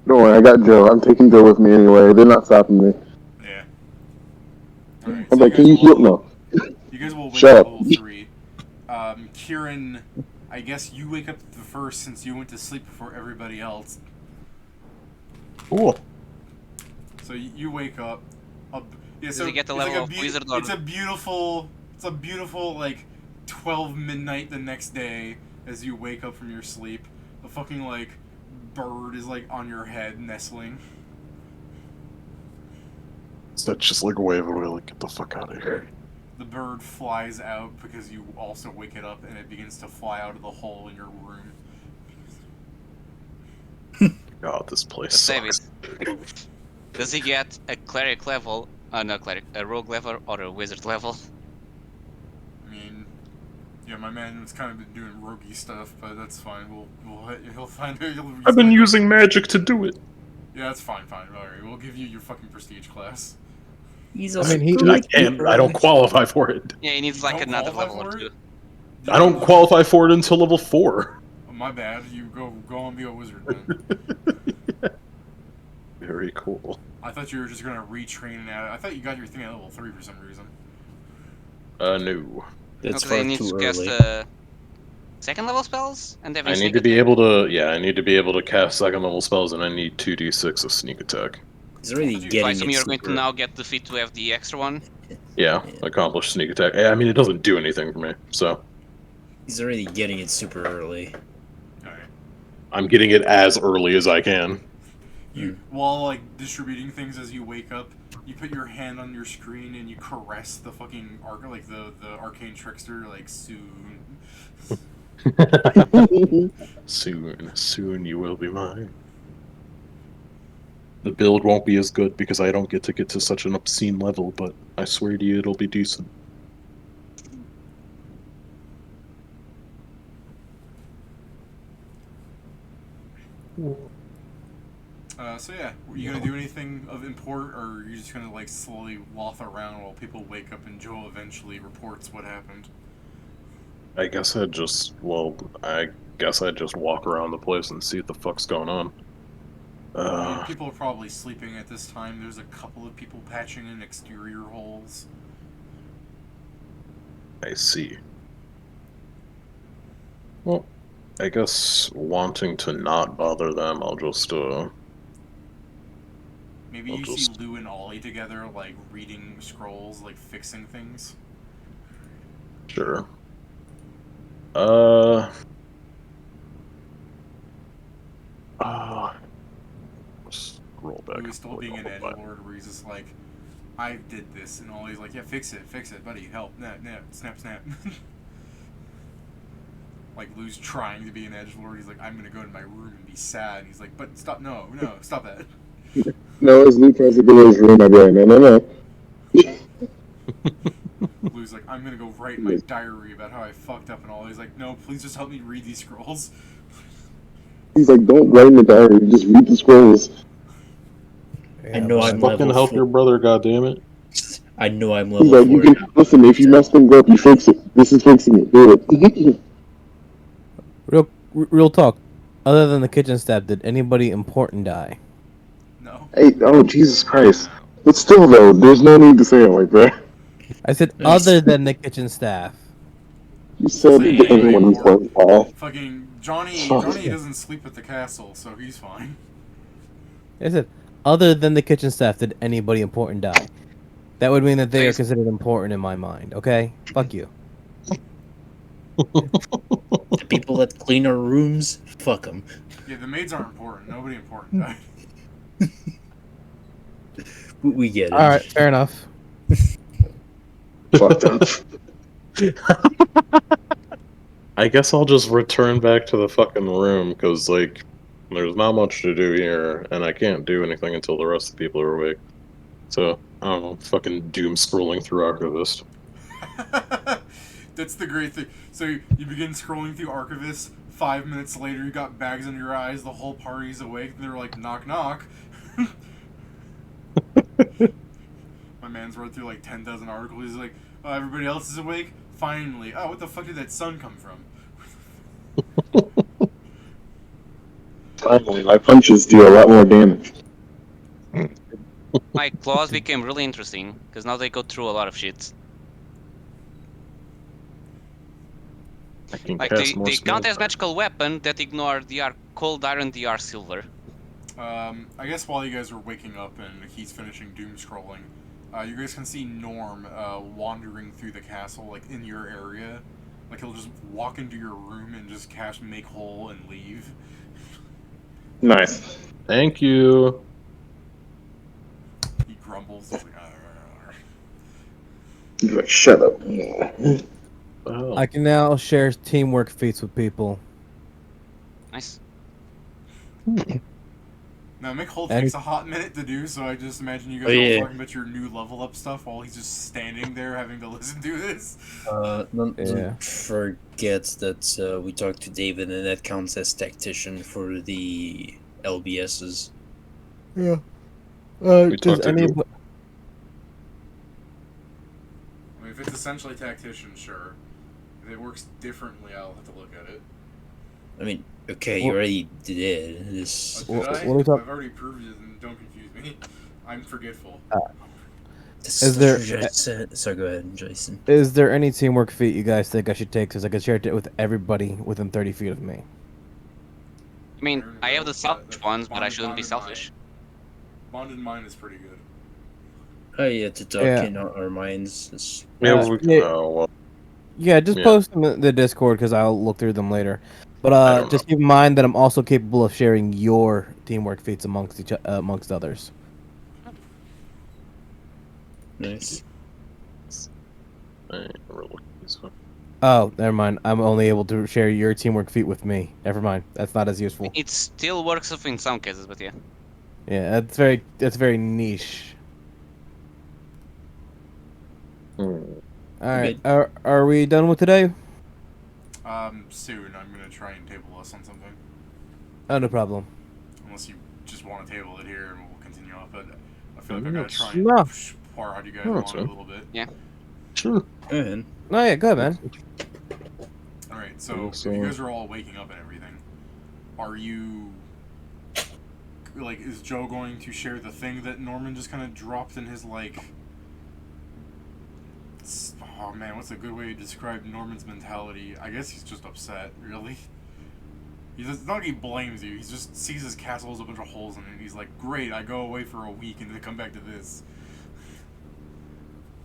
worry, I got Joe. I'm taking Joe with me anyway. They're not stopping me. Yeah. Alright, I'm like, can you heal? No. You guys will wake Shut up up. level 3. Kieran, I guess you wake up the first since you went to sleep before everybody else. Cool. So you wake up. Yeah, Does so he get the it's level like of wizard or- It's a beautiful like 12 midnight the next day as you wake up from your sleep. A fucking like bird is like on your head nestling. So that's just like a way of like, get the fuck out of here. The bird flies out because you also wake it up, and it begins to fly out of the hole in your room. God, this place David, sucks. does he get a cleric level? Not cleric, a rogue level or a wizard level? I mean, yeah, my man was kind of been doing roguey stuff, but that's fine. He'll find it. I've been using magic to do it. Yeah, that's fine. Alright, we'll give you your fucking prestige class. He's I mean, I don't qualify for it. Yeah, he needs like Don't another qualify level or for two. it? I don't qualify for it until level 4. Oh, my bad. You go and be a wizard then. Very cool. I thought you were just gonna retrain at it. I thought you got your thing at level 3 for some reason. No. That's Okay, far he needs too to cast early. second level spells and then I need to be able to cast second level spells, and I need 2d6 of sneak attack. He's already I getting assume it you're going to super. now get the feat to have the extra one. Yeah, accomplish sneak attack. I mean, it doesn't do anything for me, so. He's already getting it super early. Alright. I'm getting it as early as I can. While like distributing things as you wake up, you put your hand on your screen and you caress the fucking the arcane trickster like soon. Soon you will be mine. The build won't be as good because I don't get to such an obscene level, but I swear to you it'll be decent. So yeah, were you gonna do anything of import, or are you just gonna like slowly wath around while people wake up and Joe eventually reports what happened? I guess I'd just walk around the place and see what the fuck's going on. I mean, people are probably sleeping at this time. There's a couple of people patching in exterior holes. I see. Well, I guess wanting to not bother them, I'll just Maybe you see Lou and Ollie together, like reading scrolls, like fixing things. Sure. Scroll back. Lou is still being an edgelord, where he's just like, I did this, and Ollie's like, yeah, fix it, buddy, help, snap. Like, Lou's trying to be an edgelord, he's like, I'm gonna go to my room and be sad, and he's like, but stop, no, stop that. No, as Lou tries to go to his room, I'd be like, no. Lou's like, I'm gonna go write my diary about how I fucked up and all. He's like, no, please just help me read these scrolls. He's like, don't write in the diary, just read the scrolls. I know I'm fucking help your brother, goddammit. I know I'm level He's like, 4. you can listen, if you mess things up, you fix it. This is fixing it. Do it. Real talk. Other than the kitchen staff, did anybody important die? No. Hey, oh, Jesus Christ. But still, though, there's no need to say it like that. I said other than the kitchen staff. You said everyone was going off. Fucking Johnny doesn't sleep at the castle, so he's fine. I said, other than the kitchen staff, did anybody important die? That would mean that they are considered important in my mind, okay? Fuck you. The people that clean our rooms, fuck them. Yeah, the maids aren't important. Nobody important died. We get it. Alright, fair enough. Fucked up. I guess I'll just return back to the fucking room, because, like, there's not much to do here, and I can't do anything until the rest of the people are awake. So, I don't know, fucking doom scrolling through Archivist. That's the great thing. So you begin scrolling through Archivist, 5 minutes later you got bags under your eyes, the whole party's awake, and they're like, knock knock. My man's read through like 10,000 articles, he's like, oh, everybody else is awake? Finally. Oh, what the fuck did that sun come from? Finally, my punches do a lot more damage. My claws became really interesting, because now they go through a lot of shit. Like, they count as magical weapon that ignore DR cold iron, DR silver. I guess while you guys are waking up and he's finishing doom scrolling, you guys can see Norm wandering through the castle, like, in your area. Like, he'll just walk into your room and just cast Make Whole and leave. Nice. Thank you. He grumbles. He's like, He's like, shut up. Oh. I can now share teamwork feats with people. Nice. Now, Make Whole takes a hot minute to do, so I just imagine you guys all talking about your new level up stuff while he's just standing there having to listen to this. Don't forget that we talked to David, and that counts as tactician for the LBSs. Yeah. I Does mean, if it's essentially tactician, sure. If it works differently, I'll have to look at it. I mean, okay, you already did. Did I? What I've already proved it, and don't confuse me. I'm forgetful. Sorry, go ahead, Jason. Is there any teamwork feat you guys think I should take, since I can share it with everybody within 30 feet of me? I mean, I have the selfish ones, but I shouldn't be selfish. Bonded Mind is pretty good. Oh yeah, to talk in our minds. Well, Yeah, just Yeah. post them in the Discord because I'll look through them later. But don't just keep in mind that I'm also capable of sharing your teamwork feats amongst others. Nice. Alright, we're looking this way. Oh, never mind. I'm only able to share your teamwork feat with me. Never mind. That's not as useful. It still works in some cases, but yeah. Yeah, that's very niche. All right. Good. Are we done with today? Soon I'm gonna try and table us on something. Oh, no problem. Unless you just want to table it here and we'll continue off, but I feel like I No, gotta try and no. push par how you guys No, want it's a fine. little bit. Yeah. Sure. Go ahead. No, yeah, good man. Alright, so Yeah, if so- you guys are all waking up and everything, are you... Like, is Joe going to share the thing that Norman just kind of dropped in his, like... Oh man, what's a good way to describe Norman's mentality? I guess he's just upset, really. It's not like he blames you, he just sees his castle has a bunch of holes in it, and he's like, great, I go away for a week and then come back to this.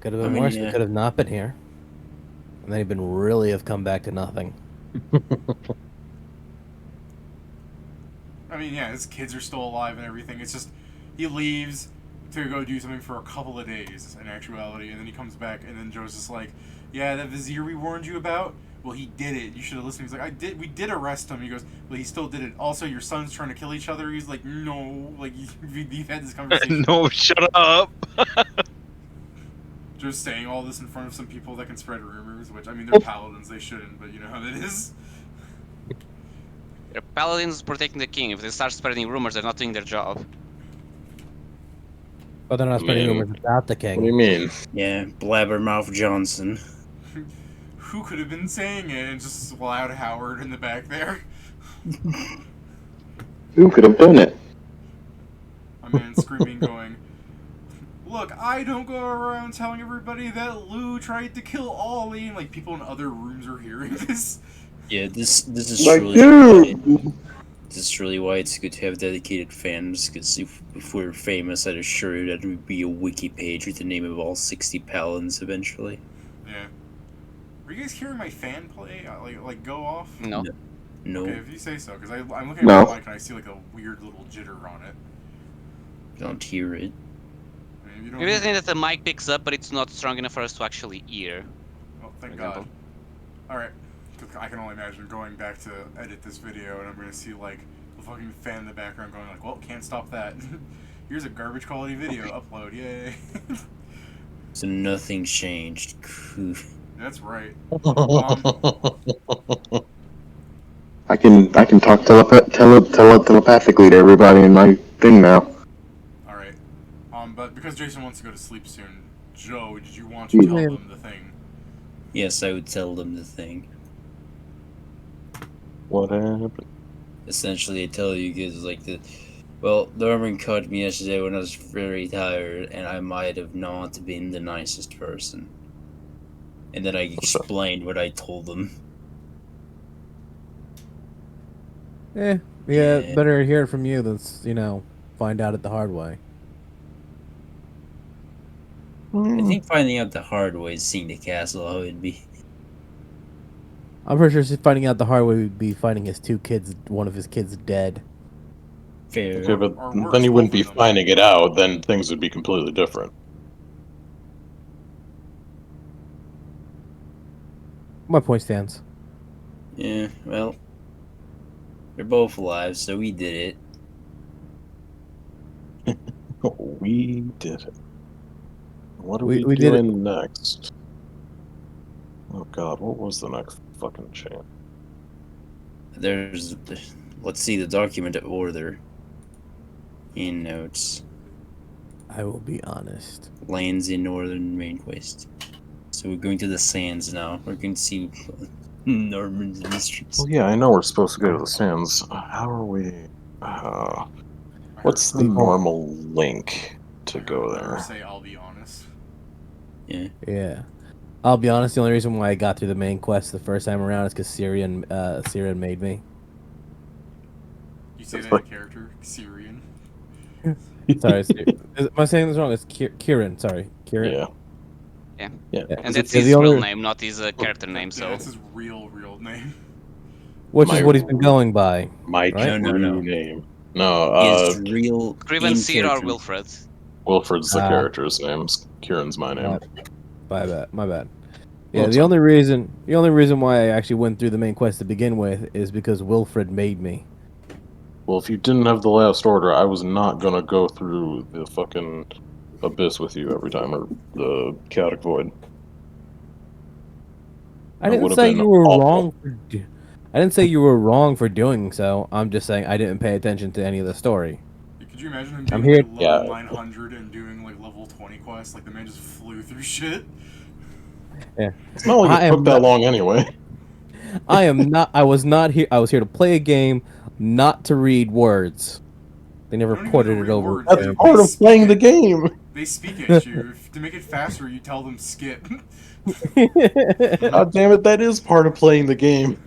Could have been I mean, worse. yeah. We could have not been here, and then he'd been really have come back to nothing. I mean, yeah, his kids are still alive and everything. It's just he leaves to go do something for a couple of days in actuality, and then he comes back, and then Joe's just like, "Yeah, that vizier we warned you about. Well, he did it. You should have listened." He's like, "I did. We did arrest him." He goes, "Well, he still did it. Also, your son's trying to kill each other." He's like, "No, like we've had this conversation." No, shut up. Joe's saying all this in front of some people that can spread rumors, which I mean, they're paladins. They shouldn't, but you know how it is. The paladins protecting the king. If they start spreading rumors, they're not doing their job. But they're not spreading Man. rumors about the What do you king. mean? Yeah, Blabbermouth Johnson. Who could have been saying it? And just loud Howard in the back there. Who could have done it? A man screaming, going, "Look, I don't go around telling everybody that Lou tried to kill Ollie." And like people in other rooms are hearing this. Yeah, this is Like, truly dude! this is truly why it's good to have dedicated fans. Because if we're famous, I'd assure you that would be a wiki page with the name of all 60 paladins eventually. Yeah. Are you guys hearing my fan play? Like go off? No. No, Okay, if you say so, because I'm looking No. at my mic and I see like a weird little jitter on it. don't hear it. I mean, if you don't Maybe the hear thing it- that the mic picks up, but it's not strong enough for us to actually hear. Oh, thank For God. example. Alright. I can only imagine going back to edit this video and I'm gonna see like the fucking fan in the background going like, well, can't stop that. Here's a garbage quality video upload, yay. So nothing changed. That's right. I can talk telepathically to everybody in my thing now. Alright. But because Jason wants to go to sleep soon, Joe, did you want to tell Yeah. them the thing? Yes, I would tell them the thing. What happened? Essentially, I tell you guys like that. Well, Norman caught me yesterday when I was very tired, and I might have not been the nicest person. And then I explained what I told them. Yeah, Yeah. better hear it from you than find out it the hard way. I think finding out the hard way is seeing the castle how it'd be. I'm pretty sure finding out the hard way would be finding his two kids, one of his kids dead. Fair. Okay, but Or worse, then you wouldn't both be of them. finding it out. Then things would be completely different. My point stands. Yeah, well, they're both alive, so we did it. We did it. What are We we, did it. doing next? Oh God, what was the next fucking chant? Let's see the document order. In notes. I will be honest. Lands in northern main quest. So we're going to the sands now. We're going to see Norman's mysteries. Well, yeah, I know we're supposed to go to the sands. How are we? What's the normal link to go Or there? say, I'll be honest. Yeah. Yeah. I'll be honest, the only reason why I got through the main quest the first time around is because Syrian made me. You say that in character? Syrian? Sorry, am I saying this wrong? It's Kieran, sorry. Kieran? Yeah. Yeah. And that's the his only- real name, not his character name. Yeah, So that's his real name. Which My is what he's been going by. My Right? true No. name. No, His real Scriven Seer or in-character. Wilfred. Wilfred's the Ah. character's name. Kieran's my name. My bad. Yeah, That's the only reason why I actually went through the main quest to begin with is because Wilfred made me. Well, if you didn't have the last order, I was not gonna go through the fucking abyss with you every time, or the chaotic void. I That didn't would've say been you were awful. wrong. I didn't say you were wrong for doing so. I'm just saying I didn't pay attention to any of the story. Could you imagine him I'm being here- like level 900 and doing like level 20 quests? Like the man just flew through shit. It's not like I it am took that not- long anyway. I was not here. I was here to play a game, not to read words. They never They don't even ported read it over. words. That's They part of speak playing it. the game. They speak at you. To make it faster, you tell them skip. God damn it, that is part of playing the game.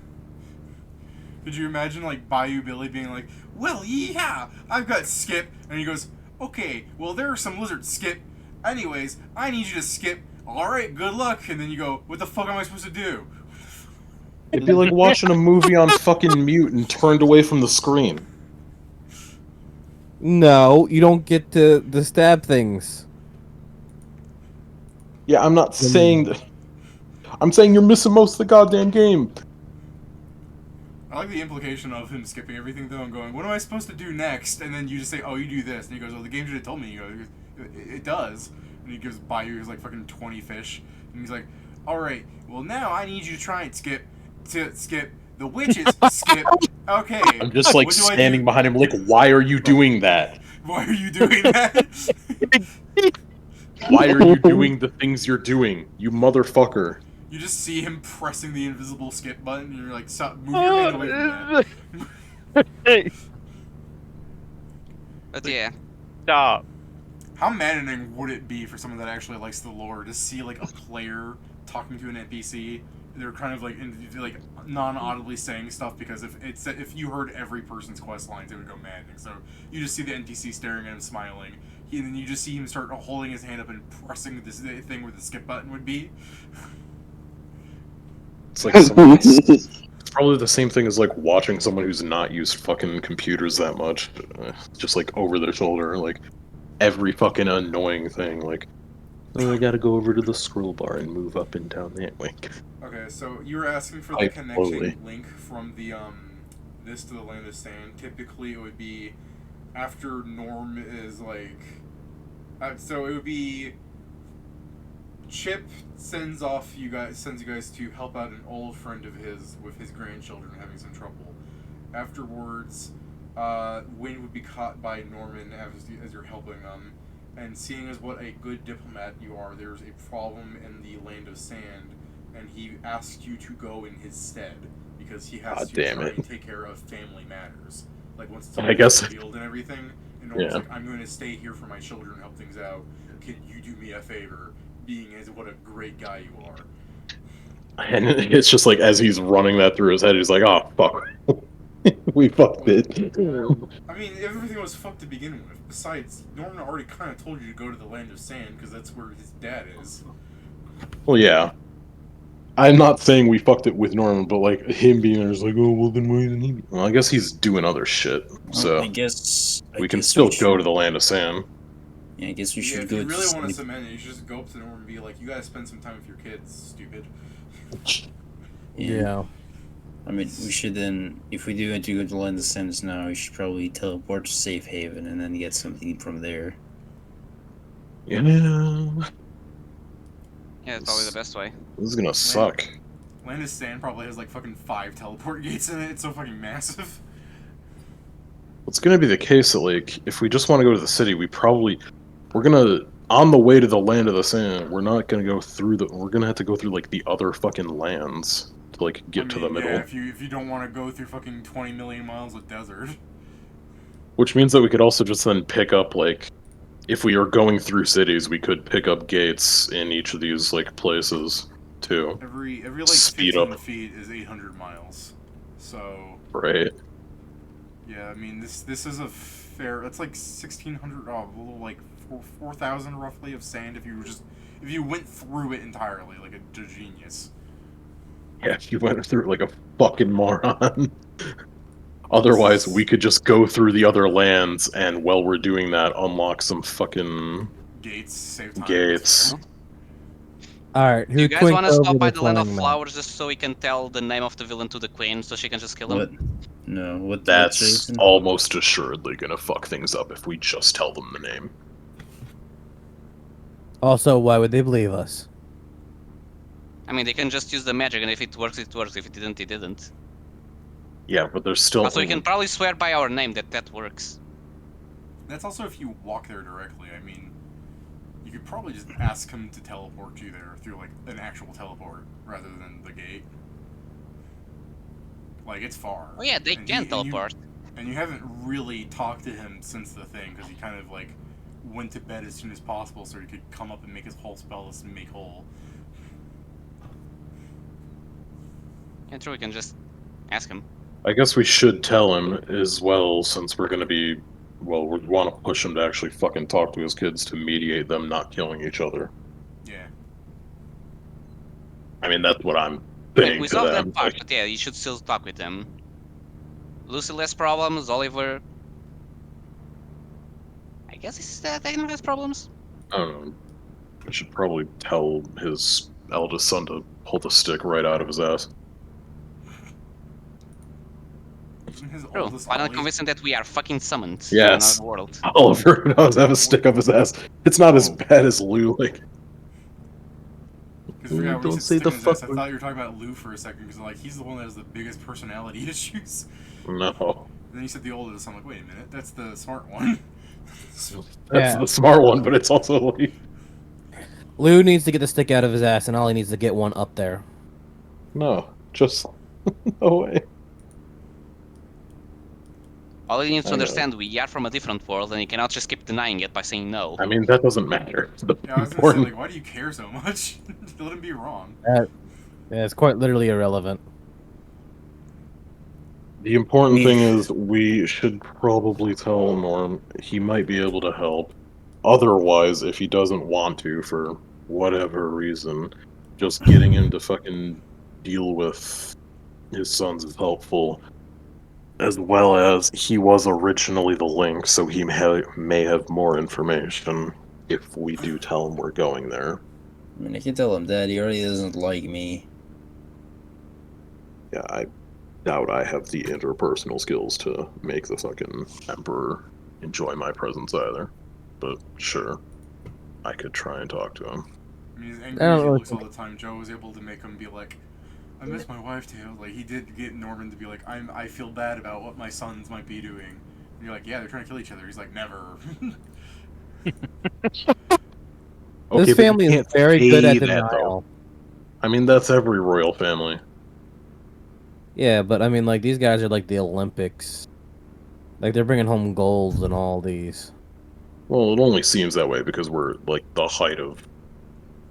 Could you imagine like Bayou Billy being like, "Well, yeah, I've got skip," and he goes, "Okay, well there are some lizards, skip. Anyways, I need you to skip. All right, good luck." And then you go, "What the fuck am I supposed to do?" It'd be like watching a movie on fucking mute and turned away from the screen. No, you don't get to stab things. Yeah, I'm not saying that. I'm saying you're missing most of the goddamn game. I like the implication of him skipping everything though and going, "What am I supposed to do next?" And then you just say, "Oh, you do this," and he goes, "Well, the game should have told me." You go, "It does," and he gives Bayou his like fucking 20 fish, and he's like, "All right, well now I need you to try and skip the witches skip." Okay. I'm just like what do I standing do? behind him, like, why are you doing that? Why are you doing that? Why are you doing the things you're doing, you motherfucker? You just see him pressing the invisible skip button, and you're like, "Stop, move your hand away from that." But yeah, Stop. How maddening would it be for someone that actually likes the lore to see like a player talking to an NPC? They're kind of like non-audibly saying stuff because if you heard every person's quest lines, it would go maddening. So you just see the NPC staring at him, smiling, and then you just see him start holding his hand up and pressing this thing where the skip button would be. It's like it's probably the same thing as like watching someone who's not used fucking computers that much, just like over their shoulder, like every fucking annoying thing. Like, oh, I gotta go over to the scroll bar and move up and down that way. Okay, so you were asking for the Quite connection slowly. link from the this to the Land of Sand. Typically, it would be after Norm is like, so it would be Chip sends you guys to help out an old friend of his with his grandchildren having some trouble. Afterwards, Wynn would be caught by Norman as you're helping them, and seeing as what a good diplomat you are, there's a problem in the Land of Sand, and he asks you to go in his stead because he has to try and take care of family matters. Like once it's all revealed and everything, and Norman's like, "I'm going to stay here for my children and help things out. Can you do me a favor?" Being as what a great guy you are. And it's just like as he's running that through his head, he's like, "Oh fuck, we fucked it." I mean, everything was fucked to begin with. Besides, Norman already kind of told you to go to the Land of Sand because that's where his dad is. Well, yeah. I'm not saying we fucked it with Norman, but like him being there is like, "Oh well, then why didn't he?" Well, I guess he's doing other shit, so I guess we can still go to the Land of Sand. Yeah, I guess we should if go. you really to want to cement it, you should just go up to Norman and be like, "You gotta spend some time with your kids, stupid." Yeah. I mean, we should then, if we do want to go to the Land of Sands now, we should probably teleport to Safe Haven and then get something from there. Yeah. yeah, it's probably the best way. This is gonna suck. Land of Sand probably has like fucking 5 teleport gates in it. It's so fucking massive. It's gonna be the case that like if we just want to go to the city, we're gonna on the way to the Land of the Sand. We're not gonna go through we're gonna have to go through like the other fucking lands to like get to the middle. Yeah, if you don't want to go through fucking 20 million miles of desert. Which means that we could also just then pick up like if we are going through cities, we could pick up gates in each of these like places too. Every like Speed 15 up. feet is 800 miles. So Right. yeah, I mean this is a fair. That's like 1,600, a little like 4,000 roughly of sand if you went through it entirely like a genius. Yeah, if you went through it like a fucking moron. Otherwise, we could just go through the other lands, and while we're doing that, unlock some fucking gates, save time. gates. Alright, Do who you guys want to twinked stop over by the land of flying man? flowers just so we can tell the name of the villain to the queen so she can just kill him? What? No, what? That's Jason? almost assuredly gonna fuck things up if we just tell them the name. Also, why would they believe us? I mean, they can just use the magic, and if it works, it works. If it didn't, it didn't. Yeah, but there's still. Also, you can probably swear by our name that works. That's also if you walk there directly. I mean, you could probably just ask him to teleport you there through like an actual teleport rather than the gate. Like, it's far. Oh yeah, they can teleport. And you haven't really talked to him since the thing, because he kind of like went to bed as soon as possible so he could come up and make his whole spell list and make whole. Yeah, true. We can just ask him. I guess we should tell him as well, since we're gonna be. Well, we want to push him to actually fucking talk to his kids to mediate them not killing each other. Yeah. I mean, that's what I'm Wait, saying we to solved them. that part, but yeah, you should still talk with them. Lucy less problems, Oliver. I guess he's technically has problems. I don't know. I should probably tell his eldest son to pull the stick right out of his ass. True. Why not convince him that we are fucking summoned Yes. to another world? Oliver does have a stick up his ass. It's not as bad as Lou, like. Don't say the fuck. I thought you were talking about Lou for a second, because like he's the one that has the biggest personality issues. No. And then you said the oldest. I'm like, wait a minute, that's the smart one. That's the smart one, but it's also like. Lou needs to get the stick out of his ass, and Ollie needs to get one up there. No, just no way. All he needs to understand, we are from a different world, and he cannot just keep denying it by saying no. I mean, that doesn't matter. Yeah, I was gonna say, like, why do you care so much? Let him be wrong. Yeah, it's quite literally irrelevant. The important thing is we should probably tell Norm he might be able to help. Otherwise, if he doesn't want to for whatever reason, just getting him to fucking deal with his sons is helpful. As well as he was originally the Link, so he may have more information if we do tell him we're going there. I mean, I can tell him that he already doesn't like me. Yeah, I doubt I have the interpersonal skills to make the fucking Emperor enjoy my presence either. But sure, I could try and talk to him. I mean, he's angry as he looks all the time. Joe was able to make him be like, I miss my wife too. Like, he did get Norman to be like, I feel bad about what my sons might be doing. And you're like, yeah, they're trying to kill each other. He's like, never. This family is very good at denial. I mean, that's every royal family. Yeah, but I mean, like, these guys are like the Olympics. Like, they're bringing home golds and all these. Well, it only seems that way because we're, like, the height of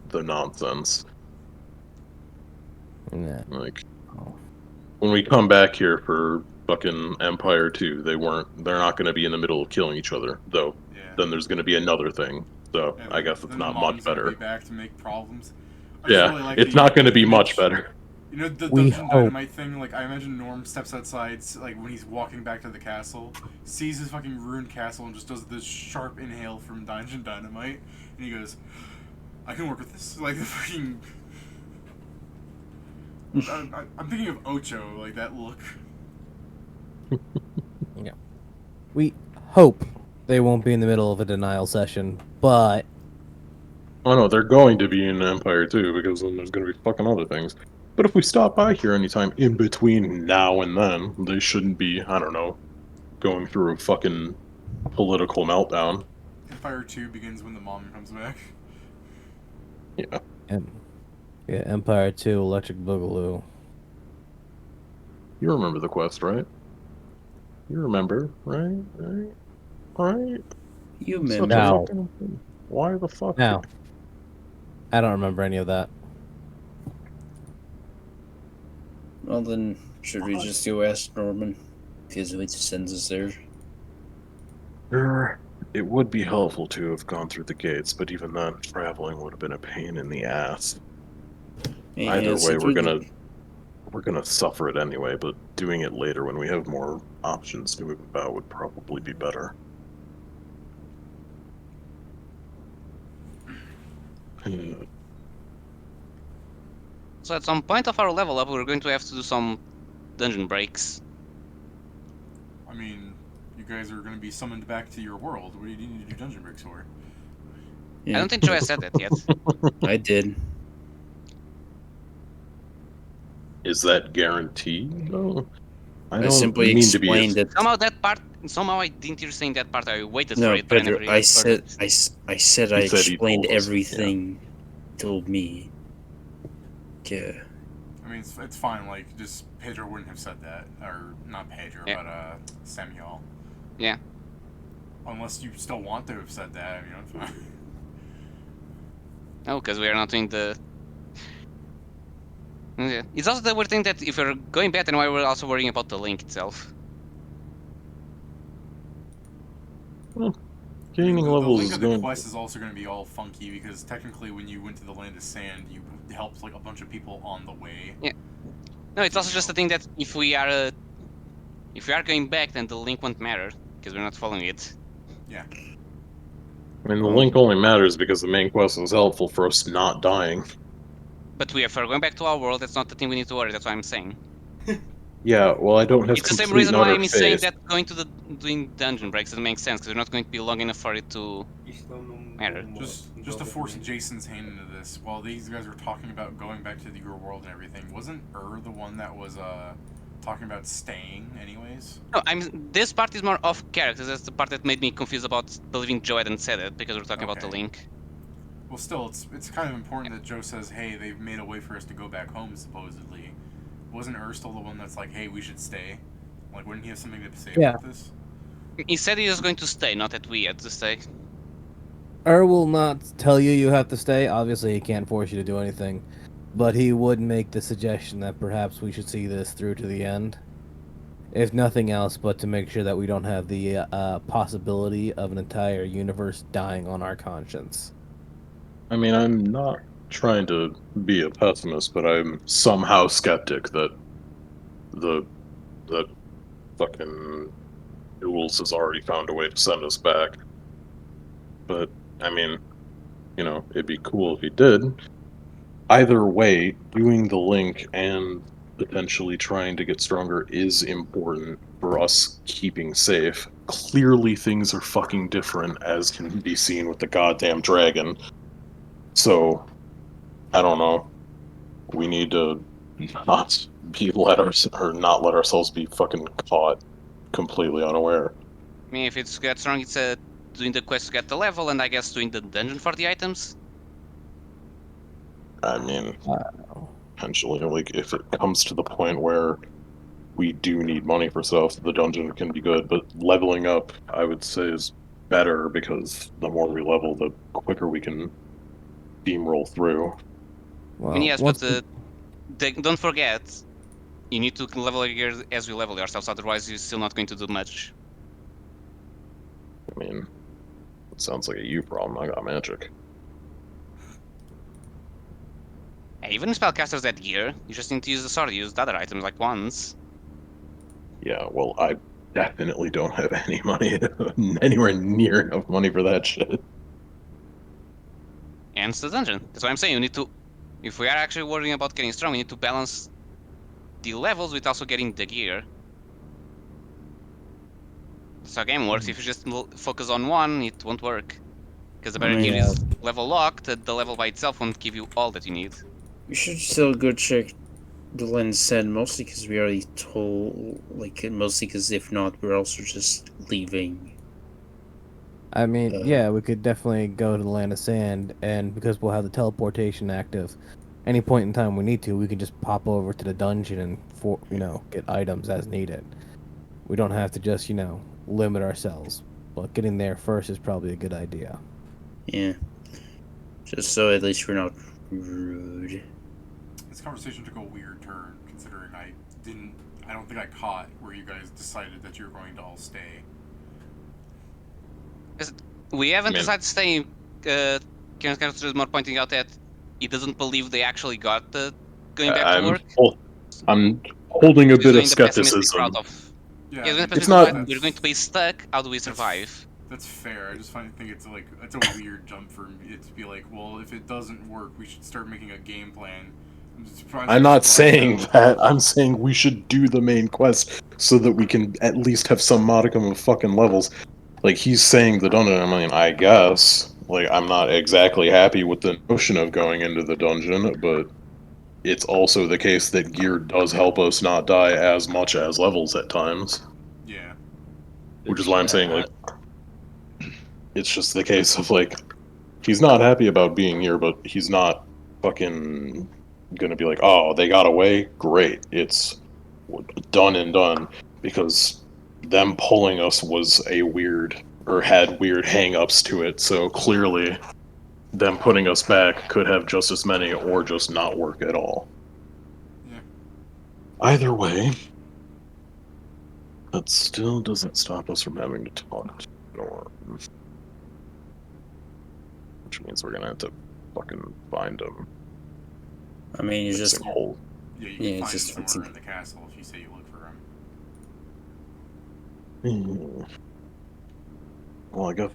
the nonsense. Yeah. Like, when we come back here for fucking Empire 2, they're not going to be in the middle of killing each other, though. Yeah. Then there's going to be another thing, so Yeah, I guess it's then not the much mom's gonna better. Be back to make problems. Yeah, really like it's not going to be much better. You know, the We Dungeon Dynamite thing, like, I imagine Norm steps outside, like, when he's walking back to the castle, sees his fucking ruined castle, and just does this sharp inhale from Dungeon Dynamite, and he goes, I can work with this. Like, the fucking... I'm thinking of Ocho, like, that look. Yeah. We hope they won't be in the middle of a denial session, but... Oh no, they're going to be in Empire 2, because then there's going to be fucking other things. But if we stop by here anytime in between now and then, they shouldn't be, I don't know, going through a fucking political meltdown. Empire 2 begins when the mom comes back. Yeah. Yeah, Empire 2, Electric Boogaloo. You remember the quest, right? You remember, right? Right? You Such a remember. No. fucking- Why the fuck? No. I don't remember any of that. Well then, should we just go ask Norman? Because he sends us there. It would be helpful to have gone through the gates, but even then, traveling would have been a pain in the ass. Yeah, Either it's way, we're really- gonna suffer it anyway. But doing it later when we have more options to move about would probably be better. So at some point of our level up, we're going to have to do some dungeon breaks. I mean, you guys are going to be summoned back to your world. What do you need to do dungeon breaks for? I don't think Joe has said that yet. I did. Is that guaranteed? No, I I don't simply mean to be. explained that. Somehow I didn't hear you saying that part. I waited for No, it, but I Pedro. never I heard said. it. I He said he explained told us, yeah. everything. Told me. Yeah. I mean, it's fine. Like, just Pedro wouldn't have said that, or not Pedro, Yeah. but Samuel. Yeah. Unless you still want to have said that, I mean, it's fine. No, because we are not doing the. Yeah. It's also the weird thing that if we're going back, then why we're also worrying about the link itself. Gaining the levels link is of the going. quest is also going to be all funky because technically, when you went to the land of sand, you helped like a bunch of people on the way. Yeah. No, it's also just the thing that if we are going back, then the link won't matter because we're not following it. Yeah. I mean, the link only matters because the main quest was helpful for us not dying. But if we're going back to our world, that's not the thing we need to worry. That's what I'm saying. Yeah, well, I don't have It's the same complete reason and why utter I'm saying faith. that going to doing dungeon breaks doesn't make sense because we're not going to be long enough for it to matter. Just to force Jason's hand into this, while these guys were talking about going back to your world and everything, wasn't the one that was talking about staying anyways? No, this part is more off character. That's the part that made me confused about believing Joe hadn't said it because we're talking about the Okay. link. Well, still, it's kind of important that Joe says, "Hey, they've made a way for us to go back home." Supposedly, wasn't still the one that's like, "Hey, we should stay"? Like, wouldn't he have something to say about this? He said he was going to stay, not that we had to stay. Will not tell you have to stay. Obviously, he can't force you to do anything, but he would make the suggestion that perhaps we should see this through to the end. If nothing else, but to make sure that we don't have the possibility of an entire universe dying on our conscience. I mean, I'm not trying to be a pessimist, but I'm somehow skeptic that that fucking Jules has already found a way to send us back. But I mean, it'd be cool if he did. Either way, doing the link and potentially trying to get stronger is important for us keeping safe. Clearly, things are fucking different, as can be seen with the goddamn dragon. So, I don't know. We need to not not let ourselves be fucking caught completely unaware. I mean, if it's get strong, it's doing the quest to get the level, and I guess doing the dungeon for the items. I mean, potentially, like, if it comes to the point where we do need money for stuff, the dungeon can be good, but leveling up, I would say, is better because the more we level, the quicker we can steamroll through. Well, I mean, yes, but don't forget, you need to level your gear as we level yourselves, otherwise you're still not going to do much. I mean, it sounds like a you problem. I got magic. Hey, even spellcasters that gear, you just need to use the sword, use the other items like wands. Yeah, well, I definitely don't have any money, anywhere near enough money for that shit. And it's the dungeon. That's what I'm saying. You need to, if we are actually worrying about getting strong, we need to balance the levels with also getting the gear. That's how a game works. If you just focus on one, it won't work. Because the better gear is level locked, the level by itself won't give you all that you need. We should still go check the lens said, mostly because we already told, mostly because if not, we're also just leaving. I mean, yeah, we could definitely go to the land of sand, and because we'll have the teleportation active, any point in time we need to, we can just pop over to the dungeon and get items as needed. We don't have to just limit ourselves, but getting there first is probably a good idea. Yeah. Just so at least we're not rude. This conversation took a weird turn, considering I don't think I caught where you guys decided that you were going to all stay. We haven't Man. decided to stay. Karen's character is more pointing out that he doesn't believe they actually got the going back to work. I'm holding a He's bit doing of the pessimistic skepticism. route of. Yeah, Yeah, I mean, It's not- we're going to be stuck. How do we survive? That's fair. I just think it's like it's a weird jump for it to be like, well, if it doesn't work, we should start making a game plan. I'm not saying that. I'm saying we should do the main quest so that we can at least have some modicum of fucking levels. Like, he's saying the dungeon, I mean, I guess. Like, I'm not exactly happy with the notion of going into the dungeon, but it's also the case that gear does help us not die as much as levels at times. Yeah. Which is why I'm saying, like, it's just the case of, like, he's not happy about being here, but he's not fucking gonna be like, oh, they got away? Great. It's done and done. Because them pulling us was a weird, or had weird hang-ups to it, so clearly them putting us back could have just as many or just not work at all. Yeah. Either way, that still doesn't stop us from having to talk to Norm. Which means we're gonna have to fucking find him. I mean, you just Hole. Yeah, you Yeah, can it's find just him somewhere fixing- in the castle if you say you look for him. Well, I guess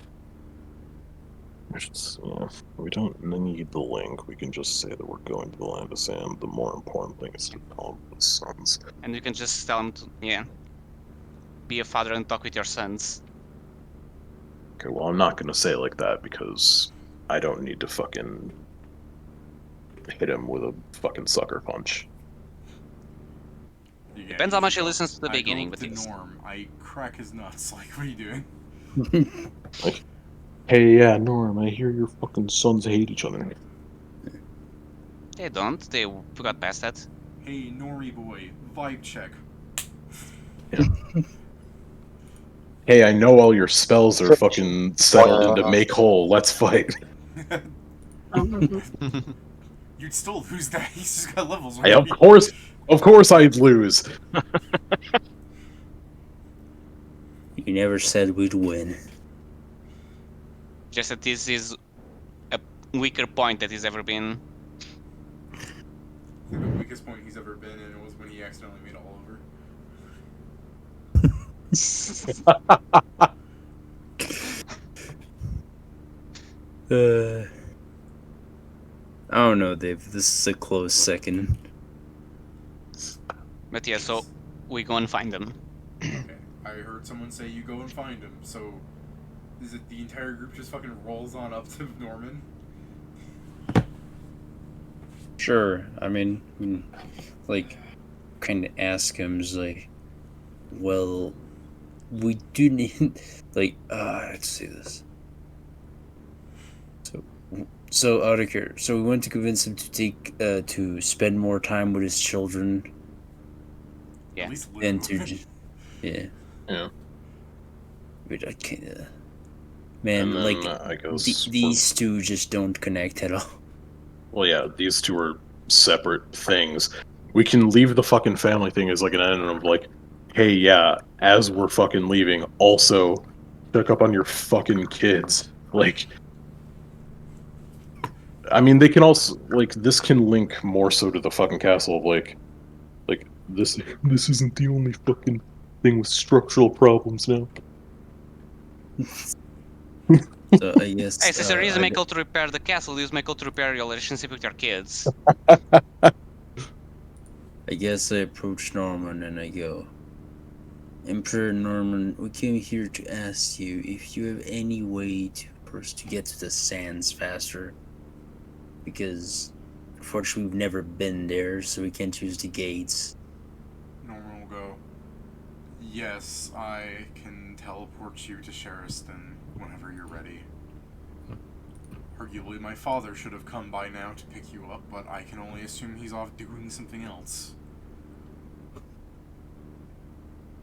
we don't need the link. We can just say that we're going to the Land of Sand. The more important thing is to call the sons. And you can just tell him to, be a father and talk with your sons. Okay, well, I'm not gonna say it like that because I don't need to fucking hit him with a fucking sucker punch. Yeah, Depends how much he go, listens to the I beginning, go but to it's- Norm. I crack his nuts. Like, what are you doing? Like, hey, yeah, Norm, I hear your fucking sons hate each other. They don't. They got past that. Hey, Nori boy, vibe check. Hey, I know all your spells are fucking settled into make whole. Let's fight. You'd still lose that. He's just got levels. Hey, of course I'd lose. You never said we'd win. Just that this is a weaker point that he's ever been. I think the weakest point he's ever been in was when he accidentally made it all over. I don't know, Dave. This is a close second. But yeah, so we go and find them. Okay. I heard someone say you go and find him, so is it the entire group just fucking rolls on up to Norman? Sure. I mean, like, kind of ask him, is like, well, we do need, like, let's see this. So out of here. So we went to convince him to spend more time with his children. Yeah. At least And Lou. to, yeah. Yeah. But I can't. Man, And then, like, I guess these two just don't connect at all. Well, yeah, these two are separate things. We can leave the fucking family thing as like an end of like, hey, yeah, as we're fucking leaving, also check up on your fucking kids. Like, I mean, they can also like this can link more so to the fucking castle of like this isn't the only fucking thing with structural problems now. So I guess. Hey, since there is a Michael to repair the castle, use Michael to repair your relationship with your kids. I guess I approach Norman and I go, Emperor Norman, we came here to ask you if you have any way for us to get to the sands faster. Because, unfortunately, we've never been there, so we can't use the gates. Norman will go, yes, I can teleport you to Sheriston whenever you're ready. Arguably, my father should have come by now to pick you up, but I can only assume he's off doing something else.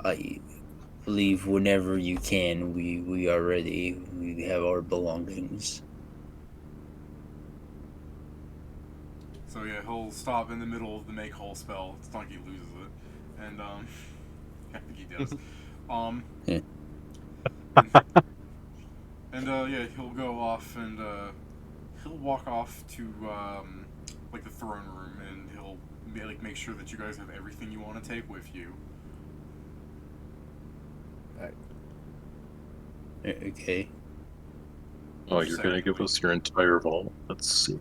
I believe whenever you can, we are ready. We have our belongings. So yeah, he'll stop in the middle of the make whole spell. It's not like he loses it. And I think he does. Yeah. And yeah, he'll go off and he'll walk off to like the throne room, and he'll like make sure that you guys have everything you want to take with you. Okay. Oh, you're gonna give us your entire vault? Let's see.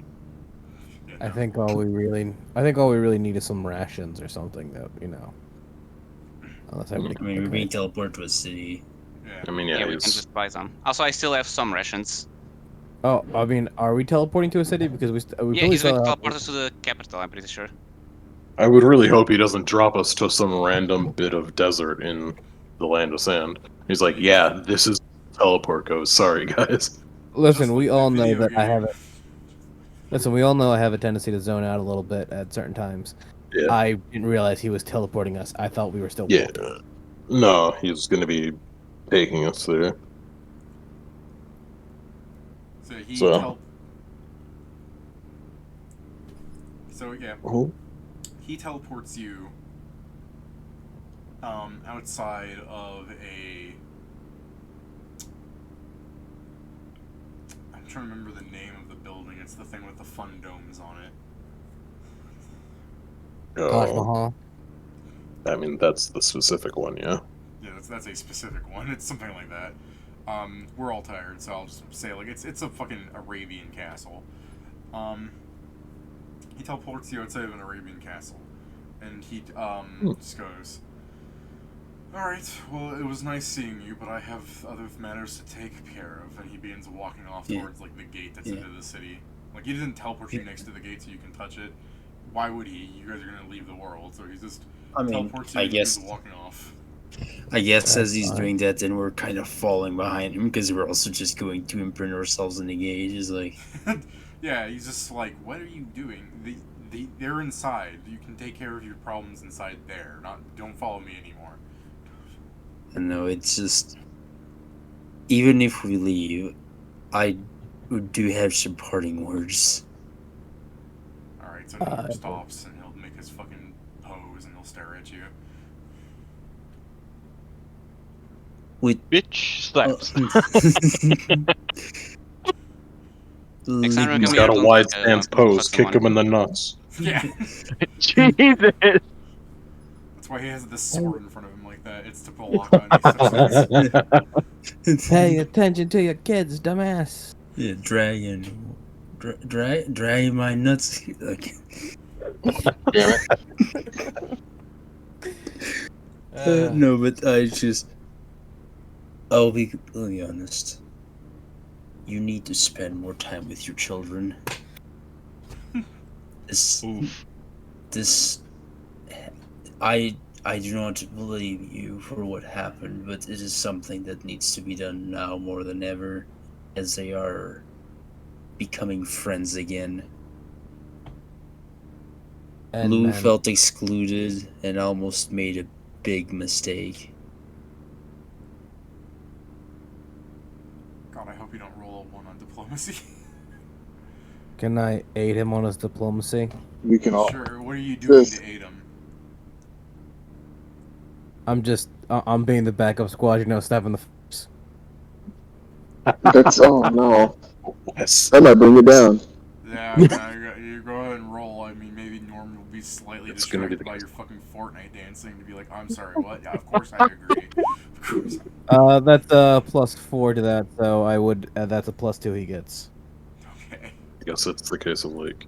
Yeah, I no. think all we really need is some rations or something that unless I everybody. mean, we're being teleported to a city. Yeah. I mean, Yeah, yeah, we can just buy some. Also, I still have some rations. Oh, I mean, are we teleporting to a city? Because we Yeah, probably he's going still to have. teleport us to the capital, I'm pretty sure. I would really hope he doesn't drop us to some random bit of desert in the land of sand. He's like, yeah, this is teleport goes. Sorry, guys. Listen, Just we like the all know video that I game. have it. Listen, we all know I have a tendency to zone out a little bit at certain times. Yeah. I didn't realize he was teleporting us. I thought we were still Yeah. walking. No, he's gonna be taking us there. So he So. So yeah, Oh. he teleports you outside of a. I'm trying to remember the name of the building. It's the thing with the fun domes on it. Taj Mahal. I mean, that's the specific one, yeah. Yeah, that's a specific one. It's something like that. We're all tired, so I'll just say like it's a fucking Arabian castle. He teleports you outside of an Arabian castle, and he just goes, "Alright, well, it was nice seeing you, but I have other matters to take care of." And he begins walking off towards like the gate that's into the city. Like, he didn't teleport you next to the gate so you can touch it. Why would he? You guys are gonna leave the world, so he's just teleports you I and guess he's walking off. I guess as he's fine. doing that, then we're kind of falling behind him because we're also just going to imprint ourselves in the gate. He's like, Yeah, he's just like, "What are you doing? They're inside. You can take care of your problems inside there. Don't follow me anymore." no, it's just even if we leave, I do have some parting words. Alright, so he stops and he'll make his fucking pose and he'll stare at you. Bitch slaps. Next time we're He's coming got here, a don't, wide like, stance fuck pose. Kick someone. him in the nuts. Yeah. Jesus. That's why he has this sword in front of him like that. It's to block on his Pay attention to your kids, dumbass. Yeah, dragon, drag my nuts. Like, no, but I'll be completely honest. You need to spend more time with your children. I do not blame you for what happened, but it is something that needs to be done now more than ever, as they are becoming friends again. And Lou man, felt excluded and almost made a big mistake. God, I hope you don't roll a 1 on diplomacy. can I aid him on his diplomacy? We can all. Sure, what are you doing Yes. to aid him? I'm being the backup squad, snapping the f***s. That's oh no. Yes. That might bring it down. Yeah, you go ahead and roll. I mean, maybe Norm will be slightly It's gonna be distracted the by case. your fucking Fortnite dancing to be like, "I'm sorry, what? Yeah, of course I agree." Of course. That's +4 to that, so I would. That's a +2 he gets. Okay. I guess it's the case of like,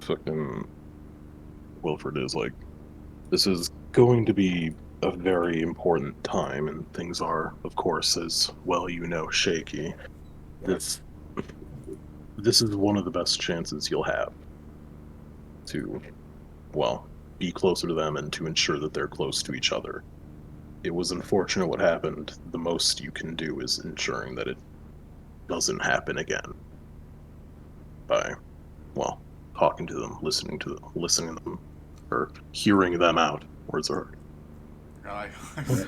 fucking Wilfred is like, this is going to be a very important time, and things are, of course, as well you know, shaky. This is one of the best chances you'll have to, well, be closer to them and to ensure that they're close to each other. It was unfortunate what happened. The most you can do is ensuring that it doesn't happen again by, well, talking to them, listening to them, or hearing them out. Words are hard. God,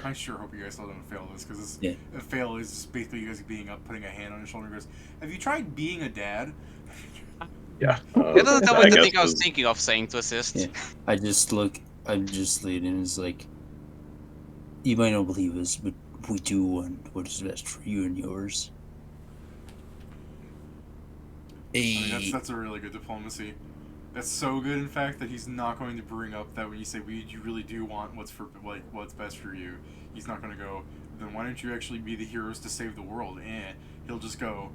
I sure hope you guys still don't fail this, because a fail is just basically you guys being up, putting a hand on your shoulder and goes, "Have you tried being a dad?" Yeah. That doesn't tell me I the guess thing I was is- thinking of saying to assist. Yeah. I'm just leading, and it's like, you might not believe us, but we do want what is best for you and yours. I mean, that's a really good diplomacy. That's so good, in fact, that he's not going to bring up that when you say, you really do want what's best for you. He's not going to go, then why don't you actually be the heroes to save the world? He'll just go,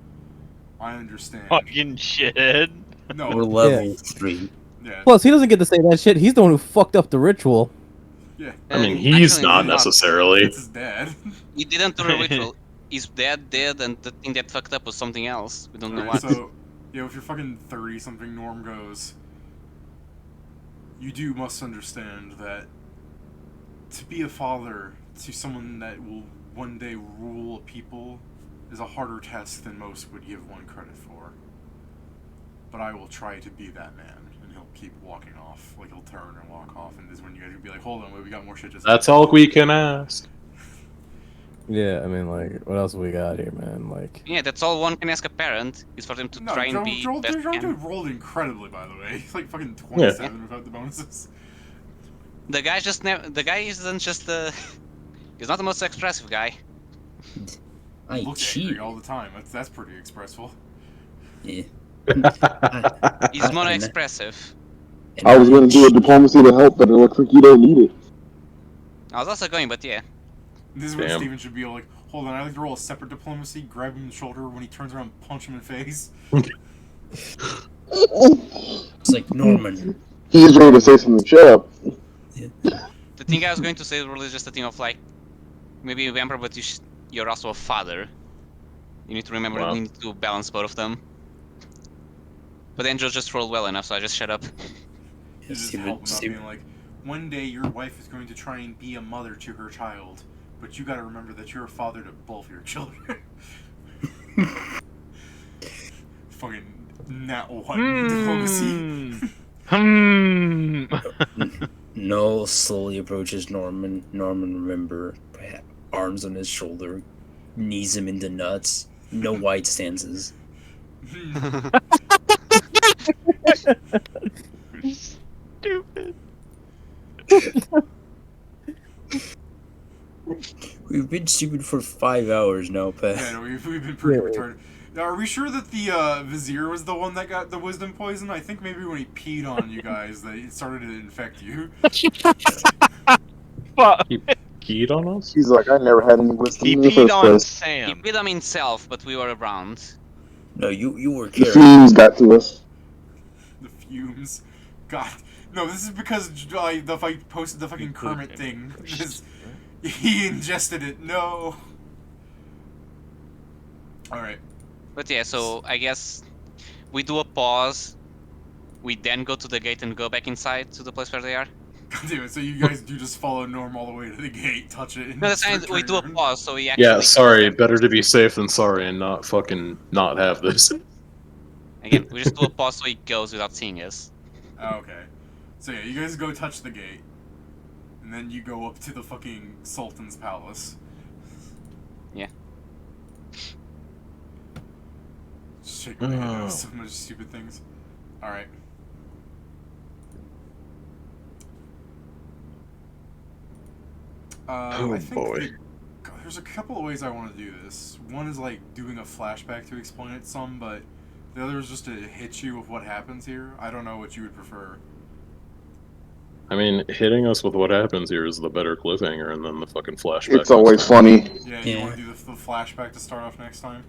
I understand. Fucking shit. No. We're level 3. Yeah. Plus, he doesn't get to say that shit. He's the one who fucked up the ritual. Yeah. I mean, he's Actually, not no. necessarily. That's his dad. He didn't do the ritual. His dad did, and the thing that fucked up was something else. We don't know Alright, what. so, if you're fucking 30-something, Norm goes, you must understand that to be a father to someone that will one day rule a people is a harder task than most would give one credit for. But I will try to be that man. And he'll keep walking off. Like, he'll turn and walk off, and this is when you guys will be like, hold on, wait, we got more shit to say. That's all we can ask. Yeah, I mean, like, what else we got here, man? Like, Yeah, that's all one can ask a parent, is for them to try and be best they can. rolled incredibly, by the way. He's like fucking 27 without the bonuses. The guy just the guy isn't just he's not the most expressive guy. I He looks cheat. angry all the time. That's pretty expressful. Yeah. He's more expressive. I was gonna do a diplomacy to help, but it looks like you don't need it. I was also going, but yeah. This is when Damn. Steven should be like, hold on, I like to roll a separate diplomacy, grab him in the shoulder when he turns around, punch him in the face. It's like, Norman, He's ready to say something. Shut up. The thing I was going to say was really just a thing of like, maybe a vampire, but you're also a father. You need to remember Wow. you need to balance both of them. But Angel just rolled well enough, so I just shut up. You just Steven- help him out Steven- being like, one day your wife is going to try and be a mother to her child, but you gotta remember that you're a father to both your children. Fucking nat one diplomacy. Noel slowly approaches Norman. Norman, remember, arms on his shoulder, knees him into nuts. No wide stances. Stupid. We've been stupid for 5 hours now, Pat. Yeah, no, we've been pretty retarded. Now, are we sure that the Vizier was the one that got the wisdom poison? I think maybe when he peed on you guys, that it started to infect you. Fuck. He peed on us? He's like, I never had any wisdom He in the peed first on place. He Sam. beat him himself, but we were around. No, you were The carrying. fumes got to us. The fumes. God. No, this is because the fight posted the fucking Kermit thing. He ingested it. No. Alright. But yeah, so I guess we do a pause. We then go to the gate and go back inside to the place where they are. God damn it, so you guys do just follow Norm all the way to the gate, touch it, and No, that's start fine. We turning do a around? pause, so we actually. Yeah, sorry. Better to be safe than sorry and not fucking not have this. Again, we just do a pause so he goes without seeing us. Oh, okay. So yeah, you guys go touch the gate. And then you go up to the fucking Sultan's palace. Yeah. Shake my head at so much stupid things. Alright. Oh, I think boy. there's a couple of ways I want to do this. One is like doing a flashback to explain it some, but the other is just to hit you with what happens here. I don't know what you would prefer. I mean, hitting us with what happens here is the better cliffhanger, and then the fucking flashback. It's always funny. Yeah, you Yeah. want to do the flashback to start off next time?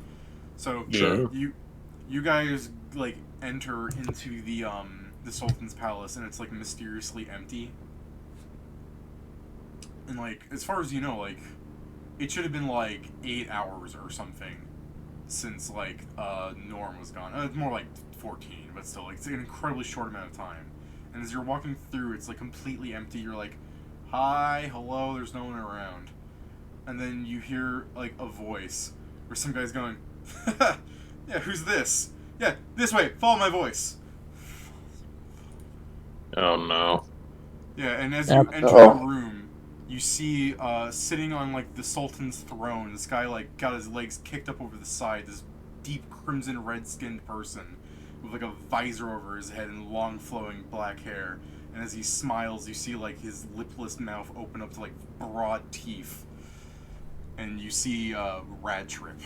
So Sure. you guys like enter into the Sultan's palace, and it's like mysteriously empty. And like, as far as you know, like, it should have been like 8 hours or something since like Norm was gone. It's more like 14, but still, like, it's an incredibly short amount of time. And as you're walking through, it's like completely empty. You're like, hi, hello, there's no one around. And then you hear like a voice where some guy's going, yeah, who's this? Yeah, this way, follow my voice. Oh no. Yeah, and as you enter Uh-oh. the room, you see sitting on like the Sultan's throne, this guy like got his legs kicked up over the side, this deep crimson red-skinned person with like a visor over his head and long flowing black hair. And as he smiles, you see like his lipless mouth open up to like broad teeth. And you see Rad Trip.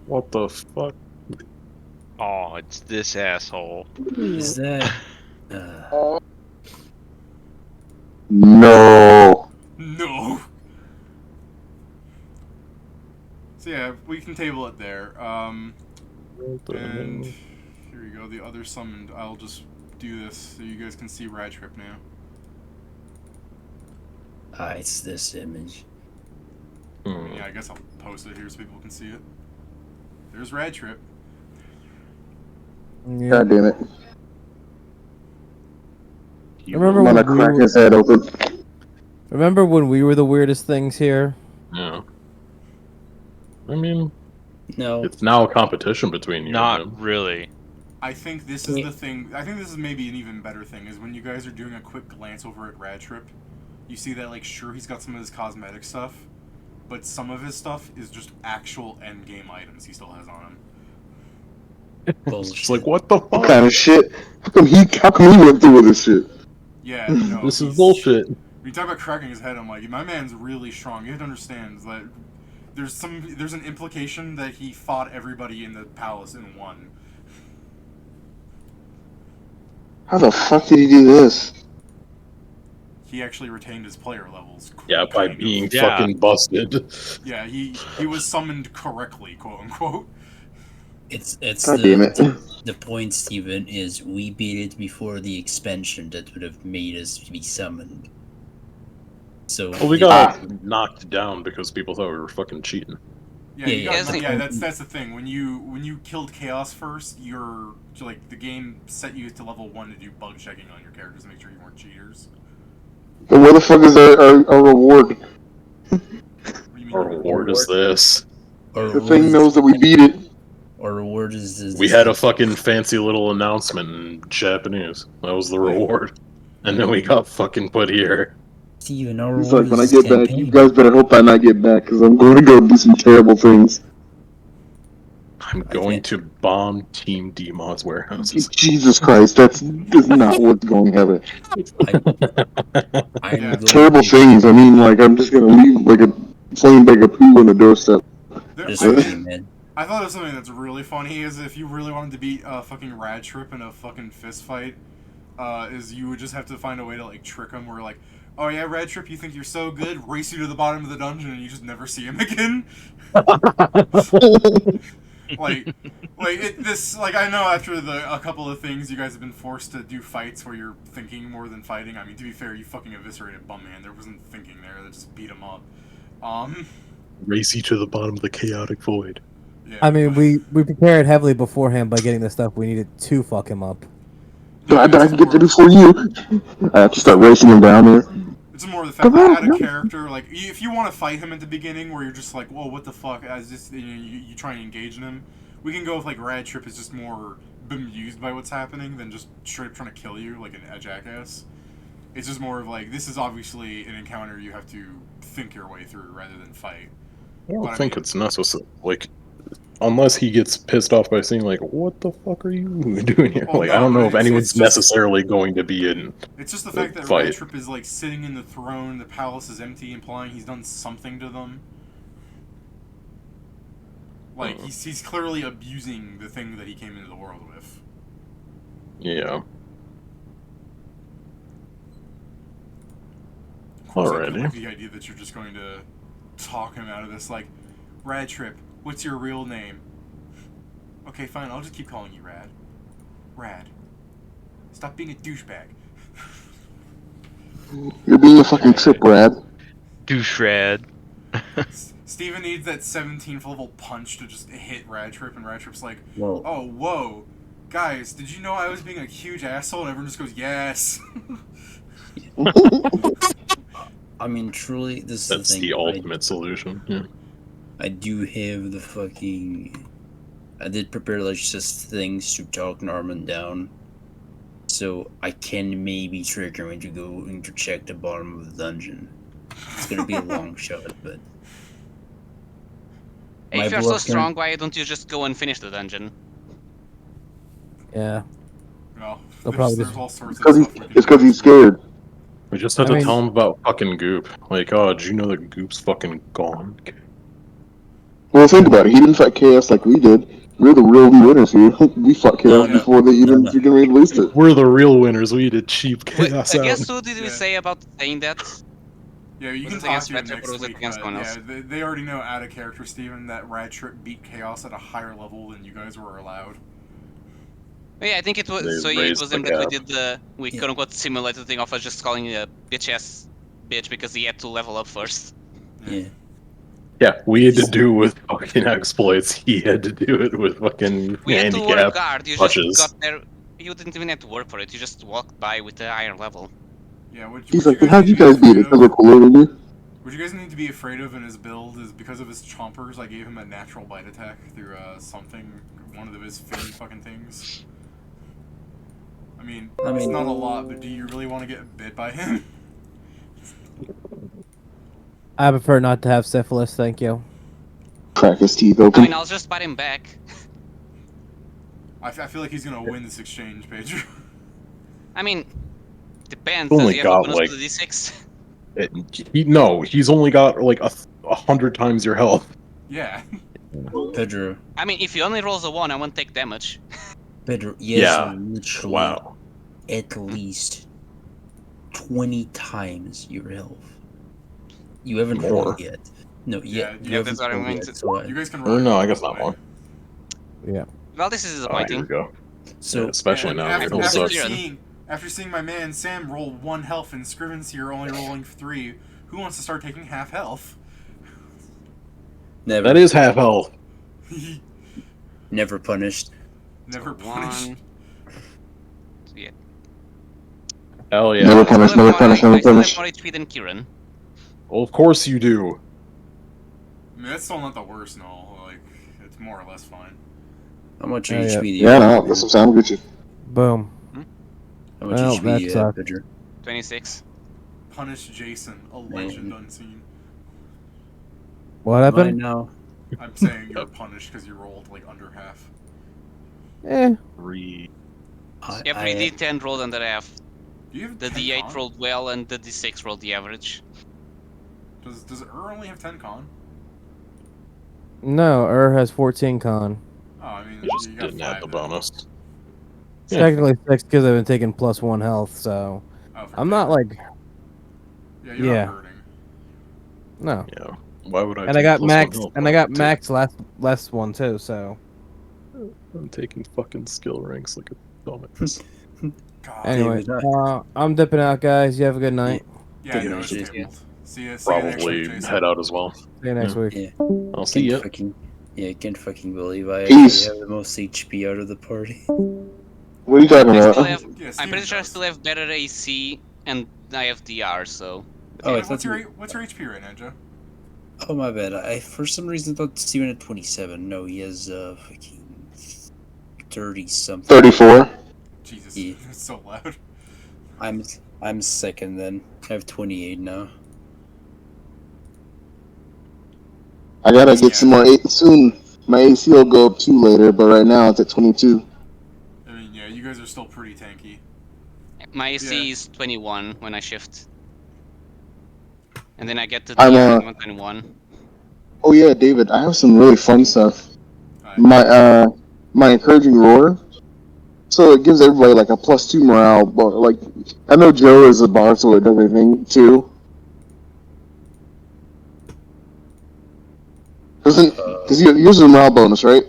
What the fuck? Oh, it's this asshole. Is that? No. No. So yeah, we can table it there. And here you go, the other summoned. I'll just do this so you guys can see Rad Trip now. It's this image. Yeah, I guess I'll post it here so people can see it. There's Rad Trip. Yeah. God damn it. Remember I'm when gonna we crack were, his head open. remember when we were the weirdest things here? Yeah. I mean, No. it's now a competition between you Not and him. really. I think this is the thing. I think this is maybe an even better thing is when you guys are doing a quick glance over at Rad Trip, you see that, like, sure, he's got some of his cosmetic stuff, but some of his stuff is just actual end game items he still has on him. It's like, what the What fuck? kind of shit? How come he went through with this shit? Yeah, no, This is he's- bullshit. When you talk about cracking his head, I'm like, my man's really strong. You have to understand that there's an implication that he fought everybody in the palace and won. How the fuck did he do this? He actually retained his player levels. Yeah, by kind of. being Yeah. fucking busted. Yeah, he was summoned correctly, quote unquote. It's God damn it. the point, Steven, is we beat it before the expansion that would have made us be summoned. So Well, we got knocked down because people thought we were fucking cheating. Yeah, you Yeah, got, yeah. yeah. That's the thing. When you killed Chaos first, the game set you to level 1 to do bug checking on your characters to make sure you weren't cheaters. Then where the fuck is our reward? What do you mean? Our reward is this. Our The reward thing is- knows that we beat it. Our reward is We had a fucking fancy little announcement in Japanese. That was the reward. And then we got fucking put here. Steven, our He's reward like, when I is get this back, campaign. you guys better hope I not get back, because I'm going to go do some terrible things. I'm going to bomb Team Demod's warehouses. Jesus Christ, that's not what's going to happen. I'm Yeah. going Terrible to- things. I mean, like, I'm just going to leave, like, a plain bag of poo on the doorstep. Just I, kidding, man. I thought of something that's really funny is if you really wanted to beat fucking Rad Trip in a fucking fist fight, is you would just have to find a way to, like, trick him where, like, oh yeah, Rad Trip, you think you're so good, race you to the bottom of the dungeon and you just never see him again. I know after a couple of things you guys have been forced to do fights where you're thinking more than fighting. I mean, to be fair, you fucking eviscerated Bumman. There wasn't thinking there. They just beat him up. Race you to the bottom of the chaotic void. Yeah, I mean, we prepared heavily beforehand by getting the stuff we needed to fuck him up. I can get there before you. I have to start racing him down there. It's more of the fact that add a character, like, if you want to fight him at the beginning where you're just like, whoa, what the fuck, as just, you try and engage in him, we can go with, like, Rad Trip is just more bemused by what's happening than just straight up trying to kill you, like a jackass. It's just more of, like, this is obviously an encounter you have to think your way through rather than fight. I don't think it's necessary. Like, unless he gets pissed off by seeing, like, what the fuck are you doing here? Well, like, no, I don't know but if it's anyone's just- necessarily going to be in. It's just the fact that fight. Rad Trip is, like, sitting in the throne, the palace is empty, implying he's done something to them. Like, he's clearly abusing the thing that he came into the world with. Yeah. Of course, I do Alrighty. like the idea that you're just going to talk him out of this, like, Rad Trip, what's your real name? Okay, fine, I'll just keep calling you Rad. Rad. Stop being a douchebag. You're being a fucking trip, Brad. Douche Rad. Steven needs that 17th level punch to just hit Rad Trip, and Rad Trip's like, Well, oh, whoa. Guys, did you know I was being a huge asshole? And everyone just goes, yes. I mean, truly, this That's is the the thing. ultimate solution. Yeah. I do have the fucking. I did prepare like just things to talk Norman down, so I can maybe trigger him to go and to check the bottom of the dungeon. It's gonna be a long shot, but Hey, My if you're so blood strong, why don't you just go and finish the dungeon? Yeah. Well, They'll there's, probably there's just- all sorts of Because stuff we can it's because do. he's scared. We just had I to mean- tell him about fucking Goop. Like, oh, did you know that Goop's fucking gone? Well, think about it. He didn't fight Chaos like we did. We're the real winners here. We fought Chaos No. before they even No. freaking released it. We're the real winners. We did cheap Wait, chaos out. against who did we Yeah. say about saying that? Yeah, you Was can it talk against to him Red Trip or next was it week, against but someone yeah, else? they already know out of character, Steven, that Rad Trip beat Chaos at a higher level than you guys were allowed. Yeah, I think it was. They So it raised was the him that we cap. did we quote unquote simulated the thing of us just calling a bitch ass bitch because he had to level up first. Yeah. Yeah, we had to do it with fucking exploits. He had to do it with fucking We had to work handicap hard. You touches. just got there. You didn't even have to work for it. You just walked by with a higher level. Yeah, what He's you like, guys how'd need you to be guys beat afraid it? Because of? we're cooler than you? What you guys need to be afraid of in his build is because of his chompers, I gave him a natural bite attack through one of his fin fucking things. I mean, it's not a lot, but do you really want to get bit by him? I prefer not to have syphilis, thank you. Crack his teeth I open. mean, I'll just bite him back. I feel like he's gonna win this exchange, Pedro. I mean, depends. Only Does he have a got, bonus like- to the d6? No, he's only got like 100 times your health. Yeah. Pedro, I mean, if he only rolls a 1, I won't take damage. Pedro, he has Yeah. literally Wow. at least 20 times your health. You haven't More. rolled yet. No, Yeah, you that's haven't what I'm rolled going yet. to- So, You guys can Or roll. no, I guess not more. Well, this is Oh, here disappointing. we go. so Yeah, especially And now. after, It'll after suck. seeing- after seeing my man Sam roll 1 health and Scrivens here only rolling 3, who wants to start taking half health? never, That is half health. never punished. Never So punished. 1. Yeah. Hell yeah. Never I still punished, have never more- punished, I never still have punished. more HP than Kieran. Well, of course you do. I mean, that's still not the worst, no. Like, it's more or less fine. How much Yeah, HP yeah. do you Yeah, have? no, that's what I'm saying. Get you. Boom. How much Well, HP that do you sucked. have, Pedro? 26. Punish Jason, a legend unseen. What Mine happened? now. I'm saying you're punished because you rolled like under half. Eh. 3. Every D10 rolled under half. Do you have The 10 D8 con? rolled well, and the D6 rolled the average. Does only have 10 con? No, has 14 con. Oh, I mean, You just you got didn't add 5 the then. bonus. It's Yeah. technically 6 because I've been taking +1 health, so Oh, for I'm not damage. like Yeah, you're yeah. not hurting. no. Yeah. Why would I And I take got plus max, one health? and I got I'm max last one too. So I'm taking fucking skill ranks like a dumbass. God. anyway, David, I'm dipping out, guys. You have a good night. Yeah, you know, David, it's yeah. tabled. See you next week, Probably Jason. head out as well. See you next week. Yeah. I'll see ya. I can't fucking believe I Peace. actually have the most HP out of the party. What are you talking I about? still have, Yeah, I'm Steven pretty sure I does. still have better AC, and I have DR, so... Oh, I What's thought your you... what's your HP right now, Joe? Oh, my bad. I for some reason thought Steven had 27. No, he has fucking 30 something. 34. Jesus, Yeah. it's so loud. I'm second then. I have 28 now. I gotta get some more soon. My AC will go up 2 later, but right now it's at 22. I mean, yeah, you guys are still pretty tanky. My AC Yeah. is 21 when I shift. And then I get to I'm, DR at 121. Oh yeah, David, I have some really fun stuff. Alright. My encouraging roar. So it gives everybody like a +2 morale, but like I know Joe is a bard, so it does everything too. Doesn't because yours is a morale bonus, right?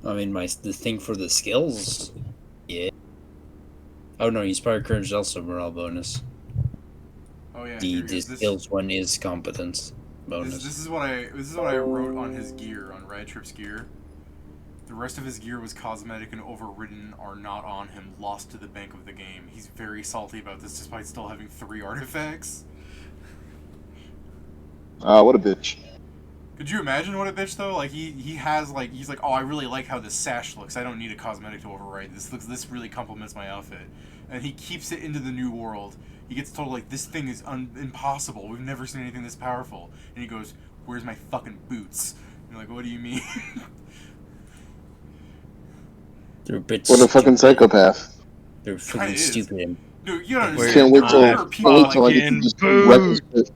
I mean, the thing for the skills, yeah. Oh no, Inspire Courage is also morale bonus. Oh yeah. The here, the here's this, skills one is competence bonus. this is what I wrote on his gear, on Rad Trip's gear. The rest of his gear was cosmetic and overridden, are not on him, lost to the bank of the game. He's very salty about this despite still having 3 artifacts. What a bitch. Could you imagine what a bitch though? Like he has like he's like, oh, I really like how this sash looks. I don't need a cosmetic to override this. This really complements my outfit, and he keeps it into the new world. He gets told like this thing is impossible. We've never seen anything this powerful, and he goes, "Where's my fucking boots?" And you're like, what do you mean? They're a bit What a fucking stupid. psychopath. They're Kinda freaking is. stupid. Dude, you don't Where's understand. Can't wait till There are people I get to fucking just wreck this shit.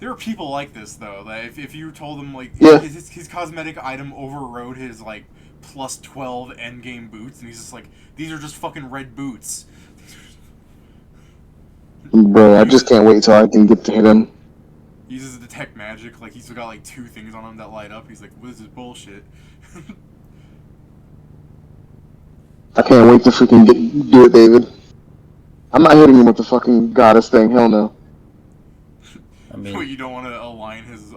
There are people like this though. That if you told them like Yeah. his cosmetic item overrode his like plus 12 endgame boots, and he's just like, these are just fucking red boots. Bro, I just can't wait till I can get to hit him. He uses detect magic, like he's got like 2 things on him that light up. He's like, what is this bullshit? I can't wait to freaking do it, David. I'm not hitting him with the fucking goddess thing. Hell no. I mean, Wait, you don't want to align his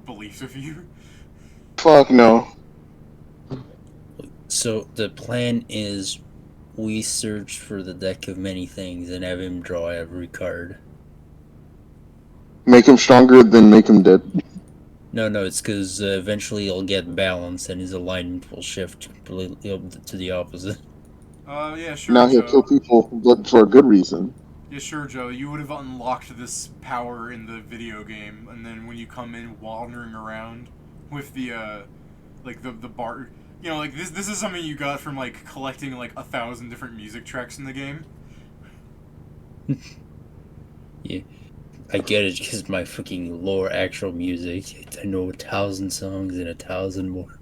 beliefs with you? Fuck no. so the plan is we search for the deck of many things and have him draw every card. Make him stronger, then make him dead. No, it's because eventually he'll get balance and his alignment will shift completely to the opposite. Yeah, sure, Now he'll kill Joe. people, but for a good reason. Yeah, sure, Joe. You would have unlocked this power in the video game, and then when you come in wandering around with the, like the bar, you know, like this is something you got from like collecting like 1,000 different music tracks in the game. Yeah, I get it because my fucking lore actual music. I know 1,000 songs and 1,000 more.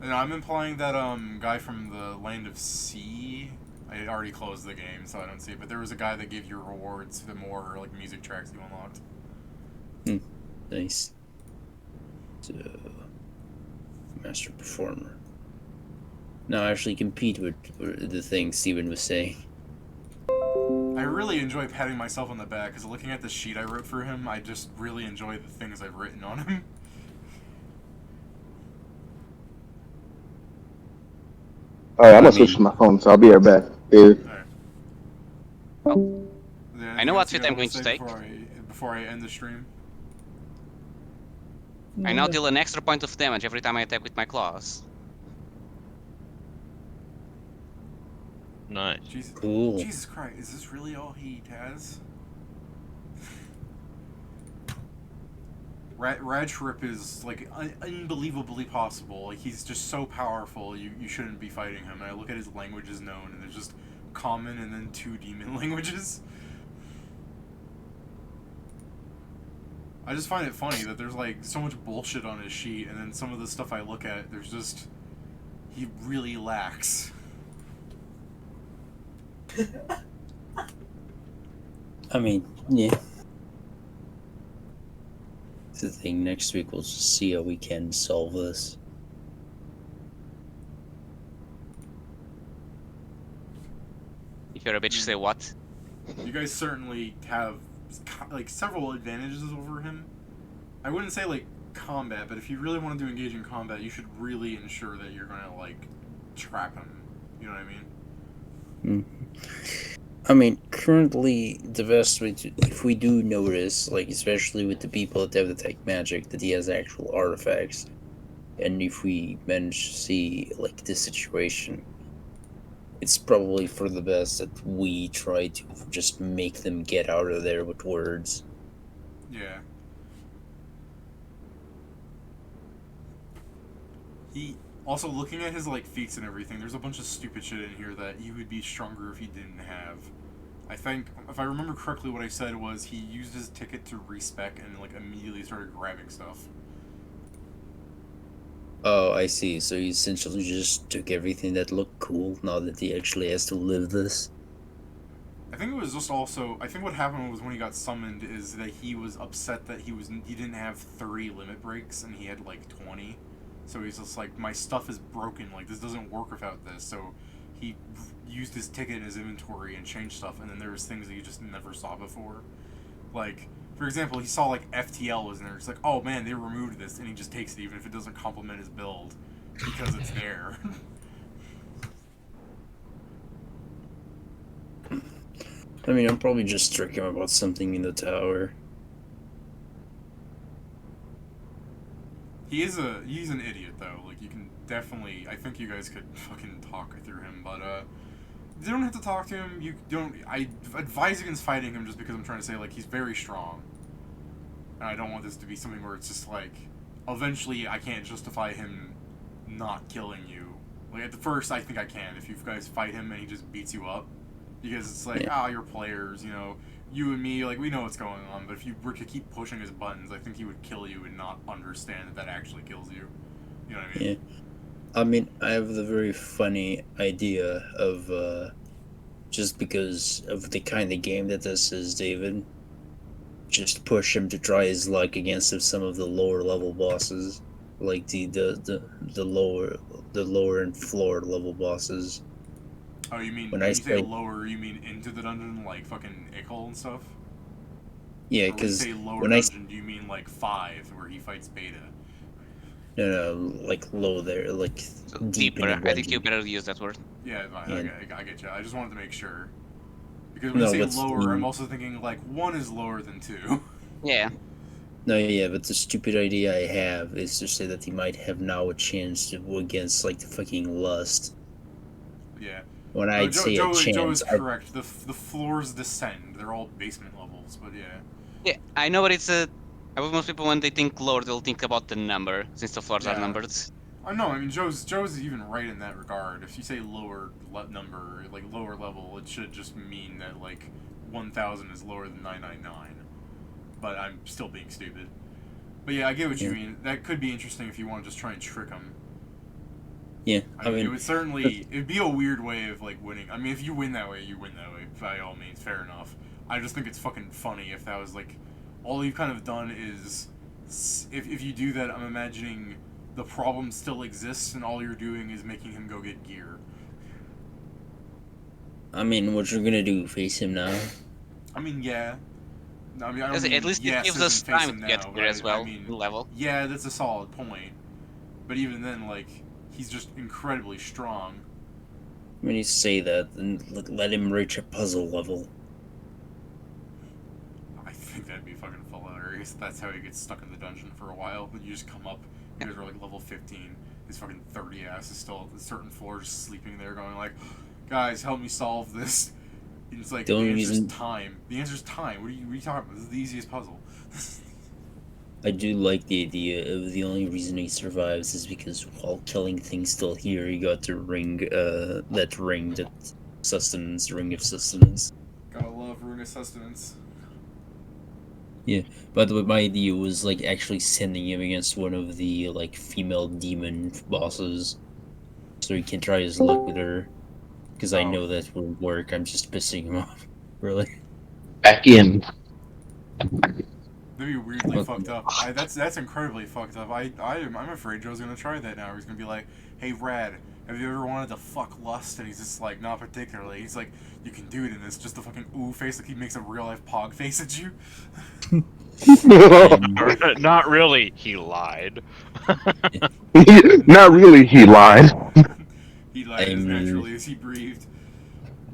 And I'm implying that guy from the Land of Sea. I already closed the game, so I don't see it. But there was a guy that gave you rewards the more like music tracks you unlocked. Nice. So, master performer. Now actually compete with the thing Steven was saying. I really enjoy patting myself on the back because looking at the sheet I wrote for him, I just really enjoy the things I've written on him. Alright, I'm gonna switch to my phone, so I'll be right back. Dude. Yeah, I know what anything fit I'm else going you to say take. before I end the stream. I now deal an extra point of damage every time I attack with my claws. Nice. Cool. Jesus Christ, is this really all he has? Radtrip is like unbelievably possible. Like he's just so powerful. You shouldn't be fighting him. And I look at his languages known, and there's just common and then 2 demon languages. I just find it funny that there's like so much bullshit on his sheet, and then some of the stuff I look at, there's just he really lacks. I mean, yeah. The thing next week we'll just see how we can solve this. If you're a bitch, say what? You guys certainly have like several advantages over him. I wouldn't say like combat, but if you really want to engage in combat, you should really ensure that you're gonna like trap him. You know what I mean? I mean, currently the best way to, if we do notice, like especially with the people that have the tech magic, that he has actual artifacts, and if we manage to see like this situation, it's probably for the best that we try to just make them get out of there with words. Yeah. He also, looking at his like feats and everything, there's a bunch of stupid shit in here that he would be stronger if he didn't have. I think, if I remember correctly, what I said was he used his ticket to respec and like immediately started grabbing stuff. Oh, I see. So he essentially just took everything that looked cool now that he actually has to live this. I think it was just also, I think what happened was when he got summoned is that he was upset that he didn't have 30 limit breaks and he had like 20. So he's just like, my stuff is broken, like this doesn't work without this. So he used his ticket in his inventory and changed stuff, and then there was things that you just never saw before. Like, for example, he saw like FTL was in there. It's like, oh man, they removed this, and he just takes it even if it doesn't complement his build because it's there. I mean, I'm probably just tricking him about something in the tower. He's an idiot though. Like you can definitely, I think you guys could fucking talk through him, but you don't have to talk to him. You don't. I advise against fighting him just because I'm trying to say like he's very strong, and I don't want this to be something where it's just like eventually I can't justify him not killing you. Like at the first, I think I can if you guys fight him and he just beats you up, because it's like you're players, you know. you and me, like, we know what's going on, but if you were to keep pushing his buttons, I think he would kill you and not understand that actually kills you. You know what I mean? Yeah. I mean, I have the very funny idea of, just because of the kind of game that this is, David, just push him to try his luck against some of the lower level bosses, like the lower and floor level bosses. Oh, you mean, When when I you say say- lower, you mean into the dungeon, like fucking Ickle and stuff? Yeah, Or when you because say lower when I dungeon, do you mean like 5, where he fights Beta? no, like low there, like So deep in deeper. the I think dungeon. you better use that word. Yeah, And- I get you. I just wanted to make sure. Because when No, you what's say lower, the- I'm also thinking, like, 1 is lower than 2. Yeah. No, yeah, but the stupid idea I have is to say that he might have now a chance to go against like the fucking lust. Yeah. When No, I'd say a Joe chance, is correct. The floors descend. They're all basement levels, but yeah. Yeah, I know, but it's a. I think most people, when they think lower, they'll think about the number, since the floors are Yeah. numbered. No, I mean Joe's even right in that regard. If you say lower number, like lower level, it should just mean that like 1,000 is lower than 999. But I'm still being stupid. But yeah, I get what you Yeah. mean. That could be interesting if you want to just try and trick him. yeah, I mean, it would certainly it'd be a weird way of like winning. I mean, if you win that way, you win that way. By all means, fair enough. I just think it's fucking funny if that was like all you've kind of done is if you do that, I'm imagining the problem still exists and all you're doing is making him go get gear. I mean, what you're gonna do? Face him now? I mean, yeah. No, I mean, I don't At mean least yes it gives as us in face time him to get now, here but as well. I mean, Level. yeah, that's a solid point. But even then, like, he's just incredibly strong. When you say that, then let him reach a puzzle level. I think that'd be fucking hilarious. That's how he gets stuck in the dungeon for a while. But you just come up, you guys are like level 15. His fucking 30 ass is still at a certain floor, just sleeping there, going like, "Guys, help me solve this." And it's like The the only answer's reason- time. The answer's time. What are you talking about? This is the easiest puzzle. I do like the idea of the only reason he survives is because while killing things still here, he got the ring, that ring that sustenance, ring of sustenance. Gotta love Rune Sustenance. By the way, my idea was like actually sending him against one of the like female demon bosses, so he can try his luck with her. Because I Oh. know that will work. I'm just pissing him off, really. Back in. That'd be weirdly What- fucked up. That's incredibly fucked up. I'm afraid Joe's gonna try that now. He's gonna be like, "Hey, Rad, have you ever wanted to fuck lust?" And he's just like, "Not particularly." He's like, "You can do it," and it's just the fucking ooh face, like he makes a real life pog face at you. Not really. He lied. Not really, he lied. He lied as I'm- naturally as he breathed.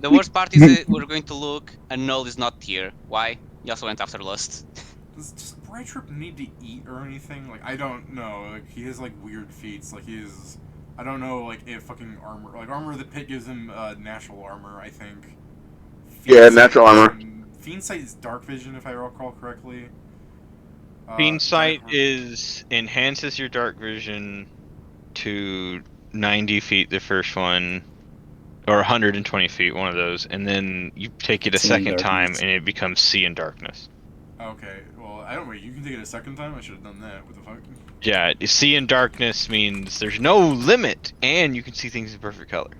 The worst part is that we're going to look, and Null is not here. Why? He also went after Lust. Does Bright Trip need to eat or anything? Like, I don't know. Like, he has like weird feats. Like, he is. I don't know. Like, if fucking armor. Like, Armor of the Pit gives him natural armor, I think. Yeah, Fiend natural Sight- armor. Fiend Sight is dark vision, if I recall correctly. Fiend Sight Diehard- is enhances your dark vision to 90 feet, the first one, or 120 feet, one of those, and then you take it a See in second time, darkness. and it becomes See in Darkness. Okay, well, I don't wait. You can take it a second time? I should have done that. What the fuck? Yeah, See in Darkness means there's no limit, and you can see things in perfect color.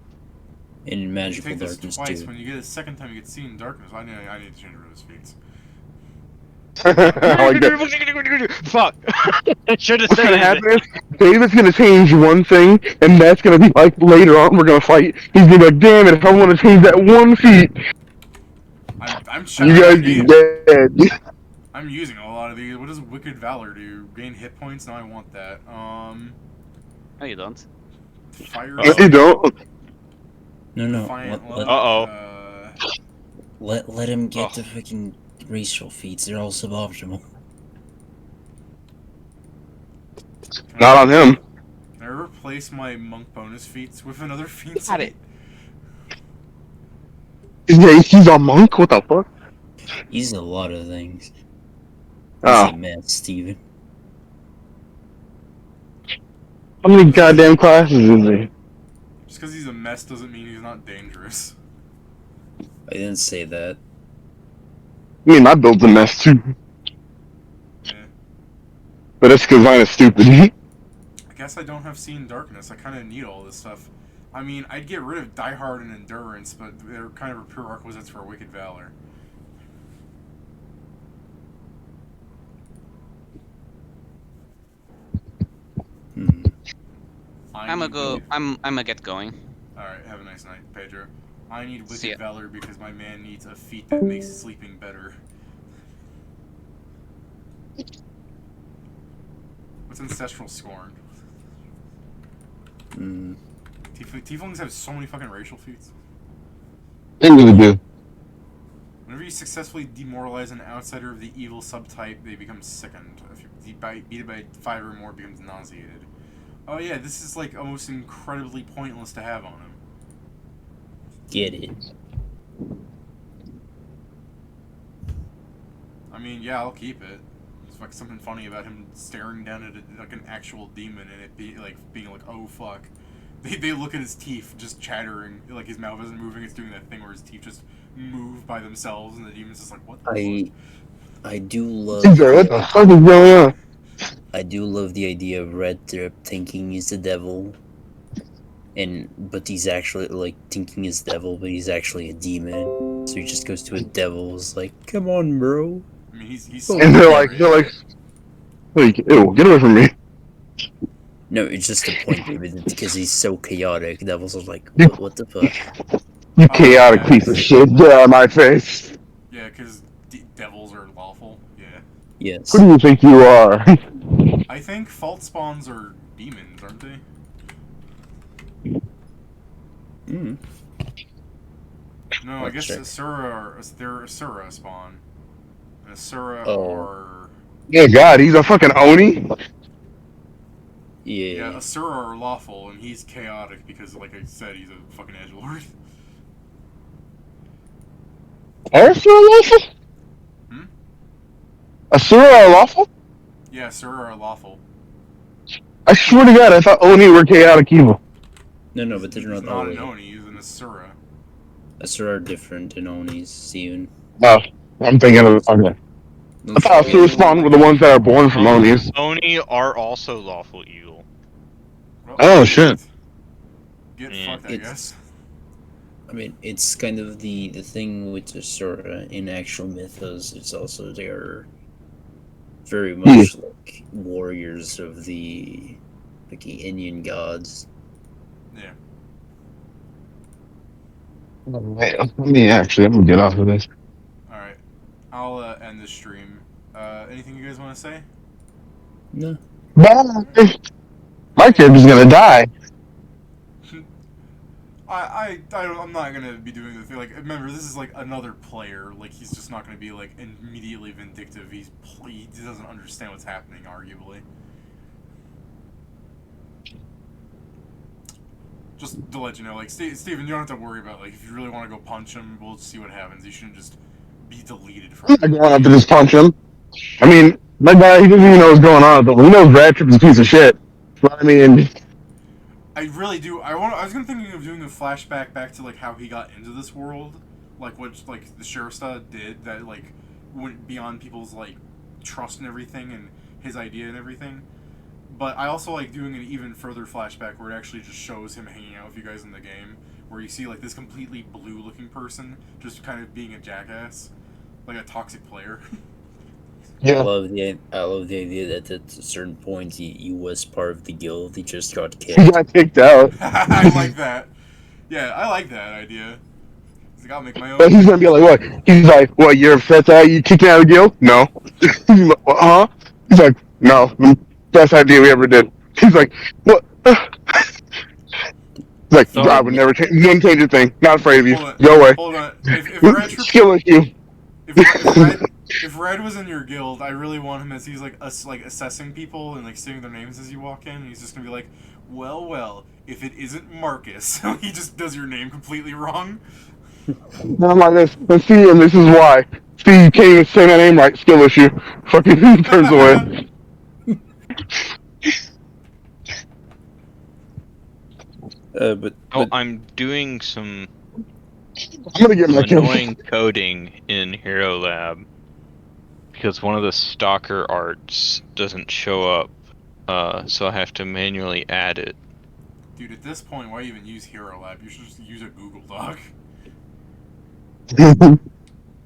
In You magical take this darkness twice. too. When you get it a second time, you get seen in darkness. I need to change those feats. I like that. Fuck! I should have What's said gonna it. happen is David's gonna change one thing, and that's gonna be like later on we're gonna fight. He's gonna be like, "Damn it! If I want to change that one feat, you guys be dead." I'm using a lot of these. What does Wicked Valor do? Gain hit points? No, I want that. No, you don't. Fire. No, you don't. No, no. Defiant Let, Love, let him get Oh. the fucking racial feats. They're all suboptimal. Not on him. Can I replace my monk bonus feats with another feat? Got it. Yeah, he's a monk. What the fuck? He's a lot of things. He's Oh, a mess, Steven. how many goddamn classes is there? Just because he's a mess doesn't mean he's not dangerous. I didn't say that. I mean, my build's a mess too. Yeah. But that's because mine is stupid. I guess I don't have Seen Darkness. I kind of need all this stuff. I mean, I'd get rid of Die Hard and Endurance, but they're kind of prerequisites for Wicked Valor. I'm gonna get going. Alright, have a nice night, Pedro. I need See ya. Wicked Valor because my man needs a feat that makes sleeping better. What's Ancestral Scorn? Tieflings have so many fucking racial feats. They really do. Whenever you successfully demoralize an outsider of the evil subtype, they become sickened. If you beat it by 5 or more, it becomes nauseated. Oh yeah, this is like almost incredibly pointless to have on him. Get it. I mean, yeah, I'll keep it. There's like something funny about him staring down at like an actual demon and it being like, oh fuck. They look at his teeth just chattering, like his mouth isn't moving, it's doing that thing where his teeth just move by themselves and the demon's just like, what the fuck? I do love What the fuck is going on? I do love the idea of Red Drip thinking he's the devil. But he's actually like thinking he's devil, but he's actually a demon. So he just goes to a devil's like, come on, bro. I mean he's And they're like, ew, get away from me. No, it's just the point, David, because he's so chaotic. Devils are like, what the fuck? You chaotic piece of shit, get out of my face. Yeah, because devils are lawful, yeah. Yes. Who do you think you are? I think fault spawns are demons, aren't they? No, I guess Asura they're Asura spawn. And Asura are... Yeah, God, he's a fucking Oni? Yeah, Asura are lawful, and he's chaotic because, like I said, he's a fucking edgelord. Are Asura lawful? Asura are lawful? Yeah, Asura are lawful. I swear to God, I thought Oni were chaotic evil. No, but they're not not an Oni, he's an Asura. Asura are different than Onis, Steven. Oh, I'm thinking of... Okay. I thought Asura spawn were the ones that are born from Onis. Oni are also lawful evil. Well, Oh, shit. Get fucked, I guess. I mean, it's kind of the thing with Asura in actual mythos. It's also they're very much like warriors of the Indian gods. Yeah. I'm gonna get off of this. Alright. I'll end the stream. Anything you guys want to say? No. Bye. My character's gonna die. I'm not gonna be doing the thing. Like, remember, this is like another player. Like, he's just not gonna be like immediately vindictive. He doesn't understand what's happening, arguably. Just to let you know, like, Steven, you don't have to worry about, like, if you really want to go punch him, we'll see what happens. You shouldn't just be deleted from I'm not going up to just punch him. I mean, that guy, he doesn't even know what's going on, but he knows Rat Trip is a piece of shit. But, I mean... I really do. I was gonna think of doing a flashback back to, like, how he got into this world. Like, what, like, the Shirsta did that, like, went beyond people's, like, trust and everything, and his idea and everything. But I also like doing an even further flashback where it actually just shows him hanging out with you guys in the game, where you see like this completely blue-looking person just kind of being a jackass, like a toxic player. Yeah. I love the idea that at a certain point he was part of the guild. He just got kicked. He got kicked out. I like that. Yeah, I like that idea. He's like, I'll make my own. But he's gonna be like, what? He's like, what? You're upset that you kicked me out of the guild? No. He's like, huh? He's like, no. Best idea we ever did. He's like, what? He's like, I would never change. Wouldn't change a thing. Not afraid of you. Go away. Hold on. If Red Skill issue. If Red was in your guild, I really want him as he's like assessing people and like seeing their names as you walk in. And he's just gonna be like, well, if it isn't Marcus, he just does your name completely wrong. And I'm like this. Let's see, and this is why. See, you can't even say my name right. Skill issue. Fucking turns away. But I'm doing some I'm gonna get my annoying coding in Hero Lab. because one of the stalker arts doesn't show up, so I have to manually add it. Dude, at this point, why even use Hero Lab? You should just use a Google Doc.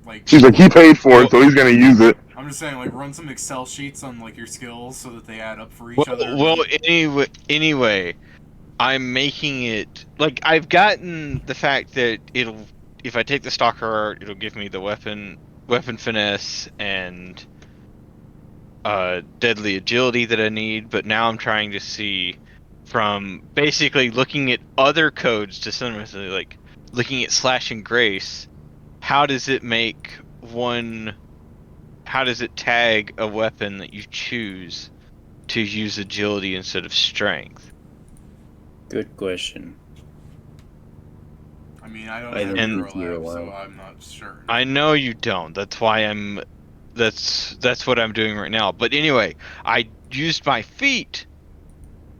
Like, She's like, he paid for it, so he's gonna use it. I'm just saying, like, run some Excel sheets on like your skills so that they add up for each other. Well, anyway, I'm making it like I've gotten the fact that if I take the stalker art, it'll give me the weapon finesse and deadly agility that I need. But now I'm trying to see from basically looking at other codes to similarly like looking at Slash and Grace. How does it make one? How does it tag a weapon that you choose to use agility instead of strength? Good question. I mean, I don't I have don't Hero think Lab, Hero so Lab. I'm not certain. I know you don't. That's why I'm. That's what I'm doing right now. But anyway, I used my feat,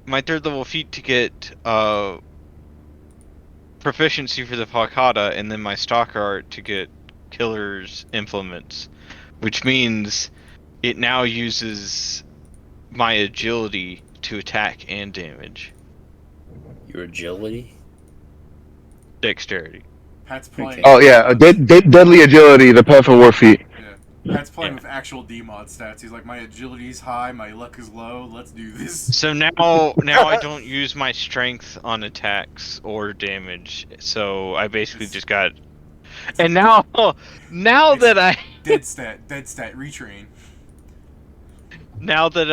my 3rd level feat, to get proficiency for the Falcata, and then my stalker art to get killer's implements, which means it now uses my agility to attack and damage. Your agility? Dexterity. Pat's playing. Oh yeah, deadly agility, the path of war feat. Yeah. Pat's playing with actual D-mod stats. He's like, my agility's high, my luck is low. Let's do this. So now I don't use my strength on attacks or damage. So I basically just got. And now that I dead stat, retrain. now that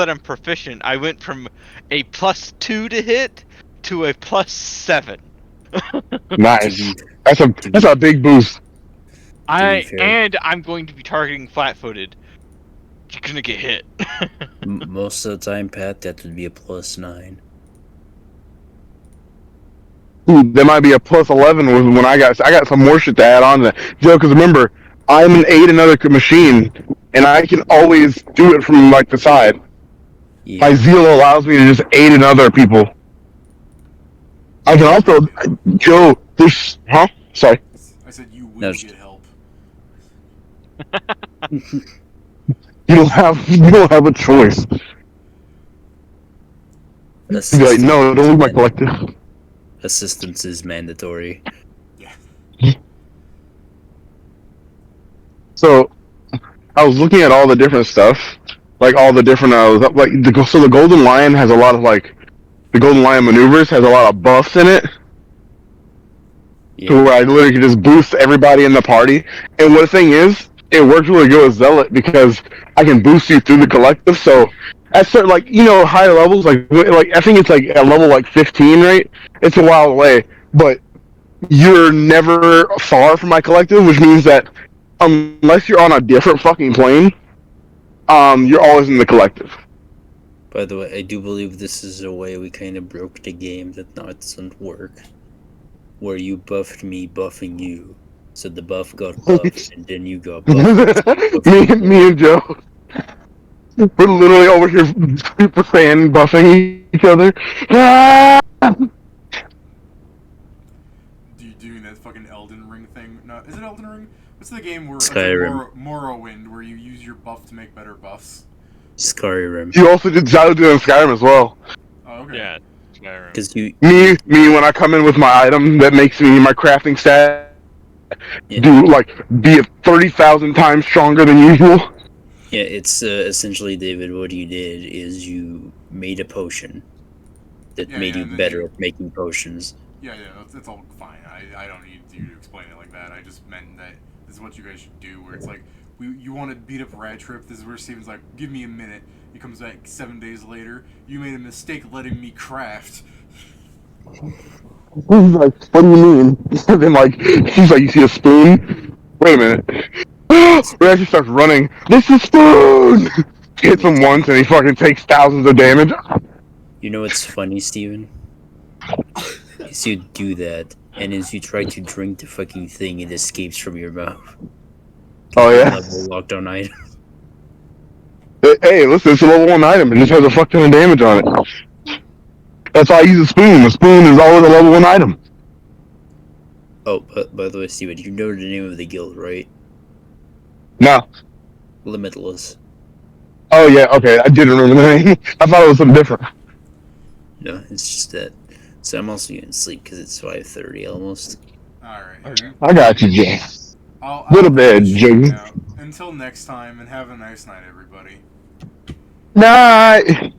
I'm proficient, I went from a +2 to hit to a +7. Nice. That's a big boost. And I'm going to be targeting flat-footed. You're gonna get hit. Most of the time, Pat, that would be a +9. Dude, there might be a +11 when I got some more shit to add on to that. Joe, because remember, I'm an aid another machine, and I can always do it from like the side. Yeah. My zeal allows me to just aid in other people. I can also, Joe, this, huh? Sorry. I said you will get help. You don't have a choice. You'd be like, no, don't leave my collective. Assistance is mandatory. Yeah. So, I was looking at all the different stuff, like all the different, so the Golden Lion has a lot of like, the Golden Lion maneuvers has a lot of buffs in it. Yeah. To where I literally can just boost everybody in the party. And what the thing is, it works really good with Zealot because I can boost you through the collective. So at certain, like, higher levels, like I think it's like at level like 15, right? It's a while away, but you're never far from my collective, which means that unless you're on a different fucking plane, you're always in the collective. By the way, I do believe this is a way we kind of broke the game that now it doesn't work. Where you buffed me buffing you. So the buff got buffed, and then you got buffed. me and Joe. We're literally over here Super Saiyan buffing each other. Ah! Doing that fucking Elden Ring thing. No, is it Elden Ring? What's the game where Skyrim. Morrowind, where you use your buff to make better buffs? Skyrim. You also did Xylo in Skyrim as well. Oh, okay. Yeah, Skyrim. Because you. Me, when I come in with my item that makes me my crafting stat Yeah. be 30,000 times stronger than usual. Yeah, it's essentially, David, what you did is you made a potion that made you better at making potions. Yeah, that's all fine. I don't need you to explain it like that. I just meant that this is what you guys should do, where it's like, you want to beat up Rad Trip, this is where Steven's like, give me a minute. He comes back 7 days later, you made a mistake letting me craft. He's like, what do you mean? And then she's like, you see a spoon? Wait a minute. Ray actually starts running. This is spoon! Hits him once and he fucking takes thousands of damage. You know what's funny, Steven? Is you do that, and as you try to drink the fucking thing, it escapes from your mouth. Oh yeah? Level lockdown item. Hey, listen, it's a level 1 item. It just has a fuck ton of damage on it. That's why I use a spoon. The spoon is always a level 1 item. Oh, by the way, Steven, you know the name of the guild, right? No. Limitless. Oh yeah, okay. I didn't remember the name. I thought it was something different. No, it's just that. So I'm also getting sleep because it's 5:30 almost. Alright. I got you, Jay. I'll Go to end bed, the stream Jiggy. now. Until next time, and have a nice night, everybody. Night.